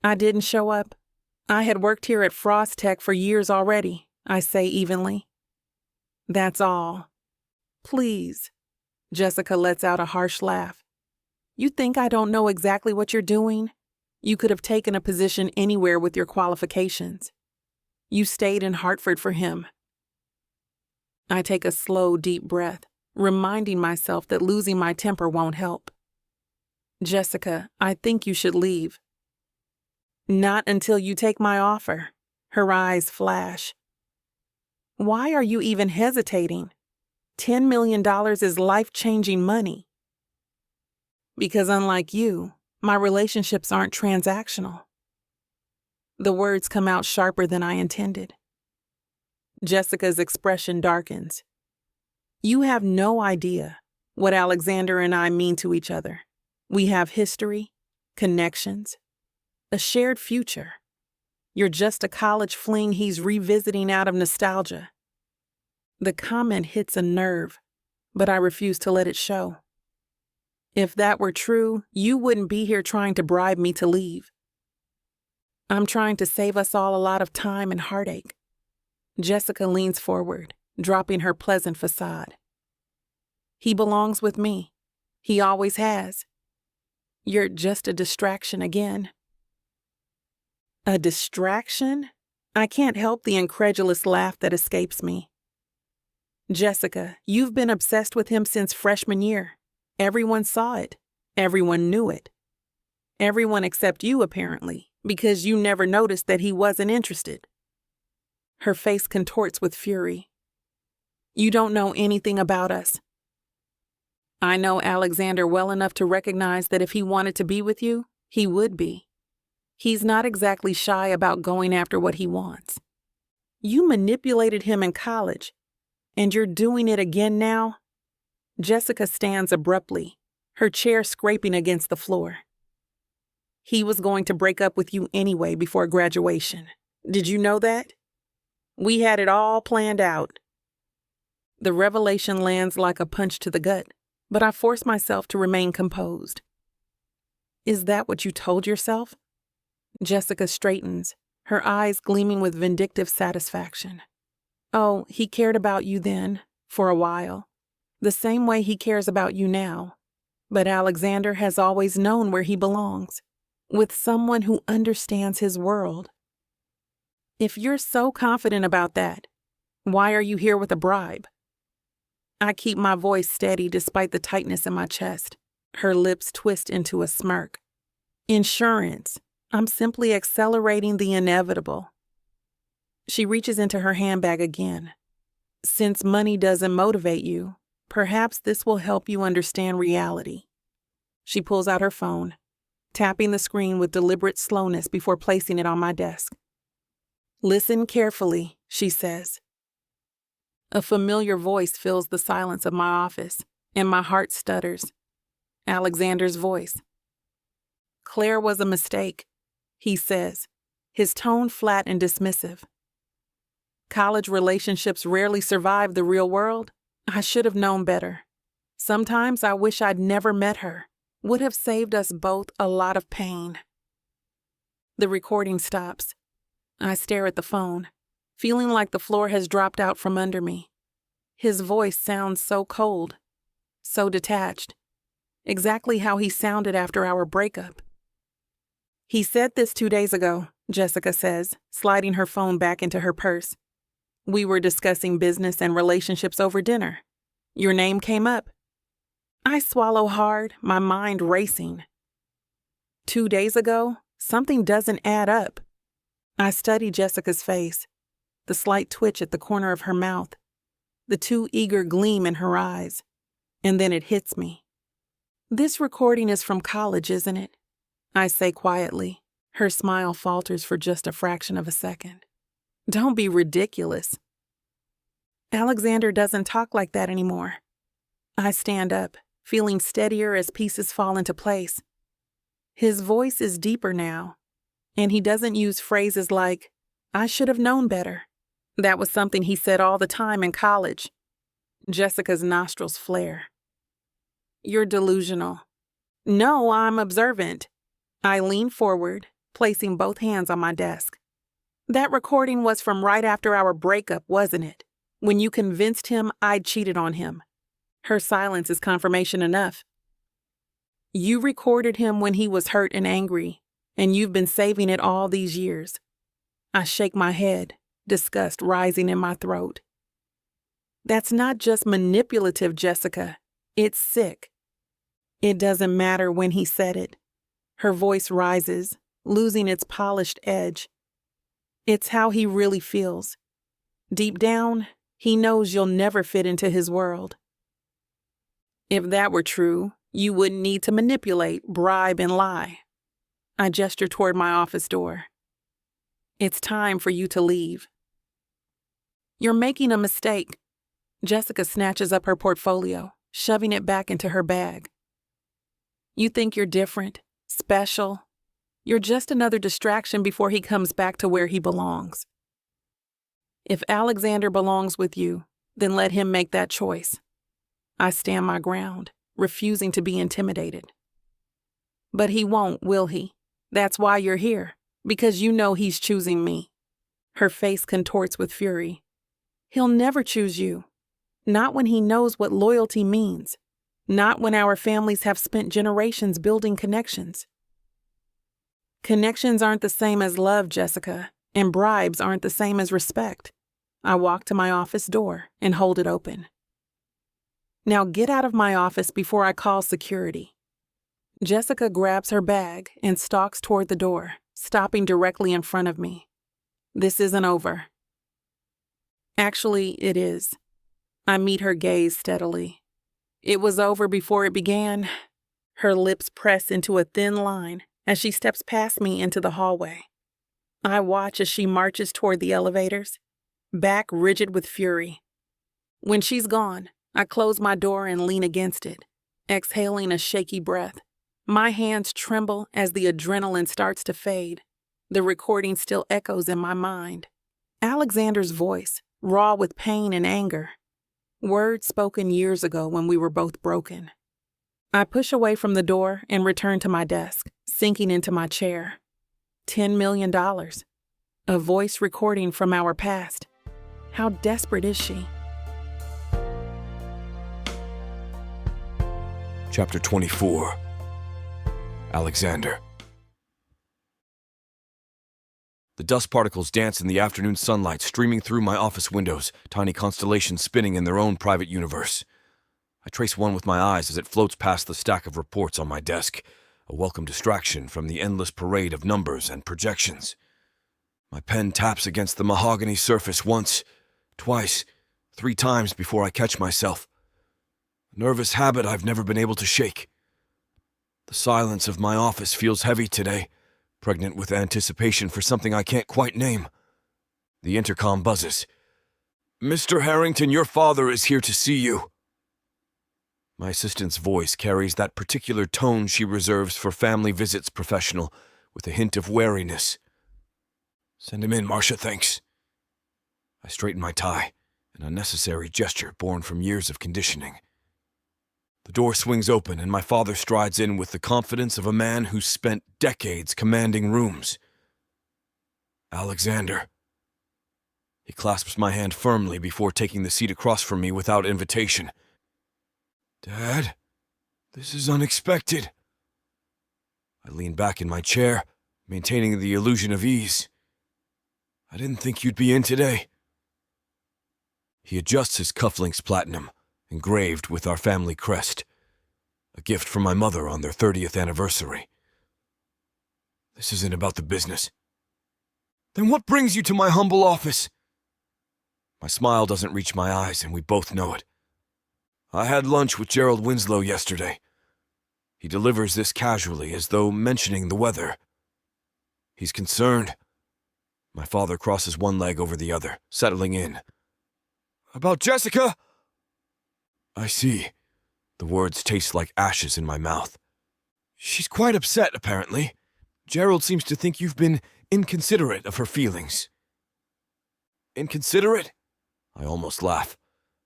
I didn't show up. I had worked here at Frost Tech for years already, I say evenly. That's all. Please. Jessica lets out a harsh laugh. You think I don't know exactly what you're doing? You could have taken a position anywhere with your qualifications. You stayed in Hartford for him. I take a slow, deep breath, reminding myself that losing my temper won't help. Jessica, I think you should leave. Not until you take my offer. Her eyes flash. Why are you even hesitating? $10 million is life-changing money. Because unlike you, my relationships aren't transactional. The words come out sharper than I intended. Jessica's expression darkens. You have no idea what Alexander and I mean to each other. We have history, connections, a shared future. You're just a college fling he's revisiting out of nostalgia. The comment hits a nerve, but I refuse to let it show. If that were true, you wouldn't be here trying to bribe me to leave. I'm trying to save us all a lot of time and heartache. Jessica leans forward, dropping her pleasant façade. He belongs with me. He always has. You're just a distraction again. A distraction? I can't help the incredulous laugh that escapes me. Jessica, you've been obsessed with him since freshman year. Everyone saw it. Everyone knew it. Everyone except you, apparently, because you never noticed that he wasn't interested. Her face contorts with fury. You don't know anything about us. I know Alexander well enough to recognize that if he wanted to be with you, he would be. He's not exactly shy about going after what he wants. You manipulated him in college, and you're doing it again now? Jessica stands abruptly, her chair scraping against the floor. He was going to break up with you anyway before graduation. Did you know that? We had it all planned out. The revelation lands like a punch to the gut, but I force myself to remain composed. Is that what you told yourself? Jessica straightens, her eyes gleaming with vindictive satisfaction. Oh, he cared about you then, for a while, the same way he cares about you now. But Alexander has always known where he belongs, with someone who understands his world. If you're so confident about that, why are you here with a bribe? I keep my voice steady despite the tightness in my chest. Her lips twist into a smirk. Insurance. I'm simply accelerating the inevitable. She reaches into her handbag again. Since money doesn't motivate you, perhaps this will help you understand reality. She pulls out her phone, tapping the screen with deliberate slowness before placing it on my desk. Listen carefully, she says. A familiar voice fills the silence of my office, and my heart stutters. Alexander's voice. Claire was a mistake, he says, his tone flat and dismissive. College relationships rarely survive the real world. I should have known better. Sometimes I wish I'd never met her. Would have saved us both a lot of pain. The recording stops. I stare at the phone, feeling like the floor has dropped out from under me. His voice sounds so cold, so detached, exactly how he sounded after our breakup. He said this 2 days ago, Jessica says, sliding her phone back into her purse. We were discussing business and relationships over dinner. Your name came up. I swallow hard, my mind racing. 2 days ago, something doesn't add up. I study Jessica's face, the slight twitch at the corner of her mouth, the too eager gleam in her eyes, and then it hits me. This recording is from college, isn't it? I say quietly. Her smile falters for just a fraction of a second. Don't be ridiculous. Alexander doesn't talk like that anymore. I stand up, feeling steadier as pieces fall into place. His voice is deeper now, and he doesn't use phrases like, I should have known better. That was something he said all the time in college. Jessica's nostrils flare. You're delusional. No, I'm observant. I lean forward, placing both hands on my desk. That recording was from right after our breakup, wasn't it? When you convinced him I'd cheated on him. Her silence is confirmation enough. You recorded him when he was hurt and angry, and you've been saving it all these years. I shake my head, disgust rising in my throat. That's not just manipulative, Jessica. It's sick. It doesn't matter when he said it. Her voice rises, losing its polished edge. It's how he really feels. Deep down, he knows you'll never fit into his world. If that were true, you wouldn't need to manipulate, bribe, and lie. I gesture toward my office door. It's time for you to leave. You're making a mistake. Jessica snatches up her portfolio, shoving it back into her bag. You think you're different, special. You're just another distraction before he comes back to where he belongs. If Alexander belongs with you, then let him make that choice. I stand my ground, refusing to be intimidated. But he won't, will he? That's why you're here, because you know he's choosing me. Her face contorts with fury. He'll never choose you. Not when he knows what loyalty means. Not when our families have spent generations building connections. Connections aren't the same as love, Jessica, and bribes aren't the same as respect. I walk to my office door and hold it open. Now get out of my office before I call security. Jessica grabs her bag and stalks toward the door, stopping directly in front of me. This isn't over. Actually, it is. I meet her gaze steadily. It was over before it began. Her lips press into a thin line as she steps past me into the hallway. I watch as she marches toward the elevators, back rigid with fury. When she's gone, I close my door and lean against it, exhaling a shaky breath. My hands tremble as the adrenaline starts to fade. The recording still echoes in my mind. Alexander's voice, raw with pain and anger. Words spoken years ago when we were both broken. I push away from the door and return to my desk, sinking into my chair. $10 million. A voice recording from our past. How desperate is she? Chapter 24. Alexander. The dust particles dance in the afternoon sunlight streaming through my office windows, tiny constellations spinning in their own private universe. I trace one with my eyes as it floats past the stack of reports on my desk, a welcome distraction from the endless parade of numbers and projections. My pen taps against the mahogany surface once, twice, 3 times before I catch myself. A nervous habit I've never been able to shake. The silence of my office feels heavy today, pregnant with anticipation for something I can't quite name. The intercom buzzes. "Mr. Harrington, your father is here to see you." My assistant's voice carries that particular tone she reserves for family visits professional, with a hint of wariness. "Send him in, Marcia, thanks." I straighten my tie, an unnecessary gesture born from years of conditioning. The door swings open and my father strides in with the confidence of a man who's spent decades commanding rooms. "Alexander." He clasps my hand firmly before taking the seat across from me without invitation. "Dad, this is unexpected." I lean back in my chair, maintaining the illusion of ease. "I didn't think you'd be in today." He adjusts his cufflinks platinum, engraved with our family crest, a gift from my mother on their 30th anniversary. "This isn't about the business." "Then what brings you to my humble office?" My smile doesn't reach my eyes, and we both know it. "I had lunch with Gerald Winslow yesterday." He delivers this casually, as though mentioning the weather. He's concerned. My father crosses one leg over the other, settling in. "About Jessica?" I see. The words taste like ashes in my mouth. "She's quite upset, apparently. Gerald seems to think you've been inconsiderate of her feelings." "Inconsiderate?" I almost laugh.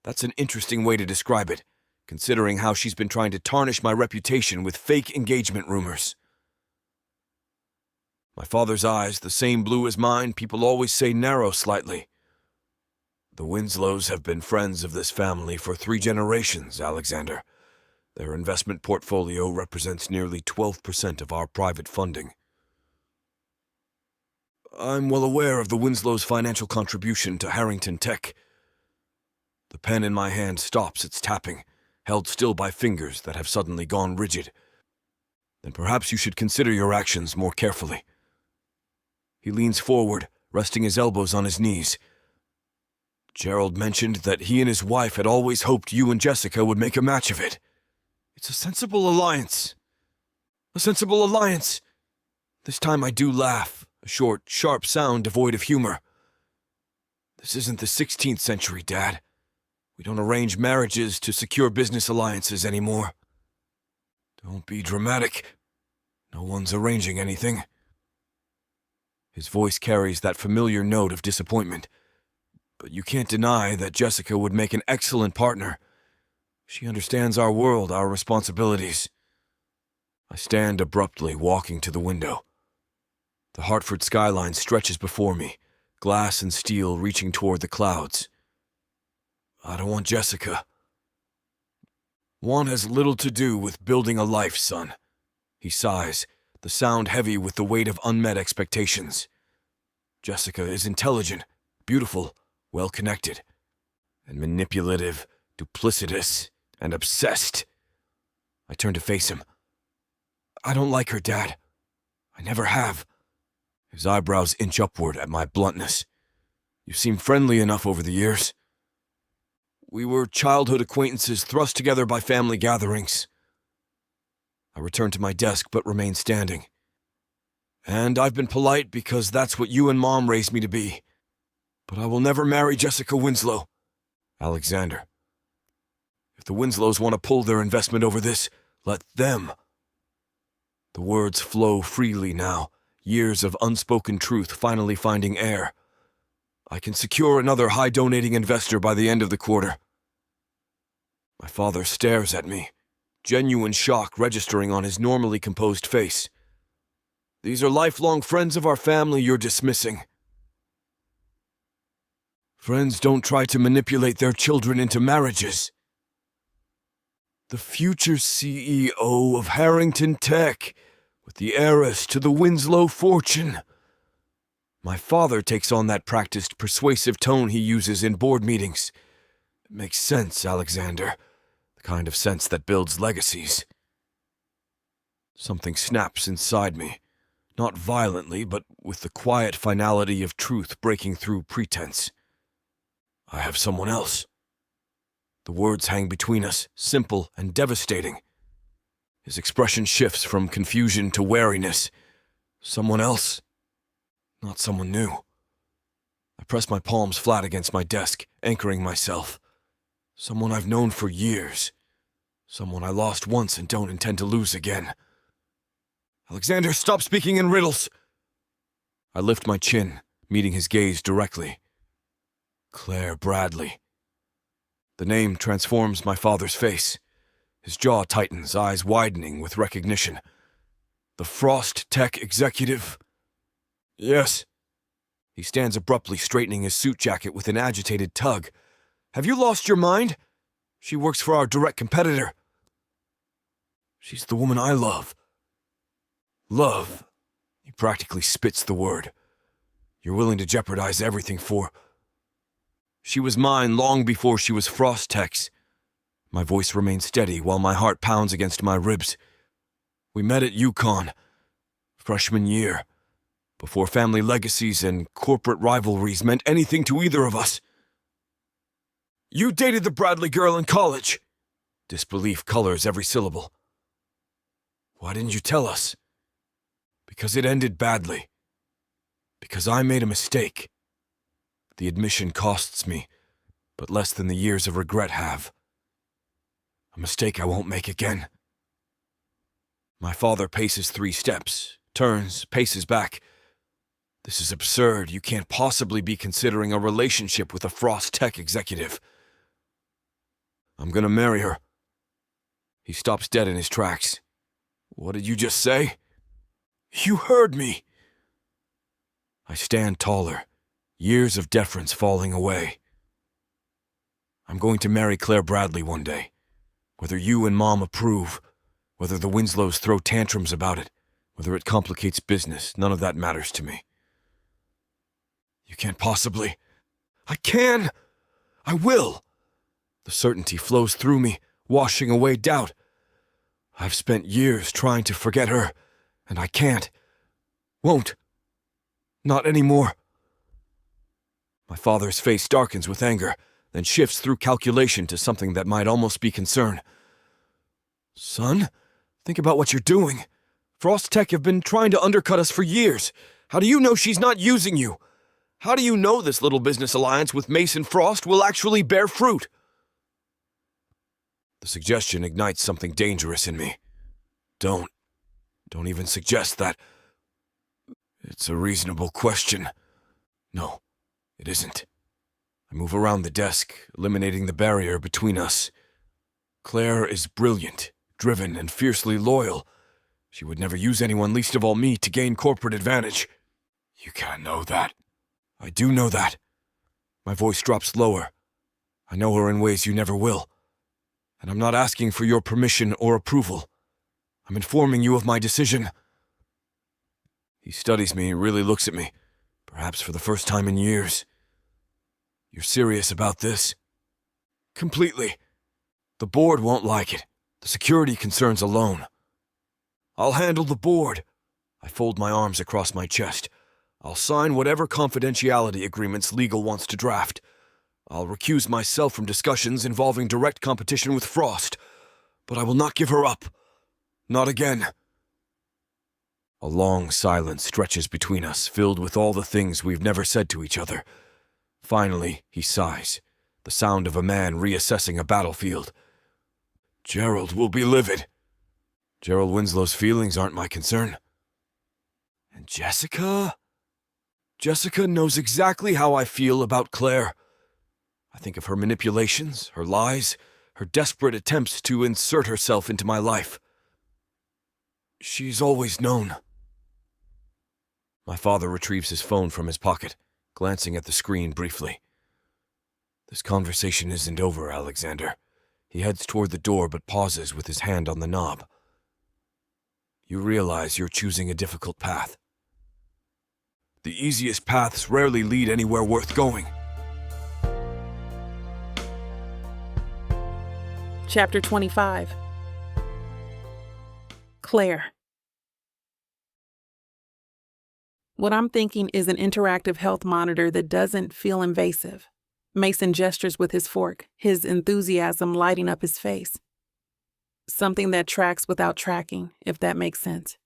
That's an interesting way to describe it, considering how she's been trying to tarnish my reputation with fake engagement rumors. My father's eyes, the same blue as mine, people always say narrow slightly. The Winslows have been friends of this family for 3 generations, Alexander. Their investment portfolio represents nearly 12% of our private funding. I'm well aware of the Winslows' financial contribution to Harrington Tech. The pen in my hand stops its tapping, held still by fingers that have suddenly gone rigid. Then perhaps you should consider your actions more carefully. He leans forward, resting his elbows on his knees. Gerald mentioned that he and his wife had always hoped you and Jessica would make a match of it. It's a sensible alliance. A sensible alliance. This time I do laugh, a short, sharp sound devoid of humor. This isn't the 16th century, Dad. We don't arrange marriages to secure business alliances anymore. Don't be dramatic. No one's arranging anything. His voice carries that familiar note of disappointment. But you can't deny that Jessica would make an excellent partner. She understands our world, our responsibilities. I stand abruptly, walking to the window. The Hartford skyline stretches before me, glass and steel reaching toward the clouds. I don't want Jessica. Want has little to do with building a life, son. He sighs, the sound heavy with the weight of unmet expectations. Jessica is intelligent, beautiful, well-connected, and manipulative, duplicitous, and obsessed. I turn to face him. I don't like her, Dad. I never have. His eyebrows inch upward at my bluntness. You seem friendly enough over the years. We were childhood acquaintances thrust together by family gatherings. I return to my desk but remain standing. And I've been polite because that's what you and Mom raised me to be. But I will never marry Jessica Winslow. Alexander. If the Winslows want to pull their investment over this, let them. The words flow freely now, years of unspoken truth finally finding air. I can secure another high-donating investor by the end of the quarter. My father stares at me, genuine shock registering on his normally composed face. These are lifelong friends of our family you're dismissing. Friends don't try to manipulate their children into marriages. The future CEO of Harrington Tech, with the heiress to the Winslow fortune. My father takes on that practiced, persuasive tone he uses in board meetings. It makes sense, Alexander. The kind of sense that builds legacies. Something snaps inside me. Not violently, but with the quiet finality of truth breaking through pretense. I have someone else. The words hang between us, simple and devastating. His expression shifts from confusion to wariness. Someone else. Not someone new. I press my palms flat against my desk, anchoring myself. Someone I've known for years. Someone I lost once and don't intend to lose again. Alexander, stop speaking in riddles! I lift my chin, meeting his gaze directly. Claire Bradley. The name transforms my father's face. His jaw tightens, eyes widening with recognition. The Frost Tech executive? Yes. He stands abruptly, straightening his suit jacket with an agitated tug. Have you lost your mind? She works for our direct competitor. She's the woman I love. Love. He practically spits the word. You're willing to jeopardize everything for... She was mine long before she was Frost Tech's. My voice remains steady while my heart pounds against my ribs. We met at UConn, freshman year, before family legacies and corporate rivalries meant anything to either of us. You dated the Bradley girl in college. Disbelief colors every syllable. Why didn't you tell us? Because it ended badly. Because I made a mistake. The admission costs me, but less than the years of regret have. A mistake I won't make again. My father paces 3 steps, turns, paces back. This is absurd. You can't possibly be considering a relationship with a Frost Tech executive. I'm gonna marry her. He stops dead in his tracks. What did you just say? You heard me. I stand taller, years of deference falling away. I'm going to marry Claire Bradley one day. Whether you and Mom approve, whether the Winslows throw tantrums about it, whether it complicates business, none of that matters to me. You can't possibly. I can! I will! The certainty flows through me, washing away doubt. I've spent years trying to forget her, and I can't. Won't. Not anymore. My father's face darkens with anger, then shifts through calculation to something that might almost be concern. Son, think about what you're doing. Frost Tech have been trying to undercut us for years. How do you know she's not using you? How do you know this little business alliance with Mason Frost will actually bear fruit? The suggestion ignites something dangerous in me. Don't even suggest that. It's a reasonable question. No, it isn't. I move around the desk, eliminating the barrier between us. Claire is brilliant, driven, and fiercely loyal. She would never use anyone, least of all me, to gain corporate advantage. You can't know that. I do know that. My voice drops lower. I know her in ways you never will. And I'm not asking for your permission or approval. I'm informing you of my decision. He studies me and really looks at me, perhaps for the first time in years. You're serious about this? Completely. The board won't like it. The security concerns alone. I'll handle the board. I fold my arms across my chest. I'll sign whatever confidentiality agreements legal wants to draft. I'll recuse myself from discussions involving direct competition with Frost. But I will not give her up. Not again. A long silence stretches between us, filled with all the things we've never said to each other. Finally, he sighs, the sound of a man reassessing a battlefield. Gerald will be livid. Gerald Winslow's feelings aren't my concern. And Jessica? Jessica knows exactly how I feel about Claire. I think of her manipulations, her lies, her desperate attempts to insert herself into my life. She's always known. My father retrieves his phone from his pocket, glancing at the screen briefly. This conversation isn't over, Alexander. He heads toward the door but pauses with his hand on the knob. You realize you're choosing a difficult path. The easiest paths rarely lead anywhere worth going. Chapter 25. Claire. What I'm thinking is an interactive health monitor that doesn't feel invasive. Mason gestures with his fork, his enthusiasm lighting up his face. Something that tracks without tracking, if that makes sense.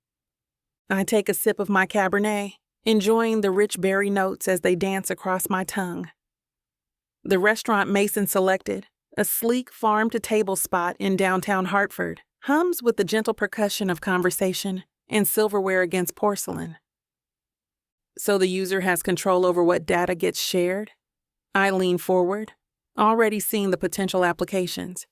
I take a sip of my Cabernet, enjoying the rich berry notes as they dance across my tongue. The restaurant Mason selected, a sleek farm-to-table spot in downtown Hartford, hums with the gentle percussion of conversation and silverware against porcelain. So the user has control over what data gets shared? I lean forward, already seeing the potential applications.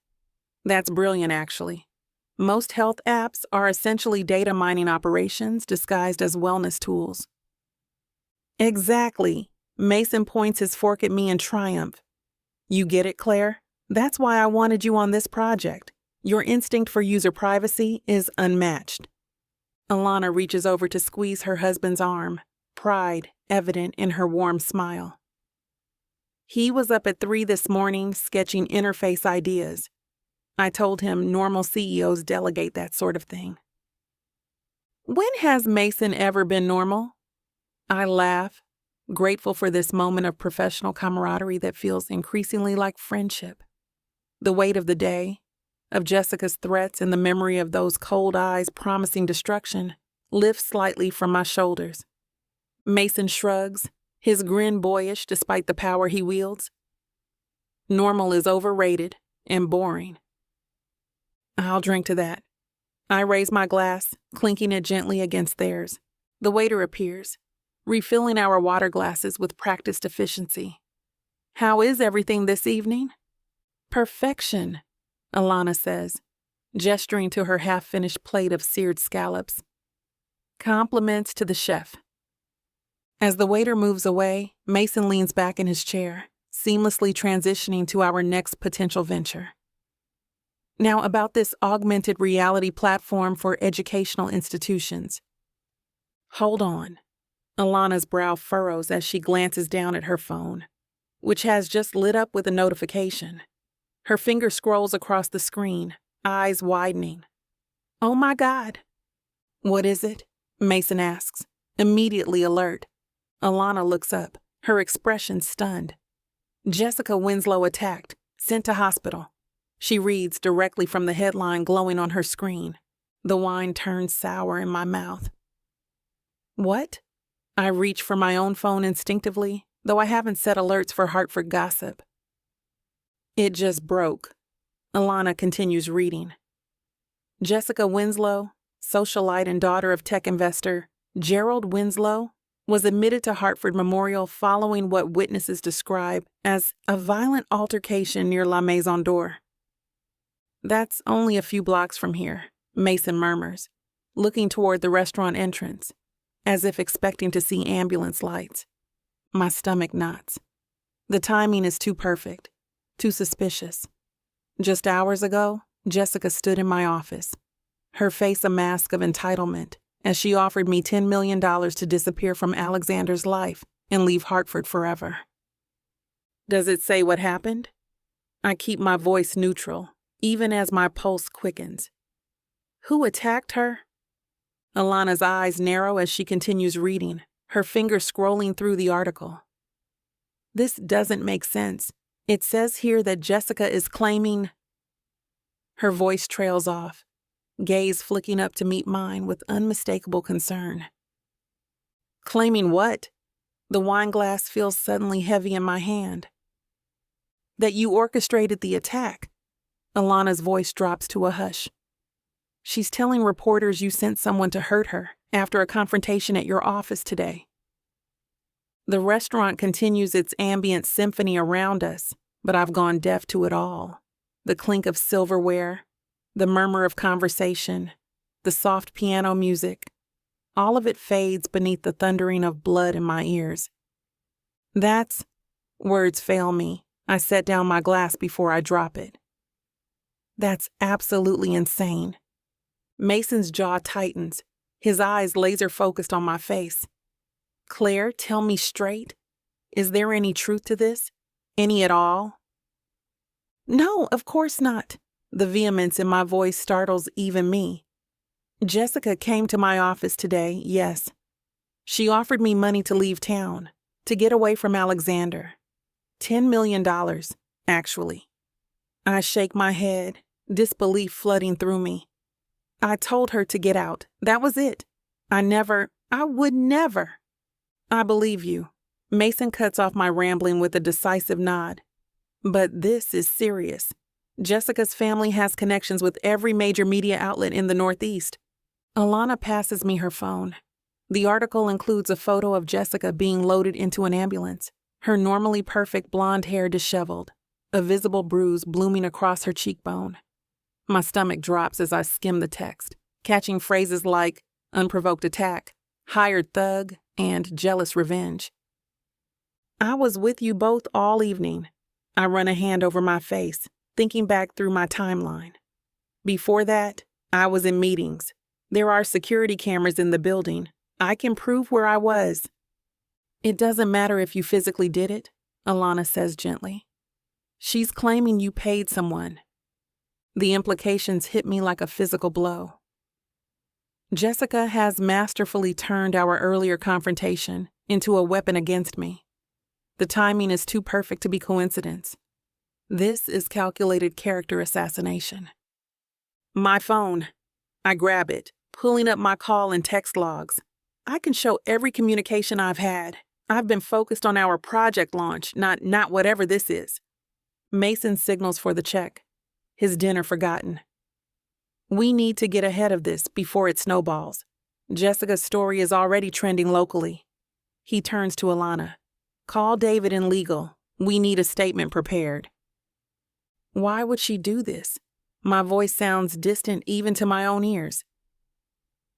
That's brilliant, actually. Most health apps are essentially data mining operations disguised as wellness tools. Exactly. Mason points his fork at me in triumph. You get it, Claire? That's why I wanted you on this project. Your instinct for user privacy is unmatched. Alana reaches over to squeeze her husband's arm, pride evident in her warm smile. He was up at 3 this morning sketching interface ideas. I told him normal CEOs delegate that sort of thing. When has Mason ever been normal? I laugh, grateful for this moment of professional camaraderie that feels increasingly like friendship. The weight of the day, of Jessica's threats and the memory of those cold eyes promising destruction, lifts slightly from my shoulders. Mason shrugs, his grin boyish despite the power he wields. Normal is overrated and boring. I'll drink to that. I raise my glass, clinking it gently against theirs. The waiter appears, refilling our water glasses with practiced efficiency. How is everything this evening? Perfection, Alana says, gesturing to her half-finished plate of seared scallops. Compliments to the chef. As the waiter moves away, Mason leans back in his chair, seamlessly transitioning to our next potential venture. Now, about this augmented reality platform for educational institutions. Hold on. Alana's brow furrows as she glances down at her phone, which has just lit up with a notification. Her finger scrolls across the screen, eyes widening. Oh my God. What is it? Mason asks, immediately alert. Alana looks up, her expression stunned. Jessica Winslow attacked, sent to hospital. She reads directly from the headline glowing on her screen. The wine turns sour in my mouth. What? I reach for my own phone instinctively, though I haven't set alerts for Hartford gossip. It just broke. Alana continues reading. Jessica Winslow, socialite and daughter of tech investor Gerald Winslow, was admitted to Hartford Memorial following what witnesses describe as a violent altercation near La Maison d'Or. That's only a few blocks from here, Mason murmurs, looking toward the restaurant entrance, as if expecting to see ambulance lights. My stomach knots. The timing is too perfect, too suspicious. Just hours ago, Jessica stood in my office, her face a mask of entitlement, as she offered me $10 million to disappear from Alexander's life and leave Hartford forever. Does it say what happened? I keep my voice neutral, even as my pulse quickens. Who attacked her? Alana's eyes narrow as she continues reading, her finger scrolling through the article. This doesn't make sense. It says here that Jessica is claiming... Her voice trails off, gaze flicking up to meet mine with unmistakable concern. Claiming what? The wine glass feels suddenly heavy in my hand. That you orchestrated the attack. Alana's voice drops to a hush. She's telling reporters you sent someone to hurt her after a confrontation at your office today. The restaurant continues its ambient symphony around us, but I've gone deaf to it all. The clink of silverware, the murmur of conversation, the soft piano music, all of it fades beneath the thundering of blood in my ears. Words fail me. I set down my glass before I drop it. That's absolutely insane. Mason's jaw tightens, his eyes laser-focused on my face. Claire, tell me straight. Is there any truth to this? Any at all? No, of course not. The vehemence in my voice startles even me. Jessica came to my office today, yes. She offered me money to leave town, to get away from Alexander. $10 million, actually. I shake my head, disbelief flooding through me. I told her to get out. That was it. I would never. I believe you. Mason cuts off my rambling with a decisive nod. But this is serious. Jessica's family has connections with every major media outlet in the Northeast. Alana passes me her phone. The article includes a photo of Jessica being loaded into an ambulance, her normally perfect blonde hair disheveled, a visible bruise blooming across her cheekbone. My stomach drops as I skim the text, catching phrases like unprovoked attack, hired thug, and jealous revenge. I was with you both all evening. I run a hand over my face, thinking back through my timeline. Before that, I was in meetings. There are security cameras in the building. I can prove where I was. It doesn't matter if you physically did it, Alana says gently. She's claiming you paid someone. The implications hit me like a physical blow. Jessica has masterfully turned our earlier confrontation into a weapon against me. The timing is too perfect to be coincidence. This is calculated character assassination. My phone. I grab it, pulling up my call and text logs. I can show every communication I've had. I've been focused on our project launch, not whatever this is. Mason signals for the check. His dinner forgotten. We need to get ahead of this before it snowballs. Jessica's story is already trending locally. He turns to Alana. Call David in legal. We need a statement prepared. Why would she do this? My voice sounds distant even to my own ears.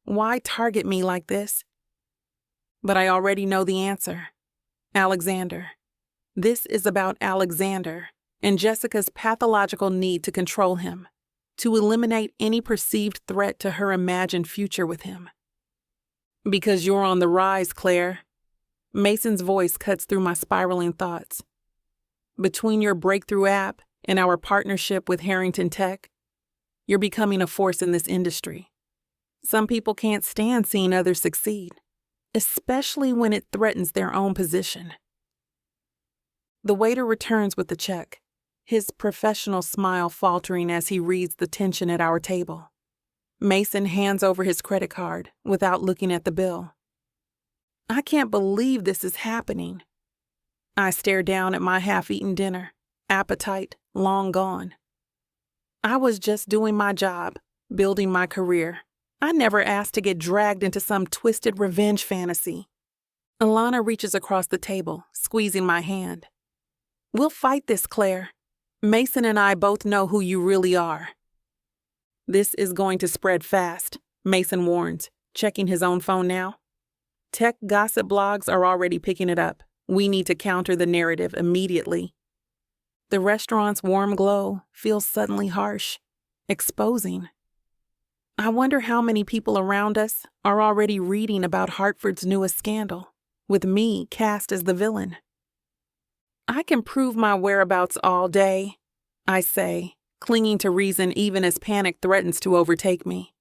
Why target me like this? But I already know the answer. Alexander. This is about Alexander and Jessica's pathological need to control him, to eliminate any perceived threat to her imagined future with him. Because you're on the rise, Claire. Mason's voice cuts through my spiraling thoughts. Between your breakthrough app and our partnership with Harrington Tech, you're becoming a force in this industry. Some people can't stand seeing others succeed, especially when it threatens their own position. The waiter returns with the check, his professional smile faltering as he reads the tension at our table. Mason hands over his credit card without looking at the bill. I can't believe this is happening. I stare down at my half-eaten dinner, appetite long gone. I was just doing my job, building my career. I never asked to get dragged into some twisted revenge fantasy. Alana reaches across the table, squeezing my hand. We'll fight this, Claire. Mason and I both know who you really are. This is going to spread fast, Mason warns, checking his own phone now. Tech gossip blogs are already picking it up. We need to counter the narrative immediately. The restaurant's warm glow feels suddenly harsh, exposing. I wonder how many people around us are already reading about Hartford's newest scandal, with me cast as the villain. I can prove my whereabouts all day, I say, clinging to reason even as panic threatens to overtake me.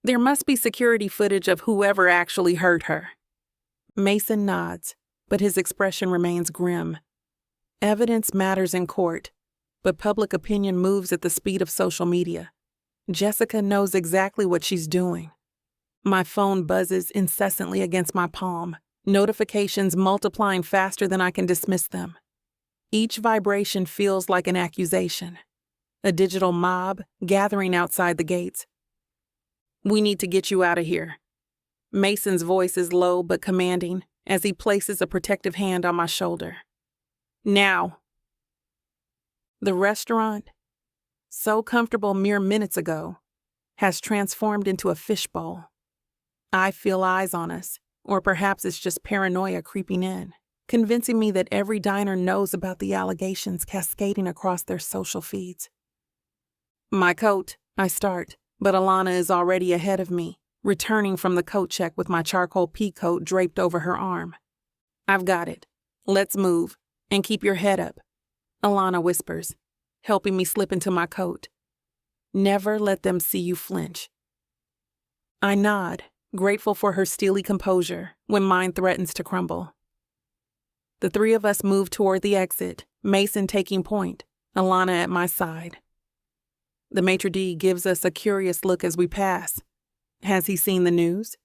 There must be security footage of whoever actually hurt her. Mason nods, but his expression remains grim. Evidence matters in court, but public opinion moves at the speed of social media. Jessica knows exactly what she's doing. My phone buzzes incessantly against my palm, notifications multiplying faster than I can dismiss them. Each vibration feels like an accusation, a digital mob gathering outside the gates. We need to get you out of here. Mason's voice is low but commanding as he places a protective hand on my shoulder. Now. The restaurant, so comfortable mere minutes ago, has transformed into a fishbowl. I feel eyes on us, or perhaps it's just paranoia creeping in, convincing me that every diner knows about the allegations cascading across their social feeds. My coat, I start, but Alana is already ahead of me, returning from the coat check with my charcoal pea coat draped over her arm. I've got it. Let's move, and keep your head up, Alana whispers, helping me slip into my coat. Never let them see you flinch. I nod, grateful for her steely composure when mine threatens to crumble. The three of us move toward the exit, Mason taking point, Alana at my side. The maitre d' gives us a curious look as we pass. Has he seen the news?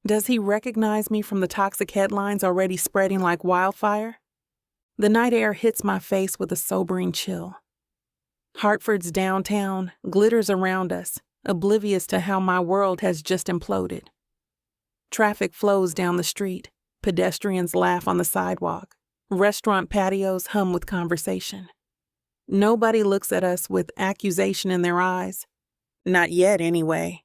Does he recognize me from the toxic headlines already spreading like wildfire? The night air hits my face with a sobering chill. Hartford's downtown glitters around us, oblivious to how my world has just imploded. Traffic flows down the street, pedestrians laugh on the sidewalk, restaurant patios hum with conversation. Nobody looks at us with accusation in their eyes. Not yet, anyway.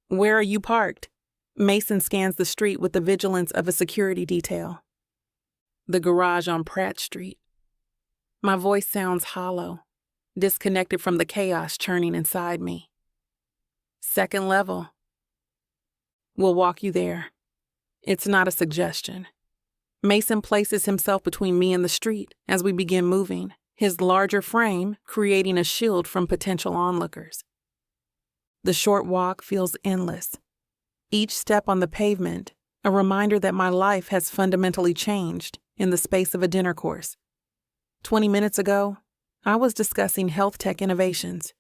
Where are you parked? Mason scans the street with the vigilance of a security detail. The garage on Pratt Street. My voice sounds hollow, disconnected from the chaos churning inside me. Second level. We'll walk you there. It's not a suggestion. Mason places himself between me and the street as we begin moving, his larger frame creating a shield from potential onlookers. The short walk feels endless. Each step on the pavement, a reminder that my life has fundamentally changed in the space of a dinner course. 20 minutes ago, I was discussing health tech innovations.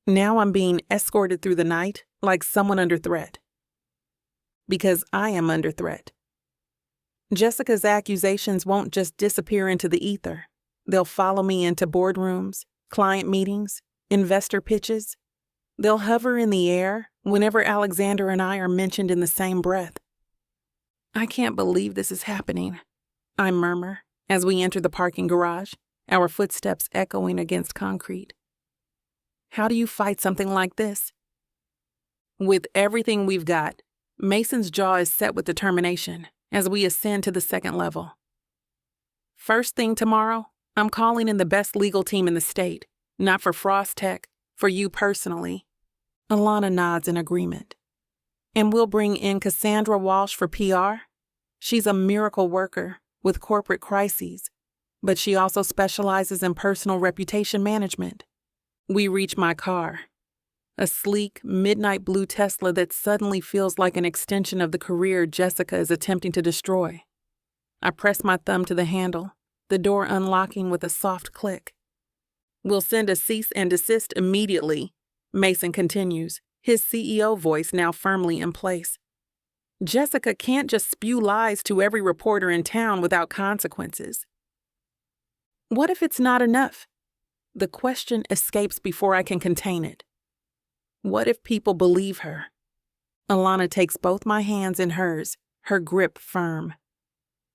Now I'm being escorted through the night like someone under threat. Because I am under threat. Jessica's accusations won't just disappear into the ether. They'll follow me into boardrooms, client meetings, investor pitches. They'll hover in the air whenever Alexander and I are mentioned in the same breath. I can't believe this is happening, I murmur as we enter the parking garage, our footsteps echoing against concrete. How do you fight something like this? With everything we've got, Mason's jaw is set with determination as we ascend to the second level. First thing tomorrow, I'm calling in the best legal team in the state, not for Frost Tech, for you personally. Alana nods in agreement. And we'll bring in Cassandra Walsh for PR. She's a miracle worker with corporate crises, but she also specializes in personal reputation management. We reach my car, a sleek, midnight blue Tesla that suddenly feels like an extension of the career Jessica is attempting to destroy. I press my thumb to the handle, the door unlocking with a soft click. We'll send a cease and desist immediately, Mason continues, his CEO voice now firmly in place. Jessica can't just spew lies to every reporter in town without consequences. What if it's not enough? The question escapes before I can contain it. What if people believe her? Alana takes both my hands in hers, her grip firm.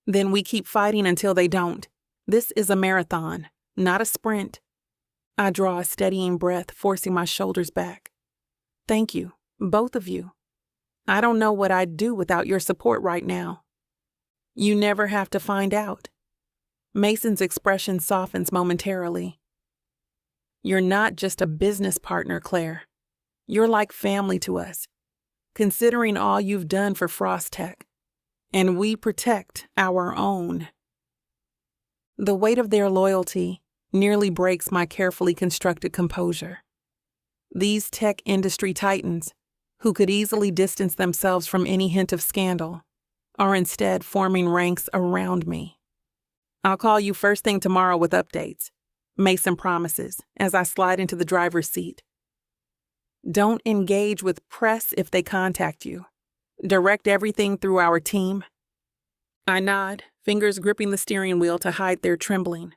Then we keep fighting until they don't. This is a marathon, not a sprint. I draw a steadying breath, forcing my shoulders back. Thank you, both of you. I don't know what I'd do without your support right now. You never have to find out. Mason's expression softens momentarily. You're not just a business partner, Claire. You're like family to us, considering all you've done for Frost Tech. And we protect our own. The weight of their loyalty nearly breaks my carefully constructed composure. These tech industry titans, who could easily distance themselves from any hint of scandal, are instead forming ranks around me. I'll call you first thing tomorrow with updates, Mason promises as I slide into the driver's seat. Don't engage with press if they contact you. Direct everything through our team. I nod, fingers gripping the steering wheel to hide their trembling.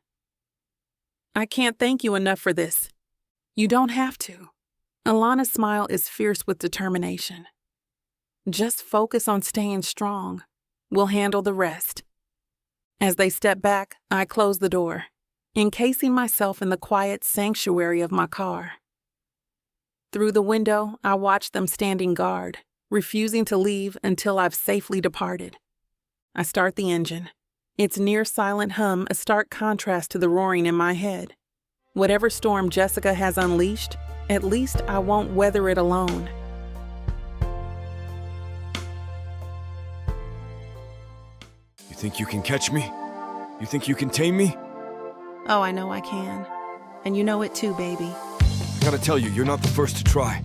I can't thank you enough for this. You don't have to. Alana's smile is fierce with determination. Just focus on staying strong. We'll handle the rest. As they step back, I close the door, encasing myself in the quiet sanctuary of my car. Through the window, I watch them standing guard, refusing to leave until I've safely departed. I start the engine, its near-silent hum a stark contrast to the roaring in my head. Whatever storm Jessica has unleashed, at least I won't weather it alone. You think you can catch me? You think you can tame me? Oh, I know I can. And you know it too, baby. I gotta tell you, you're not the first to try.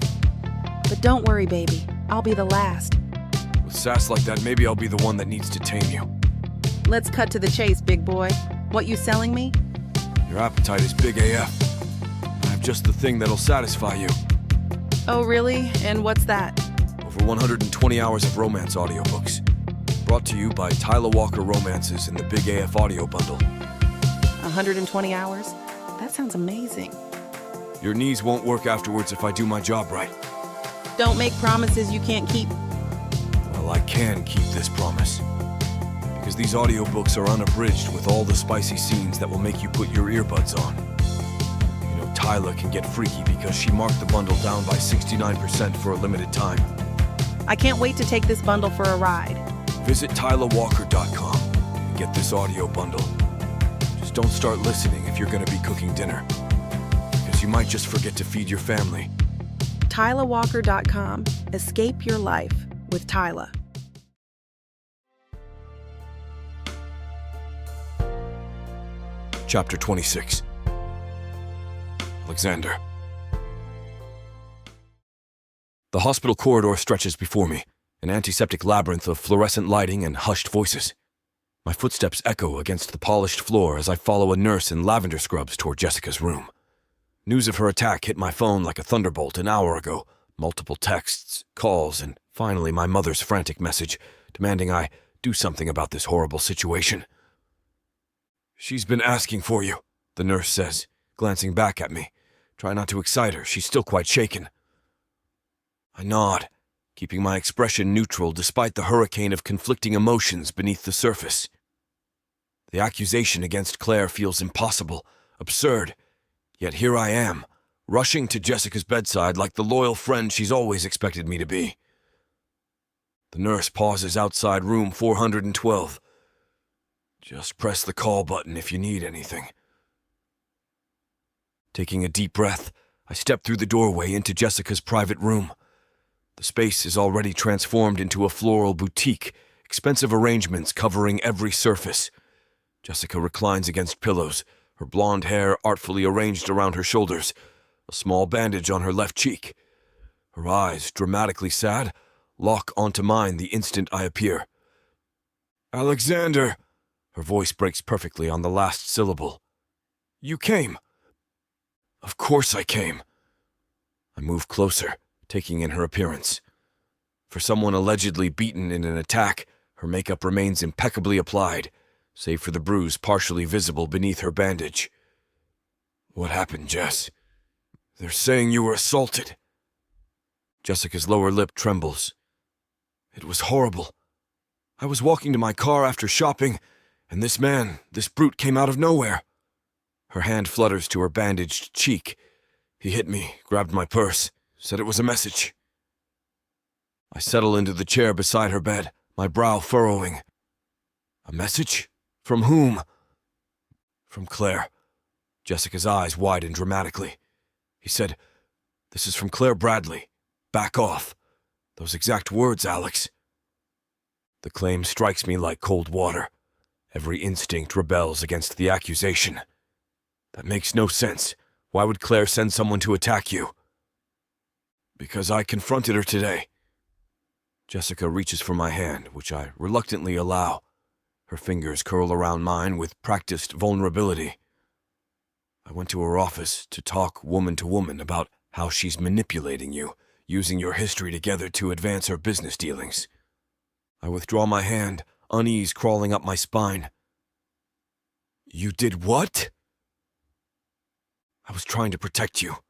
But don't worry, baby. I'll be the last. With sass like that, maybe I'll be the one that needs to tame you. Let's cut to the chase, big boy. What you selling me? Your appetite is big AF. I have just the thing that'll satisfy you. Oh, really? And what's that? Over 120 hours of romance audiobooks. Brought to you by Tyler Walker Romances in the Big AF Audio Bundle. 120 hours? That sounds amazing. Your knees won't work afterwards if I do my job right. Don't make promises you can't keep. Well, I can keep this promise. Because these audiobooks are unabridged with all the spicy scenes that will make you put your earbuds on. You know, Tyler can get freaky because she marked the bundle down by 69% for a limited time. I can't wait to take this bundle for a ride. Visit tylerwalker.com and get this audio bundle. Just don't start listening if you're going to be cooking dinner. Because you might just forget to feed your family. tylerwalker.com. Escape your life with Tyler. Chapter 26. Alexander. The hospital corridor stretches before me, an antiseptic labyrinth of fluorescent lighting and hushed voices. My footsteps echo against the polished floor as I follow a nurse in lavender scrubs toward Jessica's room. News of her attack hit my phone like a thunderbolt an hour ago. Multiple texts, calls, and finally my mother's frantic message demanding I do something about this horrible situation. She's been asking for you, the nurse says, glancing back at me. Try not to excite her, she's still quite shaken. I nod, keeping my expression neutral despite the hurricane of conflicting emotions beneath the surface. The accusation against Claire feels impossible, absurd, yet here I am, rushing to Jessica's bedside like the loyal friend she's always expected me to be. The nurse pauses outside room 412. Just press the call button if you need anything. Taking a deep breath, I step through the doorway into Jessica's private room. The space is already transformed into a floral boutique, expensive arrangements covering every surface. Jessica reclines against pillows, her blonde hair artfully arranged around her shoulders, a small bandage on her left cheek. Her eyes, dramatically sad, lock onto mine the instant I appear. "Alexander!" Her voice breaks perfectly on the last syllable. "You came." "Of course I came." I move closer, taking in her appearance. For someone allegedly beaten in an attack, her makeup remains impeccably applied, save for the bruise partially visible beneath her bandage. "What happened, Jess? They're saying you were assaulted." Jessica's lower lip trembles. "It was horrible. I was walking to my car after shopping, and this brute came out of nowhere." Her hand flutters to her bandaged cheek. "He hit me, grabbed my purse, said it was a message." I settle into the chair beside her bed, my brow furrowing. "A message? From whom?" "From Claire." Jessica's eyes widen dramatically. "He said, 'This is from Claire Bradley. Back off.' Those exact words, Alex." The claim strikes me like cold water. Every instinct rebels against the accusation. That makes no sense. Why would Claire send someone to attack you? "Because I confronted her today." Jessica reaches for my hand, which I reluctantly allow. Her fingers curl around mine with practiced vulnerability. "I went to her office to talk woman to woman about how she's manipulating you, using your history together to advance her business dealings." I withdraw my hand, unease crawling up my spine. "You did what?" "I was trying to protect you."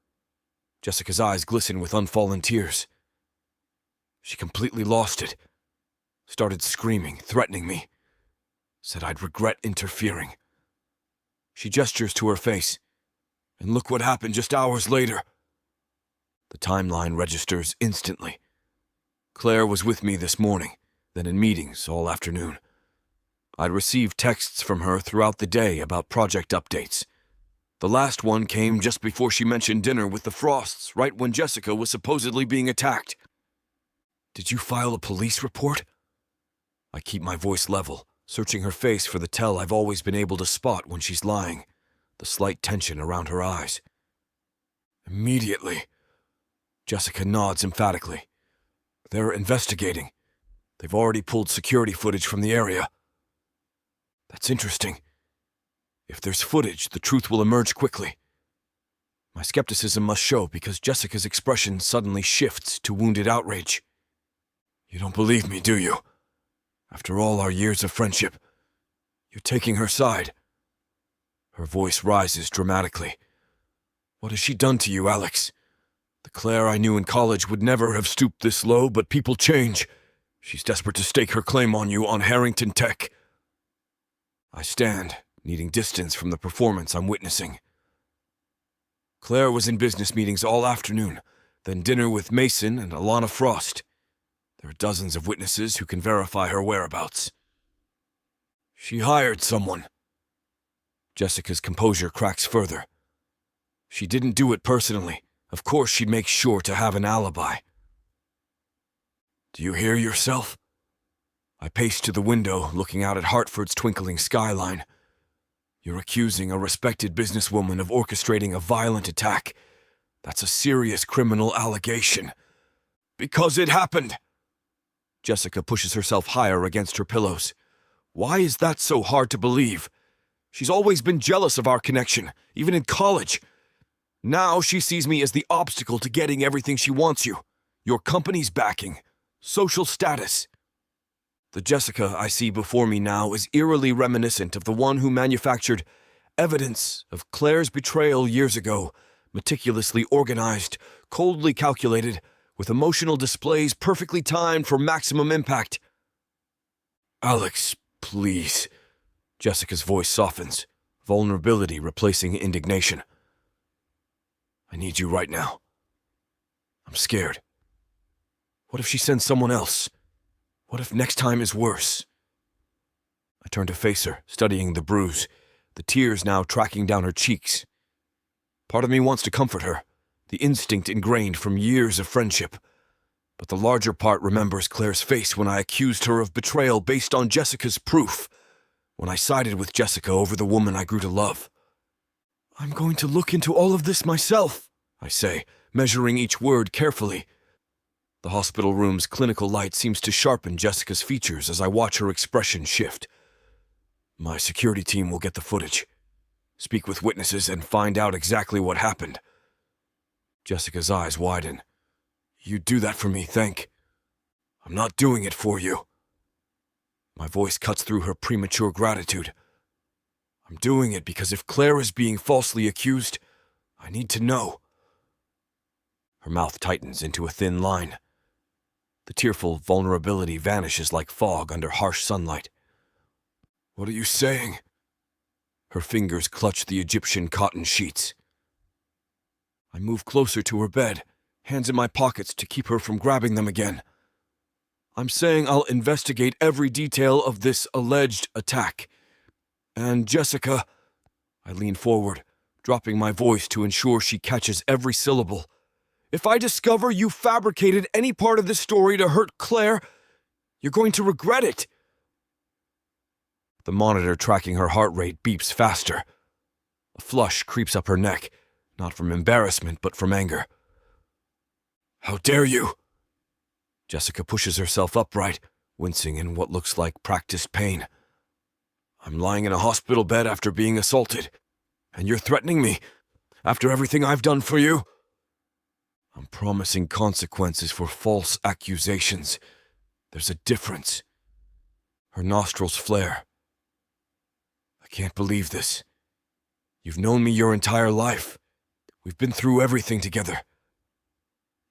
Jessica's eyes glisten with unfallen tears. "She completely lost it. Started screaming, threatening me. Said I'd regret interfering." She gestures to her face. "And look what happened just hours later." The timeline registers instantly. Claire was with me this morning, then in meetings all afternoon. I'd received texts from her throughout the day about project updates. The last one came just before she mentioned dinner with the Frosts, right when Jessica was supposedly being attacked. "Did you file a police report?" I keep my voice level, searching her face for the tell I've always been able to spot when she's lying, the slight tension around her eyes. "Immediately." Jessica nods emphatically. "They're investigating. They've already pulled security footage from the area." "That's interesting. If there's footage, the truth will emerge quickly." My skepticism must show because Jessica's expression suddenly shifts to wounded outrage. "You don't believe me, do you? After all our years of friendship, you're taking her side." Her voice rises dramatically. "What has she done to you, Alex? The Claire I knew in college would never have stooped this low, but people change. She's desperate to stake her claim on you on Harrington Tech." I stand, needing distance from the performance I'm witnessing. "Claire was in business meetings all afternoon, then dinner with Mason and Alana Frost. There are dozens of witnesses who can verify her whereabouts." "She hired someone." Jessica's composure cracks further. "She didn't do it personally. Of course she'd make sure to have an alibi." "Do you hear yourself?" I pace to the window, looking out at Hartford's twinkling skyline. "You're accusing a respected businesswoman of orchestrating a violent attack. That's a serious criminal allegation." "Because it happened." Jessica pushes herself higher against her pillows. "Why is that so hard to believe? She's always been jealous of our connection, even in college. Now she sees me as the obstacle to getting everything she wants you. Your company's backing. Social status." The Jessica I see before me now is eerily reminiscent of the one who manufactured evidence of Claire's betrayal years ago, meticulously organized, coldly calculated, with emotional displays perfectly timed for maximum impact. "Alex, please." Jessica's voice softens, vulnerability replacing indignation. "I need you right now. I'm scared. What if she sends someone else? What if next time is worse?" I turn to face her, studying the bruise, the tears now tracking down her cheeks. Part of me wants to comfort her, the instinct ingrained from years of friendship. But the larger part remembers Claire's face when I accused her of betrayal based on Jessica's proof, when I sided with Jessica over the woman I grew to love. I'm going to look into all of this myself, I say, measuring each word carefully. The hospital room's clinical light seems to sharpen Jessica's features as I watch her expression shift. My security team will get the footage, speak with witnesses, and find out exactly what happened. Jessica's eyes widen. You do that for me, thank. I'm not doing it for you. My voice cuts through her premature gratitude. I'm doing it because if Claire is being falsely accused, I need to know. Her mouth tightens into a thin line. The tearful vulnerability vanishes like fog under harsh sunlight. What are you saying? Her fingers clutch the Egyptian cotton sheets. I move closer to her bed, hands in my pockets to keep her from grabbing them again. I'm saying I'll investigate every detail of this alleged attack. And Jessica, I lean forward, dropping my voice to ensure she catches every syllable. If I discover you fabricated any part of this story to hurt Claire, you're going to regret it. The monitor tracking her heart rate beeps faster. A flush creeps up her neck, not from embarrassment but from anger. How dare you? Jessica pushes herself upright, wincing in what looks like practiced pain. I'm lying in a hospital bed after being assaulted, and you're threatening me after everything I've done for you? I'm promising consequences for false accusations. There's a difference. Her nostrils flare. I can't believe this. You've known me your entire life. We've been through everything together.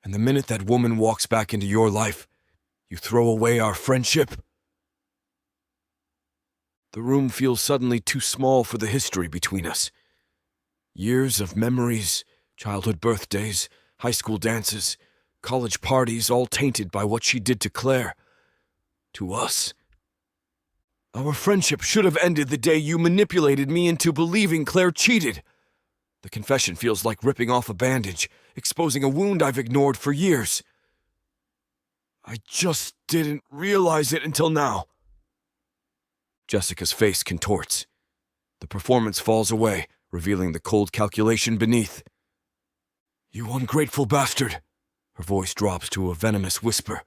And the minute that woman walks back into your life, you throw away our friendship? The room feels suddenly too small for the history between us. Years of memories, childhood birthdays, high school dances, college parties, all tainted by what she did to Claire. To us. Our friendship should have ended the day you manipulated me into believing Claire cheated. The confession feels like ripping off a bandage, exposing a wound I've ignored for years. I just didn't realize it until now. Jessica's face contorts. The performance falls away, revealing the cold calculation beneath. You ungrateful bastard. Her voice drops to a venomous whisper.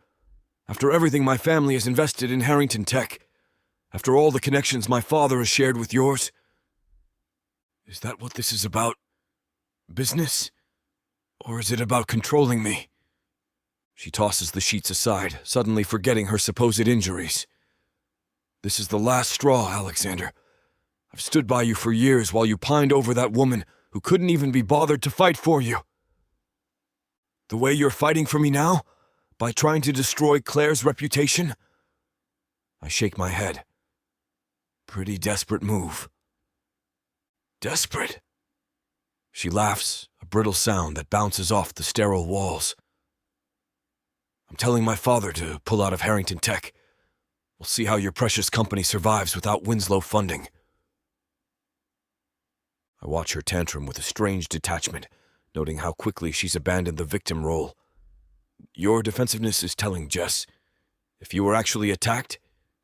After everything my family has invested in Harrington Tech, after all the connections my father has shared with yours, is that what this is about? Business? Or is it about controlling me? She tosses the sheets aside, suddenly forgetting her supposed injuries. This is the last straw, Alexander. I've stood by you for years while you pined over that woman who couldn't even be bothered to fight for you. The way you're fighting for me now? By trying to destroy Claire's reputation? I shake my head. Pretty desperate move. Desperate? She laughs, a brittle sound that bounces off the sterile walls. I'm telling my father to pull out of Harrington Tech. We'll see how your precious company survives without Winslow funding. I watch her tantrum with a strange detachment, noting how quickly she's abandoned the victim role. Your defensiveness is telling, Jess. If you were actually attacked,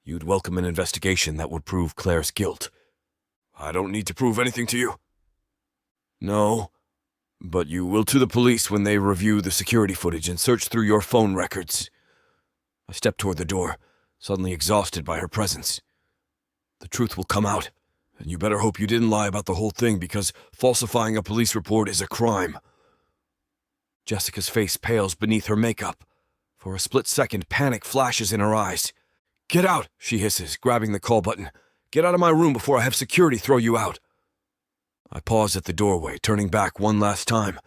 you'd welcome an investigation that would prove Claire's guilt. I don't need to prove anything to you. No, but you will to the police when they review the security footage and search through your phone records. I step toward the door, suddenly exhausted by her presence. The truth will come out, and you better hope you didn't lie about the whole thing because falsifying a police report is a crime. Jessica's face pales beneath her makeup. For a split second, panic flashes in her eyes. Get out, she hisses, grabbing the call button. Get out of my room before I have security throw you out. I pause at the doorway, turning back one last time.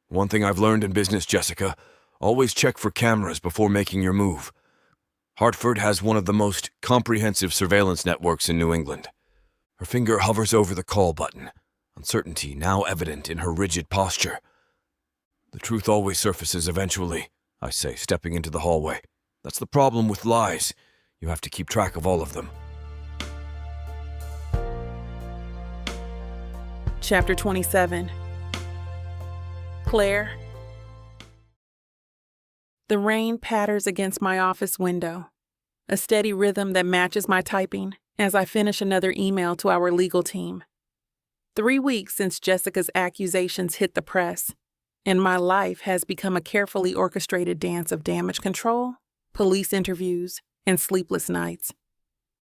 One thing I've learned in business, Jessica, always check for cameras before making your move. Hartford has one of the most comprehensive surveillance networks in New England. Her finger hovers over the call button, uncertainty now evident in her rigid posture. The truth always surfaces eventually, I say, stepping into the hallway. That's the problem with lies. You have to keep track of all of them. Chapter 27. Claire. The rain patters against my office window, a steady rhythm that matches my typing as I finish another email to our legal team. 3 weeks since Jessica's accusations hit the press, and my life has become a carefully orchestrated dance of damage control, police interviews, and sleepless nights.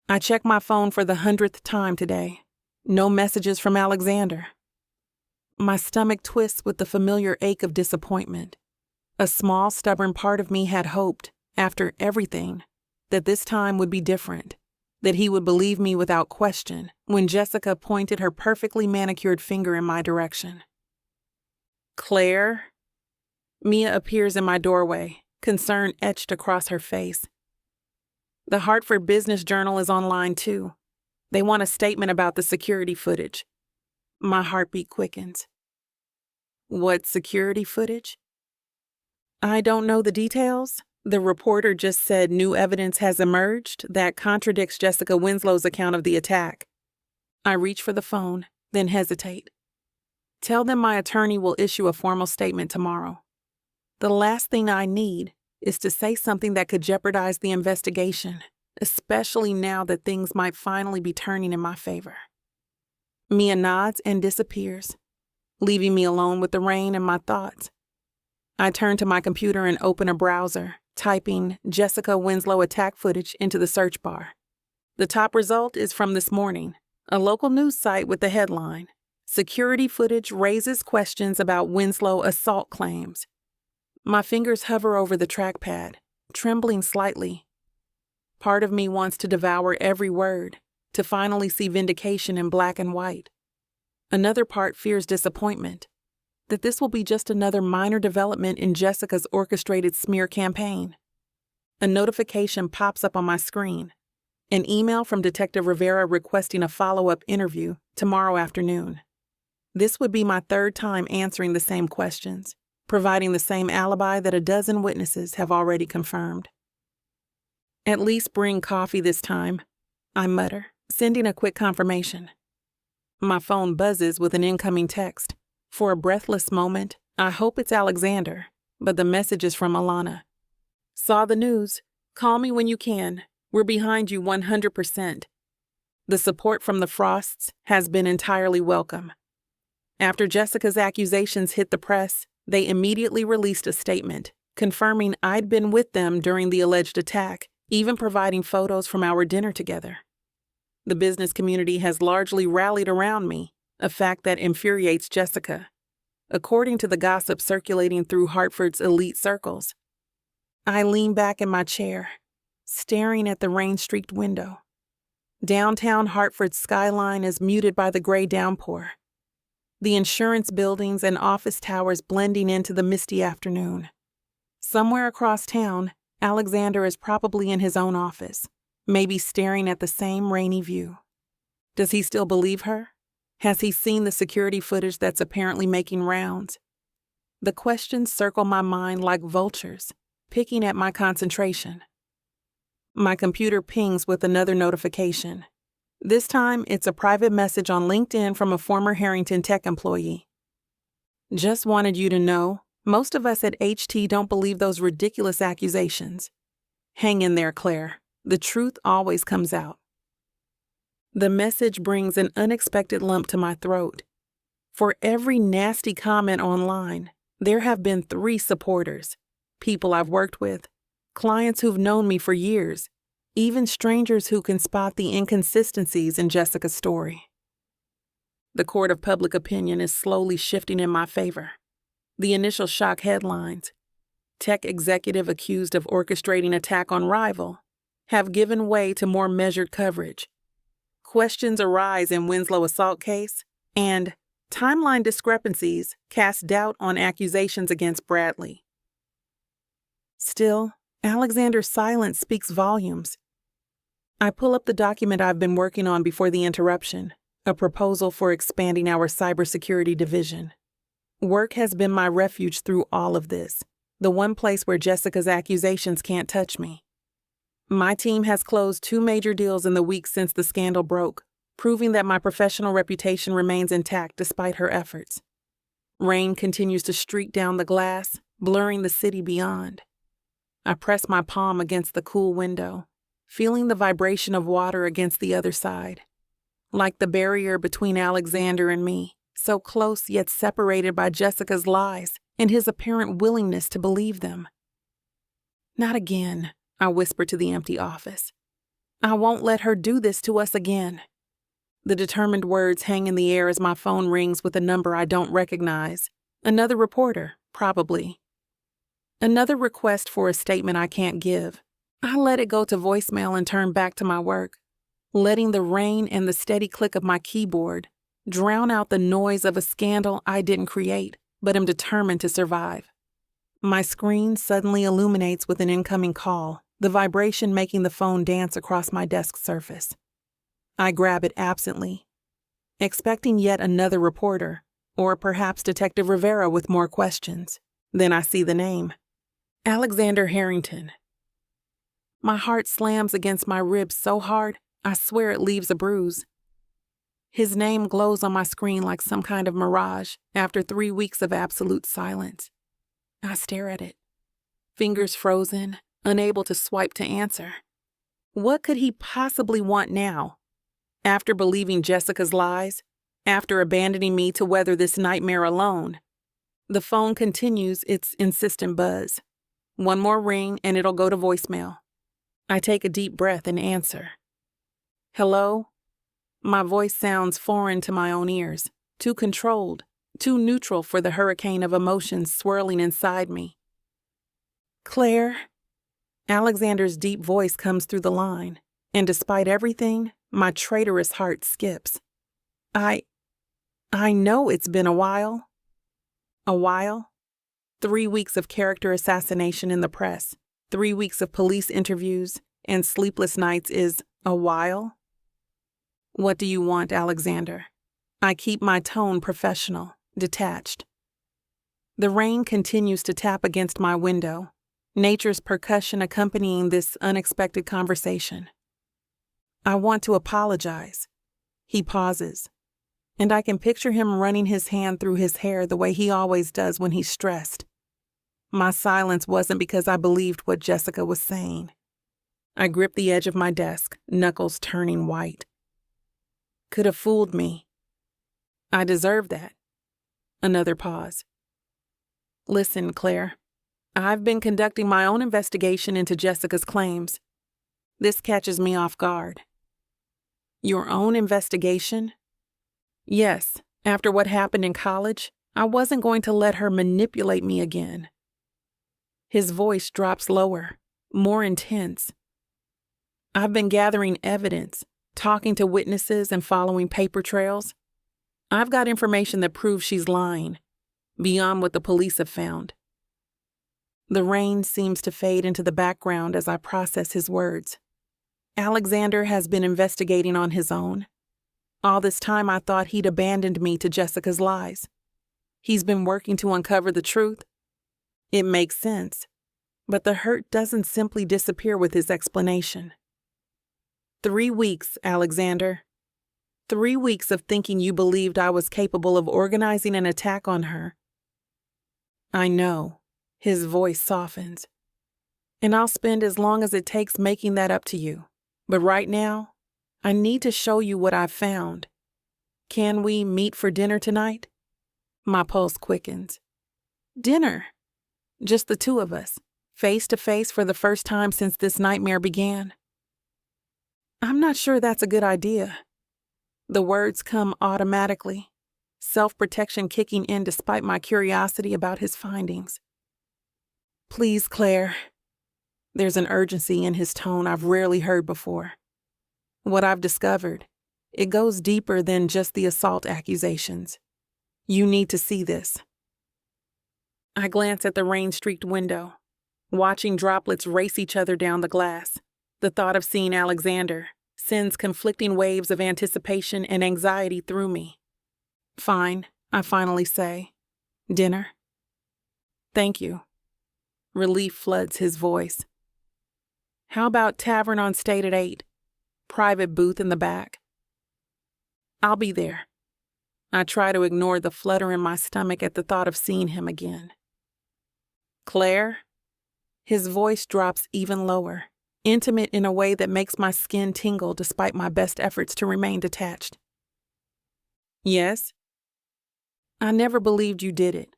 I check my phone for the 100th time today. No messages from Alexander. My stomach twists with the familiar ache of disappointment. A small, stubborn part of me had hoped, after everything, that this time would be different, that he would believe me without question when Jessica pointed her perfectly manicured finger in my direction. Claire? Mia appears in my doorway, concern etched across her face. The Hartford Business Journal is online too. They want a statement about the security footage. My heartbeat quickens. What security footage? I don't know the details. The reporter just said new evidence has emerged that contradicts Jessica Winslow's account of the attack. I reach for the phone, then hesitate. Tell them my attorney will issue a formal statement tomorrow. The last thing I need is to say something that could jeopardize the investigation, especially now that things might finally be turning in my favor. Mia nods and disappears, leaving me alone with the rain and my thoughts. I turn to my computer and open a browser, typing Jessica Winslow attack footage into the search bar. The top result is from this morning, a local news site with the headline, "Security footage raises questions about Winslow assault claims." My fingers hover over the trackpad, trembling slightly. Part of me wants to devour every word, to finally see vindication in black and white. Another part fears disappointment, that this will be just another minor development in Jessica's orchestrated smear campaign. A notification pops up on my screen, an email from Detective Rivera requesting a follow-up interview tomorrow afternoon. This would be my 3rd time answering the same questions, providing the same alibi that a dozen witnesses have already confirmed. At least bring coffee this time, I mutter, sending a quick confirmation. My phone buzzes with an incoming text. For a breathless moment, I hope it's Alexander, but the message is from Alana. Saw the news. Call me when you can. We're behind you 100%. The support from the Frosts has been entirely welcome. After Jessica's accusations hit the press, they immediately released a statement, confirming I'd been with them during the alleged attack, even providing photos from our dinner together. The business community has largely rallied around me, a fact that infuriates Jessica, according to the gossip circulating through Hartford's elite circles. I lean back in my chair, staring at the rain-streaked window. Downtown Hartford's skyline is muted by the gray downpour, the insurance buildings and office towers blending into the misty afternoon. Somewhere across town, Alexander is probably in his own office, maybe staring at the same rainy view. Does he still believe her? Has he seen the security footage that's apparently making rounds? The questions circle my mind like vultures, picking at my concentration. My computer pings with another notification. This time, it's a private message on LinkedIn from a former Harrington Tech employee. Just wanted you to know, most of us at HT don't believe those ridiculous accusations. Hang in there, Claire. The truth always comes out. The message brings an unexpected lump to my throat. For every nasty comment online, there have been 3 supporters, people I've worked with, clients who've known me for years, even strangers who can spot the inconsistencies in Jessica's story. The court of public opinion is slowly shifting in my favor. The initial shock headlines, tech executive accused of orchestrating attack on rival, have given way to more measured coverage. Questions arise in Winslow assault case, and timeline discrepancies cast doubt on accusations against Bradley. Still, Alexander's silence speaks volumes. I pull up the document I've been working on before the interruption, a proposal for expanding our cybersecurity division. Work has been my refuge through all of this, the one place where Jessica's accusations can't touch me. My team has closed 2 major deals in the weeks since the scandal broke, proving that my professional reputation remains intact despite her efforts. Rain continues to streak down the glass, blurring the city beyond. I press my palm against the cool window, feeling the vibration of water against the other side. Like the barrier between Alexander and me, so close yet separated by Jessica's lies and his apparent willingness to believe them. "Not again," I whisper to the empty office. "I won't let her do this to us again." The determined words hang in the air as my phone rings with a number I don't recognize. Another reporter, probably. Another request for a statement I can't give. I let it go to voicemail and turn back to my work, letting the rain and the steady click of my keyboard drown out the noise of a scandal I didn't create, but am determined to survive. My screen suddenly illuminates with an incoming call, the vibration making the phone dance across my desk surface. I grab it absently, expecting yet another reporter, or perhaps Detective Rivera with more questions. Then I see the name. Alexander Harrington. My heart slams against my ribs so hard, I swear it leaves a bruise. His name glows on my screen like some kind of mirage after 3 weeks of absolute silence. I stare at it, fingers frozen, unable to swipe to answer. What could he possibly want now? After believing Jessica's lies, after abandoning me to weather this nightmare alone. The phone continues its insistent buzz. One more ring and it'll go to voicemail. I take a deep breath and answer. "Hello?" My voice sounds foreign to my own ears, too controlled, too neutral for the hurricane of emotions swirling inside me. "Claire?" Alexander's deep voice comes through the line, and despite everything, my traitorous heart skips. I know it's been a while. A while? 3 weeks of character assassination in the press, 3 weeks of police interviews, and sleepless nights is a while? What do you want, Alexander? I keep my tone professional, detached. The rain continues to tap against my window, nature's percussion accompanying this unexpected conversation. I want to apologize. He pauses, and I can picture him running his hand through his hair the way he always does when he's stressed. My silence wasn't because I believed what Jessica was saying. I gripped the edge of my desk, knuckles turning white. Could have fooled me. I deserve that. Another pause. Listen, Claire, I've been conducting my own investigation into Jessica's claims. This catches me off guard. Your own investigation? Yes, after what happened in college, I wasn't going to let her manipulate me again. His voice drops lower, more intense. I've been gathering evidence, talking to witnesses and following paper trails. I've got information that proves she's lying, beyond what the police have found. The rain seems to fade into the background as I process his words. Alexander has been investigating on his own. All this time I thought he'd abandoned me to Jessica's lies. He's been working to uncover the truth. It makes sense, but the hurt doesn't simply disappear with his explanation. 3 weeks, Alexander. 3 weeks of thinking you believed I was capable of organizing an attack on her. I know. His voice softens. And I'll spend as long as it takes making that up to you. But right now, I need to show you what I've found. Can we meet for dinner tonight? My pulse quickens. Dinner? Just the two of us, face to face for the first time since this nightmare began. I'm not sure that's a good idea. The words come automatically, self-protection kicking in despite my curiosity about his findings. Please, Claire. There's an urgency in his tone I've rarely heard before. What I've discovered, it goes deeper than just the assault accusations. You need to see this. I glance at the rain-streaked window, watching droplets race each other down the glass. The thought of seeing Alexander sends conflicting waves of anticipation and anxiety through me. Fine, I finally say. Dinner? Thank you. Relief floods his voice. How about tavern on State at 8? Private booth in the back. I'll be there. I try to ignore the flutter in my stomach at the thought of seeing him again. Claire? His voice drops even lower, intimate in a way that makes my skin tingle despite my best efforts to remain detached. Yes? I never believed you did it.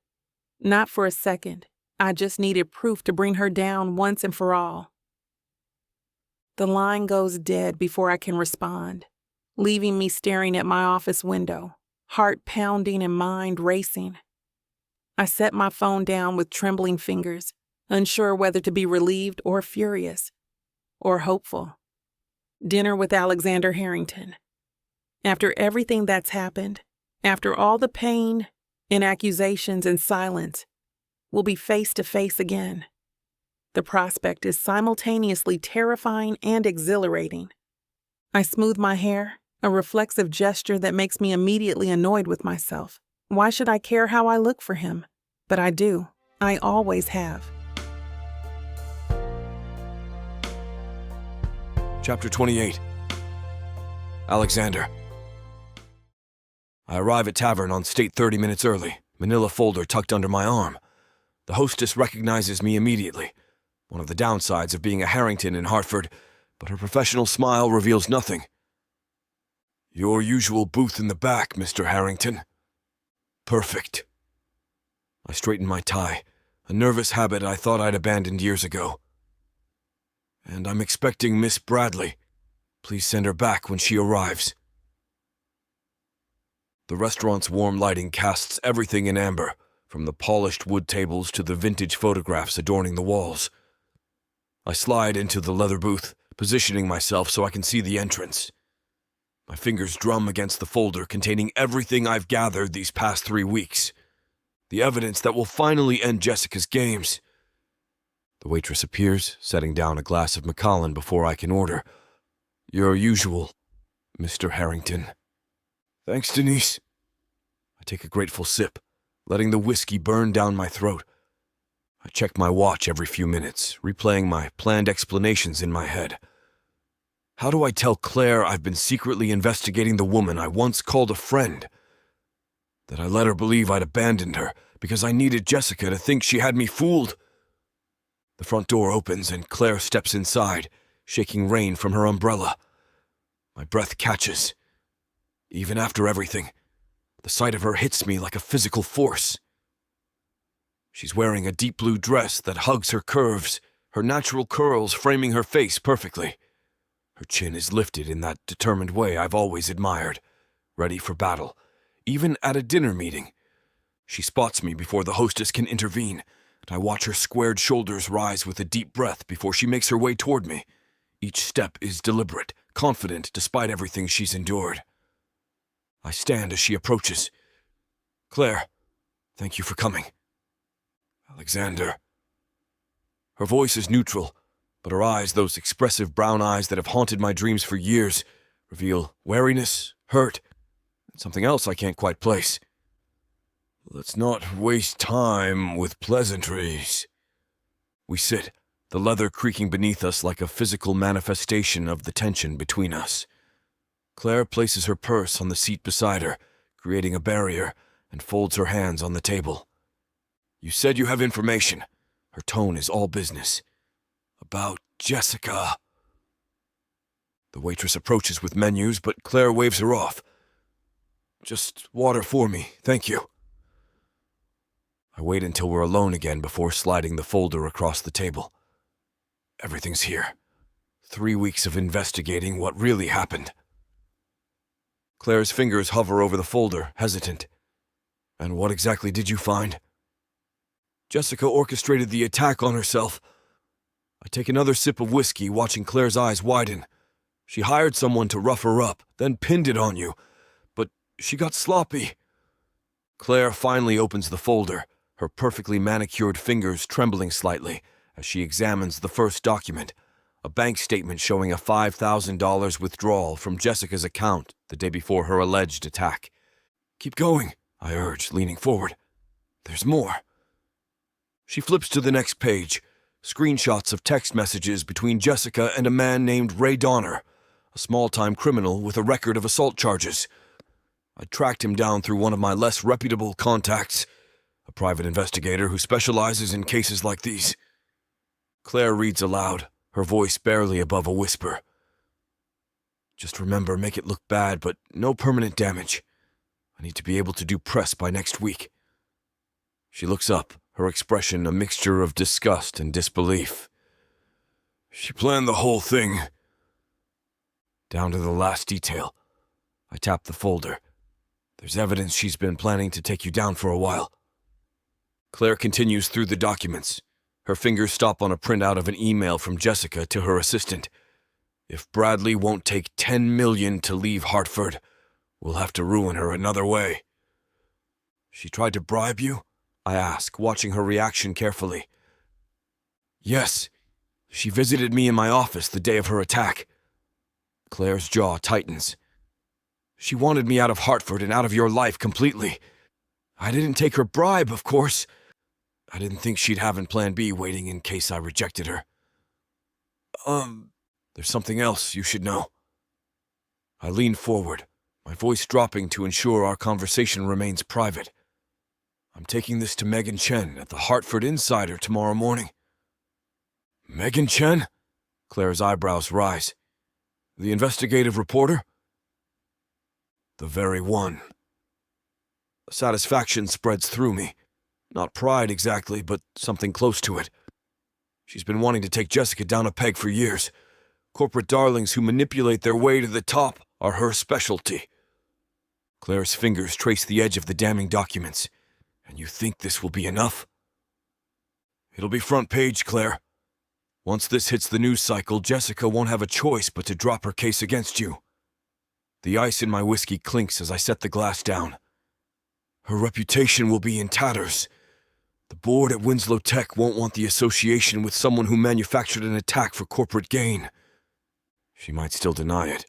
Not for a second. I just needed proof to bring her down once and for all. The line goes dead before I can respond, leaving me staring at my office window, heart pounding and mind racing. I set my phone down with trembling fingers, unsure whether to be relieved or furious, or hopeful. Dinner with Alexander Harrington. After everything that's happened, after all the pain and accusations and silence, we'll be face to face again. The prospect is simultaneously terrifying and exhilarating. I smooth my hair, a reflexive gesture that makes me immediately annoyed with myself. Why should I care how I look for him? But I do. I always have. Chapter 28. Alexander. I arrive at tavern on State 30 minutes early, manila folder tucked under my arm. The hostess recognizes me immediately. One of the downsides of being a Harrington in Hartford, but her professional smile reveals nothing. Your usual booth in the back, Mr. Harrington. Perfect. I straighten my tie, a nervous habit I thought I'd abandoned years ago. And I'm expecting Miss Bradley. Please send her back when she arrives. The restaurant's warm lighting casts everything in amber, from the polished wood tables to the vintage photographs adorning the walls. I slide into the leather booth, positioning myself so I can see the entrance. My fingers drum against the folder containing everything I've gathered these past 3 weeks. The evidence that will finally end Jessica's games. The waitress appears, setting down a glass of Macallan before I can order. Your usual, Mr. Harrington. Thanks, Denise. I take a grateful sip, letting the whiskey burn down my throat. I check my watch every few minutes, replaying my planned explanations in my head. How do I tell Claire I've been secretly investigating the woman I once called a friend? That I let her believe I'd abandoned her because I needed Jessica to think she had me fooled? The front door opens and Claire steps inside, shaking rain from her umbrella. My breath catches. Even after everything, the sight of her hits me like a physical force. She's wearing a deep blue dress that hugs her curves, her natural curls framing her face perfectly. Her chin is lifted in that determined way I've always admired, ready for battle, even at a dinner meeting. She spots me before the hostess can intervene, and I watch her squared shoulders rise with a deep breath before she makes her way toward me. Each step is deliberate, confident despite everything she's endured. I stand as she approaches. Claire, thank you for coming. Alexander. Her voice is neutral, but her eyes, those expressive brown eyes that have haunted my dreams for years, reveal wariness, hurt, and something else I can't quite place. Let's not waste time with pleasantries. We sit, the leather creaking beneath us like a physical manifestation of the tension between us. Claire places her purse on the seat beside her, creating a barrier, and folds her hands on the table. You said you have information. Her tone is all business. About Jessica. The waitress approaches with menus, but Claire waves her off. Just water for me, thank you. I wait until we're alone again before sliding the folder across the table. Everything's here. 3 weeks of investigating what really happened. Claire's fingers hover over the folder, hesitant. And what exactly did you find? Jessica orchestrated the attack on herself. I take another sip of whiskey, watching Claire's eyes widen. She hired someone to rough her up, then pinned it on you. But she got sloppy. Claire finally opens the folder, her perfectly manicured fingers trembling slightly as she examines the first document, a bank statement showing a $5,000 withdrawal from Jessica's account the day before her alleged attack. Keep going, I urge, leaning forward. There's more. She flips to the next page, screenshots of text messages between Jessica and a man named Ray Donner, a small-time criminal with a record of assault charges. I tracked him down through one of my less reputable contacts, a private investigator who specializes in cases like these. Claire reads aloud, her voice barely above a whisper. Just remember, make it look bad, but no permanent damage. I need to be able to do press by next week. She looks up, her expression a mixture of disgust and disbelief. She planned the whole thing. Down to the last detail. I tap the folder. There's evidence she's been planning to take you down for a while. Claire continues through the documents. Her fingers stop on a printout of an email from Jessica to her assistant. If Bradley won't take $10 million to leave Hartford, we'll have to ruin her another way. She tried to bribe you? I ask, watching her reaction carefully. Yes. She visited me in my office the day of her attack. Claire's jaw tightens. She wanted me out of Hartford and out of your life completely. I didn't take her bribe, of course. I didn't think she'd have an plan B waiting in case I rejected her. There's something else you should know. I lean forward, my voice dropping to ensure our conversation remains private. I'm taking this to Megan Chen at the Hartford Insider tomorrow morning. Megan Chen? Claire's eyebrows rise. The investigative reporter? The very one. Satisfaction spreads through me. Not pride exactly, but something close to it. She's been wanting to take Jessica down a peg for years. Corporate darlings who manipulate their way to the top are her specialty. Claire's fingers trace the edge of the damning documents. And you think this will be enough? It'll be front page, Claire. Once this hits the news cycle, Jessica won't have a choice but to drop her case against you. The ice in my whiskey clinks as I set the glass down. Her reputation will be in tatters. The board at Winslow Tech won't want the association with someone who manufactured an attack for corporate gain. She might still deny it.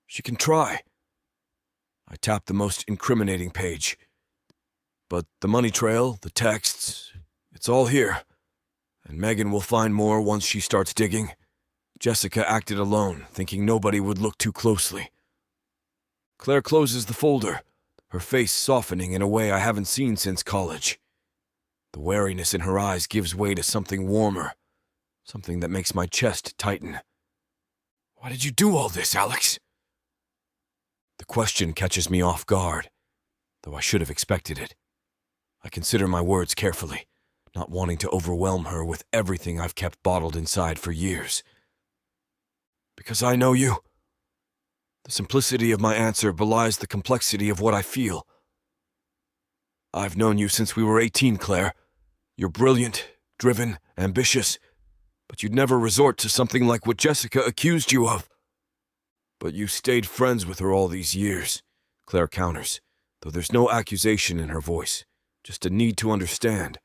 She can try. I tap the most incriminating page. But the money trail, the texts, it's all here. And Megan will find more once she starts digging. Jessica acted alone, thinking nobody would look too closely. Claire closes the folder, her face softening in a way I haven't seen since college. The wariness in her eyes gives way to something warmer, something that makes my chest tighten. Why did you do all this, Alex? The question catches me off guard, though I should have expected it. I consider my words carefully, not wanting to overwhelm her with everything I've kept bottled inside for years. Because I know you. The simplicity of my answer belies the complexity of what I feel. I've known you since we were 18, Claire. You're brilliant, driven, ambitious, but you'd never resort to something like what Jessica accused you of. But you stayed friends with her all these years, Claire counters, though there's no accusation in her voice, just a need to understand.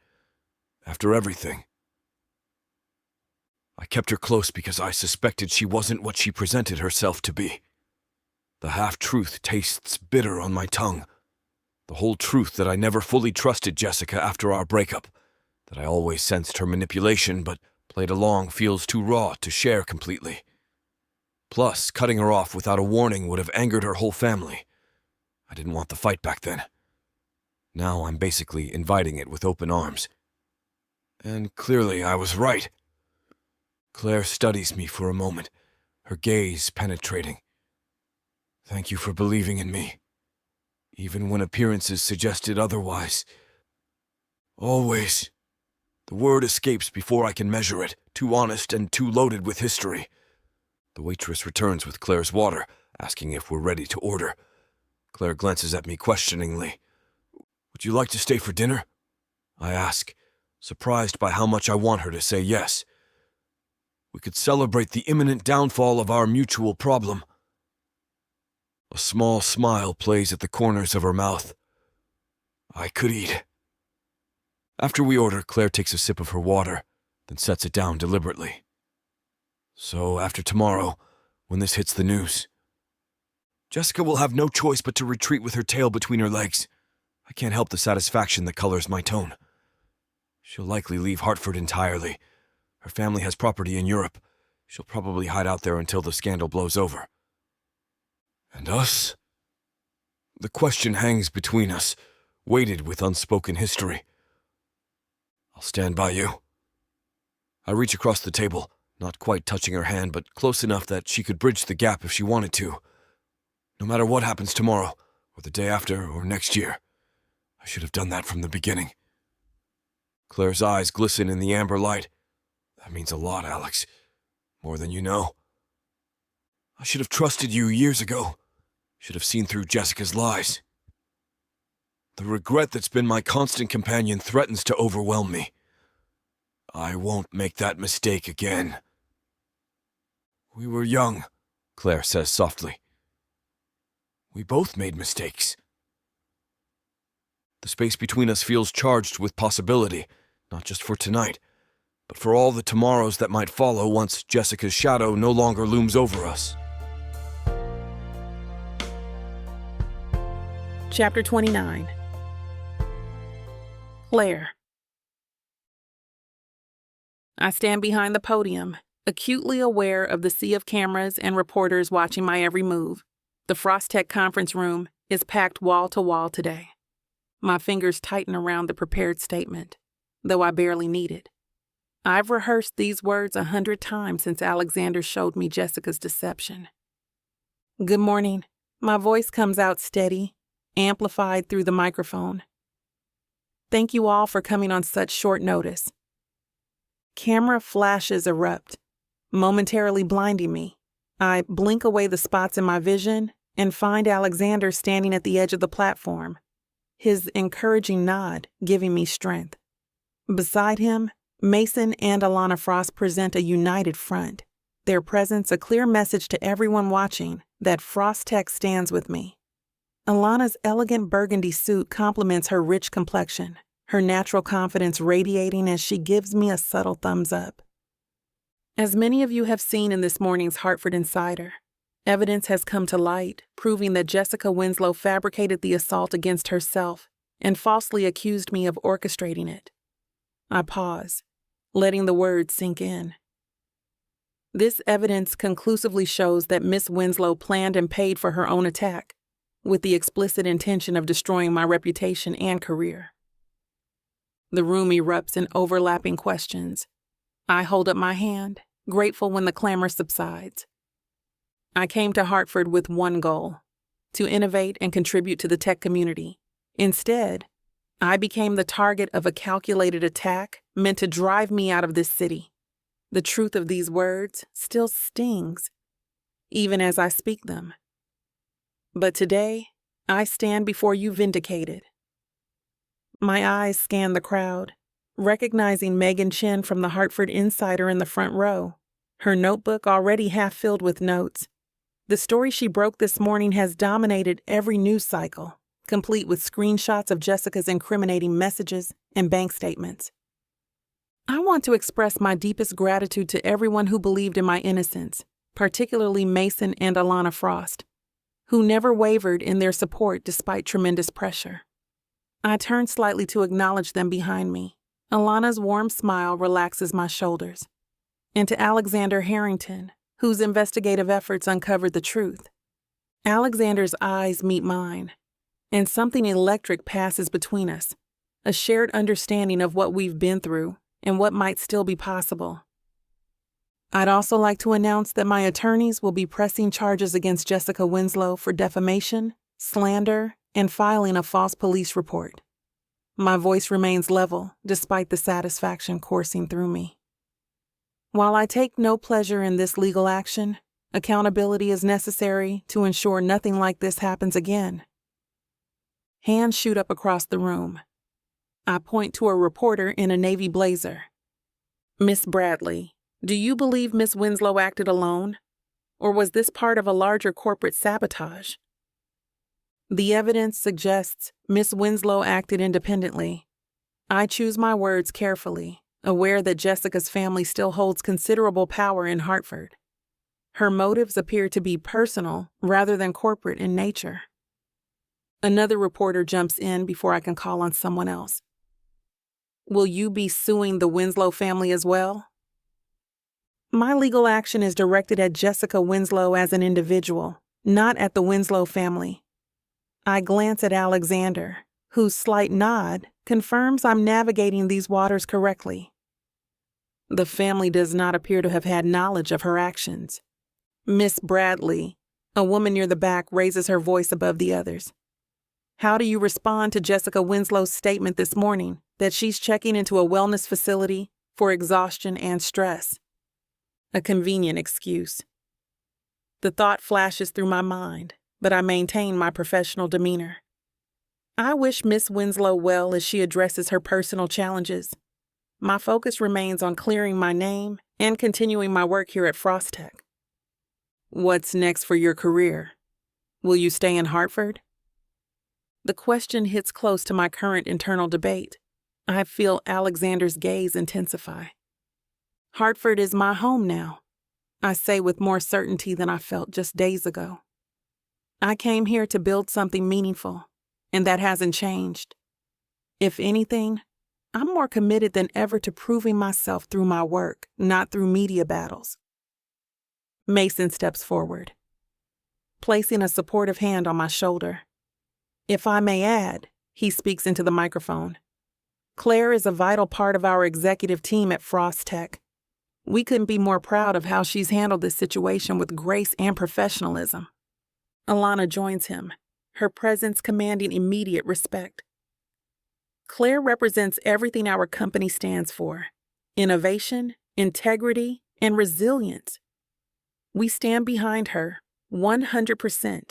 After everything. I kept her close because I suspected she wasn't what she presented herself to be. The half-truth tastes bitter on my tongue. The whole truth that I never fully trusted Jessica after our breakup, that I always sensed her manipulation but played along feels too raw to share completely. Plus, cutting her off without a warning would have angered her whole family. I didn't want the fight back then. Now I'm basically inviting it with open arms. And clearly I was right. Claire studies me for a moment, her gaze penetrating. Thank you for believing in me, even when appearances suggested otherwise. Always. The word escapes before I can measure it, too honest and too loaded with history. The waitress returns with Claire's water, asking if we're ready to order. Claire glances at me questioningly. Would you like to stay for dinner? I ask, surprised by how much I want her to say yes. We could celebrate the imminent downfall of our mutual problem. A small smile plays at the corners of her mouth. I could eat. After we order, Claire takes a sip of her water, then sets it down deliberately. So after tomorrow, when this hits the news, Jessica will have no choice but to retreat with her tail between her legs. I can't help the satisfaction that colors my tone. She'll likely leave Hartford entirely. Her family has property in Europe. She'll probably hide out there until the scandal blows over. And us? The question hangs between us, weighted with unspoken history. I'll stand by you. I reach across the table, not quite touching her hand, but close enough that she could bridge the gap if she wanted to. No matter what happens tomorrow, or the day after, or next year, I should have done that from the beginning. Claire's eyes glisten in the amber light. That means a lot, Alex. More than you know. I should have trusted you years ago. Should have seen through Jessica's lies. The regret that's been my constant companion threatens to overwhelm me. I won't make that mistake again. We were young, Claire says softly. We both made mistakes. The space between us feels charged with possibility, not just for tonight, but for all the tomorrows that might follow once Jessica's shadow no longer looms over us. Chapter 29. Claire. I stand behind the podium, acutely aware of the sea of cameras and reporters watching my every move. The Frostech conference room is packed wall to wall today. My fingers tighten around the prepared statement, though I barely need it. I've rehearsed these words 100 times since Alexander showed me Jessica's deception. Good morning. My voice comes out steady, amplified through the microphone. Thank you all for coming on such short notice. Camera flashes erupt, momentarily blinding me. I blink away the spots in my vision and find Alexander standing at the edge of the platform, his encouraging nod giving me strength. Beside him, Mason and Alana Frost present a united front, their presence a clear message to everyone watching that Frostech stands with me. Alana's elegant burgundy suit complements her rich complexion, her natural confidence radiating as she gives me a subtle thumbs up. As many of you have seen in this morning's Hartford Insider, evidence has come to light proving that Jessica Winslow fabricated the assault against herself and falsely accused me of orchestrating it. I pause, letting the words sink in. This evidence conclusively shows that Miss Winslow planned and paid for her own attack, with the explicit intention of destroying my reputation and career. The room erupts in overlapping questions. I hold up my hand, grateful when the clamor subsides. I came to Hartford with one goal: to innovate and contribute to the tech community. Instead, I became the target of a calculated attack meant to drive me out of this city. The truth of these words still stings, even as I speak them. But today, I stand before you vindicated. My eyes scan the crowd, recognizing Megan Chen from the Hartford Insider in the front row, her notebook already half filled with notes. The story she broke this morning has dominated every news cycle, complete with screenshots of Jessica's incriminating messages and bank statements. I want to express my deepest gratitude to everyone who believed in my innocence, particularly Mason and Alana Frost, who never wavered in their support despite tremendous pressure. I turn slightly to acknowledge them behind me. Alana's warm smile relaxes my shoulders. And to Alexander Harrington, whose investigative efforts uncovered the truth. Alexander's eyes meet mine, and something electric passes between us, a shared understanding of what we've been through and what might still be possible. I'd also like to announce that my attorneys will be pressing charges against Jessica Winslow for defamation, slander, and filing a false police report. My voice remains level, despite the satisfaction coursing through me. While I take no pleasure in this legal action, accountability is necessary to ensure nothing like this happens again. Hands shoot up across the room. I point to a reporter in a navy blazer. Miss Bradley, do you believe Miss Winslow acted alone? Or was this part of a larger corporate sabotage? The evidence suggests Miss Winslow acted independently. I choose my words carefully, aware that Jessica's family still holds considerable power in Hartford. Her motives appear to be personal rather than corporate in nature. Another reporter jumps in before I can call on someone else. Will you be suing the Winslow family as well? My legal action is directed at Jessica Winslow as an individual, not at the Winslow family. I glance at Alexander, whose slight nod confirms I'm navigating these waters correctly. The family does not appear to have had knowledge of her actions. Miss Bradley, a woman near the back, raises her voice above the others. How do you respond to Jessica Winslow's statement this morning that she's checking into a wellness facility for exhaustion and stress? A convenient excuse. The thought flashes through my mind, but I maintain my professional demeanor. I wish Miss Winslow well as she addresses her personal challenges. My focus remains on clearing my name and continuing my work here at Frostech. What's next for your career? Will you stay in Hartford? The question hits close to my current internal debate. I feel Alexander's gaze intensify. Hartford is my home now, I say with more certainty than I felt just days ago. I came here to build something meaningful, and that hasn't changed. If anything, I'm more committed than ever to proving myself through my work, not through media battles. Mason steps forward, placing a supportive hand on my shoulder. If I may add, he speaks into the microphone, Claire is a vital part of our executive team at Frostech. We couldn't be more proud of how she's handled this situation with grace and professionalism. Alana joins him, her presence commanding immediate respect. Claire represents everything our company stands for: innovation, integrity, and resilience. We stand behind her 100%.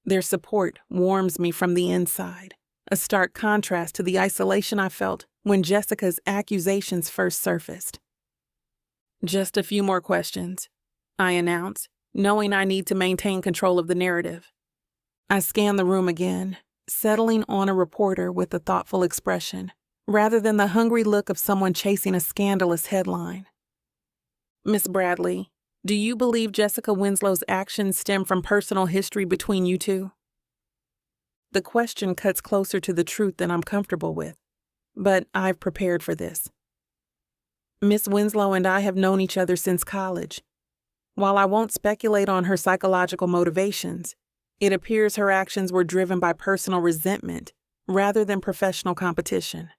Their support warms me from the inside, a stark contrast to the isolation I felt when Jessica's accusations first surfaced. Just a few more questions, I announce, knowing I need to maintain control of the narrative. I scan the room again, settling on a reporter with a thoughtful expression, rather than the hungry look of someone chasing a scandalous headline. Miss Bradley, do you believe Jessica Winslow's actions stem from personal history between you two? The question cuts closer to the truth than I'm comfortable with, but I've prepared for this. Miss Winslow and I have known each other since college. While I won't speculate on her psychological motivations, it appears her actions were driven by personal resentment rather than professional competition.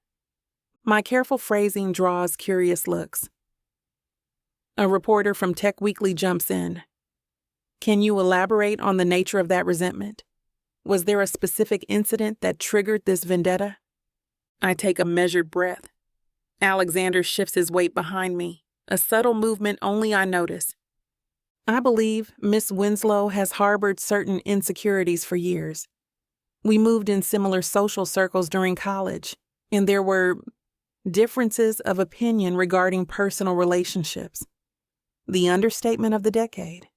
My careful phrasing draws curious looks. A reporter from Tech Weekly jumps in. Can you elaborate on the nature of that resentment? Was there a specific incident that triggered this vendetta? I take a measured breath. Alexander shifts his weight behind me, a subtle movement only I notice. I believe Miss Winslow has harbored certain insecurities for years. We moved in similar social circles during college, and there were differences of opinion regarding personal relationships. The understatement of the decade.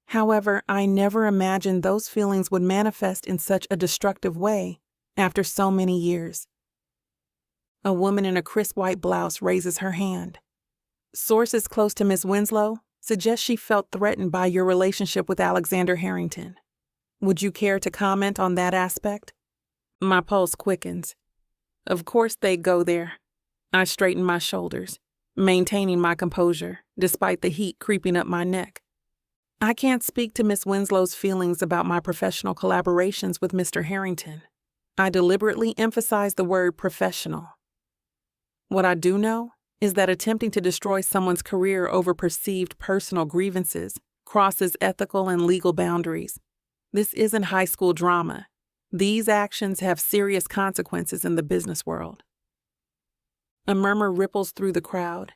However, I never imagined those feelings would manifest in such a destructive way after so many years. A woman in a crisp white blouse raises her hand. Sources close to Miss Winslow suggest she felt threatened by your relationship with Alexander Harrington. Would you care to comment on that aspect? My pulse quickens. Of course they'd go there. I straighten my shoulders, maintaining my composure despite the heat creeping up my neck. I can't speak to Miss Winslow's feelings about my professional collaborations with Mr. Harrington. I deliberately emphasize the word professional. What I do know is that attempting to destroy someone's career over perceived personal grievances crosses ethical and legal boundaries. This isn't high school drama. These actions have serious consequences in the business world. A murmur ripples through the crowd.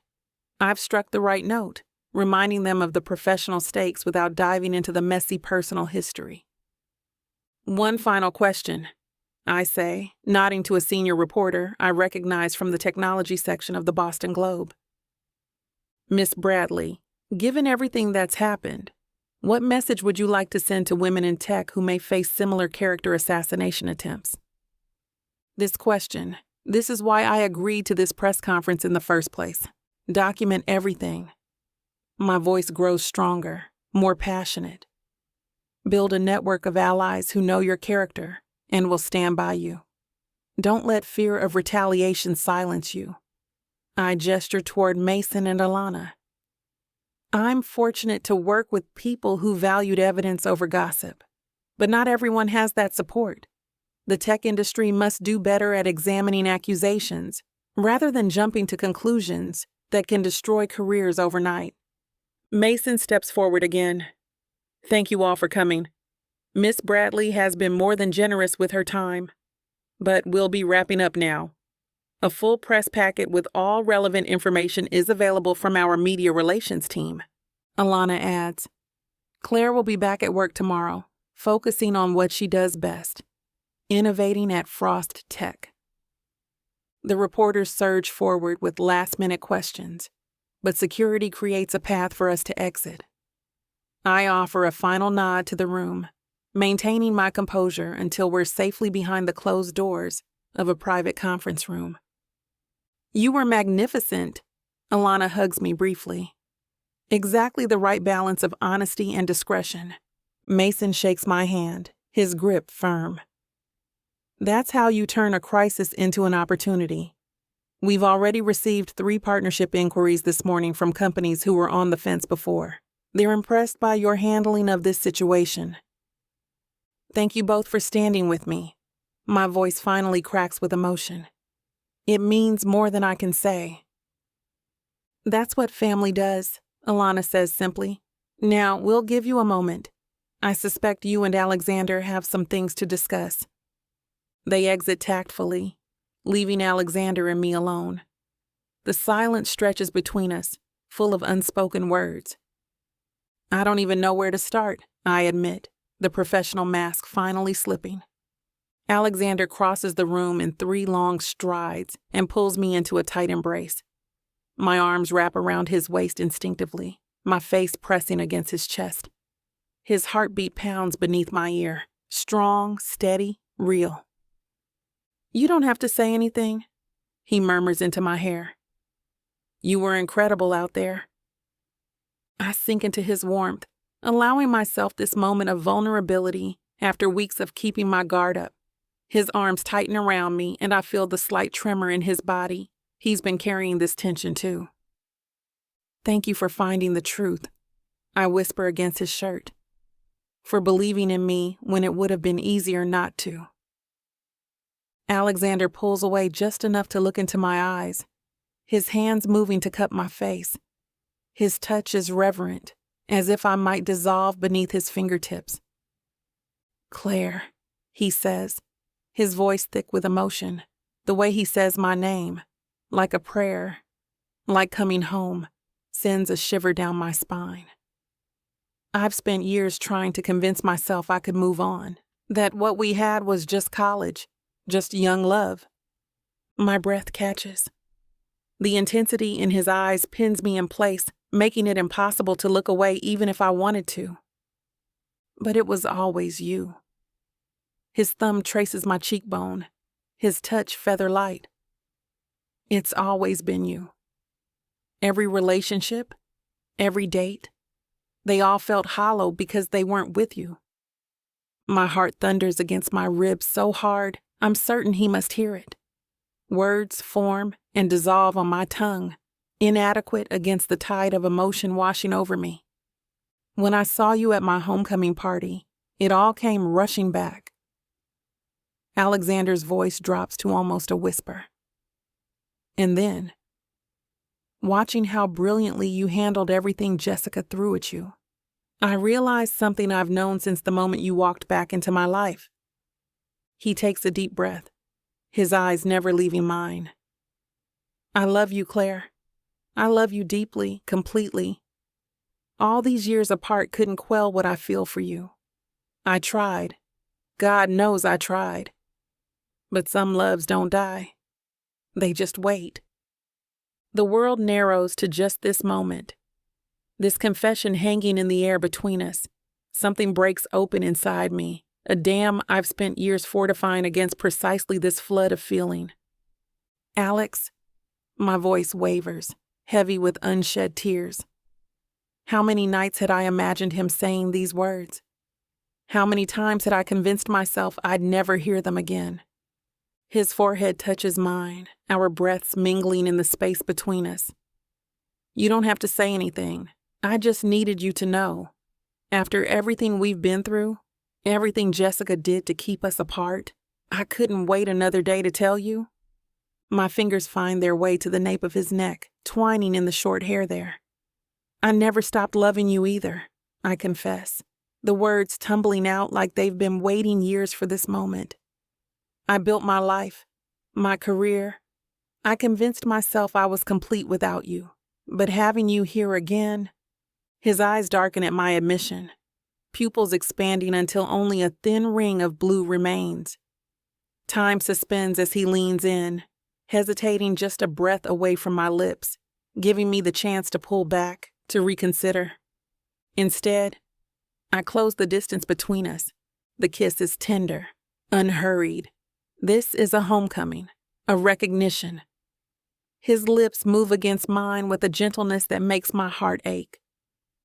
I've struck the right note, reminding them of the professional stakes without diving into the messy personal history. One final question, I say, nodding to a senior reporter I recognize from the technology section of the Boston Globe. Miss Bradley, given everything that's happened, what message would you like to send to women in tech who may face similar character assassination attempts? This is why I agreed to this press conference in the first place. Document everything. My voice grows stronger, more passionate. Build a network of allies who know your character and will stand by you. Don't let fear of retaliation silence you. I gesture toward Mason and Alana. I'm fortunate to work with people who valued evidence over gossip. But not everyone has that support. The tech industry must do better at examining accusations rather than jumping to conclusions that can destroy careers overnight. Mason steps forward again. Thank you all for coming. Miss Bradley has been more than generous with her time, but we'll be wrapping up now. A full press packet with all relevant information is available from our media relations team. Alana adds, Claire will be back at work tomorrow, focusing on what she does best, innovating at Frost Tech. The reporters surge forward with last-minute questions, but security creates a path for us to exit. I offer a final nod to the room, maintaining my composure until we're safely behind the closed doors of a private conference room. You were magnificent, Alana hugs me briefly. Exactly the right balance of honesty and discretion. Mason shakes my hand, his grip firm. That's how you turn a crisis into an opportunity. We've already received 3 partnership inquiries this morning from companies who were on the fence before. They're impressed by your handling of this situation. Thank you both for standing with me. My voice finally cracks with emotion. It means more than I can say. That's what family does, Alana says simply. Now, we'll give you a moment. I suspect you and Alexander have some things to discuss. They exit tactfully, leaving Alexander and me alone. The silence stretches between us, full of unspoken words. I don't even know where to start, I admit, the professional mask finally slipping. Alexander crosses the room in 3 long strides and pulls me into a tight embrace. My arms wrap around his waist instinctively, my face pressing against his chest. His heartbeat pounds beneath my ear, strong, steady, real. You don't have to say anything, he murmurs into my hair. You were incredible out there. I sink into his warmth, allowing myself this moment of vulnerability after weeks of keeping my guard up. His arms tighten around me, and I feel the slight tremor in his body. He's been carrying this tension too. Thank you for finding the truth, I whisper against his shirt. For believing in me when it would have been easier not to. Alexander pulls away just enough to look into my eyes, his hands moving to cup my face. His touch is reverent, as if I might dissolve beneath his fingertips. Claire, he says, his voice thick with emotion, the way he says my name, like a prayer, like coming home, sends a shiver down my spine. I've spent years trying to convince myself I could move on, that what we had was just college, just young love. My breath catches. The intensity in his eyes pins me in place, making it impossible to look away even if I wanted to. But it was always you. His thumb traces my cheekbone, his touch feather light. It's always been you. Every relationship, every date, they all felt hollow because they weren't with you. My heart thunders against my ribs so hard, I'm certain he must hear it. Words form and dissolve on my tongue, inadequate against the tide of emotion washing over me. When I saw you at my homecoming party, it all came rushing back. Alexander's voice drops to almost a whisper. And then, watching how brilliantly you handled everything Jessica threw at you, I realized something I've known since the moment you walked back into my life. He takes a deep breath, his eyes never leaving mine. I love you, Claire. I love you deeply, completely. All these years apart couldn't quell what I feel for you. I tried. God knows I tried. But some loves don't die. They just wait. The world narrows to just this moment. This confession hanging in the air between us. Something breaks open inside me, a dam I've spent years fortifying against precisely this flood of feeling. Alex, my voice wavers, heavy with unshed tears. How many nights had I imagined him saying these words? How many times had I convinced myself I'd never hear them again? His forehead touches mine, our breaths mingling in the space between us. You don't have to say anything. I just needed you to know. After everything we've been through, Everything Jessica did to keep us apart, I couldn't wait another day to tell you. My fingers find their way to the nape of his neck, twining in the short hair there. I never stopped loving you either, I confess, the words tumbling out like they've been waiting years for this moment. I built my life, my career. I convinced myself I was complete without you, but having you here again. His eyes darken at my admission, pupils expanding until only a thin ring of blue remains. Time suspends as he leans in, hesitating just a breath away from my lips, giving me the chance to pull back, to reconsider. Instead, I close the distance between us. The kiss is tender, unhurried. This is a homecoming, a recognition. His lips move against mine with a gentleness that makes my heart ache.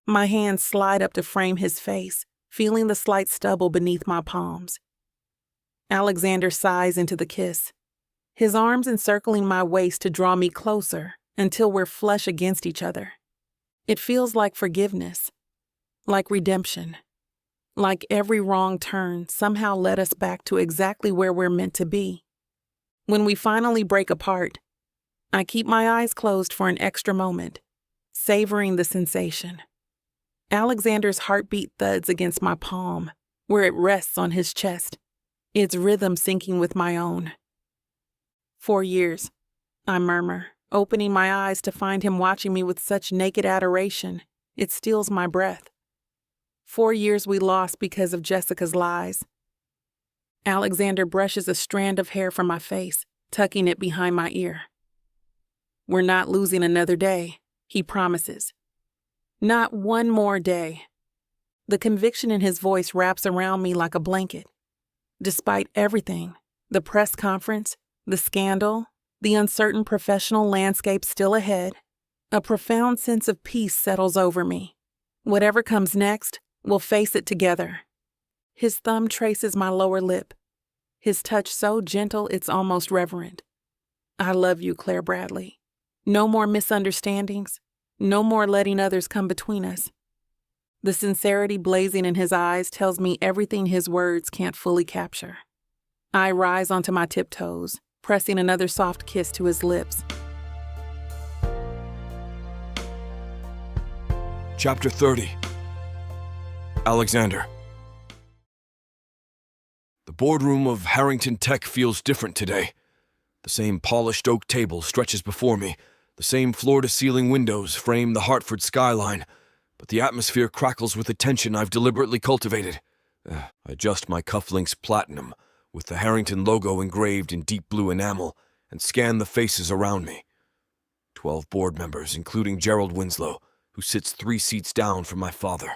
My hands slide up to frame his face, feeling the slight stubble beneath my palms. Alexander sighs into the kiss, his arms encircling my waist to draw me closer until we're flush against each other. It feels like forgiveness, like redemption, like every wrong turn somehow led us back to exactly where we're meant to be. When we finally break apart, I keep my eyes closed for an extra moment, savoring the sensation. Alexander's heartbeat thuds against my palm, where it rests on his chest, its rhythm syncing with my own. 4 years, I murmur, opening my eyes to find him watching me with such naked adoration, it steals my breath. 4 years we lost because of Jessica's lies. Alexander brushes a strand of hair from my face, tucking it behind my ear. We're not losing another day, he promises. Not one more day. The conviction in his voice wraps around me like a blanket. Despite everything, the press conference, the scandal, the uncertain professional landscape still ahead, a profound sense of peace settles over me. Whatever comes next, we'll face it together. His thumb traces my lower lip, his touch so gentle it's almost reverent. I love you, Claire Bradley. No more misunderstandings. No more letting others come between us. The sincerity blazing in his eyes tells me everything his words can't fully capture. I rise onto my tiptoes, pressing another soft kiss to his lips. Chapter 30. Alexander. The boardroom of Harrington Tech feels different today. The same polished oak table stretches before me. The same floor-to-ceiling windows frame the Hartford skyline, but the atmosphere crackles with the tension I've deliberately cultivated. I adjust my cufflinks platinum, with the Harrington logo engraved in deep blue enamel, and scan the faces around me. 12 board members, including Gerald Winslow, who sits 3 seats down from my father.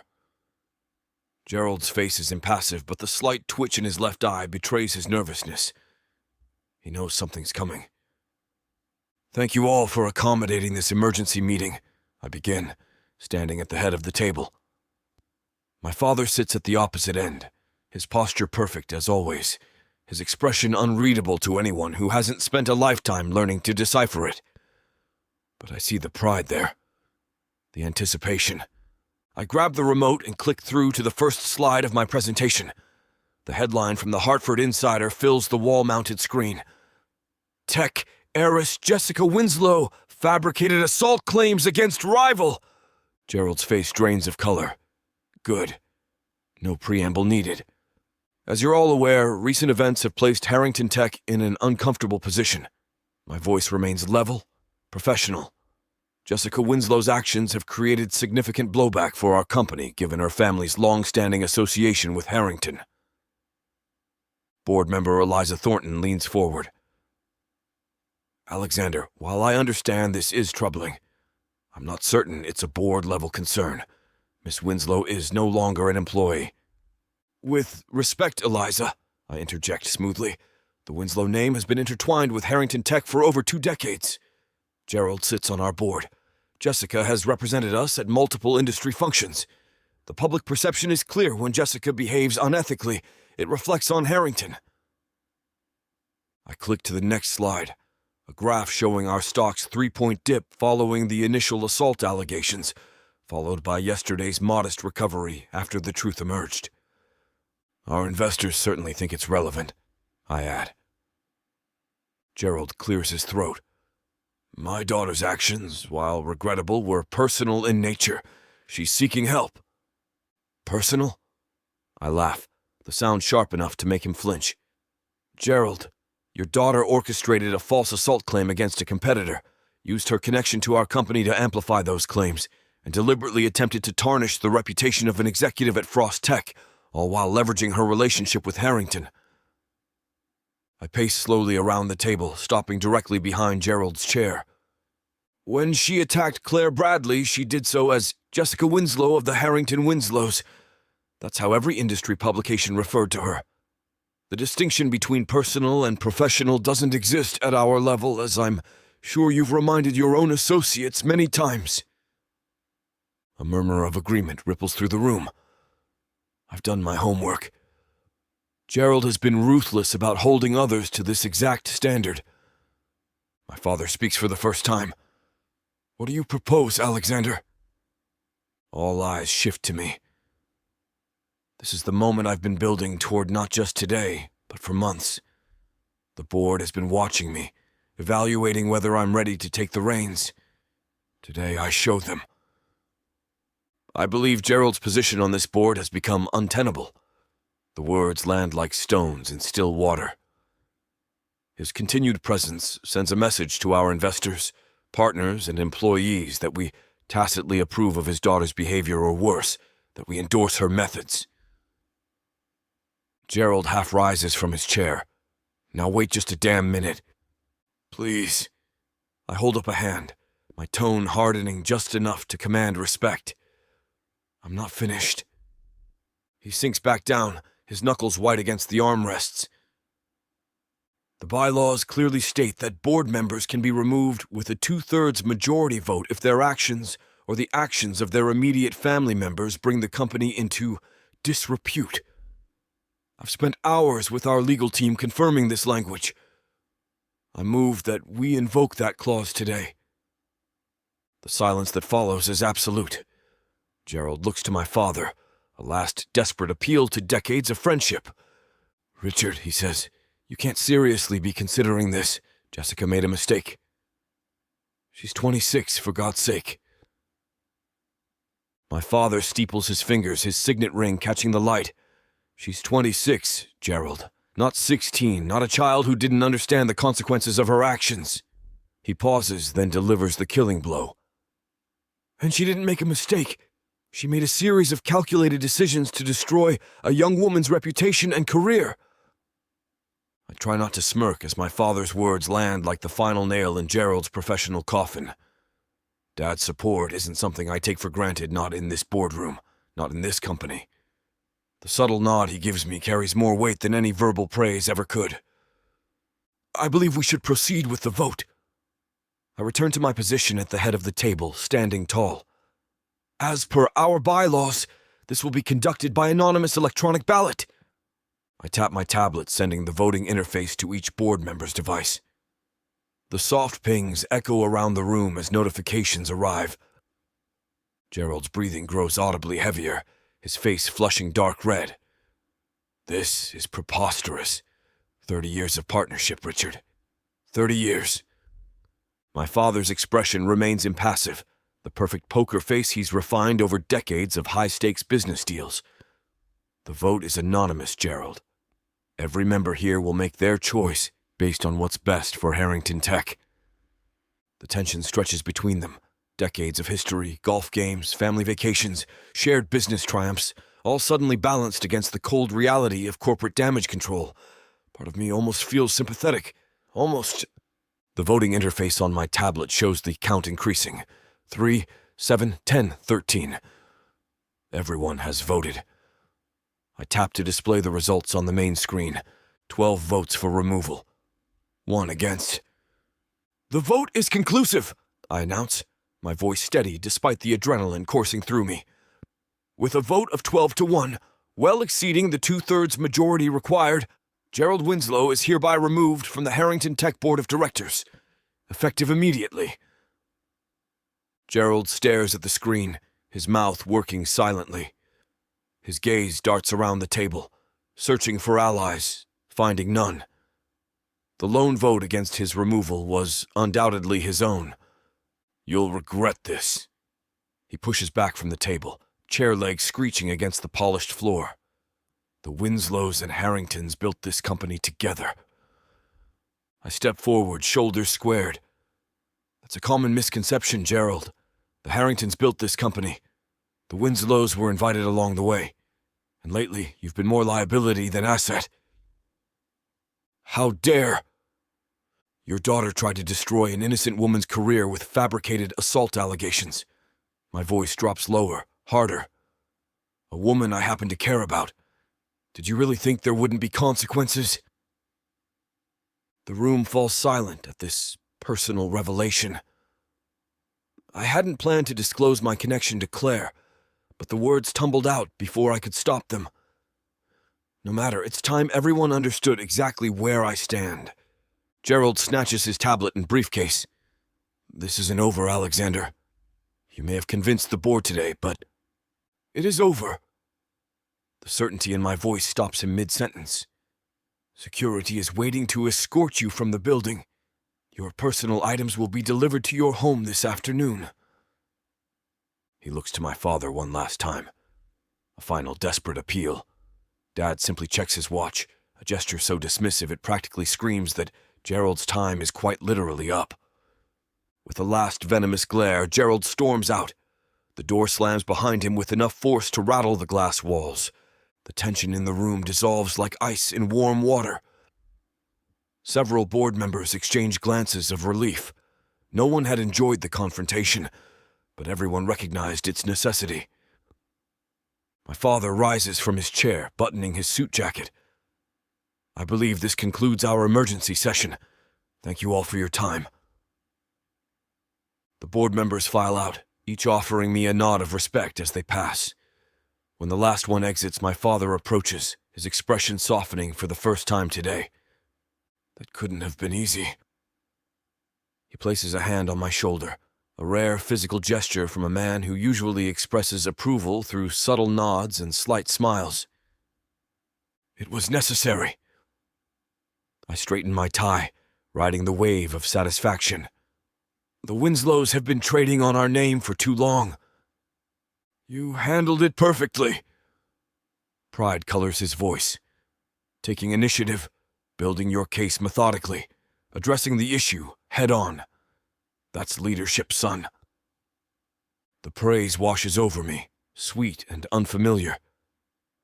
Gerald's face is impassive, but the slight twitch in his left eye betrays his nervousness. He knows something's coming. Thank you all for accommodating this emergency meeting, I begin, standing at the head of the table. My father sits at the opposite end, his posture perfect as always, his expression unreadable to anyone who hasn't spent a lifetime learning to decipher it. But I see the pride there, the anticipation. I grab the remote and click through to the first slide of my presentation. The headline from the Hartford Insider fills the wall-mounted screen. Tech heiress Jessica Winslow fabricated assault claims against rival. Gerald's face drains of color. Good. No preamble needed. As you're all aware, recent events have placed Harrington Tech in an uncomfortable position. My voice remains level, professional. Jessica Winslow's actions have created significant blowback for our company, given her family's long-standing association with Harrington. Board member Eliza Thornton leans forward. Alexander, while I understand this is troubling, I'm not certain it's a board-level concern. Miss Winslow is no longer an employee. With respect, Eliza, I interject smoothly, the Winslow name has been intertwined with Harrington Tech for over 2 decades. Gerald sits on our board. Jessica has represented us at multiple industry functions. The public perception is clear when Jessica behaves unethically. It reflects on Harrington. I click to the next slide, a graph showing our stock's 3-point dip following the initial assault allegations, followed by yesterday's modest recovery after the truth emerged. Our investors certainly think it's relevant, I add. Gerald clears his throat. My daughter's actions, while regrettable, were personal in nature. She's seeking help. Personal? I laugh, the sound sharp enough to make him flinch. Gerald, your daughter orchestrated a false assault claim against a competitor, used her connection to our company to amplify those claims, and deliberately attempted to tarnish the reputation of an executive at Frost Tech, all while leveraging her relationship with Harrington. I pace slowly around the table, stopping directly behind Gerald's chair. When she attacked Claire Bradley, she did so as Jessica Winslow of the Harrington Winslows. That's how every industry publication referred to her. The distinction between personal and professional doesn't exist at our level, as I'm sure you've reminded your own associates many times. A murmur of agreement ripples through the room. I've done my homework. Gerald has been ruthless about holding others to this exact standard. My father speaks for the first time. What do you propose, Alexander? All eyes shift to me. This is the moment I've been building toward not just today, but for months. The board has been watching me, evaluating whether I'm ready to take the reins. Today I show them. I believe Gerald's position on this board has become untenable. The words land like stones in still water. His continued presence sends a message to our investors, partners, and employees that we tacitly approve of his daughter's behavior, or worse, that we endorse her methods. Gerald half rises from his chair. Now wait just a damn minute. Please. I hold up a hand, my tone hardening just enough to command respect. I'm not finished. He sinks back down, his knuckles white against the armrests. The bylaws clearly state that board members can be removed with a 2/3 majority vote if their actions or the actions of their immediate family members bring the company into disrepute. I've spent hours with our legal team confirming this language. I move that we invoke that clause today. The silence that follows is absolute. Gerald looks to my father, a last desperate appeal to decades of friendship. Richard, he says, you can't seriously be considering this. Jessica made a mistake. She's 26, for God's sake. My father steeples his fingers, his signet ring catching the light. She's 26, Gerald. Not 16, not a child who didn't understand the consequences of her actions. He pauses, then delivers the killing blow. And she didn't make a mistake. She made a series of calculated decisions to destroy a young woman's reputation and career. I try not to smirk as my father's words land like the final nail in Gerald's professional coffin. Dad's support isn't something I take for granted, not in this boardroom, not in this company. The subtle nod he gives me carries more weight than any verbal praise ever could. I believe we should proceed with the vote. I return to my position at the head of the table, standing tall. As per our bylaws, this will be conducted by anonymous electronic ballot. I tap my tablet, sending the voting interface to each board member's device. The soft pings echo around the room as notifications arrive. Gerald's breathing grows audibly heavier, his face flushing dark red. This is preposterous. 30 years of partnership, Richard. 30 years. My father's expression remains impassive, the perfect poker face he's refined over decades of high-stakes business deals. The vote is anonymous, Gerald. Every member here will make their choice based on what's best for Harrington Tech. The tension stretches between them. Decades of history, golf games, family vacations, shared business triumphs, all suddenly balanced against the cold reality of corporate damage control. Part of me almost feels sympathetic. Almost. The voting interface on my tablet shows the count increasing. 3, 7, 10, 13. Everyone has voted. I tap to display the results on the main screen. 12 votes for removal. 1 against. The vote is conclusive, I announce, my voice steady despite the adrenaline coursing through me. With a vote of 12-1, well exceeding the 2/3 majority required, Gerald Winslow is hereby removed from the Harrington Tech Board of Directors, effective immediately. Gerald stares at the screen, his mouth working silently. His gaze darts around the table, searching for allies, finding none. The lone vote against his removal was undoubtedly his own. You'll regret this. He pushes back from the table, chair legs screeching against the polished floor. The Winslows and Harringtons built this company together. I step forward, shoulders squared. That's a common misconception, Gerald. The Harringtons built this company. The Winslows were invited along the way. And lately, you've been more liability than asset. How dare! Your daughter tried to destroy an innocent woman's career with fabricated assault allegations. My voice drops lower, harder. A woman I happen to care about. Did you really think there wouldn't be consequences? The room falls silent at this personal revelation. I hadn't planned to disclose my connection to Claire, but the words tumbled out before I could stop them. No matter, it's time everyone understood exactly where I stand. Gerald snatches his tablet and briefcase. This isn't over, Alexander. You may have convinced the board today, but it is over. The certainty in my voice stops him mid-sentence. Security is waiting to escort you from the building. Your personal items will be delivered to your home this afternoon. He looks to my father one last time. A final desperate appeal. Dad simply checks his watch, a gesture so dismissive it practically screams that Gerald's time is quite literally up. With a last venomous glare, Gerald storms out. The door slams behind him with enough force to rattle the glass walls. The tension in the room dissolves like ice in warm water. Several board members exchange glances of relief. No one had enjoyed the confrontation, but everyone recognized its necessity. My father rises from his chair, buttoning his suit jacket. I believe this concludes our emergency session. Thank you all for your time. The board members file out, each offering me a nod of respect as they pass. When the last one exits, my father approaches, his expression softening for the first time today. That couldn't have been easy. He places a hand on my shoulder, a rare physical gesture from a man who usually expresses approval through subtle nods and slight smiles. It was necessary. I straighten my tie, riding the wave of satisfaction. The Winslows have been trading on our name for too long. You handled it perfectly. Pride colors his voice. Taking initiative, building your case methodically, addressing the issue head-on. That's leadership, son. The praise washes over me, sweet and unfamiliar.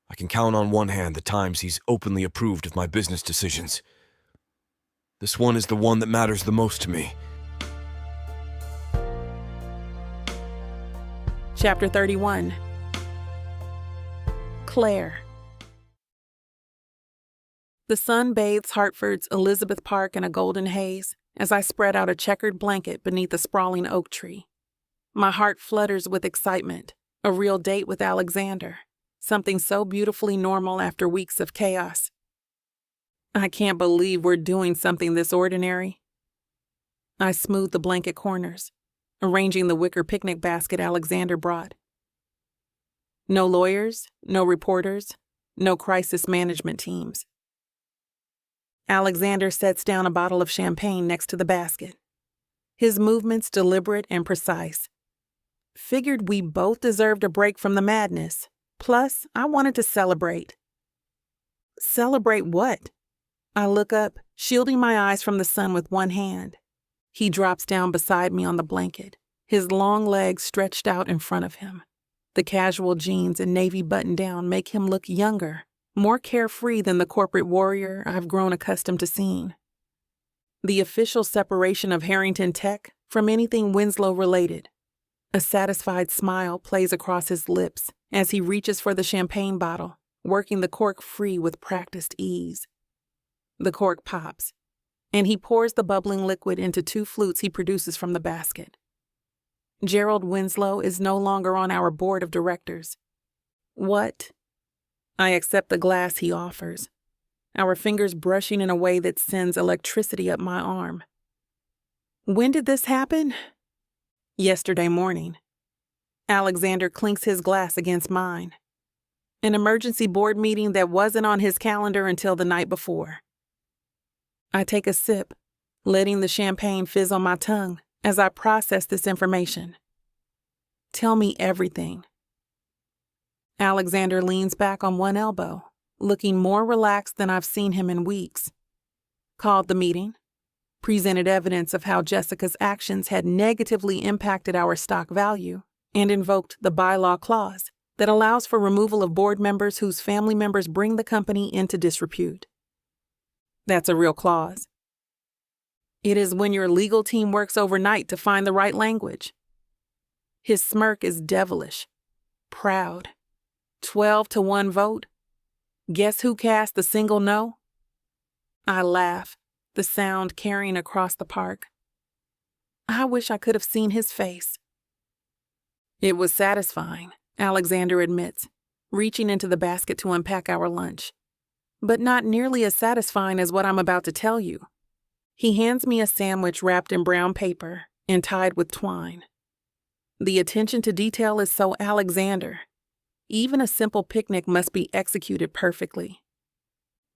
I can count on one hand the times he's openly approved of my business decisions. This one is the one that matters the most to me. Chapter 31. Claire. The sun bathes Hartford's Elizabeth Park in a golden haze as I spread out a checkered blanket beneath a sprawling oak tree. My heart flutters with excitement, a real date with Alexander, something so beautifully normal after weeks of chaos. I can't believe we're doing something this ordinary. I smooth the blanket corners, arranging the wicker picnic basket Alexander brought. No lawyers, no reporters, no crisis management teams. Alexander sets down a bottle of champagne next to the basket, his movements deliberate and precise. Figured we both deserved a break from the madness. Plus, I wanted to celebrate. Celebrate what? I look up, shielding my eyes from the sun with one hand. He drops down beside me on the blanket, his long legs stretched out in front of him. The casual jeans and navy button-down make him look younger, more carefree than the corporate warrior I've grown accustomed to seeing. The official separation of Harrington Tech from anything Winslow-related. A satisfied smile plays across his lips as he reaches for the champagne bottle, working the cork free with practiced ease. The cork pops, and he pours the bubbling liquid into 2 flutes he produces from the basket. Gerald Winslow is no longer on our board of directors. What? I accept the glass he offers, our fingers brushing in a way that sends electricity up my arm. When did this happen? Yesterday morning. Alexander clinks his glass against mine. An emergency board meeting that wasn't on his calendar until the night before. I take a sip, letting the champagne fizz on my tongue as I process this information. Tell me everything. Alexander leans back on one elbow, looking more relaxed than I've seen him in weeks. Called the meeting, presented evidence of how Jessica's actions had negatively impacted our stock value, and invoked the bylaw clause that allows for removal of board members whose family members bring the company into disrepute. That's a real clause. It is when your legal team works overnight to find the right language. His smirk is devilish, proud. 12-1 vote. Guess who cast the single no? I laugh, the sound carrying across the park. I wish I could have seen his face. It was satisfying, Alexander admits, reaching into the basket to unpack our lunch. But not nearly as satisfying as what I'm about to tell you. He hands me a sandwich wrapped in brown paper and tied with twine. The attention to detail is so Alexander. Even a simple picnic must be executed perfectly.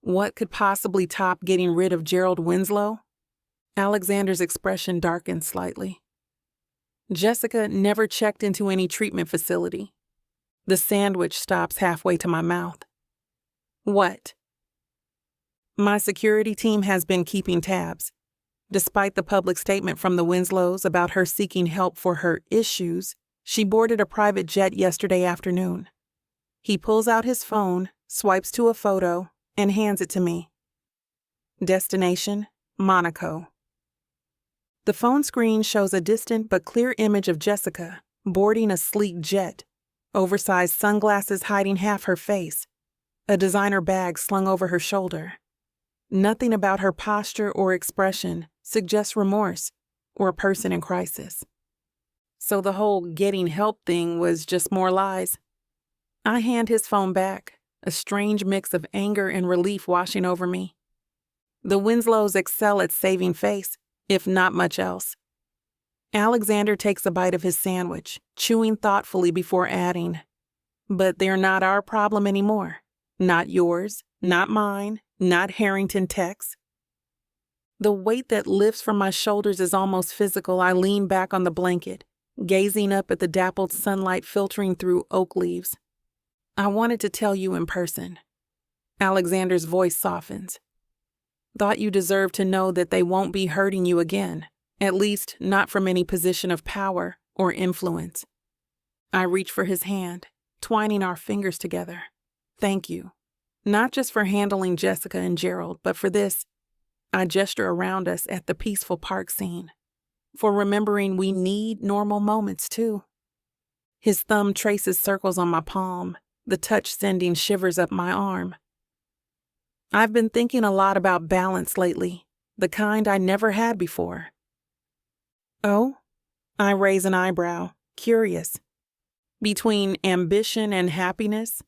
What could possibly top getting rid of Gerald Winslow? Alexander's expression darkened slightly. Jessica never checked into any treatment facility. The sandwich stops halfway to my mouth. What? My security team has been keeping tabs. Despite the public statement from the Winslows about her seeking help for her issues, she boarded a private jet yesterday afternoon. He pulls out his phone, swipes to a photo, and hands it to me. Destination, Monaco. The phone screen shows a distant but clear image of Jessica boarding a sleek jet, oversized sunglasses hiding half her face, a designer bag slung over her shoulder. Nothing about her posture or expression suggests remorse or a person in crisis. So the whole getting help thing was just more lies. I hand his phone back, a strange mix of anger and relief washing over me. The Winslows excel at saving face, if not much else. Alexander takes a bite of his sandwich, chewing thoughtfully before adding, "But they're not our problem anymore. Not yours, not mine, not Harrington Tech's." The weight that lifts from my shoulders is almost physical. I lean back on the blanket, gazing up at the dappled sunlight filtering through oak leaves. I wanted to tell you in person. Alexander's voice softens. Thought you deserved to know that they won't be hurting you again, at least not from any position of power or influence. I reach for his hand, twining our fingers together. Thank you. Not just for handling Jessica and Gerald, but for this. I gesture around us at the peaceful park scene. For remembering we need normal moments too. His thumb traces circles on my palm, the touch sending shivers up my arm. I've been thinking a lot about balance lately, the kind I never had before. Oh? I raise an eyebrow, curious. Between ambition and happiness?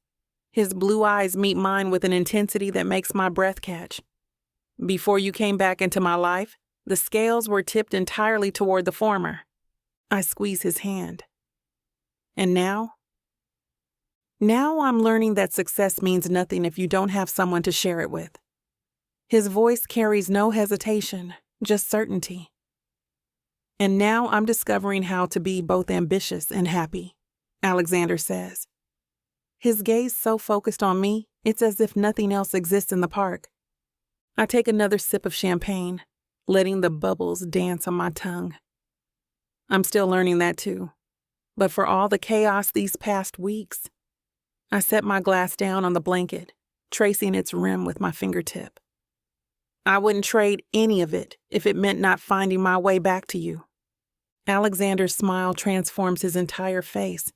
His blue eyes meet mine with an intensity that makes my breath catch. Before you came back into my life, the scales were tipped entirely toward the former. I squeeze his hand. And now? Now I'm learning that success means nothing if you don't have someone to share it with. His voice carries no hesitation, just certainty. And now I'm discovering how to be both ambitious and happy, Alexander says. His gaze so focused on me, it's as if nothing else exists in the park. I take another sip of champagne, letting the bubbles dance on my tongue. I'm still learning that too. But for all the chaos these past weeks, I set my glass down on the blanket, tracing its rim with my fingertip. I wouldn't trade any of it if it meant not finding my way back to you. Alexander's smile transforms his entire face,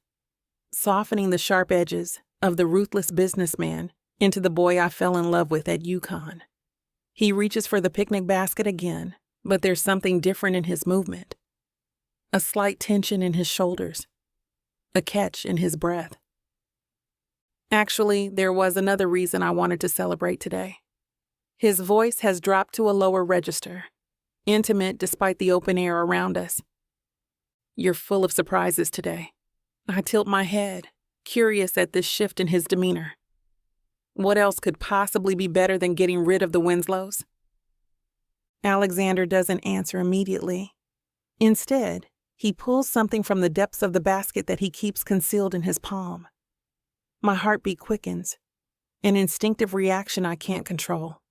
softening the sharp edges of the ruthless businessman into the boy I fell in love with at UConn. He reaches for the picnic basket again, but there's something different in his movement. A slight tension in his shoulders, a catch in his breath. Actually, there was another reason I wanted to celebrate today. His voice has dropped to a lower register, intimate despite the open air around us. You're full of surprises today. I tilt my head, curious at this shift in his demeanor. What else could possibly be better than getting rid of the Winslows? Alexander doesn't answer immediately. Instead, he pulls something from the depths of the basket that he keeps concealed in his palm. My heartbeat quickens, an instinctive reaction I can't control.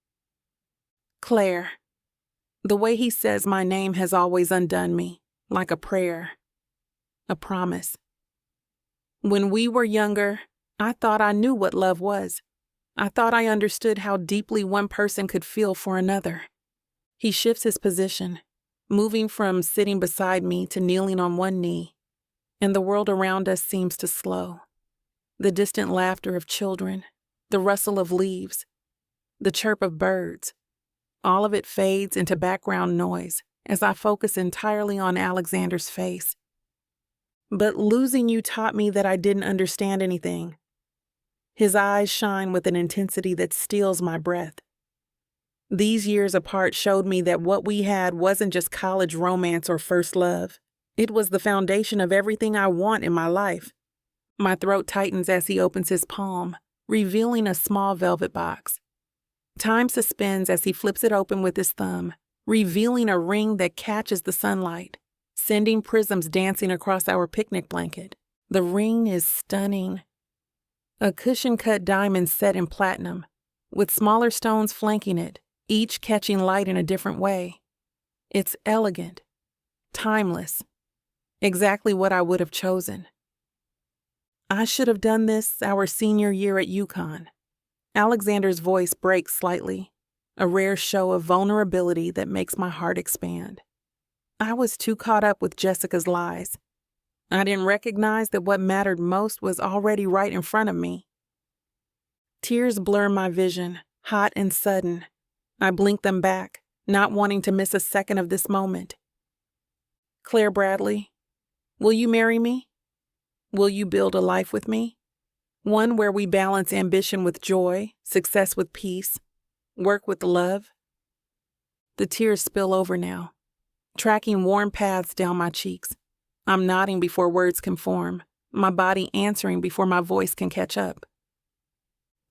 Claire. The way he says my name has always undone me, like a prayer, a promise. When we were younger, I thought I knew what love was. I thought I understood how deeply one person could feel for another. He shifts his position, moving from sitting beside me to kneeling on one knee, and the world around us seems to slow. The distant laughter of children, the rustle of leaves, the chirp of birds, all of it fades into background noise as I focus entirely on Alexander's face. But losing you taught me that I didn't understand anything. His eyes shine with an intensity that steals my breath. These years apart showed me that what we had wasn't just college romance or first love. It was the foundation of everything I want in my life. My throat tightens as he opens his palm, revealing a small velvet box. Time suspends as he flips it open with his thumb, revealing a ring that catches the sunlight, sending prisms dancing across our picnic blanket. The ring is stunning. A cushion-cut diamond set in platinum, with smaller stones flanking it, each catching light in a different way. It's elegant, timeless, exactly what I would have chosen. I should have done this our senior year at UConn. Alexander's voice breaks slightly, a rare show of vulnerability that makes my heart expand. I was too caught up with Jessica's lies. I didn't recognize that what mattered most was already right in front of me. Tears blur my vision, hot and sudden. I blink them back, not wanting to miss a second of this moment. Claire Bradley, will you marry me? Will you build a life with me? One where we balance ambition with joy, success with peace, work with love? The tears spill over now, tracking warm paths down my cheeks. I'm nodding before words can form, my body answering before my voice can catch up.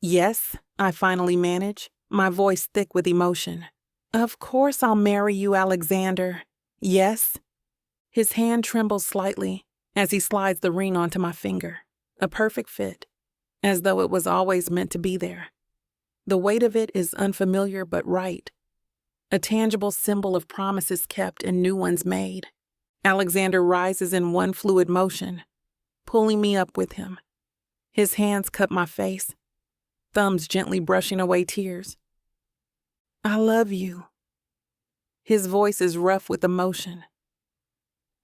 Yes, I finally manage, my voice thick with emotion. Of course I'll marry you, Alexander. Yes. His hand trembles slightly as he slides the ring onto my finger, a perfect fit, as though it was always meant to be there. The weight of it is unfamiliar but right, a tangible symbol of promises kept and new ones made. Alexander rises in one fluid motion, pulling me up with him. His hands cup my face, thumbs gently brushing away tears. I love you. His voice is rough with emotion.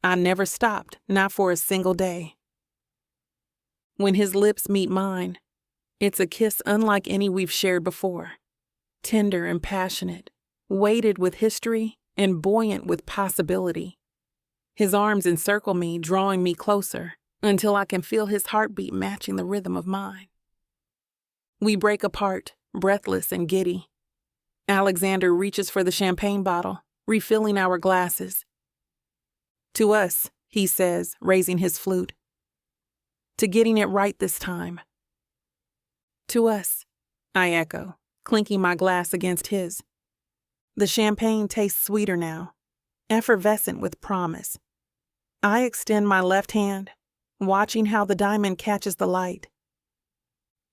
I never stopped, not for a single day. When his lips meet mine, it's a kiss unlike any we've shared before, tender and passionate, weighted with history and buoyant with possibility. His arms encircle me, drawing me closer, until I can feel his heartbeat matching the rhythm of mine. We break apart, breathless and giddy. Alexander reaches for the champagne bottle, refilling our glasses. To us, he says, raising his flute. To getting it right this time. To us, I echo, clinking my glass against his. The champagne tastes sweeter now, effervescent with promise. I extend my left hand, watching how the diamond catches the light.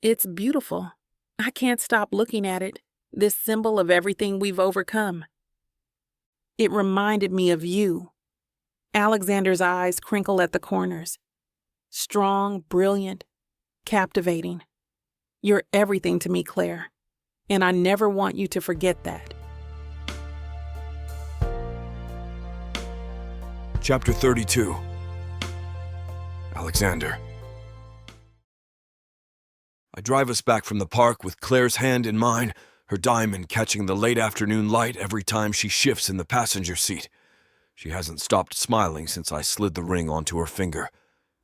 It's beautiful. I can't stop looking at it, this symbol of everything we've overcome. It reminded me of you. Alexander's eyes crinkle at the corners. Strong, brilliant, captivating. You're everything to me, Claire, and I never want you to forget that. Chapter 32. Alexander. I drive us back from the park with Claire's hand in mine, her diamond catching the late afternoon light every time she shifts in the passenger seat. She hasn't stopped smiling since I slid the ring onto her finger,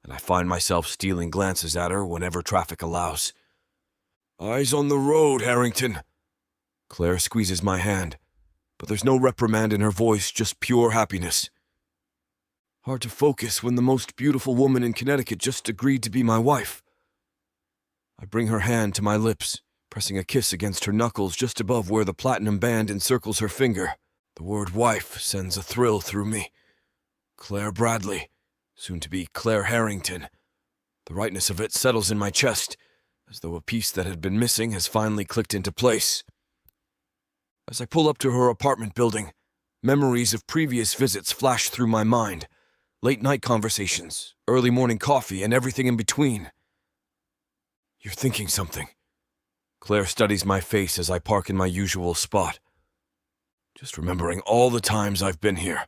and I find myself stealing glances at her whenever traffic allows. Eyes on the road, Harrington. Claire squeezes my hand, but there's no reprimand in her voice, just pure happiness. Hard to focus when the most beautiful woman in Connecticut just agreed to be my wife. I bring her hand to my lips, pressing a kiss against her knuckles just above where the platinum band encircles her finger. The word wife sends a thrill through me. Claire Bradley, soon to be Claire Harrington. The rightness of it settles in my chest, as though a piece that had been missing has finally clicked into place. As I pull up to her apartment building, memories of previous visits flash through my mind. Late-night conversations, early morning coffee, and everything in between. You're thinking something. Claire studies my face as I park in my usual spot. Just remembering all the times I've been here.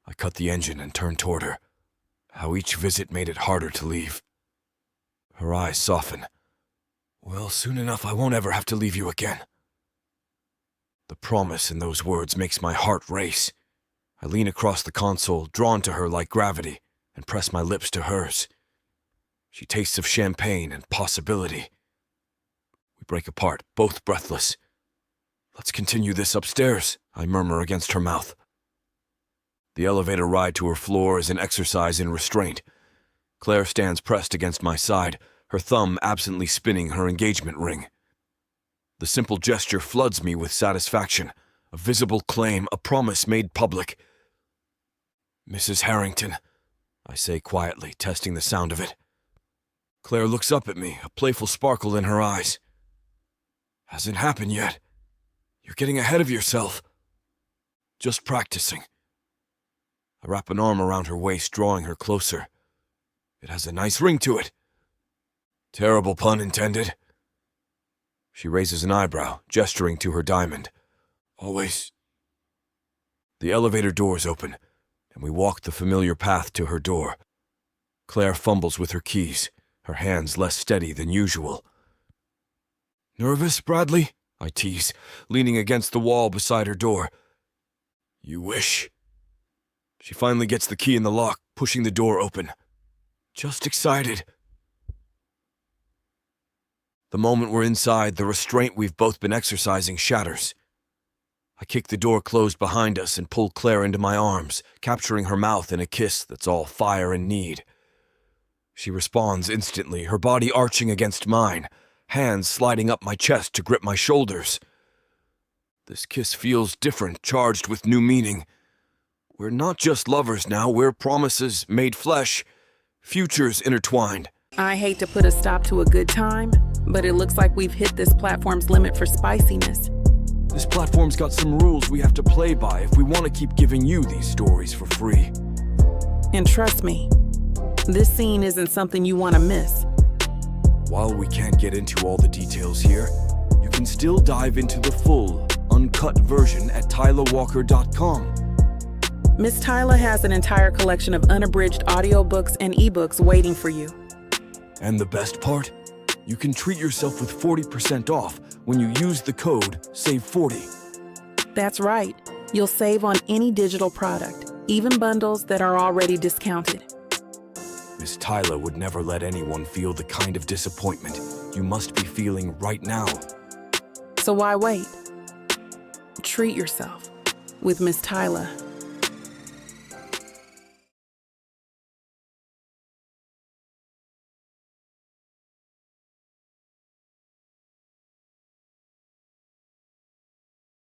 I cut the engine and turn toward her. How each visit made it harder to leave. Her eyes soften. Well, soon enough I won't ever have to leave you again. The promise in those words makes my heart race. I lean across the console, drawn to her like gravity, and press my lips to hers. She tastes of champagne and possibility. We break apart, both breathless. Let's continue this upstairs, I murmur against her mouth. The elevator ride to her floor is an exercise in restraint. Claire stands pressed against my side, her thumb absently spinning her engagement ring. The simple gesture floods me with satisfaction, a visible claim, a promise made public. Mrs. Harrington, I say quietly, testing the sound of it. Claire looks up at me, a playful sparkle in her eyes. Hasn't happened yet. You're getting ahead of yourself. Just practicing. I wrap an arm around her waist, drawing her closer. It has a nice ring to it. Terrible pun intended. She raises an eyebrow, gesturing to her diamond. Always. The elevator doors open, and we walk the familiar path to her door. Claire fumbles with her keys, her hands less steady than usual. Nervous, Bradley? I tease, leaning against the wall beside her door. You wish. She finally gets the key in the lock, pushing the door open. Just excited. The moment we're inside, the restraint we've both been exercising shatters. I kick the door closed behind us and pull Claire into my arms, capturing her mouth in a kiss that's all fire and need. She responds instantly, her body arching against mine, hands sliding up my chest to grip my shoulders. This kiss feels different, charged with new meaning. We're not just lovers now, we're promises made flesh, futures intertwined. I hate to put a stop to a good time, but it looks like we've hit this platform's limit for spiciness. This platform's got some rules we have to play by if we want to keep giving you these stories for free. And trust me, this scene isn't something you want to miss. While we can't get into all the details here, you can still dive into the full, uncut version at tylawalker.com. Miss Tyla has an entire collection of unabridged audiobooks and ebooks waiting for you. And the best part? You can treat yourself with 40% off when you use the code SAVE40. That's right. You'll save on any digital product, even bundles that are already discounted. Miss Tyla would never let anyone feel the kind of disappointment you must be feeling right now. So why wait? Treat yourself with Miss Tyla.